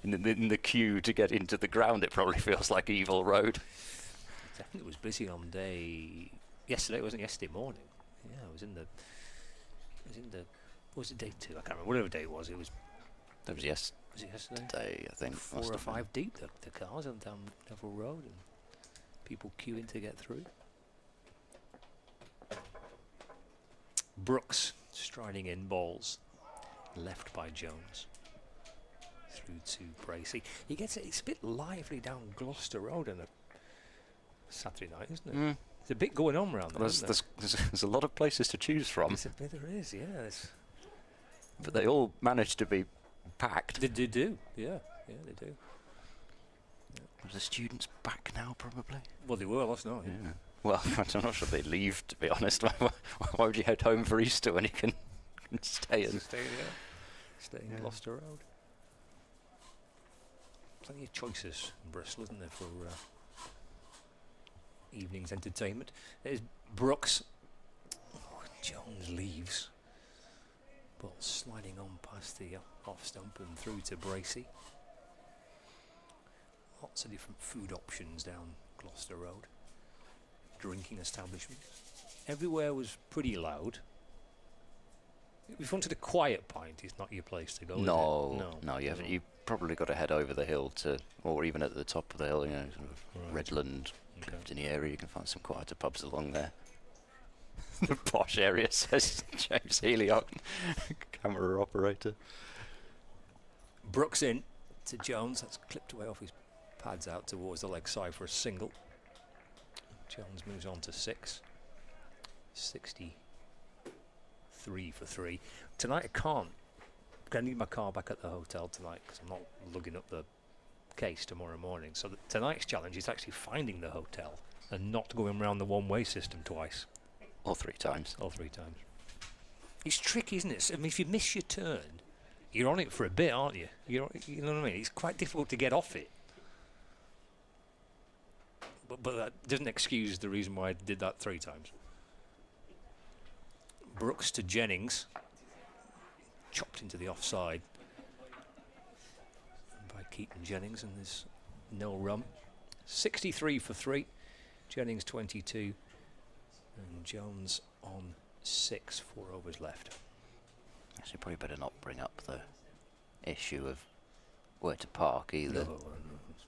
in the queue to get into the ground. It probably feels like Evil Road. Definitely was busy on day yesterday. It wasn't yesterday morning. Yeah, it was in the. What was it, day 2? I can't remember. Whatever day it was. It was. That was Was it yesterday? I think. 4 or 5 deep. The cars on down Neville Road and people queuing to get through. Brooks striding in, balls left by Jones through to Bracey. He gets it. It's a bit lively down Gloucester Road on a Saturday night, isn't it? Mm. There's a bit going on around there. There's a lot of places to choose from. There is, yeah. But they all manage to be packed. They do, yeah, they do. Are the students back now, probably? Well, they were last night. Yeah. Well, I'm not sure they leave, to be honest. Why would you head home for Easter when you can stay in? Stay in Gloucester Road. Plenty of choices in Bristol, isn't there, for evening's entertainment. There's Brooks. Oh, Jones leaves. Ball sliding on past the off stump and through to Bracey. Lots of different food options down Gloucester Road. Drinking establishments. Everywhere was pretty loud. If you wanted a quiet pint, it's not your place to go. No, you've probably got to head over the hill or even at the top of the hill, sort of Redland, Clifton area. You can find some quieter pubs along there. The posh area, says James Healy, camera operator. Brooks in to Jones. That's clipped away off his pads out towards the leg side for a single. Jones moves on to 6. 63 for 3. Tonight I need my car back at the hotel tonight because I'm not lugging up the case tomorrow morning. So tonight's challenge is actually finding the hotel and not going around the one-way system twice. Or 3 times. It's tricky, isn't it? I mean, if you miss your turn, you're on it for a bit, aren't you? You know what I mean? It's quite difficult to get off it. But that doesn't excuse the reason why I did that 3 times. Brooks to Jennings. Chopped into the offside by Keaton Jennings, and there's no run. 63 for 3. Jennings 22. And Jones on 6. 4 overs left. Actually, probably better not bring up the issue of where to park either. No.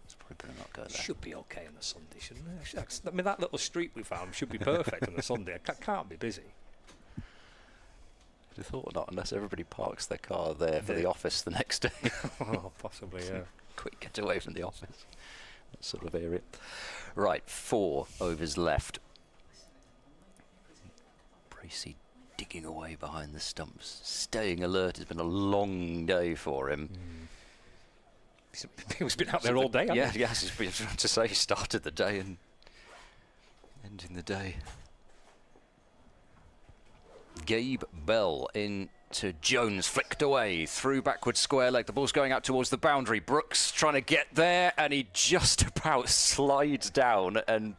It's probably better not go there. Should be okay on a Sunday, shouldn't it? I mean, that little street we found should be perfect on a Sunday. It can't be busy. I'd have thought not, unless everybody parks their car there for the office the next day. Oh, possibly, yeah. Quick get away from the office. That sort of area. Right, 4 overs left. Bracey digging away behind the stumps, staying alert. It's been a long day for him. He's been out there all day, hasn't he? Yes, he's been trying to say he started the day and ending the day. Gabe Bell into Jones, flicked away, through backward square leg. The ball's going out towards the boundary. Brooks trying to get there, and he just about slides down and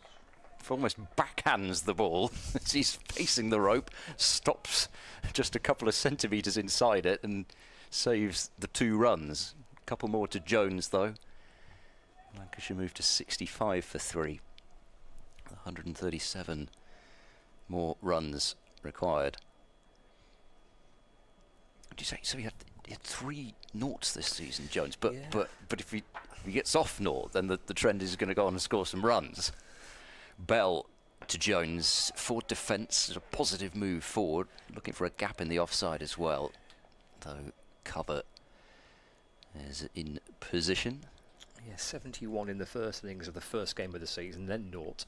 almost backhands the ball as he's facing the rope, stops just a couple of centimetres inside it and saves the 2 runs. A couple more to Jones, though. Lancashire moved to 65 for 3. 137 more runs required. What did you say? So he had 3 noughts this season, Jones. But if he gets off naught, then the trend is going to go on and score some runs. Bell to Jones. Forward defence, a positive move forward, looking for a gap in the offside as well. Though cover is in position. Yeah, 71 in the first innings of the first game of the season, then naught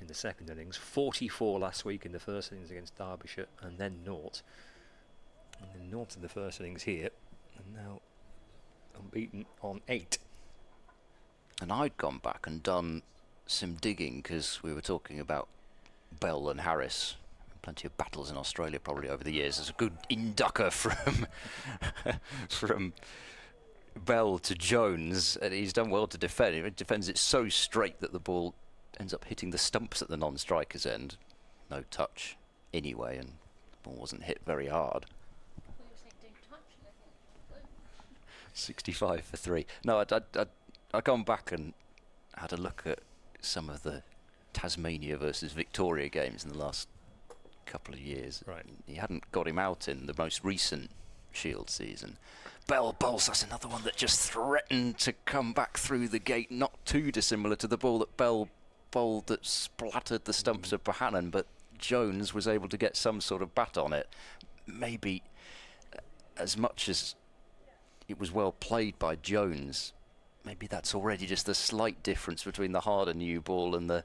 in the second innings. 44 last week in the first innings against Derbyshire, and then naught. And then naught in the first innings here, and now unbeaten on 8. And I'd gone back and done some digging because we were talking about Bell and Harris. Plenty of battles in Australia probably over the years. There's a good inducker from Bell to Jones, and he's done well to defend. He defends it so straight that the ball ends up hitting the stumps at the non-striker's end. No touch anyway, and the ball wasn't hit very hard. 65 for 3. No, I'd gone back and had a look at some of the Tasmania versus Victoria games in the last couple of years. Right. He hadn't got him out in the most recent Shield season. Bell bowls, that's another one that just threatened to come back through the gate, not too dissimilar to the ball that Bell bowled that splattered the stumps of Bohannon, but Jones was able to get some sort of bat on it. Maybe as much as it was well played by Jones, maybe that's already just the slight difference between the harder new ball and the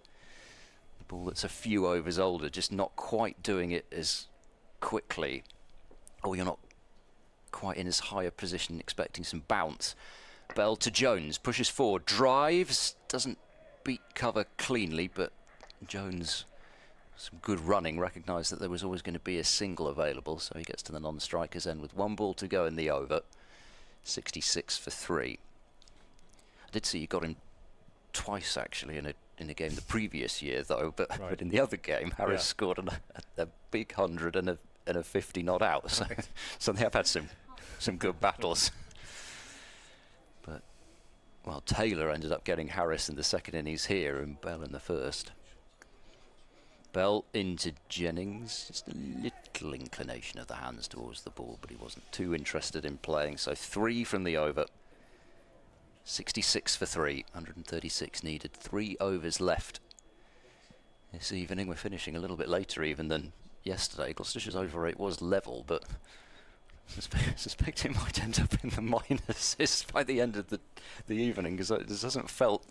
ball that's a few overs older, just not quite doing it as quickly, or you're not quite in as high a position expecting some bounce. Bell to Jones, pushes forward, drives, doesn't beat cover cleanly, but Jones, some good running, recognised that there was always going to be a single available, so he gets to the non-striker's end with 1 ball to go in the over. 66 for 3. I did see you got him twice actually in a game the previous year though, but Right. but in the other game Harris scored a big 100 and a 50 not out. So so they have had some good battles. But well, Taylor ended up getting Harris in the second innings here and Bell in the first. Bell into Jennings, just a little inclination of the hands towards the ball, but he wasn't too interested in playing. So 3 from the over. 66 for 3, 136 needed. 3 overs left this evening. We're finishing a little bit later even than yesterday. Gloucestershire's over rate was level, but suspect it might end up in the minuses by the end of the evening, because it hasn't felt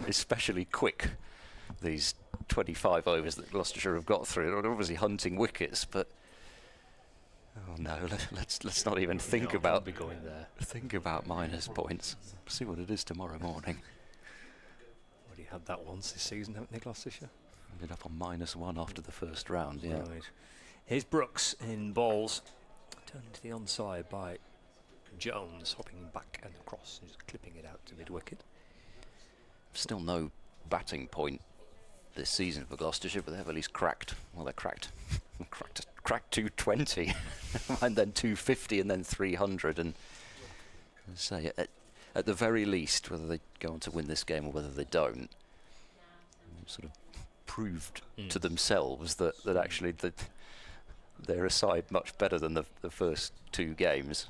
especially quick, these 25 overs that Gloucestershire have got through. They're obviously hunting wickets, but oh no, let's not even think about be going there. Think about minus points. See what it is tomorrow morning. Already had that once this season, haven't they, Gloucestershire? Ended up on -1 after the first round. Yeah. Right. Here's Brooks in balls. Turned into the onside by Jones, hopping back and across, and just clipping it out to mid-wicket. Still no batting point this season for Gloucestershire, but they've at least cracked. Well, they're cracked 220, and then 250, and then 300. And say at the very least, whether they go on to win this game or whether they don't, sort of proved to themselves that actually they're a side much better than the first 2 games.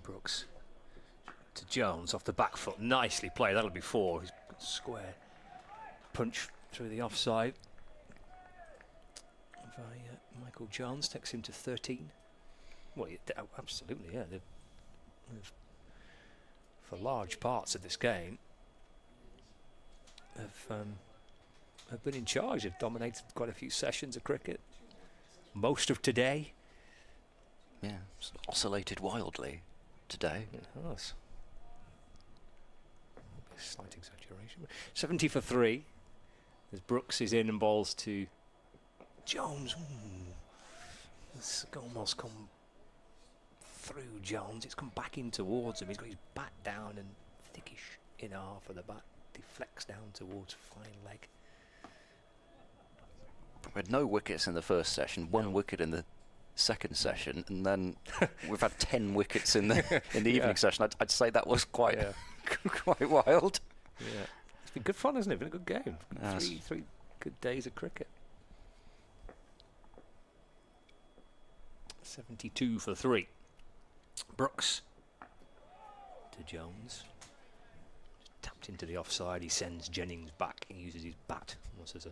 Brooks to Jones off the back foot, nicely played. That'll be 4. He's got a square punch through the offside. Michael Jones takes him to 13. Well, absolutely, yeah. They've, for large parts of this game, have been in charge. They've dominated quite a few sessions of cricket. Most of today. Yeah, it's oscillated wildly today. It has. A slight exaggeration. 70 for 3. As Brooks is in and balls to Jones. It's almost come through Jones. It's come back in towards him. He's got his bat down and thickish in half of the bat. Deflects down towards fine leg. We had no wickets in the first session, 1 wicket in the second session, and then we've had 10 wickets in the evening session. I'd say that was quite quite wild. Yeah, it's been good fun, hasn't it? Been a good game. Three good days of cricket. 72 for 3. Brooks to Jones. Tapped into the offside. He sends Jennings back. He uses his bat almost as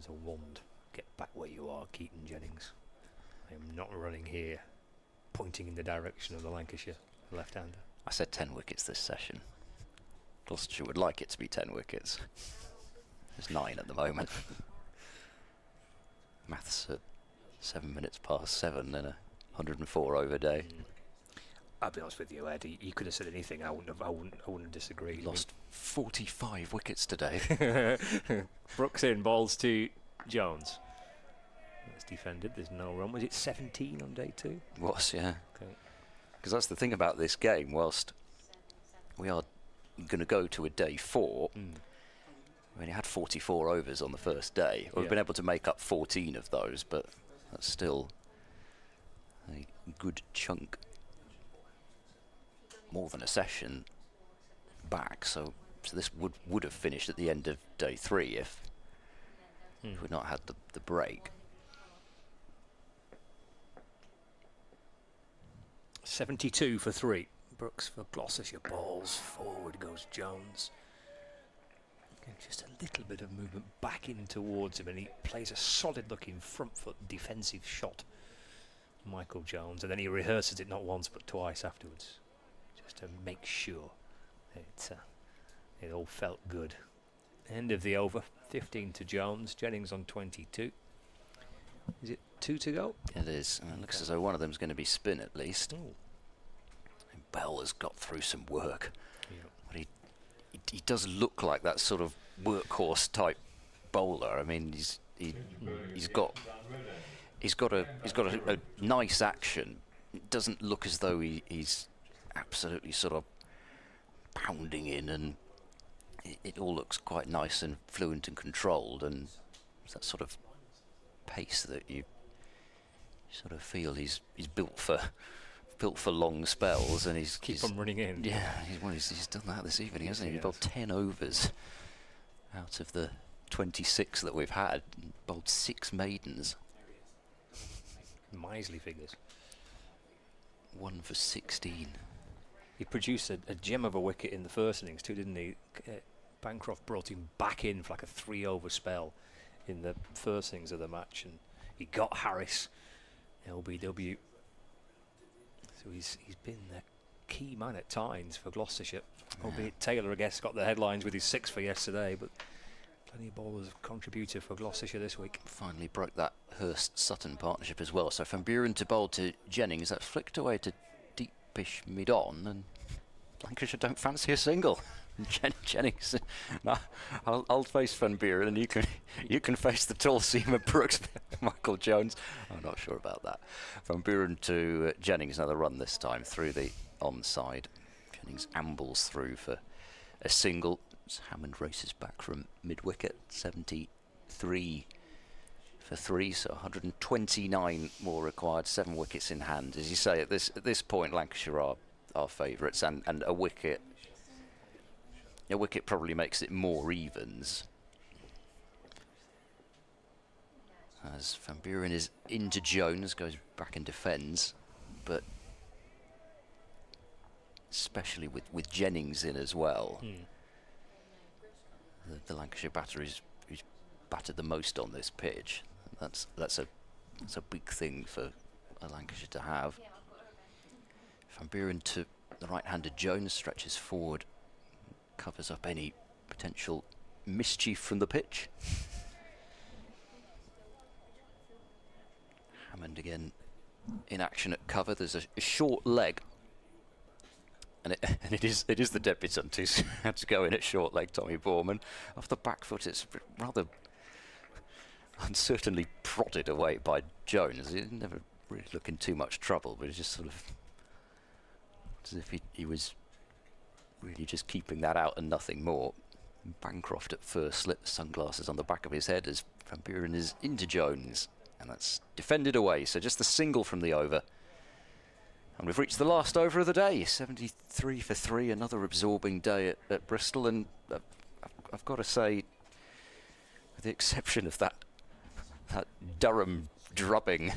a wand. Get back where you are, Keaton Jennings. I am not running here. Pointing in the direction of the Lancashire left-hander. I said 10 wickets this session. Gloucestershire would like it to be 10 wickets. There's 9 at the moment. Maths at 7 minutes past 7 in a 104 over day. I'll be honest with you, Ed. You could have said anything. I wouldn't disagree. Lost 45 wickets today. Brooks in, balls to Jones. That's defended. There's no run. Was it 17 on day 2? Was, yeah. Okay. Because that's the thing about this game. Whilst we are going to go to a day 4, we only had 44 overs on the first day. We've been able to make up 14 of those, but that's still a good chunk, more than a session back. So this would have finished at the end of day 3 if we'd not had the break. 72 for 3. Brooks for Gloucestershire. Balls forward goes Jones. Just a little bit of movement back in towards him, and he plays a solid-looking front foot defensive shot, Michael Jones, and then he rehearses it not once but twice afterwards, just to make sure it all felt good. End of the over, 15 to Jones. Jennings on 22. Is it 2 to go? It is. It looks as though one of them's going to be spin at least. Ooh. And Bell has got through some work. Yeah. But he does look like that sort of workhorse type bowler. I mean, he's got a nice action. It doesn't look as though he's absolutely sort of pounding in, and it all looks quite nice and fluent and controlled, and it's that sort of pace that you sort of feel he's built for long spells, and keep on running in. Yeah, he's done that this evening, hasn't he? He bowled 10 overs out of the 26 that we've had, and bowled 6 maidens. Miserly figures. 1 for 16. He produced a gem of a wicket in the first innings too, didn't he? Bancroft brought him back in for like a 3-over spell in the first innings of the match, and he got Harris, LBW. So he's been the key man at times for Gloucestershire. Albeit Taylor, I guess, got the headlines with his 6 for yesterday, but plenty of bowlers have contributed for Gloucestershire this week. Finally broke that Hurst-Sutton partnership as well. So Van Buren to bowl to Jennings. That flicked away to deepish mid-on, and Lancashire don't fancy a single. Jennings, no, I'll face Van Buren, and you can face the tall seamer Brooks, Michael Jones. I'm not sure about that. Van Buren to Jennings, another run this time through the onside. Jennings ambles through for a single. Hammond races back from mid-wicket, 73 for 3, so 129 more required, 7 wickets in hand. As you say, at this point, Lancashire are favourites, and a wicket probably makes it more evens. As Van Buren is into Jones, goes back and defends, but especially with Jennings in as well. The Lancashire batter who's batted the most on this pitch. That's a big thing for Lancashire to have. Van Buren to the right-handed Jones, stretches forward, covers up any potential mischief from the pitch. Hammond again in action at cover. There's a short leg, and it is the debutant who's had to go in at short leg, Tommy Borman. Off the back foot, it's rather uncertainly prodded away by Jones. He never really looking too much trouble, but it's just sort of as if he was really just keeping that out and nothing more. Bancroft at first slipped the sunglasses on the back of his head as Van Buren is into Jones, and that's defended away. So just the single from the over, and we've reached the last over of the day. 73 for 3, another absorbing day at Bristol, and I've got to say, with the exception of that Durham drubbing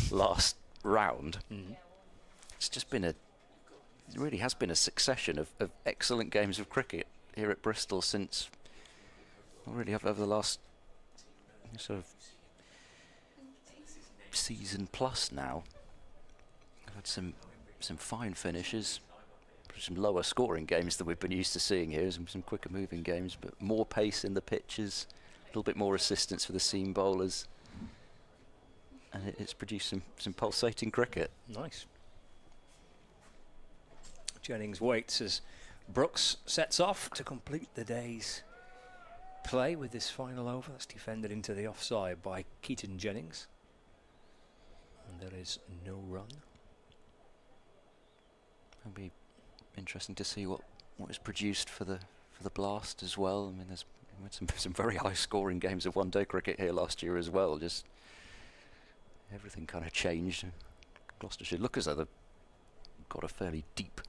last round, it's just been it really has been a succession of excellent games of cricket here at Bristol since, well, really over the last sort of season plus now. I've had some fine finishes, some lower scoring games than we've been used to seeing here, some quicker moving games, but more pace in the pitches, a little bit more assistance for the seam bowlers, and it's produced some pulsating cricket. Nice. Jennings waits as Brooks sets off to complete the day's play with this final over. That's defended into the offside by Keaton Jennings, and there is no run. It'll be interesting to see what is produced for the Blast as well. I mean, there's some very high scoring games of one-day cricket here last year as well. Just everything kind of changed. Gloucestershire look as though they've got a fairly deep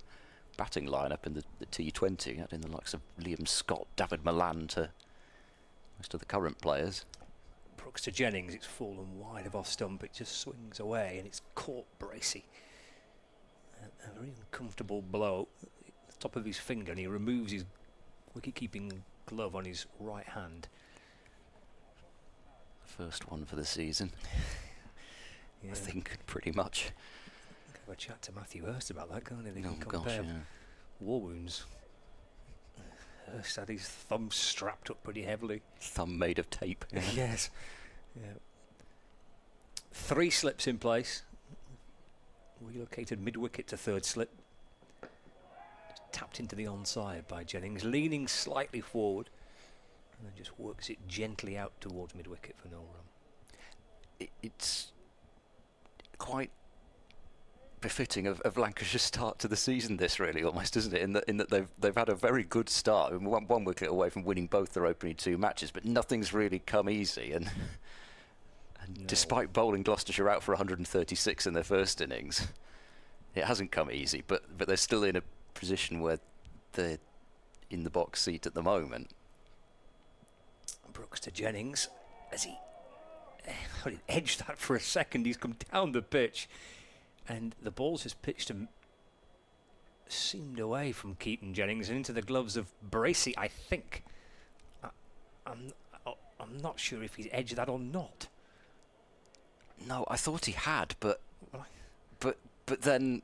batting lineup in the T20, adding the likes of Liam Scott, David Milan to most of the current players. Brooks to Jennings, it's fallen wide of off stump, it just swings away and it's caught Bracey. A very uncomfortable blow at the top of his finger, and he removes his wicket-keeping glove on his right hand. First one for the season. Yeah. I think, pretty much. Have a chat to Matthew Hurst about that, can't he? They Oh can gosh, compare yeah. war wounds. Hurst had his thumb strapped up pretty heavily. Thumb made of tape. Yes. Yeah. 3 slips in place. Relocated mid-wicket to third slip. Just tapped into the onside by Jennings, leaning slightly forward, and then just works it gently out towards mid-wicket for no run. It's quite befitting of Lancashire's start to the season, this really, almost, isn't it? In that they've had a very good start, one wicket away from winning both their opening 2 matches, but nothing's really come easy. And No. despite bowling Gloucestershire out for 136 in their first innings, it hasn't come easy. But they're still in a position where they're in the box seat at the moment. Brooks to Jennings as he edged that for a second. He's come down the pitch, and the ball's just pitched him, seamed away from Keaton Jennings and into the gloves of Bracey, I think. I'm not sure if he's edged that or not. No, I thought he had, but then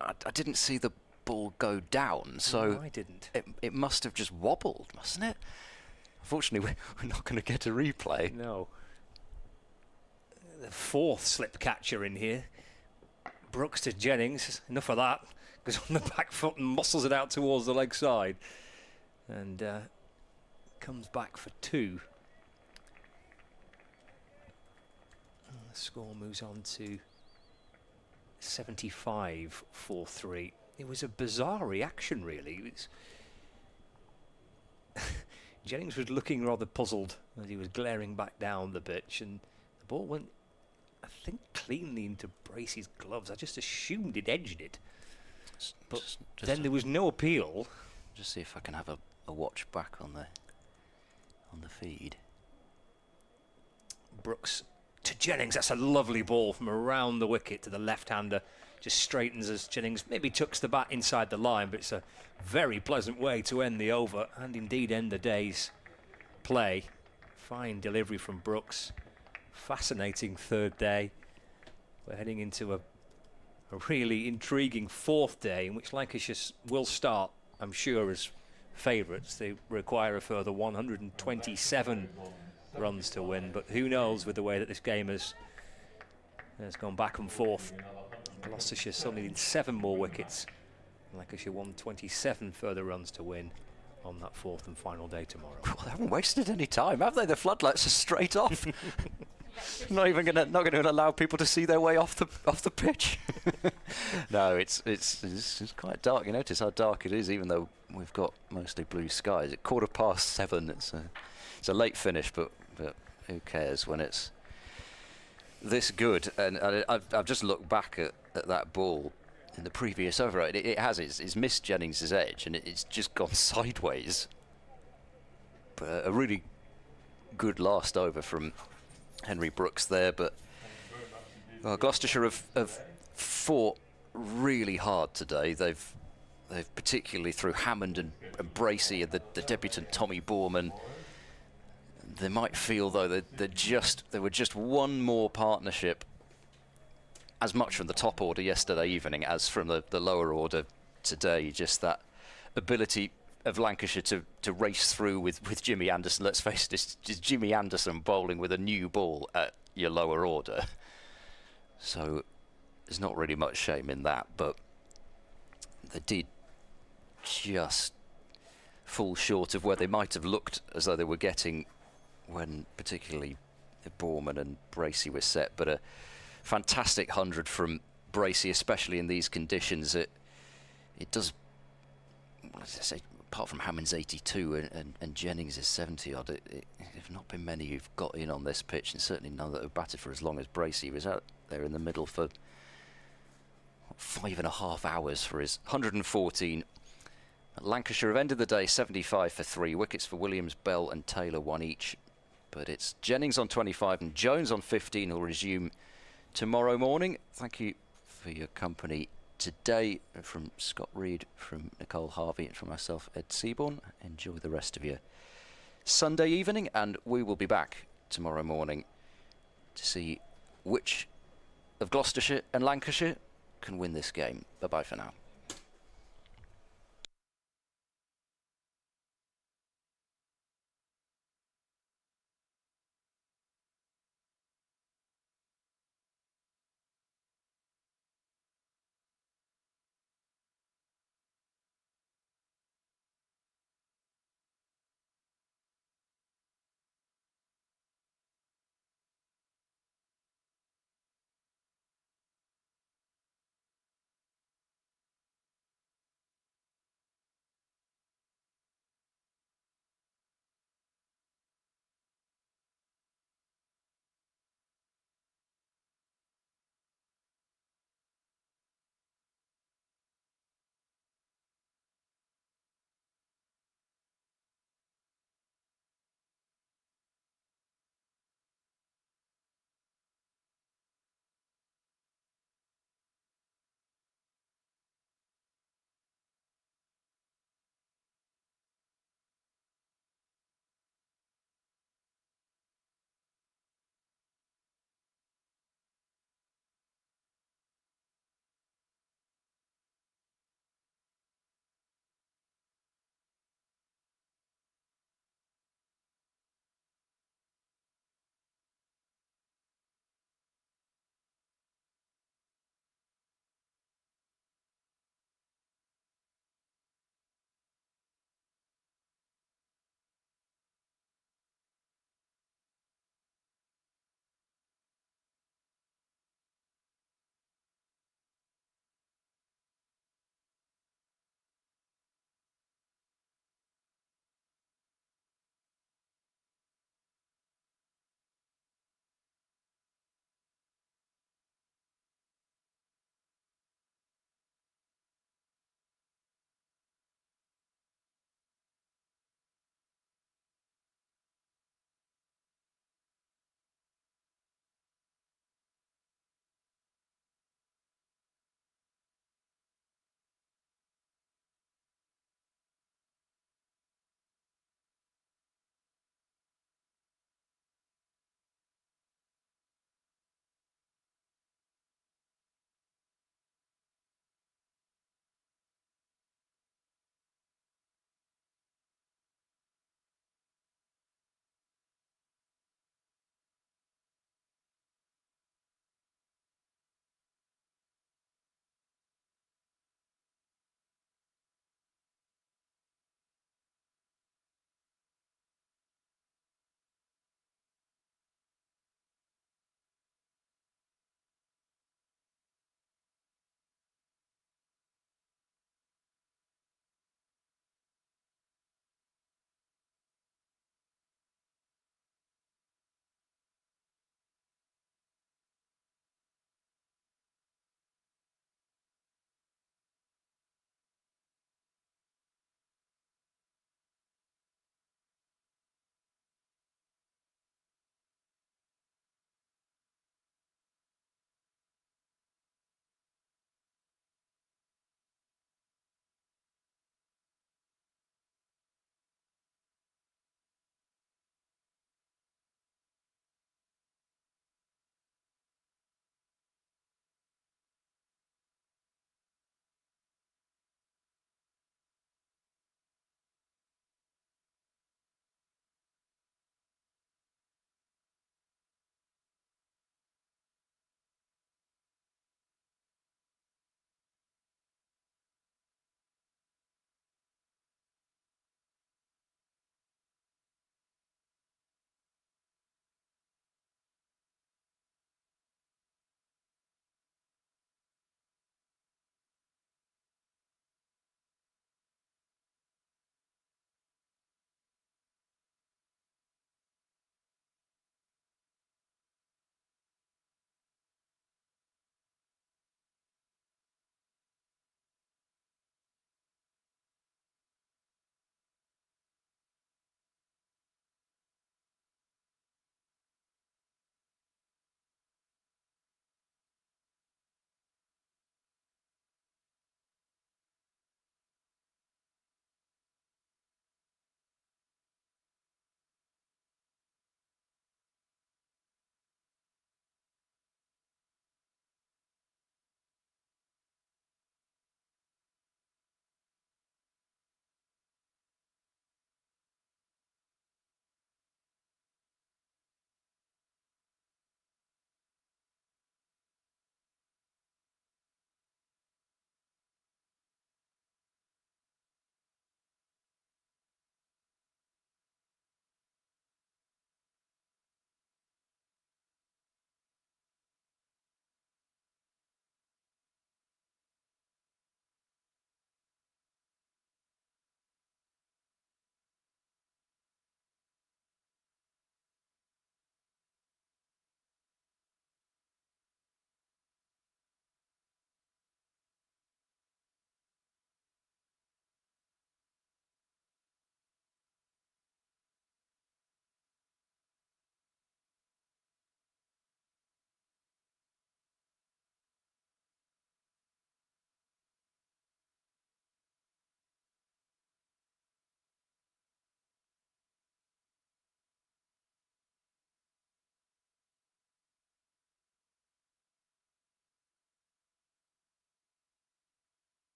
I didn't see the ball go down, so No, I didn't. it must have just wobbled, mustn't it? Unfortunately, we're not going to get a replay. No. The 4th slip catcher in here. Brooks to Jennings. Enough of that. Goes on the back foot and muscles it out towards the leg side. And comes back for 2. And the score moves on to 75-4-3. It was a bizarre reaction, really. It was Jennings was looking rather puzzled as he was glaring back down the pitch, and the ball went, I think, cleanly into Bracey's gloves. I just assumed it edged it. But Just then there was no appeal. Just see if I can have a watch back on the feed. Brooks to Jennings. That's a lovely ball from around the wicket to the left-hander. Just straightens as Jennings maybe tucks the bat inside the line, but it's a very pleasant way to end the over and indeed end the day's play. Fine delivery from Brooks. Fascinating third day. We're heading into a really intriguing 4th day in which Lancashire will start, I'm sure, as favourites. They require a further 127 runs to win, but who knows with the way that this game has gone back and forth. Gloucestershire suddenly in 7 more wickets. Lancashire 127 further runs to win on that 4th and final day tomorrow. Well, they haven't wasted any time, have they? The floodlights are straight off. not going to allow people to see their way off the pitch. No, it's quite dark. You notice how dark it is, even though we've got mostly blue skies. At 7:15, it's a late finish, but who cares when it's this good? And I've just looked back at that ball in the previous over. It's missed Jennings' edge, and it's just gone sideways. But a really good last over from Henry Brooks there. But Gloucestershire have fought really hard today. They've particularly through Hammond and Bracey and the debutant Tommy Boorman. They might feel though that there were just one more partnership, as much from the top order yesterday evening as from the lower order today. Just that ability of Lancashire to race through with Jimmy Anderson. Let's face it, it's Jimmy Anderson bowling with a new ball at your lower order. So there's not really much shame in that, but they did just fall short of where they might have looked as though they were getting when particularly Boorman and Bracey were set. But a fantastic 100 from Bracey, especially in these conditions. It does, as I say, apart from Hammond's 82 and Jennings' 70 odd, there've not been many who've got in on this pitch, and certainly none that have batted for as long as Bracey. He was out there in the middle for 5.5 hours for his 114. Lancashire have ended the day 75 for 3. Wickets for Williams, Bell and Taylor, 1 each. But it's Jennings on 25 and Jones on 15 who'll resume tomorrow morning. Thank you for your company today from Scott Reed, from Nicole Harvey and from myself, Ed Seaborn. Enjoy the rest of your Sunday evening, and we will be back tomorrow morning to see which of Gloucestershire and Lancashire can win this game. Bye-bye for now.